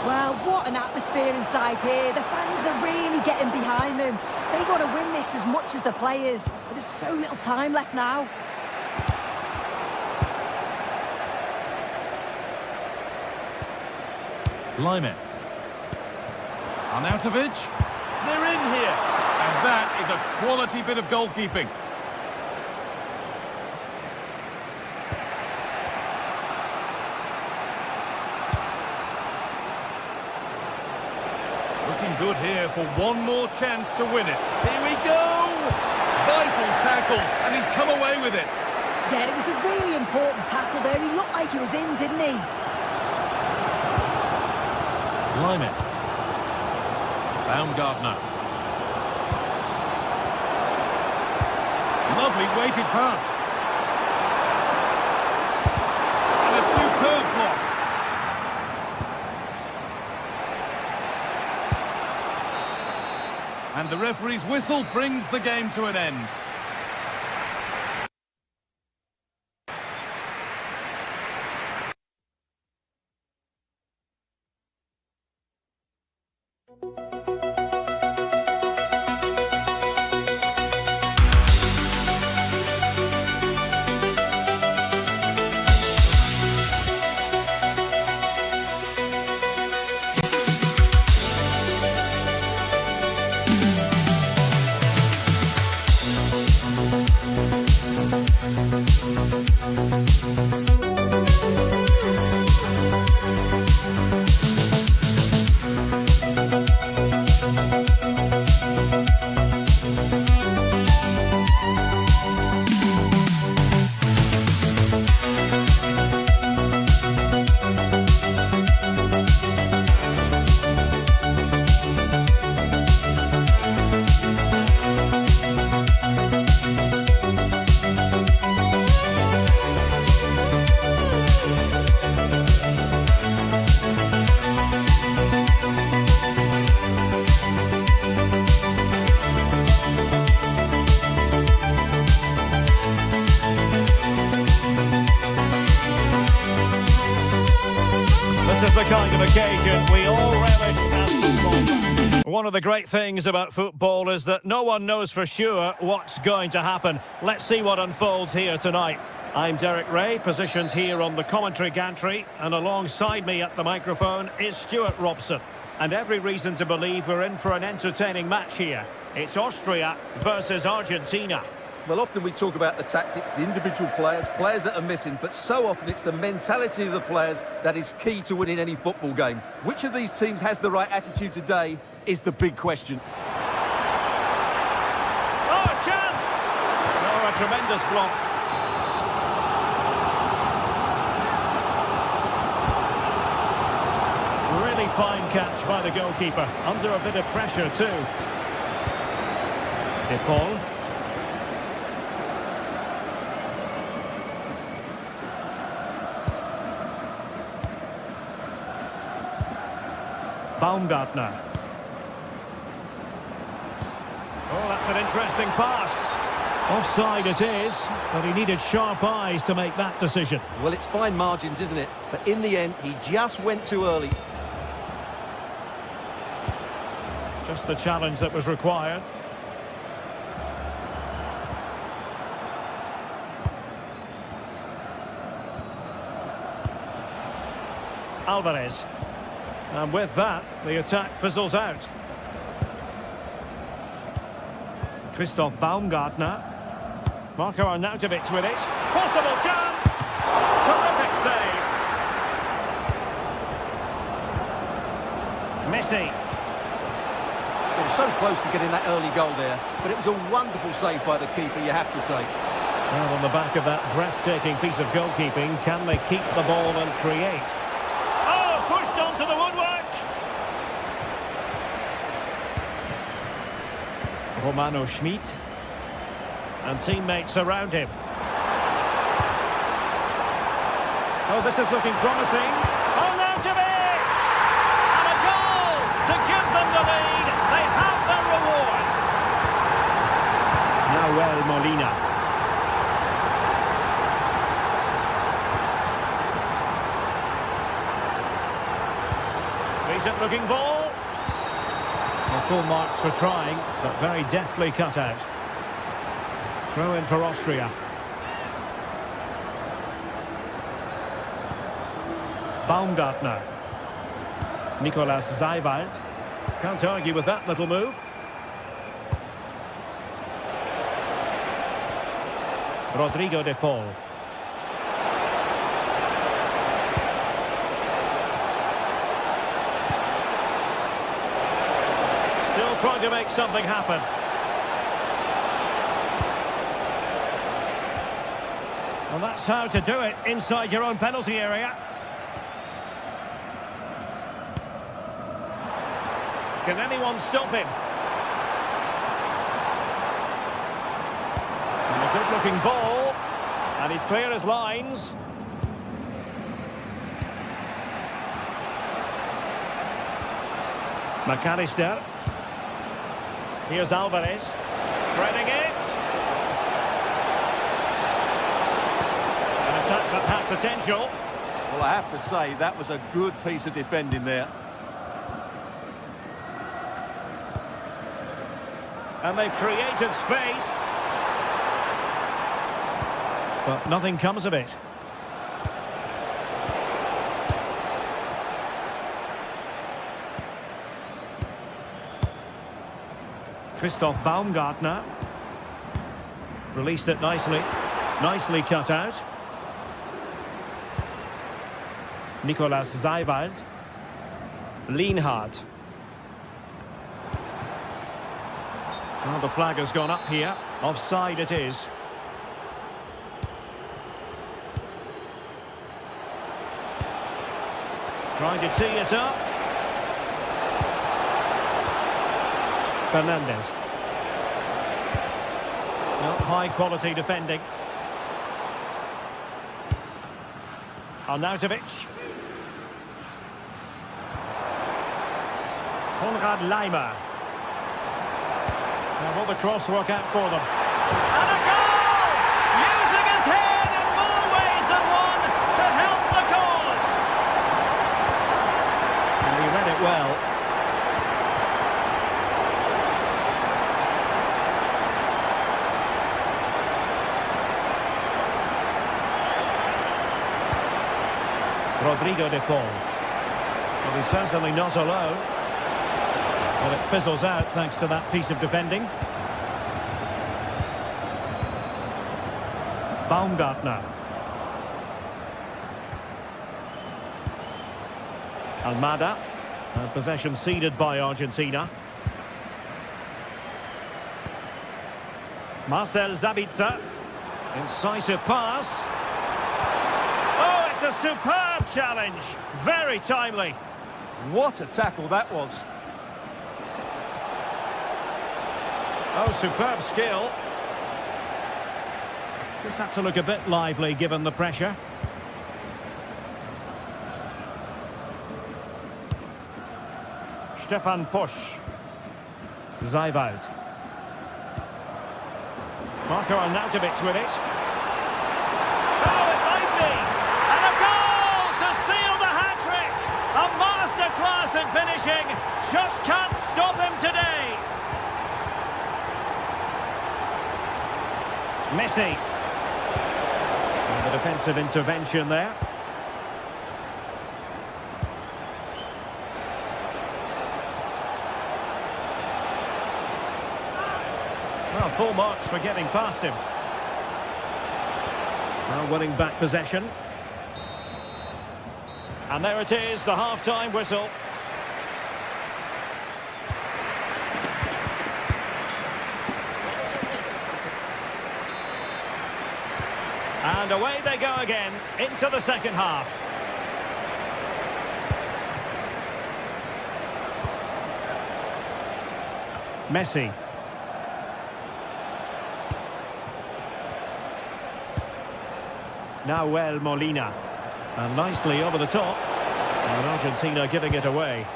Well, what an atmosphere inside here. The fans are really getting behind them. They want to win this as much as the players. But there's so little time left now. Lyman. Arnautovic. They're in here. And that is a quality bit of goalkeeping. Looking good here for one more chance to win it. Here we go! Vital tackle, and he's come away with it. Yeah, it was a really important tackle there. He looked like he was in, didn't he? Lyman. Baumgartner. Lovely weighted pass. And a superb block. And the referee's whistle brings the game to an end. This is the kind of occasion we all relish as football. One of the great things about football is that no one knows for sure what's going to happen. Let's see what unfolds here tonight. I'm Derek Ray, positioned here on the commentary gantry, and alongside me at the microphone is Stuart Robson. And every reason to believe we're in for an entertaining match here. It's Austria versus Argentina. Well, often we talk about the tactics, the individual players that are missing, but so often it's the mentality of the players that is key to winning any football game. Which of these teams has the right attitude today is the big question. Oh, a chance! Oh, a tremendous block. Really fine catch by the goalkeeper, under a bit of pressure too. De Paul. Baumgartner. Oh, that's an interesting pass. Offside it is, but he needed sharp eyes to make that decision. Well, it's fine margins, isn't it? But in the end, he just went too early. Just the challenge that was required. Alvarez. And with that, the attack fizzles out. Christoph Baumgartner. Marco Arnautovic with it. Possible chance! Terrific save. Messi. They were so close to getting that early goal there, but it was a wonderful save by the keeper, you have to say. Well, on the back of that breathtaking piece of goalkeeping, can they keep the ball and create? Oh, pushed onto the woodwork! Romano Schmidt. And teammates around him. Oh, this is looking promising. Arnautovic! And a goal to give them the lead. They have their reward. Nahuel Molina. Decent looking ball. Well, full marks for trying, but very deftly cut out. Throw in for Austria. Baumgartner. Nicolas Seiwald. Can't argue with that little move. Rodrigo de Paul. Still trying to make something happen. Well, that's how to do it inside your own penalty area. Can anyone stop him? And a good-looking ball. And he's clear as lines. McAllister. Here's Alvarez. Threading it. An attack that had potential. Well, I have to say, that was a good piece of defending there. And they've created space. But nothing comes of it. Christoph Baumgartner. Released it nicely. Nicely cut out. Nicolas Seiwald. Lienhardt. Well, the flag has gone up here. Offside it is. Trying to tee it up. Fernandez. Well, high quality defending. Arnautovic. Konrad Laimer. Now will the cross work out for them? And a goal! Using his head in more ways than one to help the cause. And he read it well. Rodrigo de Paul. Well, he's certainly not alone. Well, it fizzles out thanks to that piece of defending. Baumgartner. Almada. Possession ceded by Argentina. Marcel Sabitzer. Incisive pass. Oh, it's a superb challenge. Very timely. What a tackle that was. Oh, superb skill. Just had to look a bit lively given the pressure. Stefan Posch. Seiwald. Marco Arnautovic with it. Oh, it might be! And a goal to seal the hat-trick! A masterclass in finishing. Just can't stop him today. Messi. And the defensive intervention there. Well, full marks for getting past him. Now winning back possession. And there it is, the half-time whistle. And away they go again, into the second half. Messi. Nahuel Molina. And nicely over the top. And Argentina giving it away.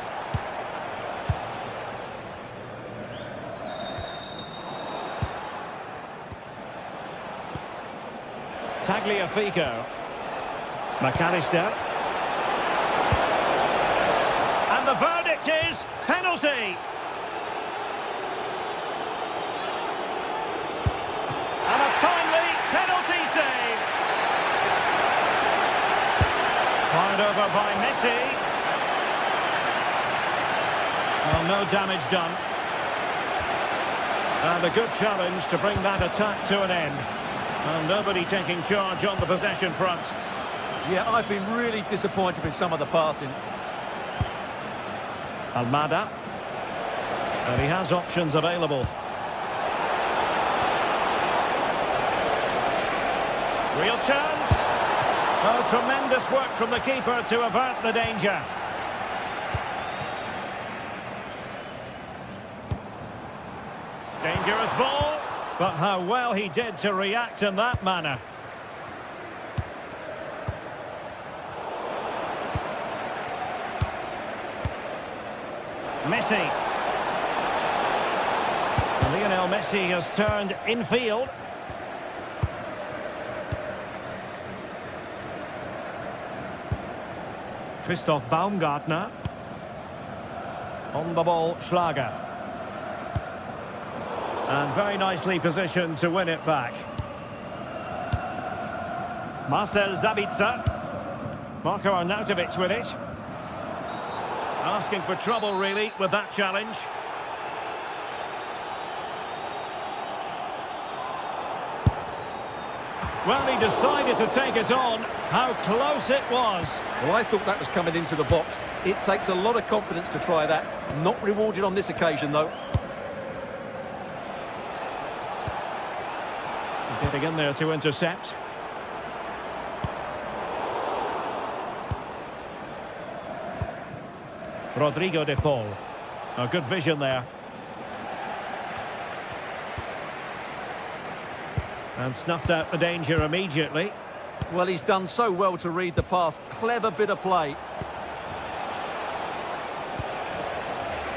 Tagliafico. McAllister. And the verdict is penalty. And a timely penalty save. Fired over by Messi. Well, no damage done. And a good challenge to bring that attack to an end. And nobody taking charge on the possession front. Yeah, I've been really disappointed with some of the passing. Almada. And he has options available. Real chance. Oh, tremendous work from the keeper to avert the danger. Dangerous ball. But how well he did to react in that manner. Messi. Lionel Messi has turned infield. Christoph Baumgartner. On the ball, Schlager. And very nicely positioned to win it back. Marcel Sabitzer. Marko Arnautovic with it. Asking for trouble, really, with that challenge. Well, he decided to take it on. How close it was. Well, I thought that was coming into the box. It takes a lot of confidence to try that. Not rewarded on this occasion, though. Getting in there to intercept. Rodrigo de Paul. A good vision there. And snuffed out the danger immediately. Well, he's done so well to read the pass. Clever bit of play.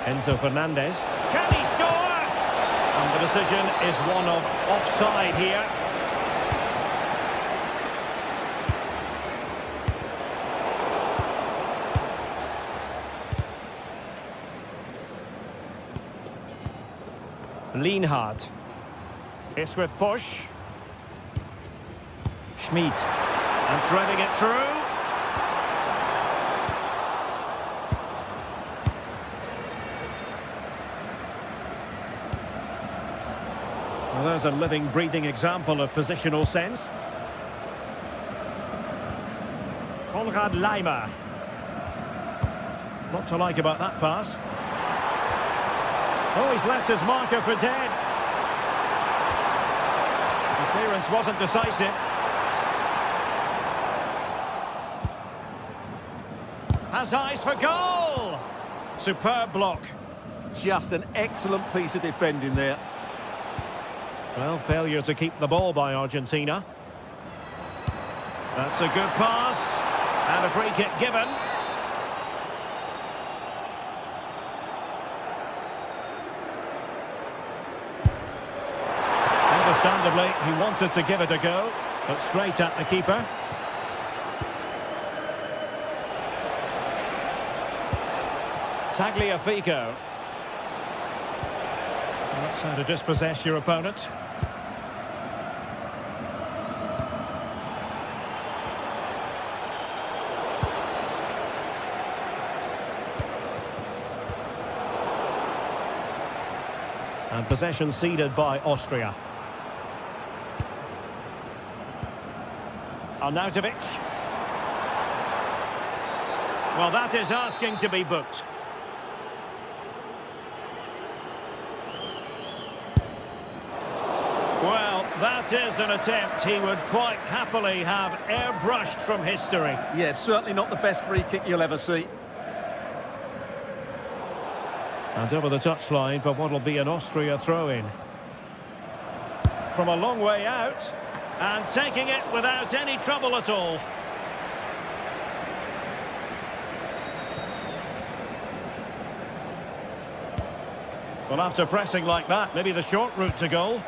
Enzo Fernandez. Can he score? And the decision is one of offside here. Lienhard. It's with push. Schmid. And threading it through. Well, there's a living, breathing example of positional sense. Konrad Laimer. Not to like about that pass. Oh, he's left his marker for dead. The clearance wasn't decisive. Has eyes for goal. Superb block. Just an excellent piece of defending there. Well, failure to keep the ball by Argentina. That's a good pass. And a free kick given. Understandably, he wanted to give it a go, but straight at the keeper. Tagliafico. That's how to dispossess your opponent. And possession ceded by Austria. Arnautovic. Well, that is asking to be booked. Well, that is an attempt he would quite happily have airbrushed from history. Yeah, certainly not the best free kick you'll ever see. And over the touchline for what will be an Austria throw-in. From a long way out, and taking it without any trouble at all. Well, after pressing like that, maybe the short route to goal.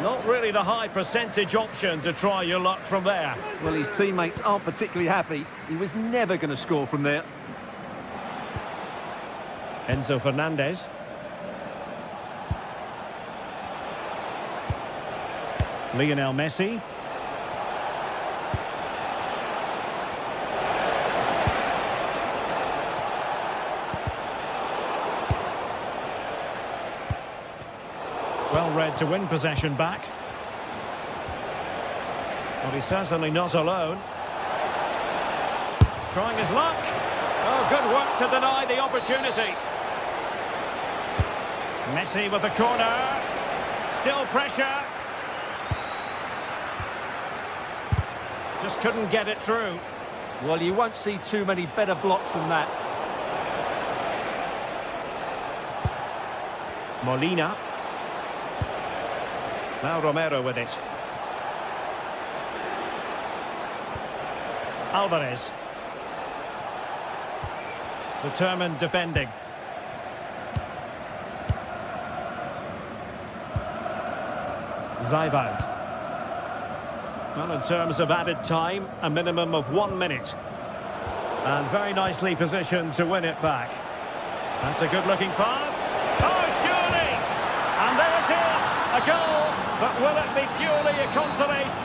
Not really the high percentage option to try your luck from there. Well, his teammates aren't particularly happy. He was never going to score from there. Enzo Fernandez. Lionel Messi. Well read to win possession back. But he's certainly not alone. Trying his luck. Oh, good work to deny the opportunity. Messi with the corner. Still pressure. Just couldn't get it through. Well, you won't see too many better blocks than that. Molina. Now Romero with it. Alvarez. Determined defending. Zivald. Well, in terms of added time, a minimum of 1 minute. And very nicely positioned to win it back. That's a good-looking pass. Oh, surely! And there it is, a goal. But will it be purely a consolation?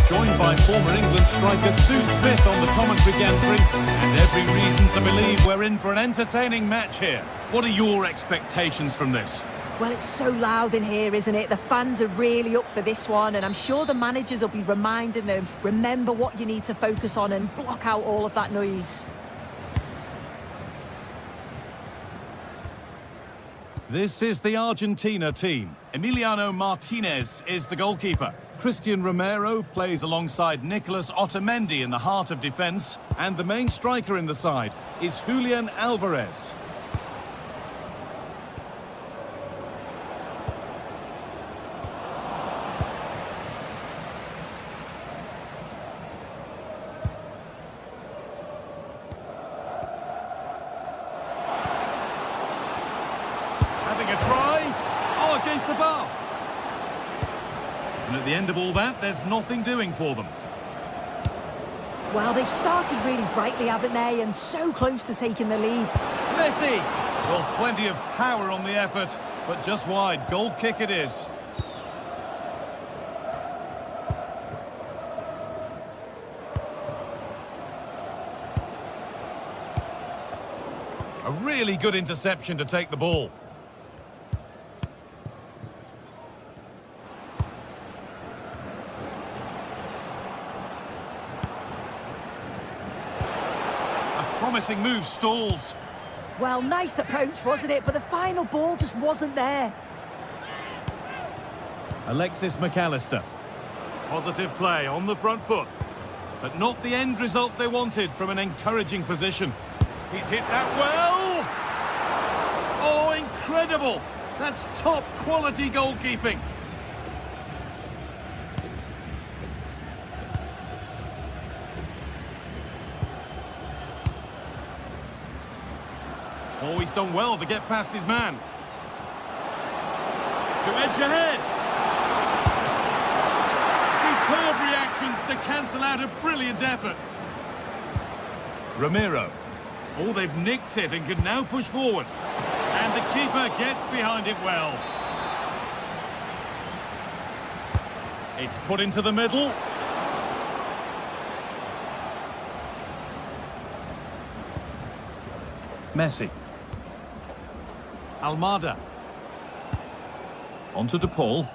Joined by former England striker Sue Smith on the commentary gantry, and every reason to believe we're in for an entertaining match here. What are your expectations from this? Well, it's so loud in here, isn't it? The fans are really up for this one, and I'm sure the managers will be reminding them, remember what you need to focus on and block out all of that noise. This is the Argentina team. Emiliano Martinez is the goalkeeper. Christian Romero plays alongside Nicolas Otamendi in the heart of defence, and the main striker in the side is Julian Alvarez. Having a try. Oh, against the bar. And at the end of all that, there's nothing doing for them. Well, they've started really brightly, haven't they? And so close to taking the lead. Messi! Well, plenty of power on the effort, but just wide. Goal kick it is. A really good interception to take the ball. Promising move stalls. Well, nice approach, wasn't it? But the final ball just wasn't there. Alexis McAllister. Positive play on the front foot. But not the end result they wanted from an encouraging position. He's hit that well. Oh, incredible. That's top quality goalkeeping. Oh, he's done well to get past his man. To edge ahead. Superb reactions to cancel out a brilliant effort. Romero. Oh, they've nicked it and can now push forward. And the keeper gets behind it well. It's put into the middle. Messi. Almada. Onto DePaul.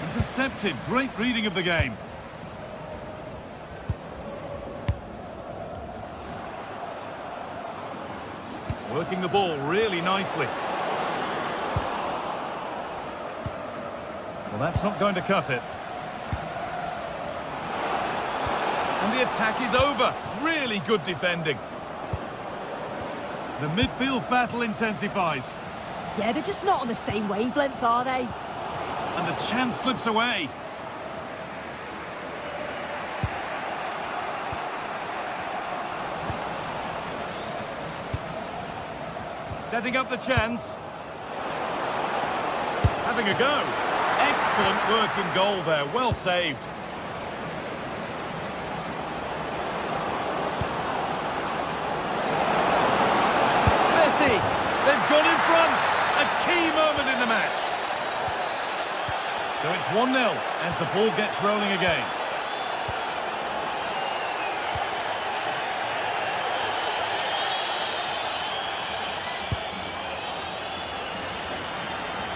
Intercepted. Great reading of the game. Working the ball really nicely. Well, that's not going to cut it. And the attack is over. Really good defending. The midfield battle intensifies. Yeah, they're just not on the same wavelength, are they? And the chance slips away. Setting up the chance. Having a go. Excellent work in goal there. Well saved. Messi. They've gone in front. A key moment in the match. So it's 1-0 as the ball gets rolling again.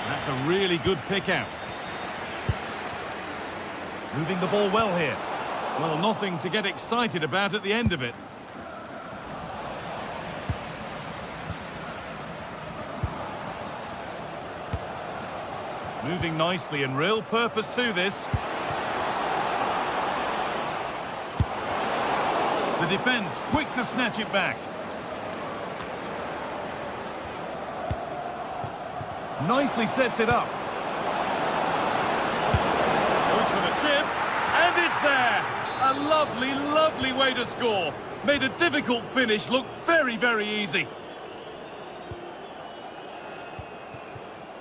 That's a really good pick out. Moving the ball well here. Well, nothing to get excited about at the end of it. Moving nicely and real purpose to this. The defence quick to snatch it back. Nicely sets it up. Goes for the chip, and it's there. A lovely, lovely way to score. Made a difficult finish look very, very easy.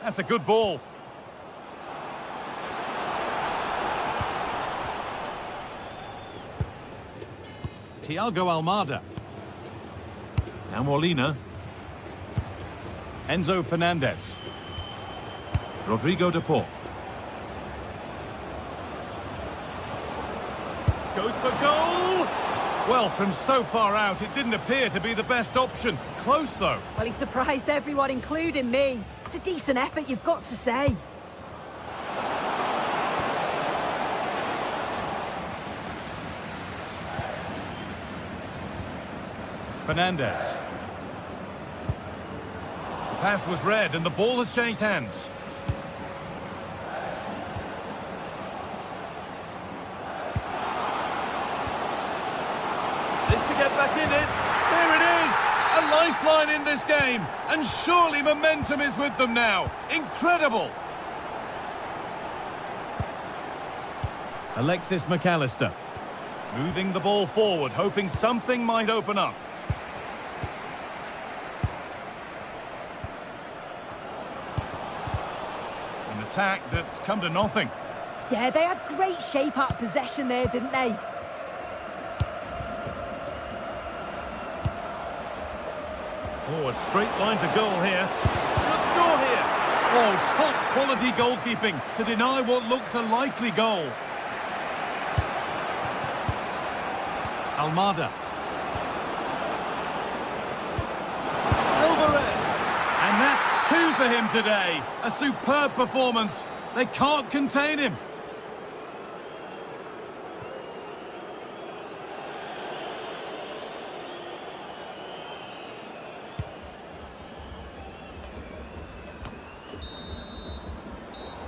That's a good ball. Thiago Almada. Now Molina. Enzo Fernandez. Rodrigo de Paul. Goes for goal! Well, from so far out, it didn't appear to be the best option. Close, though. Well, he surprised everyone, including me. It's a decent effort, you've got to say. Fernandez. The pass was read and the ball has changed hands. This to get back in it. There it is! A lifeline in this game. And surely momentum is with them now. Incredible! Alexis McAllister. Moving the ball forward, hoping something might open up. An attack that's come to nothing. Yeah, they had great shape out of possession there, didn't they? Oh, a straight line to goal here. Should score here. Oh, top quality goalkeeping to deny what looked a likely goal. Almada. Alvarez. And that's 2 for him today. A superb performance. They can't contain him.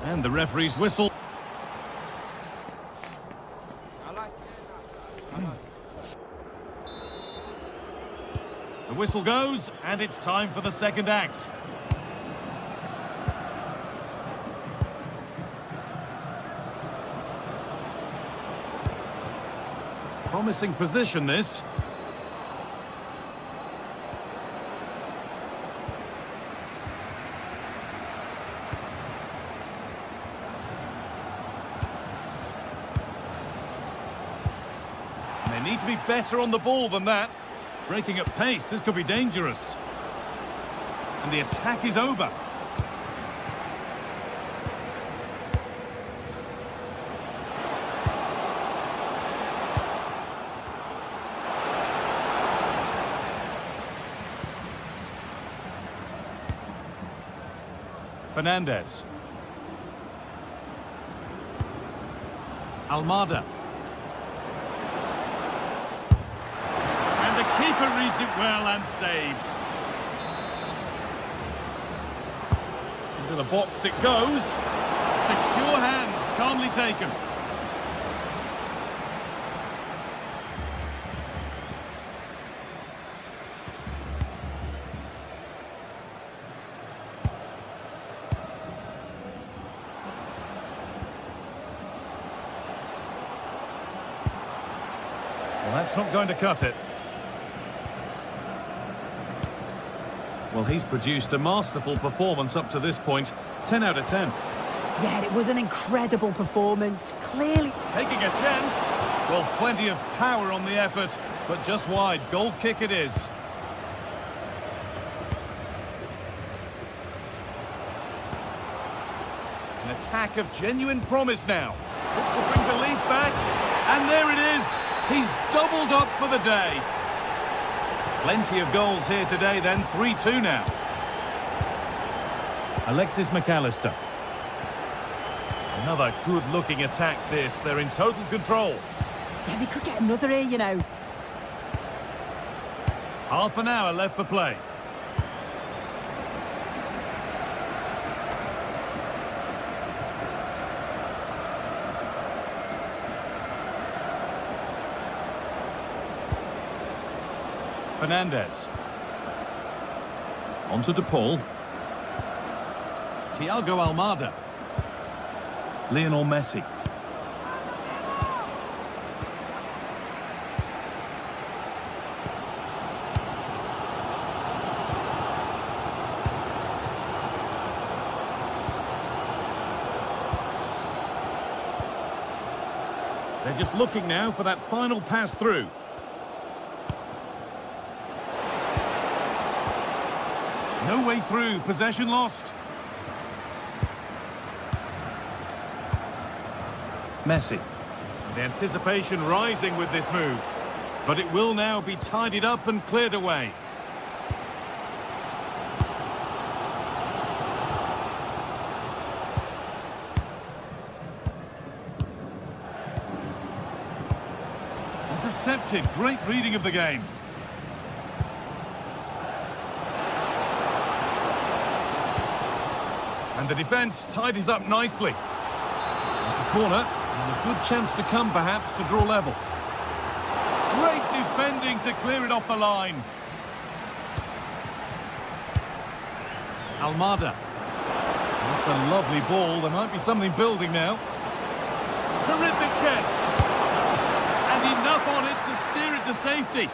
And the referee's whistle. The whistle goes, and it's time for the second act. Promising position, this. And they need to be better on the ball than that. Breaking at pace, this could be dangerous. And the attack is over. Fernandez. Almada. And the keeper reads it well and saves. Into the box it goes. Secure hands, calmly taken. Well, that's not going to cut it. Well, he's produced a masterful performance up to this point. 10 out of 10. Yeah, it was an incredible performance. Clearly Taking a chance. Well, plenty of power on the effort, but just wide. Goal kick it is. An attack of genuine promise now. This will bring belief back. And there it is. He's doubled up for the day. Plenty of goals here today then. 3-2 now. Alexis McAllister. Another good-looking attack this. They're in total control. Yeah, they could get another here, you know. Half an hour left for play. Fernandez. On to DePaul. Thiago Almada. Lionel Messi. They're just looking now for that final pass through. No way through, possession lost. Messi. The anticipation rising with this move. But it will now be tidied up and cleared away. Intercepted, great reading of the game. And the defence tidies up nicely. It's a corner, and a good chance to come perhaps to draw level. Great defending to clear it off the line. Almada. That's a lovely ball. There might be something building now. Terrific chance. And enough on it to steer it to safety.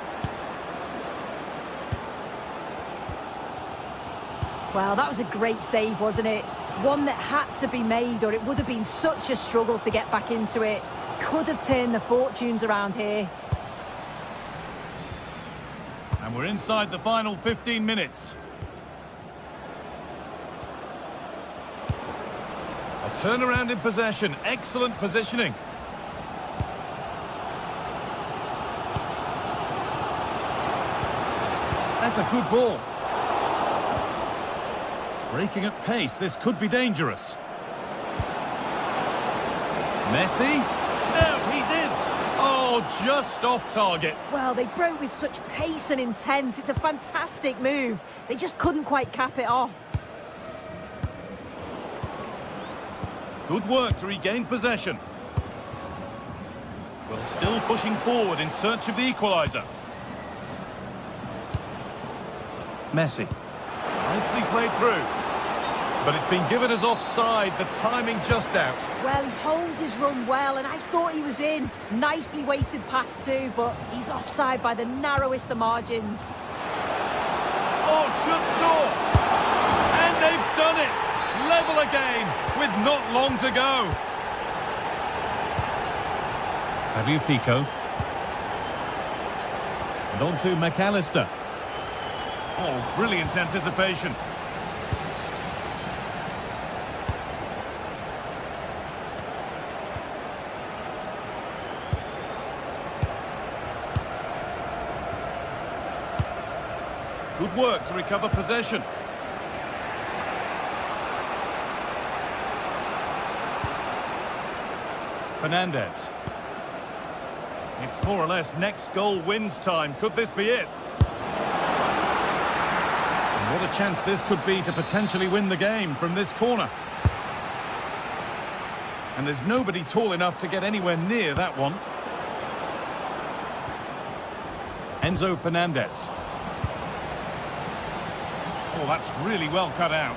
Well, that was a great save, wasn't it? One that had to be made, or it would have been such a struggle to get back into it. Could have turned the fortunes around here. And we're inside the final 15 minutes. A turnaround in possession. Excellent positioning. That's a good ball. Breaking at pace, this could be dangerous. Messi? No, he's in! Oh, just off target. Well, they broke with such pace and intent. It's a fantastic move. They just couldn't quite cap it off. Good work to regain possession. Well, still pushing forward in search of the equaliser. Messi. Nicely played through. But it's been given as offside, the timing just out. Well, he holds his run well, and I thought he was in. Nicely weighted pass too, but he's offside by the narrowest of margins. Oh, should score! And they've done it! Level again, with not long to go. Fabio Pico. And on to McAllister. Oh, brilliant anticipation. Good work to recover possession. Fernandez. It's more or less next goal wins time. Could this be it? What a chance this could be to potentially win the game from this corner. And there's nobody tall enough to get anywhere near that one. Enzo Fernandez. Oh, that's really well cut out.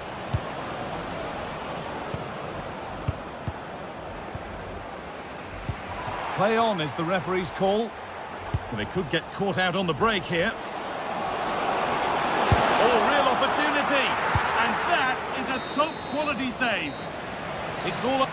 Play on is the referee's call. Well, they could get caught out on the break here. Oh, real opportunity. And that is a top quality save. It's all up.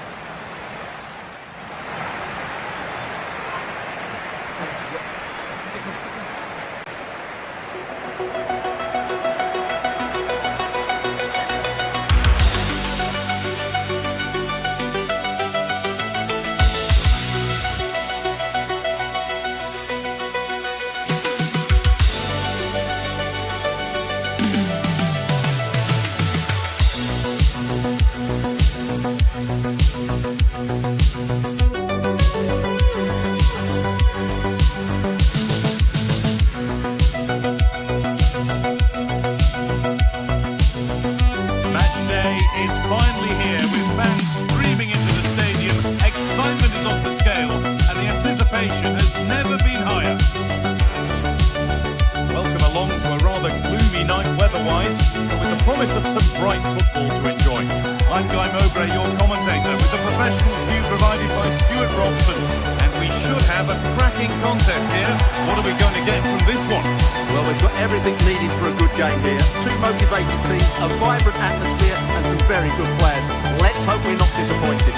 Of some bright football to enjoy. I'm Guy Mowbray, your commentator, with the professional view provided by Stuart Robson. And we should have a cracking contest here. What are we going to get from this one? Well, we've got everything needed for a good game here. Two motivated teams, a vibrant atmosphere and some very good players. Let's hope we're not disappointed.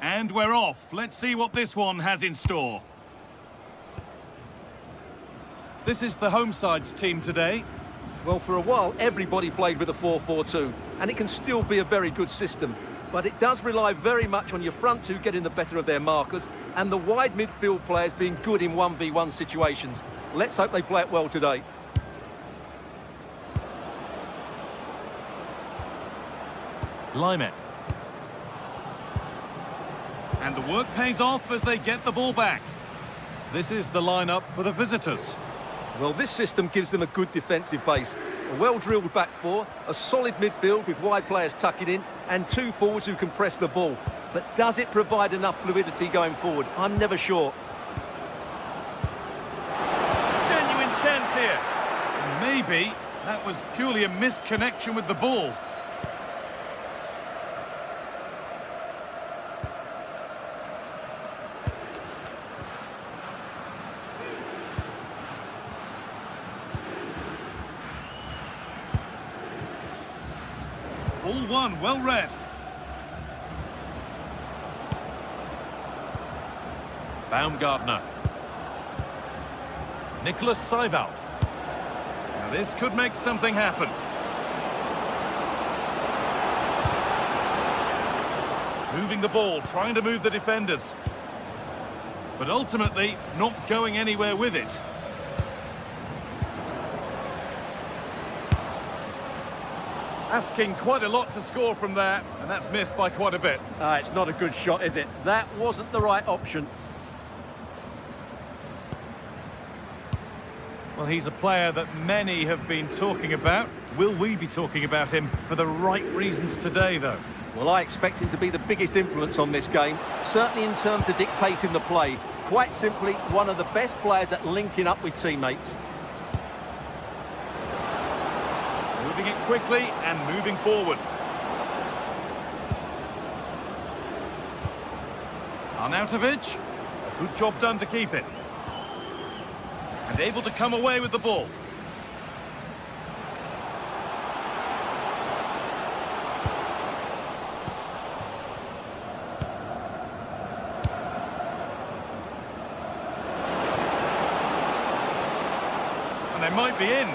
And we're off. Let's see what this one has in store. This is the home side's team today. Well, for a while, everybody played with a 4-4-2, and it can still be a very good system. But it does rely very much on your front two getting the better of their markers, and the wide midfield players being good in 1v1 situations. Let's hope they play it well today. Lime. And the work pays off as they get the ball back. This is the lineup for the visitors. Well, this system gives them a good defensive base. A well-drilled back four, a solid midfield with wide players tucking in, and two forwards who can press the ball. But does it provide enough fluidity going forward? I'm never sure. Genuine chance here. And maybe that was purely a misconnection with the ball. All one, well read. Baumgartner. Nicholas Seiwald. Now this could make something happen. Moving the ball, trying to move the defenders. But ultimately, not going anywhere with it. Asking quite a lot to score from there, and that's missed by quite a bit. It's not a good shot, is it? That wasn't the right option. Well, he's a player that many have been talking about. Will we be talking about him for the right reasons today, though? Well, I expect him to be the biggest influence on this game, certainly in terms of dictating the play. Quite simply, one of the best players at linking up with teammates. Moving it quickly and moving forward. Arnautovic, a good job done to keep it. And able to come away with the ball. And they might be in.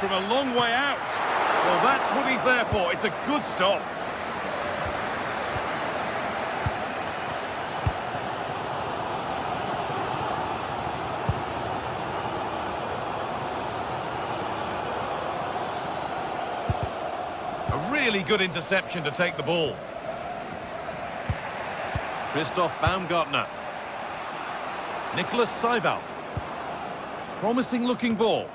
from a long way out. Well, that's what he's there for. It's a good stop. A really good interception to take the ball. Christoph Baumgartner. Nicholas Seiwald. Promising looking ball.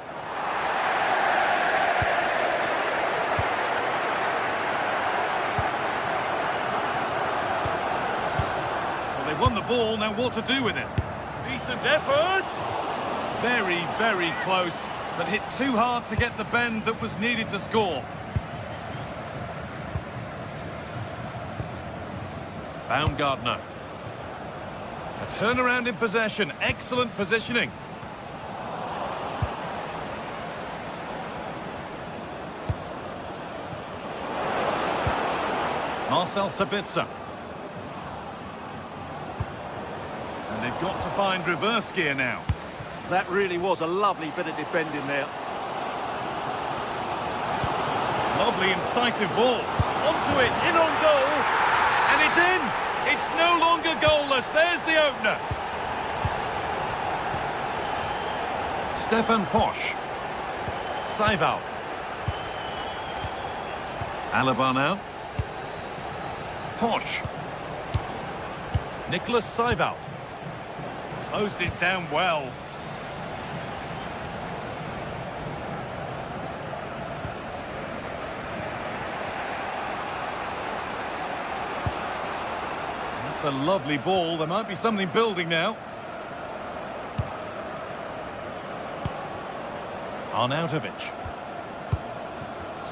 Well, they won the ball, now what to do with it? Decent effort! Very, very close, but hit too hard to get the bend that was needed to score. Baumgartner. A turnaround in possession, excellent positioning. Marcel Sabitzer. And they've got to find reverse gear now. That really was a lovely bit of defending there. Lovely incisive ball. Onto it, in on goal. And it's in! It's no longer goalless. There's the opener. Stefan Posch. Seiwald. Alaba now. Posch. Nicholas Seiwald. Closed it down well. That's a lovely ball. There might be something building now. Arnautovic.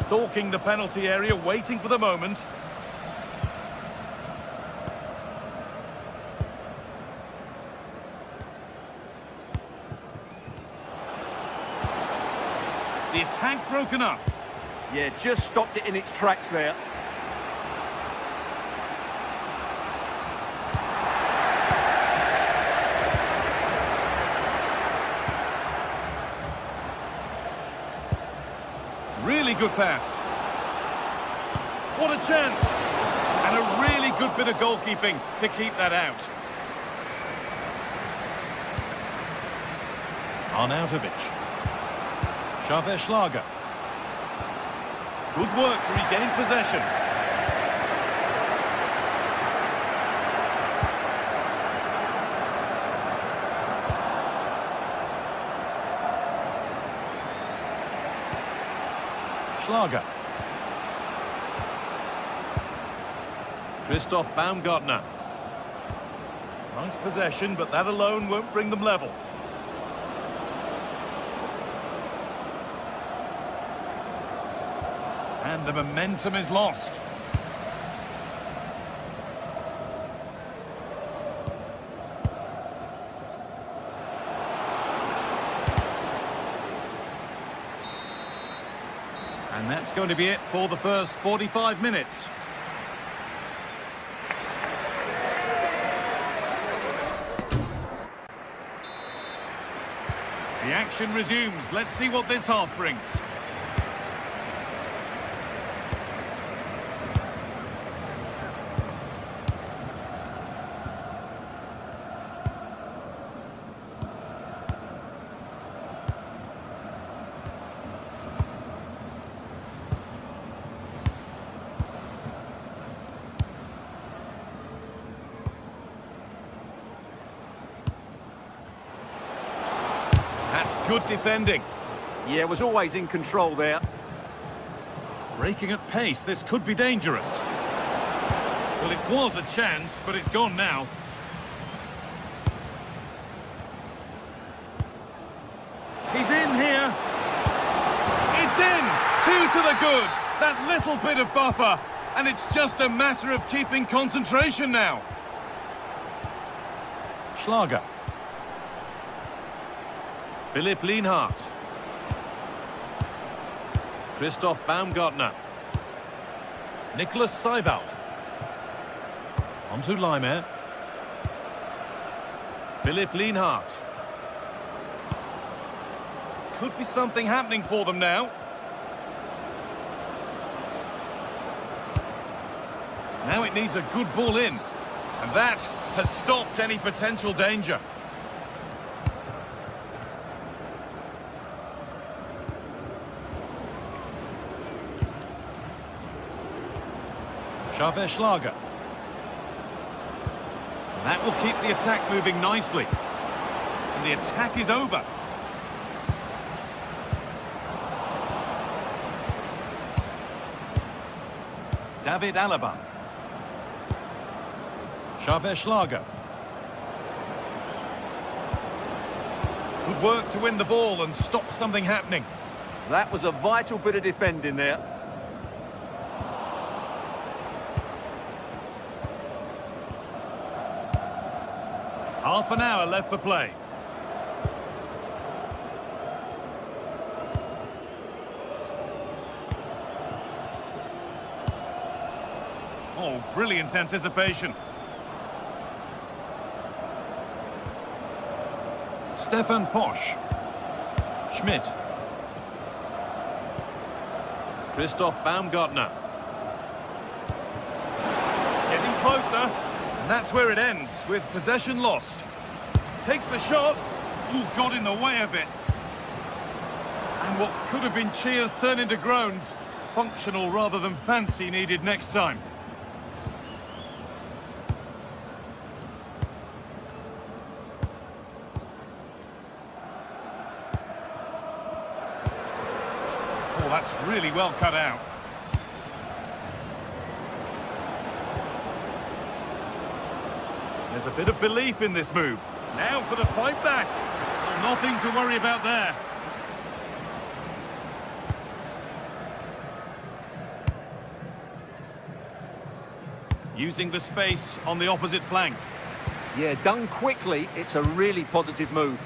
Stalking the penalty area, waiting for the moment. The attack broken up. Yeah, just stopped it in its tracks there. Really good pass. What a chance. And a really good bit of goalkeeping to keep that out. Arnautovic. Xavier Schlager. Good work to regain possession. Schlager. Christoph Baumgartner. Nice possession, but that alone won't bring them level. And the momentum is lost. And that's going to be it for the first 45 minutes. The action resumes. Let's see what this half brings. That's good defending. Yeah, was always in control there. Breaking at pace, this could be dangerous. Well, it was a chance, but it's gone now. He's in here. It's in! 2 to the good. That little bit of buffer. And it's just a matter of keeping concentration now. Schlager. Philipp Lienhardt. Christoph Baumgartner. Nicholas Seiwald. On to Leimer. Philipp Lienhardt. Could be something happening for them now. Now it needs a good ball in. And that has stopped any potential danger. Schlager. That will keep the attack moving nicely. And the attack is over. David Alaba. Schlager. Good work to win the ball and stop something happening. That was a vital bit of defending there. Half an hour left for play. Oh, brilliant anticipation. Stefan Posch. Schmidt. Christoph Baumgartner. Getting closer. And that's where it ends, with possession lost. Takes the shot. Ooh, got in the way of it. And what could have been cheers turn into groans. Functional rather than fancy needed next time. Oh, that's really well cut out. There's a bit of belief in this move. Now for the fight back. Well, nothing to worry about there. Using the space on the opposite flank. Yeah, done quickly, it's a really positive move.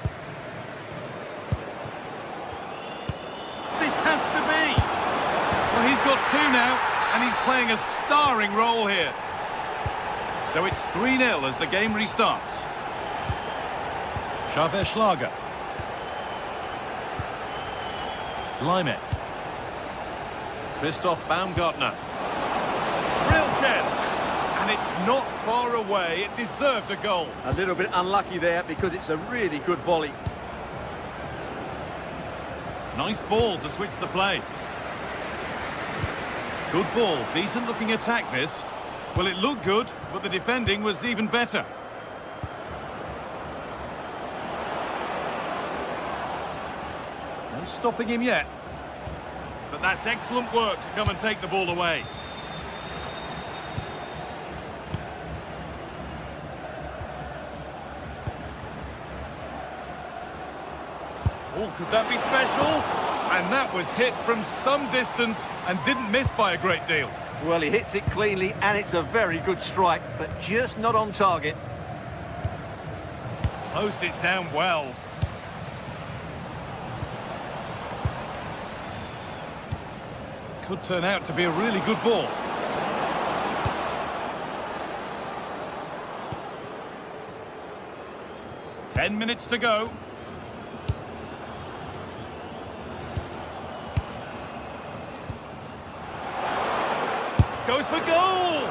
This has to be. Well, he's got two now, and he's playing a starring role here. So it's 3-0 as the game restarts. Schlager. Leimet. Christoph Baumgartner. Real chance. And it's not far away. It deserved a goal. A little bit unlucky there because it's a really good volley. Nice ball to switch the play. Good ball. Decent looking attack this. Well, it looked good, but the defending was even better. No stopping him yet. But that's excellent work to come and take the ball away. Oh, could that be special? And that was hit from some distance and didn't miss by a great deal. Well, he hits it cleanly, and it's a very good strike, but just not on target. Closed it down well. Could turn out to be a really good ball. Ten minutes to go. Goes for goal!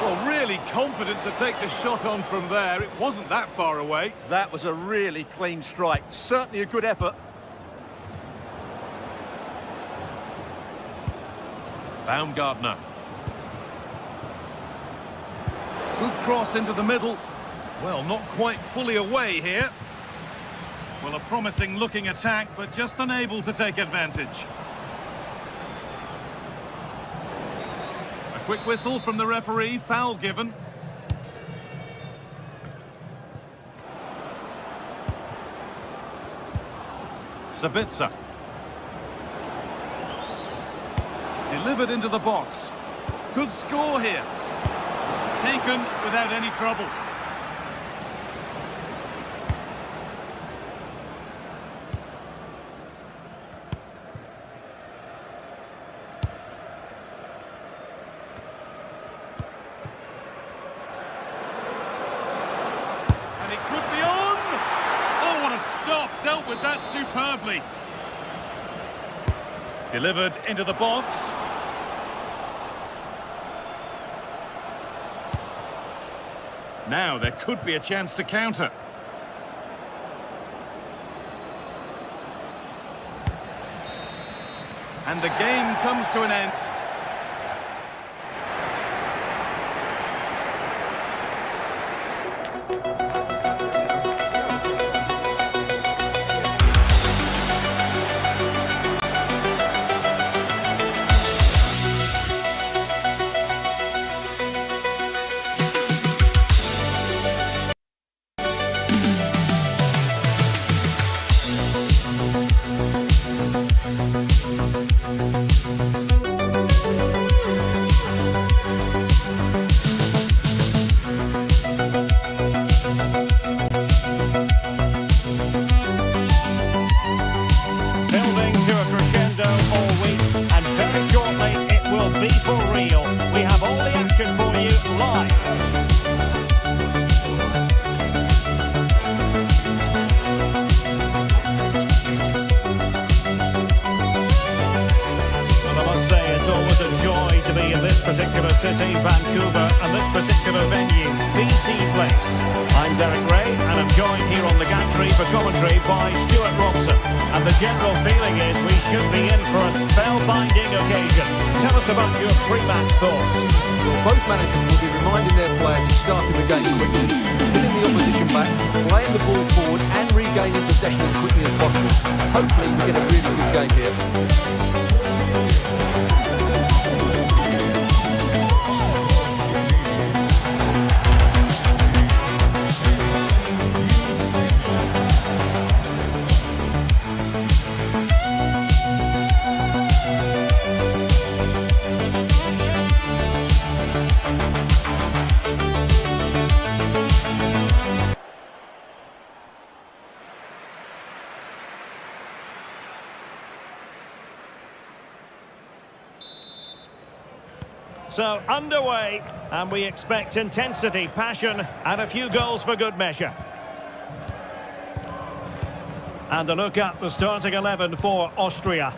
Well, really confident to take the shot on from there. It wasn't that far away. That was a really clean strike. Certainly a good effort. Baumgartner. Good cross into the middle. Well, not quite fully away here. Well, a promising looking attack, but just unable to take advantage. Quick whistle from the referee, foul given. Sabitzer. Delivered into the box. Good score here. Taken without any trouble. Dealt with that superbly. Delivered into the box. Now there could be a chance to counter. And the game comes to an end. Particular city, Vancouver, and this particular venue, BC Place. I'm Derek Ray, and I'm joined here on the gantry for commentary by Stuart Robson. And the general feeling is we should be in for a spellbinding occasion. Tell us about your pre-match thoughts. Well, both managers will be reminding their players of starting the game quickly, pulling the opposition back, playing the ball forward, and regaining possession as quickly as possible. Hopefully, we get a really good game here. So, underway, and we expect intensity, passion, and a few goals for good measure. And a look at the starting 11 for Austria.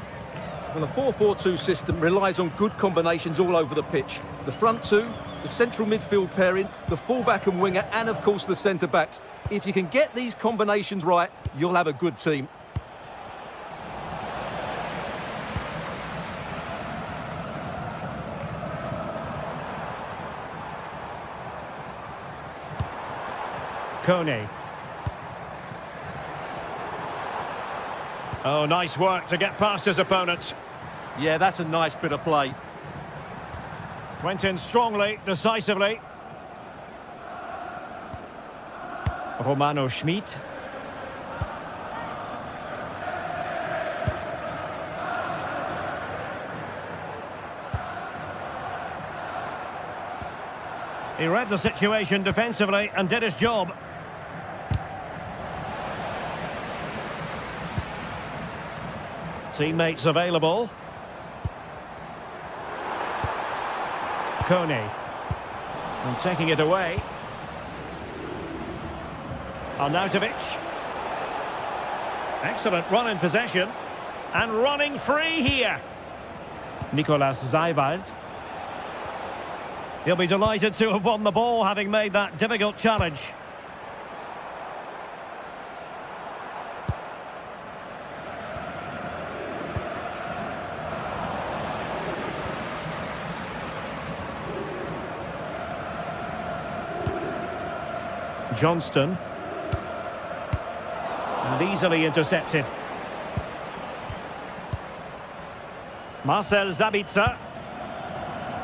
Well, a 4-4-2 system relies on good combinations all over the pitch. The front two, the central midfield pairing, the fullback and winger, and of course the centre-backs. If you can get these combinations right, you'll have a good team. Kone. Oh, nice work to get past his opponents. Yeah, that's a nice bit of play. Went in strongly, decisively. Romano Schmid. He read the situation defensively and did his job. Teammates available. Kone. And taking it away. Arnautovic. Excellent run in possession. And running free here. Nicolas Zeiwald. He'll be delighted to have won the ball, having made that difficult challenge. Johnston. And easily intercepted. Marcel Sabitzer.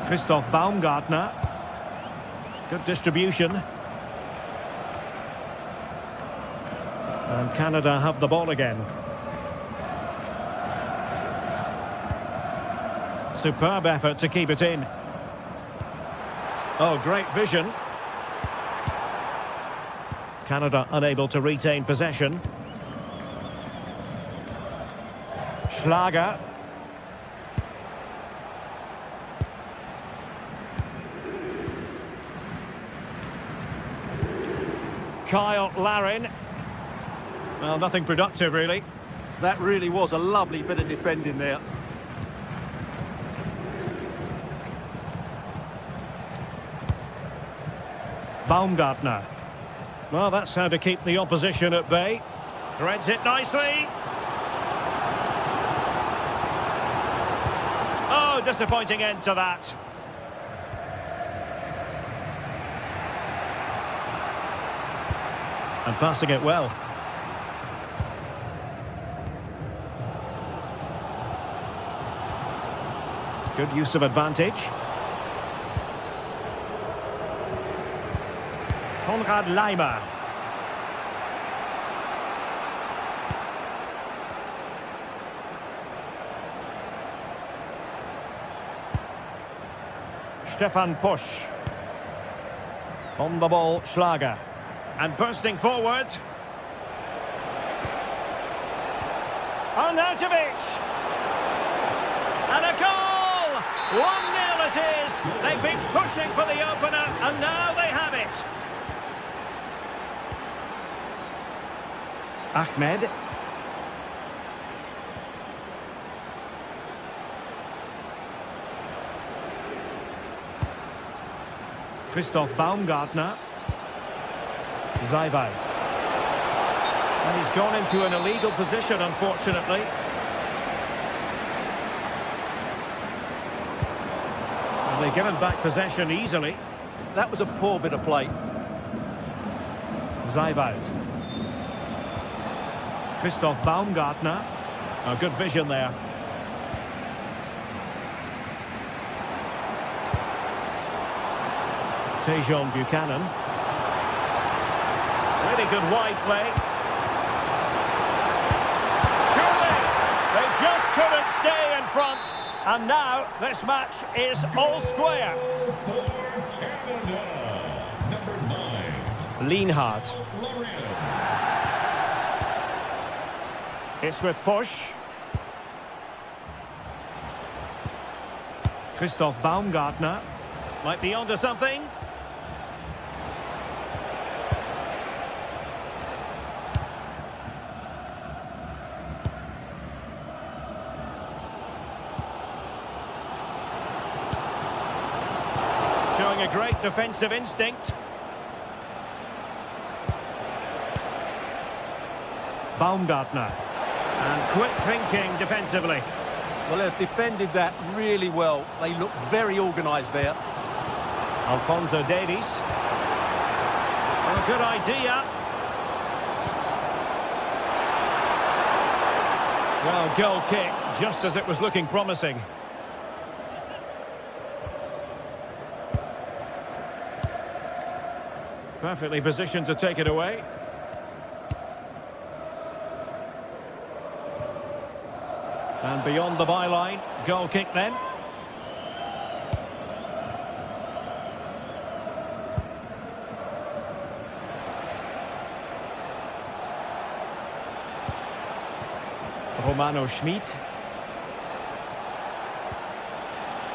Christoph Baumgartner. Good distribution. And Canada have the ball again. Superb effort to keep it in. Oh, great vision. Canada unable to retain possession. Schlager. Kyle Larin. Well, nothing productive, really. That really was a lovely bit of defending there. Baumgartner. Well, that's how to keep the opposition at bay. Threads it nicely. Oh, disappointing end to that. And passing it well. Good use of advantage. Konrad Laimer. Stefan Pusch. On the ball, Schlager. And bursting forward. Arnautovic. And a goal! 1-0 it is. They've been pushing for the opener, and now they have it. Ahmed. Christoph Baumgartner. Zaiwald. And he's gone into an illegal position, unfortunately. And they've given back possession easily. That was a poor bit of play. Zaiwald. Christoph Baumgartner. Oh, good vision there. Tejon Buchanan. Really good wide play. Surely, they just couldn't stay in front. And now this match is all square. For Canada, number 9. Lienhard. It's with Pusch. Christoph Baumgartner. Might be onto something. Showing a great defensive instinct. Baumgartner. And quick thinking defensively. Well, they've defended that really well. They look very organised there. Alphonso Davies. Well, a good idea. Well, goal kick, just as it was looking promising. Perfectly positioned to take it away. And beyond the byline, goal kick then. Romano Schmid.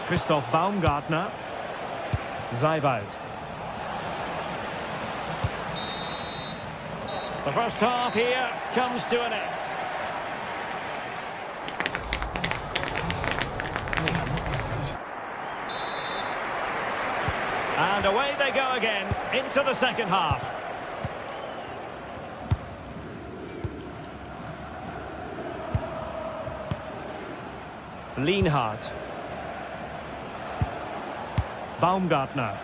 Christoph Baumgartner. Zaiwald. The first half here comes to an end. And away they go again, into the second half. Lienhard. Baumgartner.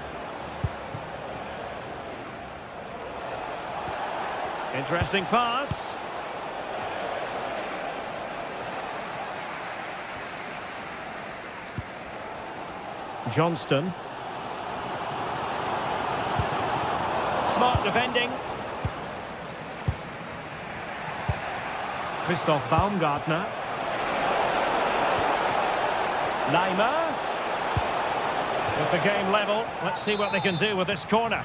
Interesting pass. Johnston. Smart defending. Christoph Baumgartner. Laimer. With the game level, let's see what they can do with this corner.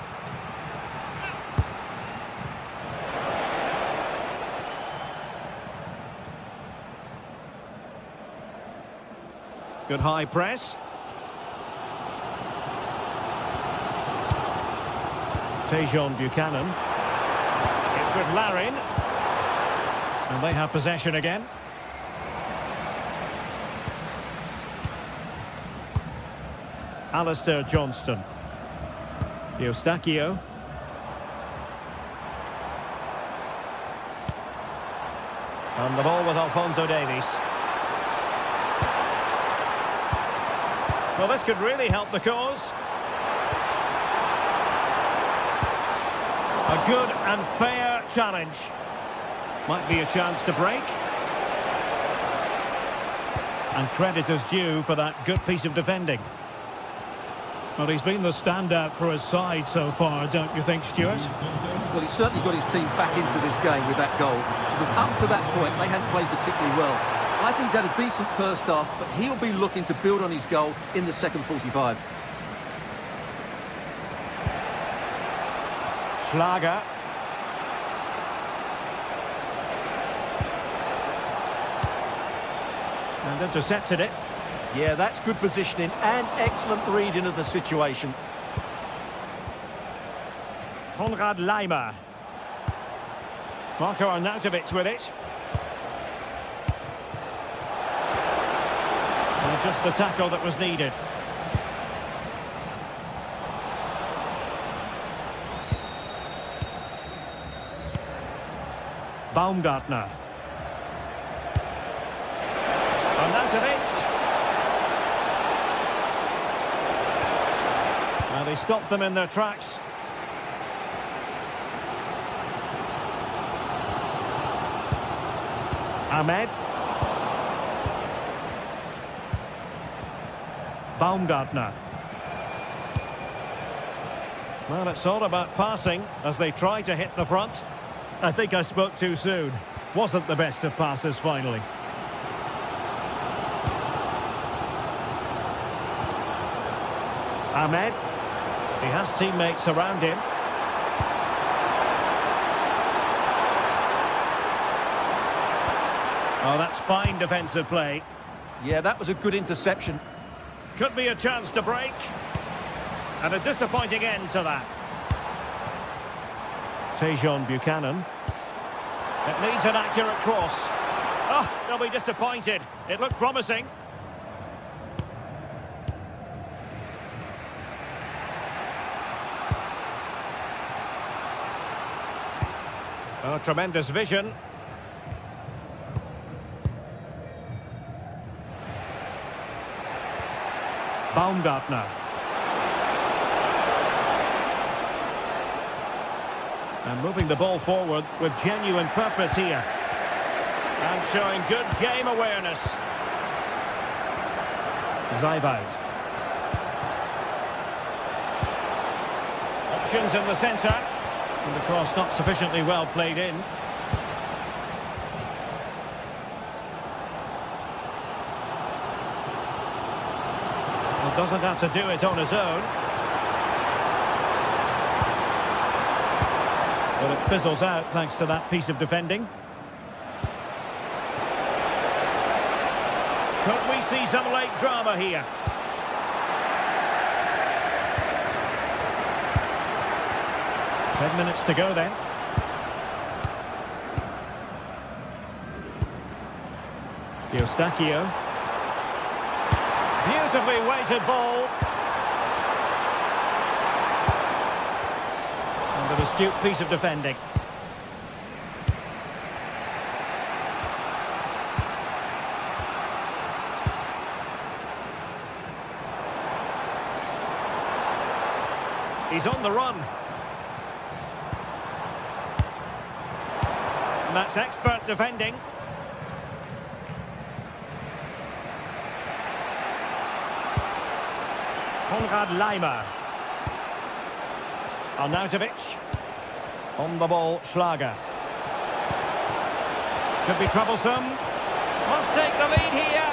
Good high press. Tejon Buchanan. It's with Larin. And they have possession again. Alistair Johnston. Eustachio. And the ball with Alphonso Davies. Well, this could really help the cause. A good and fair challenge. Might be a chance to break. And credit is due for that good piece of defending. Well, he's been the standout for his side so far, don't you think, Stuart? Well, he's certainly got his team back into this game with that goal. Because up to that point, they hadn't played particularly well. I think he's had a decent first half, but he'll be looking to build on his goal in the second 45. Schlager. And intercepted it. Yeah, that's good positioning and excellent reading of the situation. Konrad Laimer. Marko Arnautovic with it. And just the tackle that was needed. Baumgartner. Arnautovic. And he stopped them in their tracks. Ahmed. Baumgartner. Well, it's all about passing as they try to hit the front. I think I spoke too soon. Wasn't the best of passes finally. Ahmed. He has teammates around him. Oh, that's fine defensive play. Yeah, that was a good interception. Could be a chance to break. And a disappointing end to that. Tejon Buchanan. It needs an accurate cross. Oh, they'll be disappointed. It looked promising. Oh, tremendous vision. Baumgartner. And moving the ball forward with genuine purpose here. And showing good game awareness. Zeiboud. Options in the centre. And the cross not sufficiently well played in. Well, doesn't have to do it on his own. Well, it fizzles out thanks to that piece of defending. Could we see some late drama here? Ten minutes to go then. Eustachio. Beautifully weighted ball. And an astute piece of defending. He's on the run. And that's expert defending. Konrad Laimer. Arnautovic. On the ball, Schlager. Could be troublesome. Must take the lead here.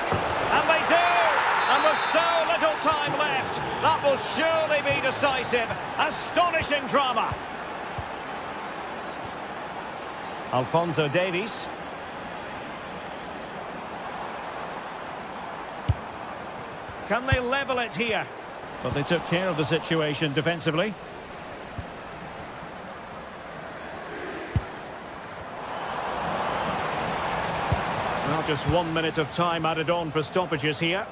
And they do! And with so little time left, that will surely be decisive. Astonishing drama. Alphonso Davies. Can they level it here? But they took care of the situation defensively. Well, just 1 minute of time added on for stoppages here.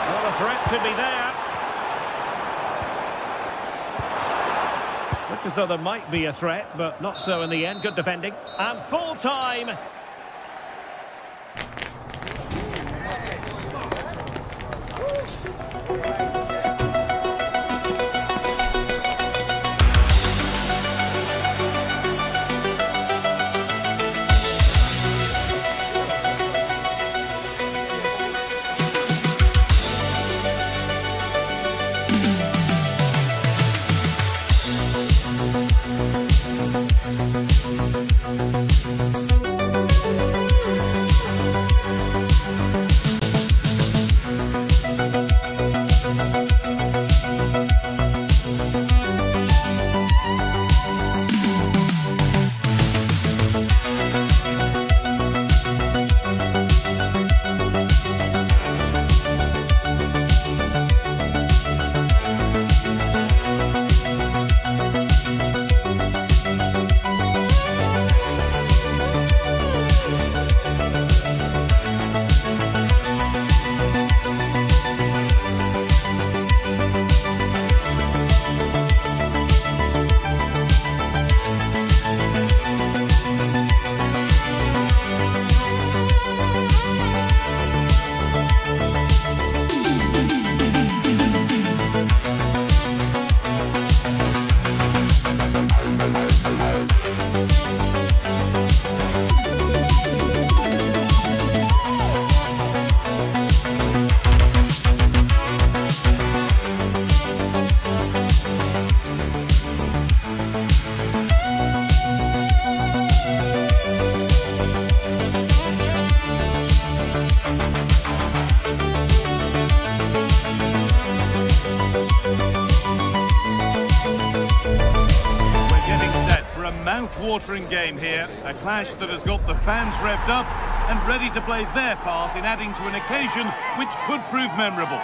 Well, the threat could be there. Looked as though there might be a threat, but not so in the end. Good defending. And full time. Mouth-watering game here, a clash that has got the fans revved up and ready to play their part in adding to an occasion which could prove memorable.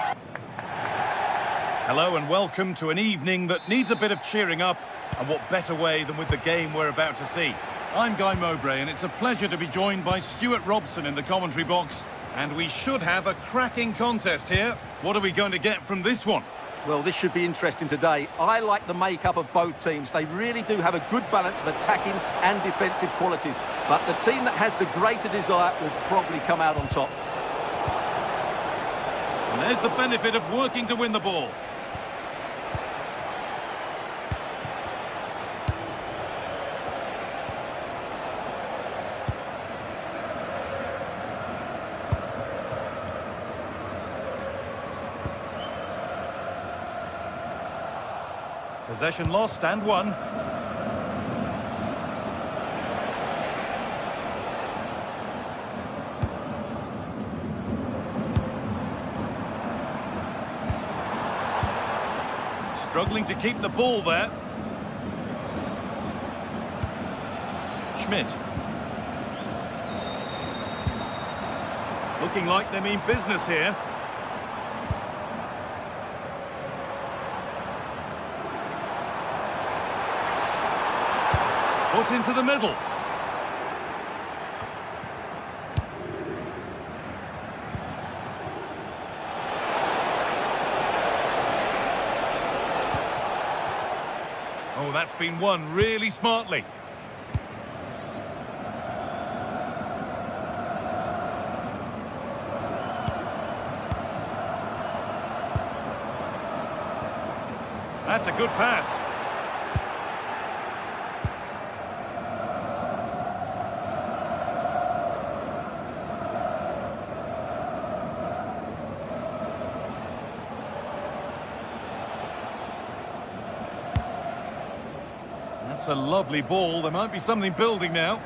Hello and welcome to an evening that needs a bit of cheering up, and what better way than with the game we're about to see. I'm Guy Mowbray and it's a pleasure to be joined by Stuart Robson in the commentary box, and we should have a cracking contest here. What are we going to get from this one? Well, this should be interesting today. I like the makeup of both teams. They really do have a good balance of attacking and defensive qualities. But the team that has the greater desire will probably come out on top. And there's the benefit of working to win the ball. Possession lost and won. Struggling to keep the ball there. Schmidt. Looking like they mean business here. Put into the middle. Oh, that's been won really smartly. That's a good pass. That's a lovely ball. There might be something building now.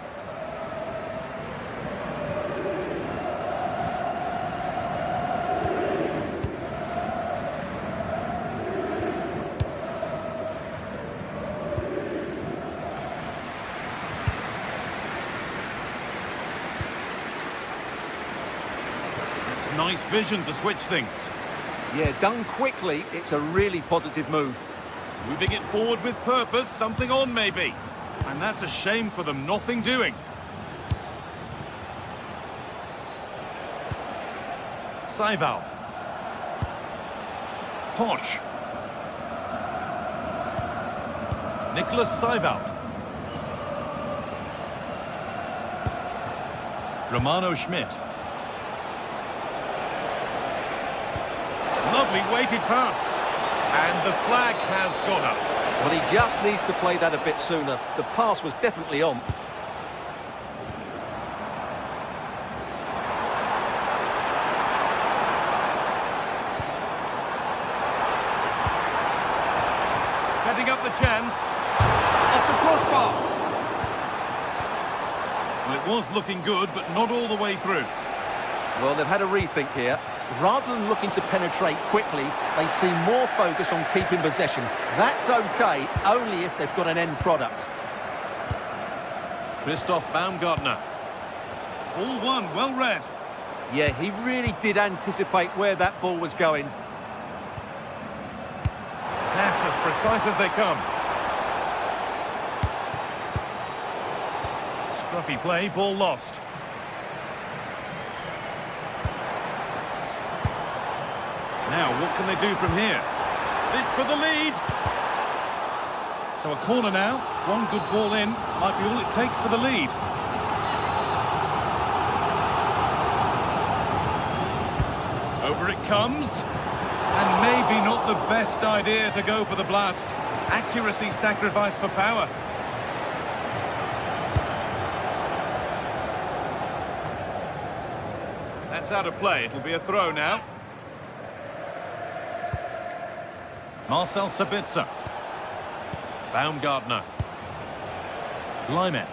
It's nice vision to switch things. Yeah, done quickly, it's a really positive move. Moving it forward with purpose, something on maybe. And that's a shame for them, nothing doing. Seivald. Posh. Seivald. Romano Schmidt. Lovely weighted pass. And the flag has gone up. Well, he just needs to play that a bit sooner. The pass was definitely on. Setting up the chance. Off the crossbar. Well, it was looking good, but not all the way through. Well, they've had a rethink here. Rather than looking to penetrate quickly, they seem more focused on keeping possession. That's okay, only if they've got an end product. Christoph Baumgartner. Ball one, well read. Yeah, he really did anticipate where that ball was going. Pass as precise as they come. Scruffy play, ball lost. Now, what can they do from here? This for the lead. So a corner now. One good ball in. Might be all it takes for the lead. Over it comes. And maybe not the best idea to go for the blast. Accuracy sacrificed for power. That's out of play. It'll be a throw now. Marcel Sabitzer. Baumgartner. Lyman.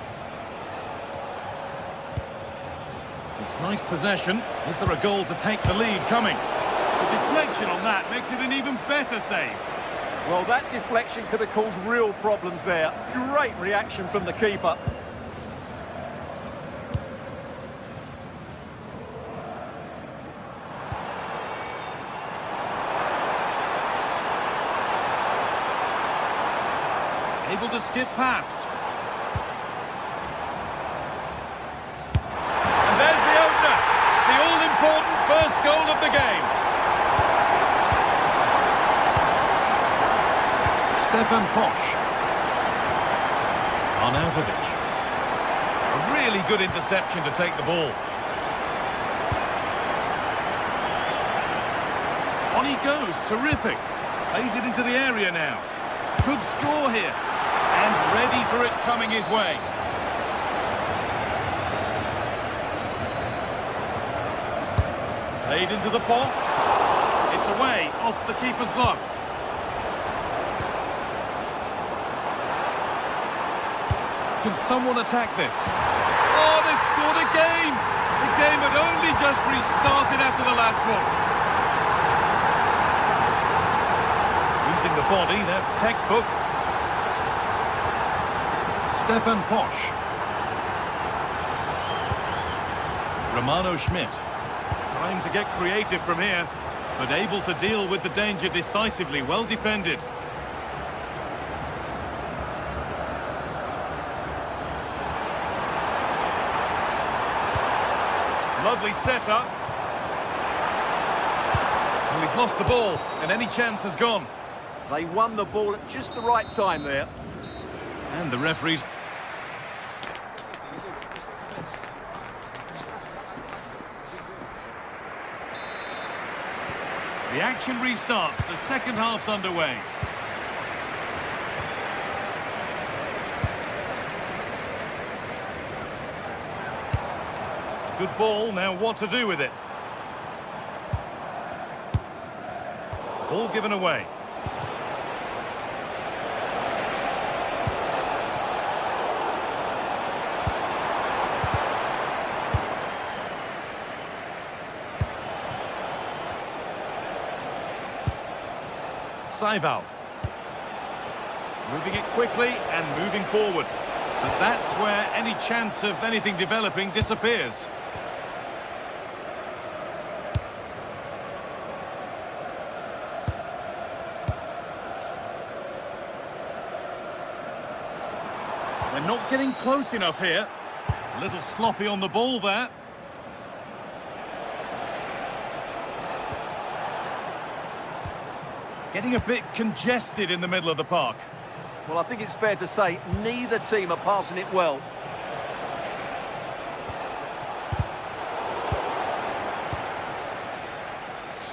It's nice possession. Is there a goal to take the lead coming? The deflection on that makes it an even better save. Well, that deflection could have caused real problems there. Great reaction from the keeper. Able to skip past. And there's the opener. The all-important first goal of the game. Stefan Posch. Arnautovic. A really good interception to take the ball. On he goes. Terrific. Plays it into the area now. Good score here. And ready for it coming his way. Played into the box. It's away, off the keeper's glove. Can someone attack this? Oh, they scored again! The game had only just restarted after the last one. Using the body, that's textbook. Stefan Posch. Romano Schmidt. Time to get creative from here, but able to deal with the danger decisively. Well defended. Lovely setup. Well, he's lost the ball, and any chance has gone. They won the ball at just the right time there. And the referee's... The action restarts. The second half's underway. Good ball. Now what to do with it? Ball given away. Seivald. Moving it quickly and moving forward. But that's where any chance of anything developing disappears. They're not getting close enough here. A little sloppy on the ball there. Getting a bit congested in the middle of the park. Well, I think it's fair to say neither team are passing it well.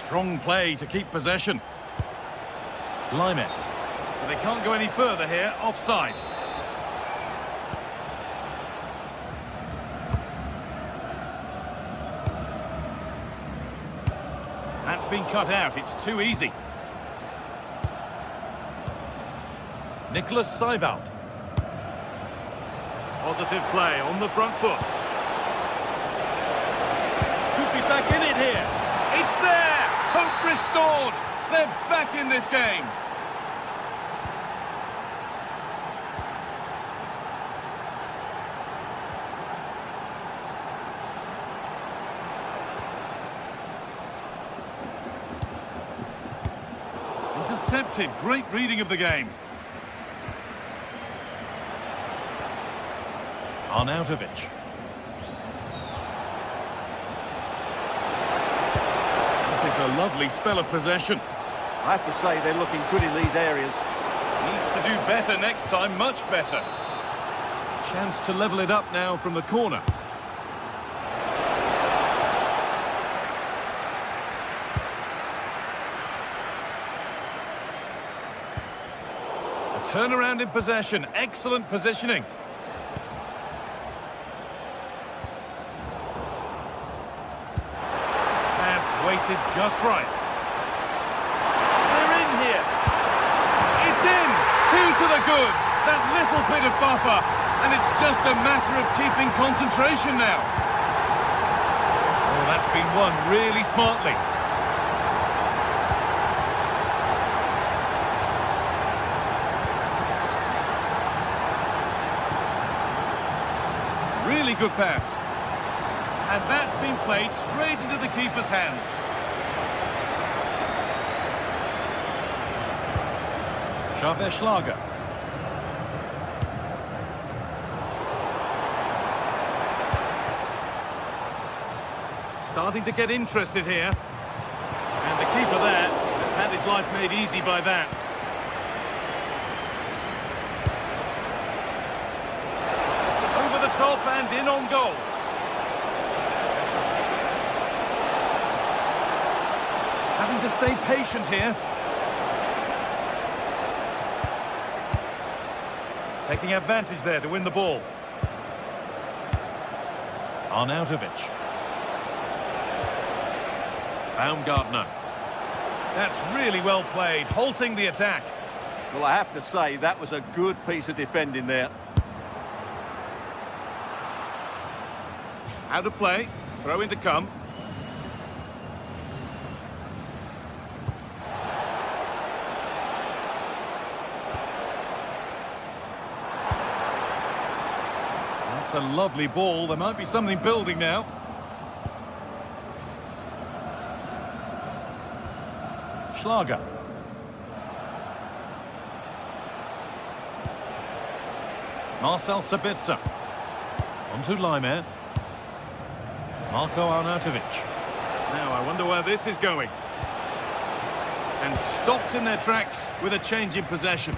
Strong play to keep possession. Lyman. But they can't go any further here. Offside. That's been cut out. It's too easy. Nicholas Seiwald. Positive play on the front foot. Could be back in it here. It's there! Hope restored! They're back in this game. Intercepted. Great reading of the game. Arnautovic. This is a lovely spell of possession. I have to say they're looking good in these areas. Needs to do better next time, much better. Chance to level it up now from the corner. A turnaround in possession, excellent positioning. Weighted just right. They're in here. It's in. 2 to the good. That little bit of buffer. And it's just a matter of keeping concentration now. Oh, that's been won really smartly. Really good pass. And that's been played straight into the keeper's hands. Schlager. Starting to get interested here. And the keeper there has had his life made easy by that. Over the top and in on goal. Having to stay patient here. Taking advantage there to win the ball. Arnautovic. Baumgartner. That's really well played, halting the attack. Well, I have to say that was a good piece of defending there. Out of play, throw in to come. A lovely ball. There might be something building now. Schlager. Marcel Sabitzer. On to Lyman. Marko Arnautovic. Now I wonder where this is going. And stopped in their tracks with a change in possession.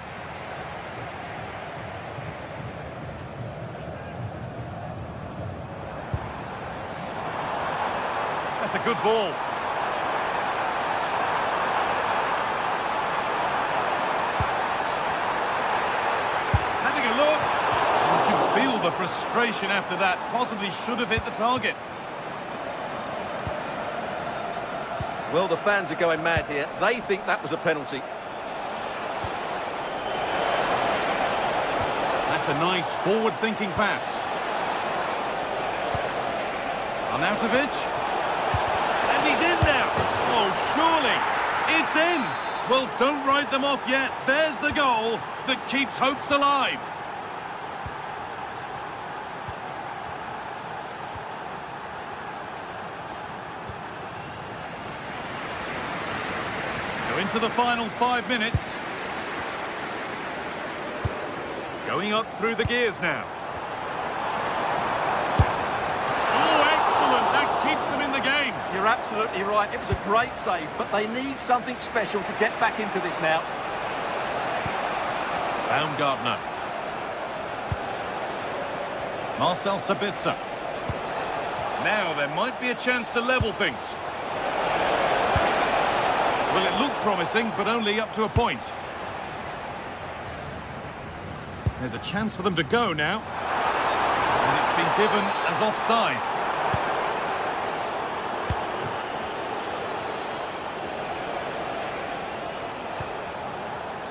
That's a good ball. Having a look. You can feel the frustration after that. Possibly should have hit the target. Well, the fans are going mad here. They think that was a penalty. That's a nice forward-thinking pass. Arnautovic. He's in now. Oh, surely. It's in. Well, don't write them off yet. There's the goal that keeps hopes alive. So into the final 5 minutes. Going up through the gears now. You're absolutely right. It was a great save, but they need something special to get back into this now. Baumgartner. Marcel Sabitzer. Now there might be a chance to level things. Well, it looked promising, but only up to a point. There's a chance for them to go now. And it's been given as offside.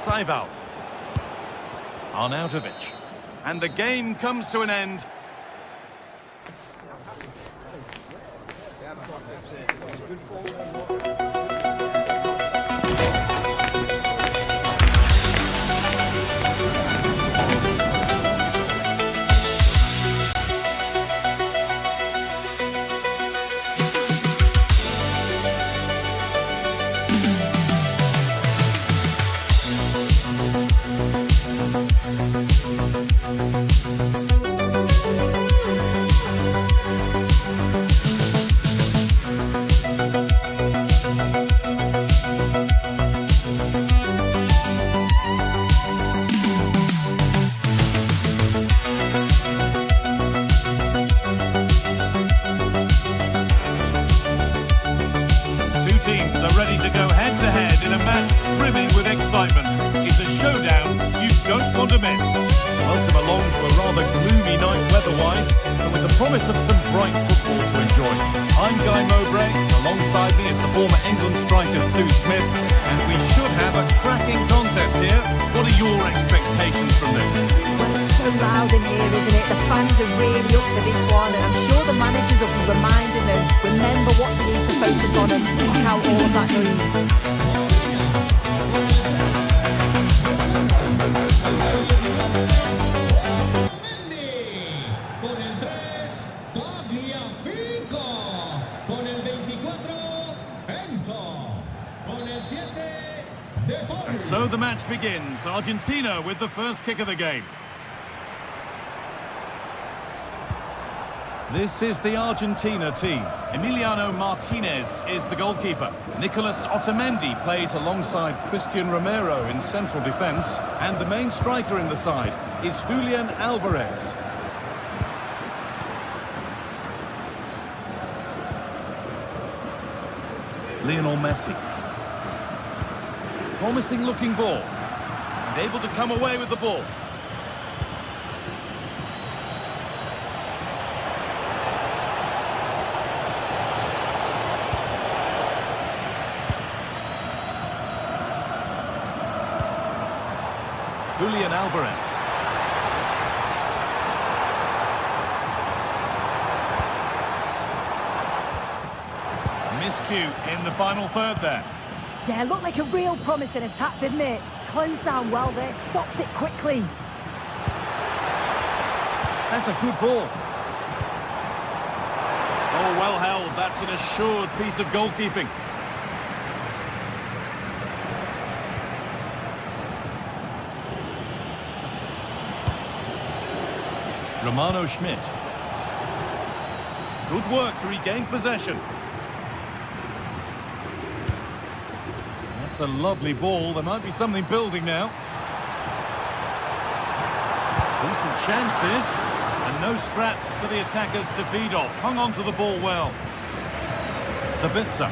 Saival. Arnautovic. And the game comes to an end. Ready to go head-to-head in a match brimming with excitement. It's a showdown you don't want to miss. Welcome along to a rather gloomy night weather-wise, but with the promise of some bright football to enjoy. I'm Guy Mowbray, alongside me is the former England striker Stu Smith, and we should have a cracking contest here. What are your expectations from this? Well, it's so loud in here, isn't it? The fans are really up for this one, and I'm sure the managers will be reminding them, remember what they need to focus on and block out all of that noise. Con el 3, Tagliafico. Con el 24, Enzo. Con el 7, De Paul. And so the match begins. Argentina with the first kick of the game. This is the Argentina team. Emiliano Martinez is the goalkeeper. Nicolas Otamendi plays alongside Christian Romero in central defence. And the main striker in the side is Julian Alvarez. Lionel Messi. Promising looking ball. And able to come away with the ball. Julian Alvarez. Miscue in the final third there. Yeah, looked like a real promising attack, didn't it? Closed down well there, stopped it quickly. That's a good ball. Oh, well held. That's an assured piece of goalkeeping. Romano Schmidt. Good work to regain possession. That's a lovely ball. There might be something building now. Decent chance this. And no scraps for the attackers to feed off. Hung on to the ball well. Sabitzer.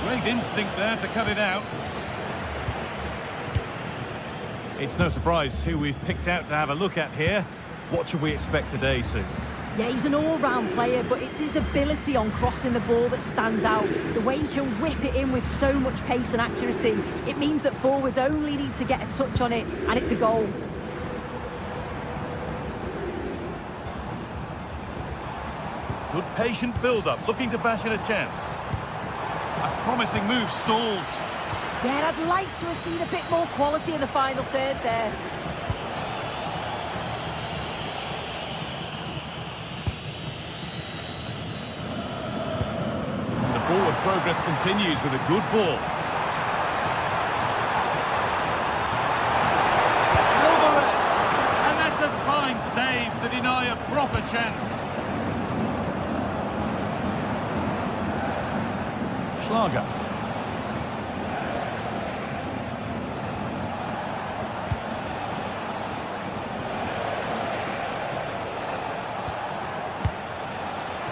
Great instinct there to cut it out. It's no surprise who we've picked out to have a look at here. What should we expect today, Sue? Yeah, he's an all-round player, but it's his ability on crossing the ball that stands out. The way he can whip it in with so much pace and accuracy. It means that forwards only need to get a touch on it, and it's a goal. Good patient build-up, looking to fashion a chance. A promising move stalls. Yeah, I'd like to have seen a bit more quality in the final third there. And the forward progress continues with a good ball. Alvarez! And that's a fine save to deny a proper chance. Schlager.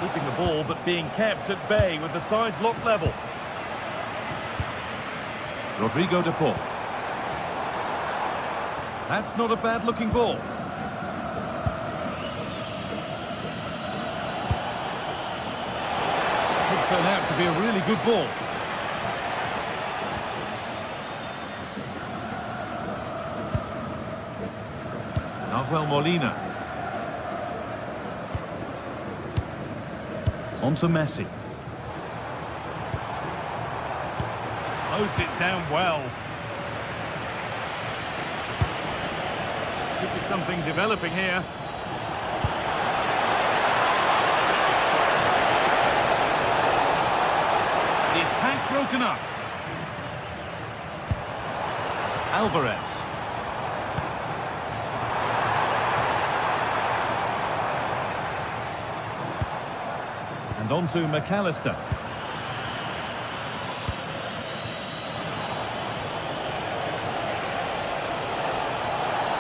Keeping the ball, but being kept at bay with the sides locked level. Rodrigo de Paul. That's not a bad-looking ball. Could turn out to be a really good ball. Nahuel Molina. On to Messi. Closed it down well. Could be something developing here. The attack broken up. Alvarez. And on to McAllister.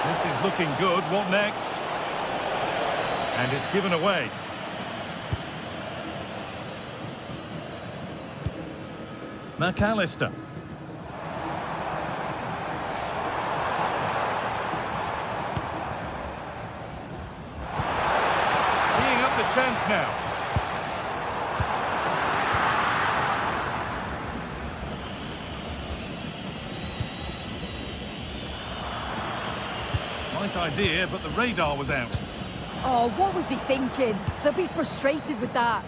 This is looking good. What next? And it's given away. McAllister. Teeing up the chance now. Right idea, but the radar was out. Oh, what was he thinking? They'll be frustrated with that.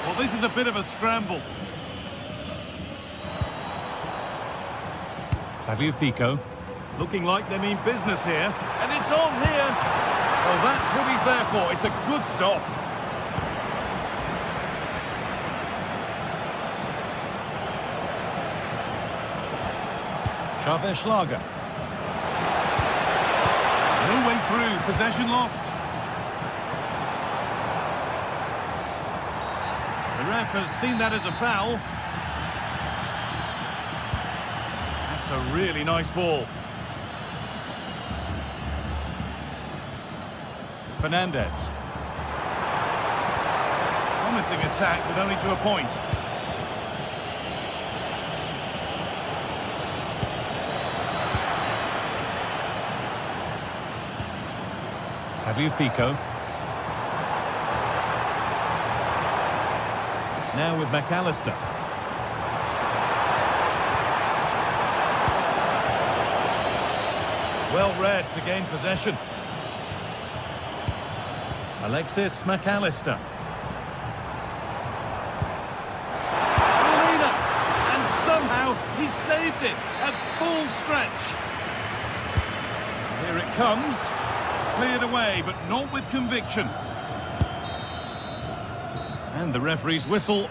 Well, this is a bit of a scramble. Tagliafico. Looking like they mean business here. And it's on here. Well, that's what he's there for. It's a good stop. Chavez Lager. No way through. Possession lost. The ref has seen that as a foul. That's a really nice ball. Fernandez. Promising attack, but only to a point. Tagliafico. Now with McAllister. Well read to gain possession. Alexis McAllister. Molina! And somehow he saved it at full stretch. Here it comes. Cleared away, but not with conviction. And the referee's whistle.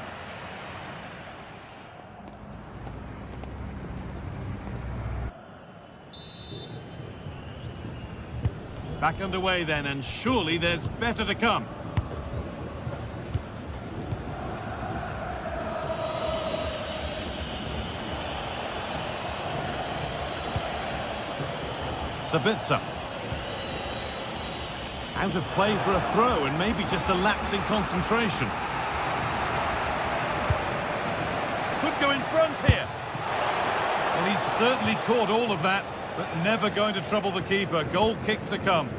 Back underway then, and surely there's better to come. Sabitzer. Out of play for a throw, and maybe just a lapse in concentration. Could go in front here. Well, he's certainly caught all of that, but never going to trouble the keeper. Goal kick to come.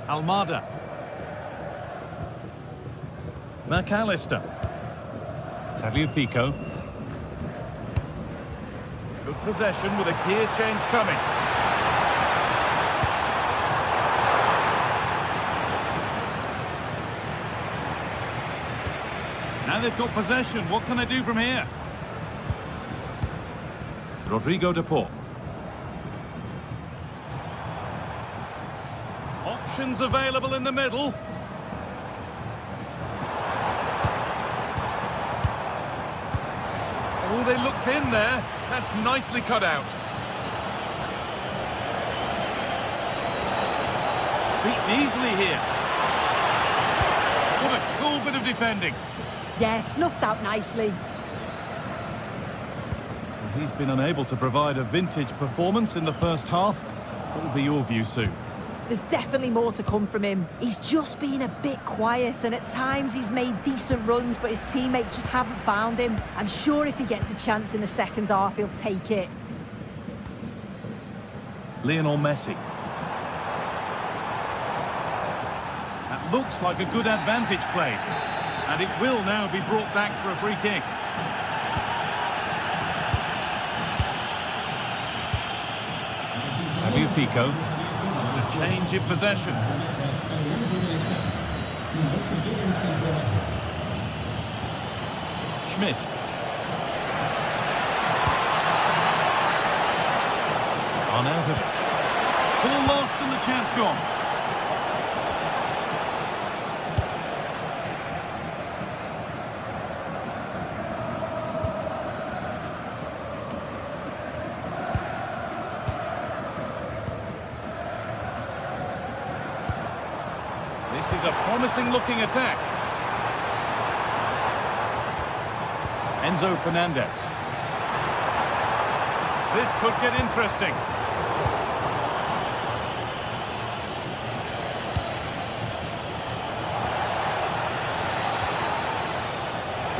Almada. McAllister. Tagliafico. Good possession with a gear change coming. Now they've got possession. What can they do from here? Rodrigo de Paul. Options available in the middle. Oh, they looked in there. That's nicely cut out. Beaten easily here. What a cool bit of defending. Yeah, snuffed out nicely. He's been unable to provide a vintage performance in the first half. What will be your view, Sue? There's definitely more to come from him. He's just been a bit quiet, and at times he's made decent runs, but his teammates just haven't found him. I'm sure if he gets a chance in the second half, he'll take it. Lionel Messi. That looks like a good advantage played. And it will now be brought back for a free kick. Fabio Pico. The change in possession. Schmidt. Arnautovic. Ball lost and the chance gone. This is a promising looking attack. Enzo Fernandez. This could get interesting.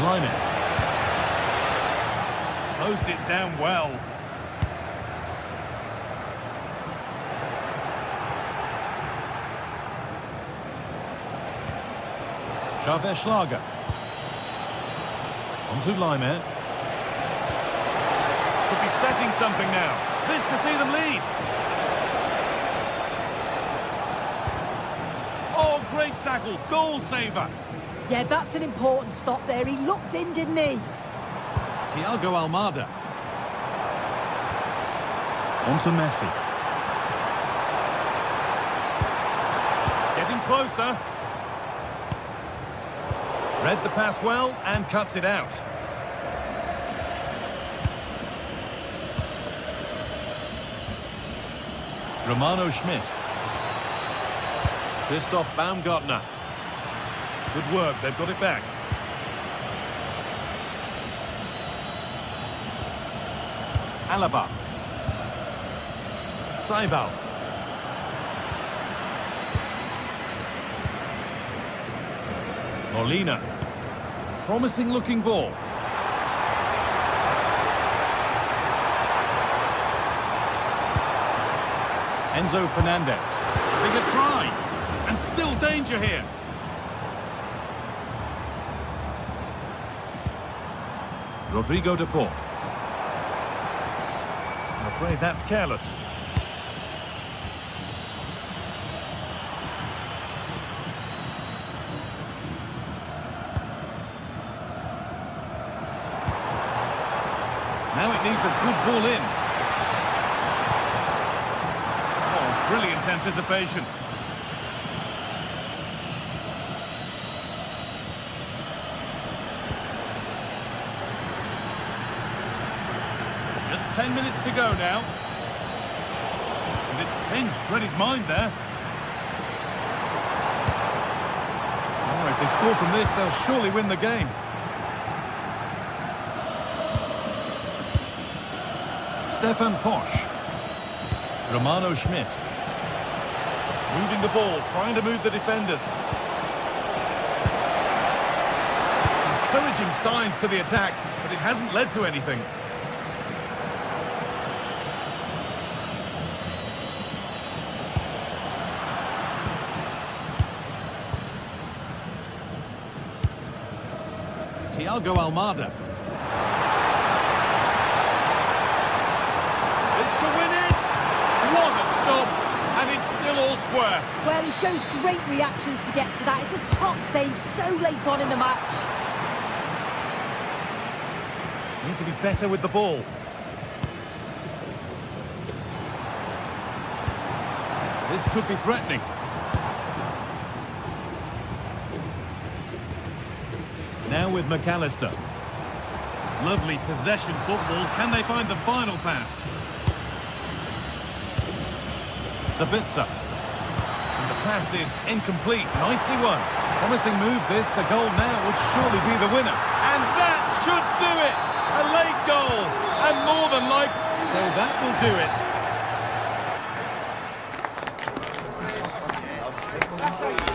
Lyman. Closed it down well. Schlager. On to Lyman. Could be setting something now. This to see them lead. Oh, great tackle. Goal saver. Yeah, that's an important stop there. He looked in, didn't he? Thiago Almada. On to Messi. Getting closer. Read the pass well and cuts it out. Romano Schmidt. Christoph Baumgartner. Good work, they've got it back. Alaba. Saival. Molina. Promising looking ball. Enzo Fernandez. Big a try. And still danger here. Rodrigo de Paul. I'm afraid that's careless. Now it needs a good ball in. Oh, brilliant anticipation. Just 10 minutes to go now. And it's pinched, read his mind there. Oh, if they score from this, they'll surely win the game. Stefan Posch. Romano Schmidt. Moving the ball, trying to move the defenders. Encouraging signs to the attack, but it hasn't led to anything. Thiago Almada. All square. Well, he shows great reactions to get to that. It's a top save so late on in the match. Need to be better with the ball. This could be threatening. Now with McAllister. Lovely possession football. Can they find the final pass? Sabitzer. And the pass is incomplete. Nicely won. Promising move this. A goal now would surely be the winner. And that should do it. A late goal. And more than like. So that will do it. That's how you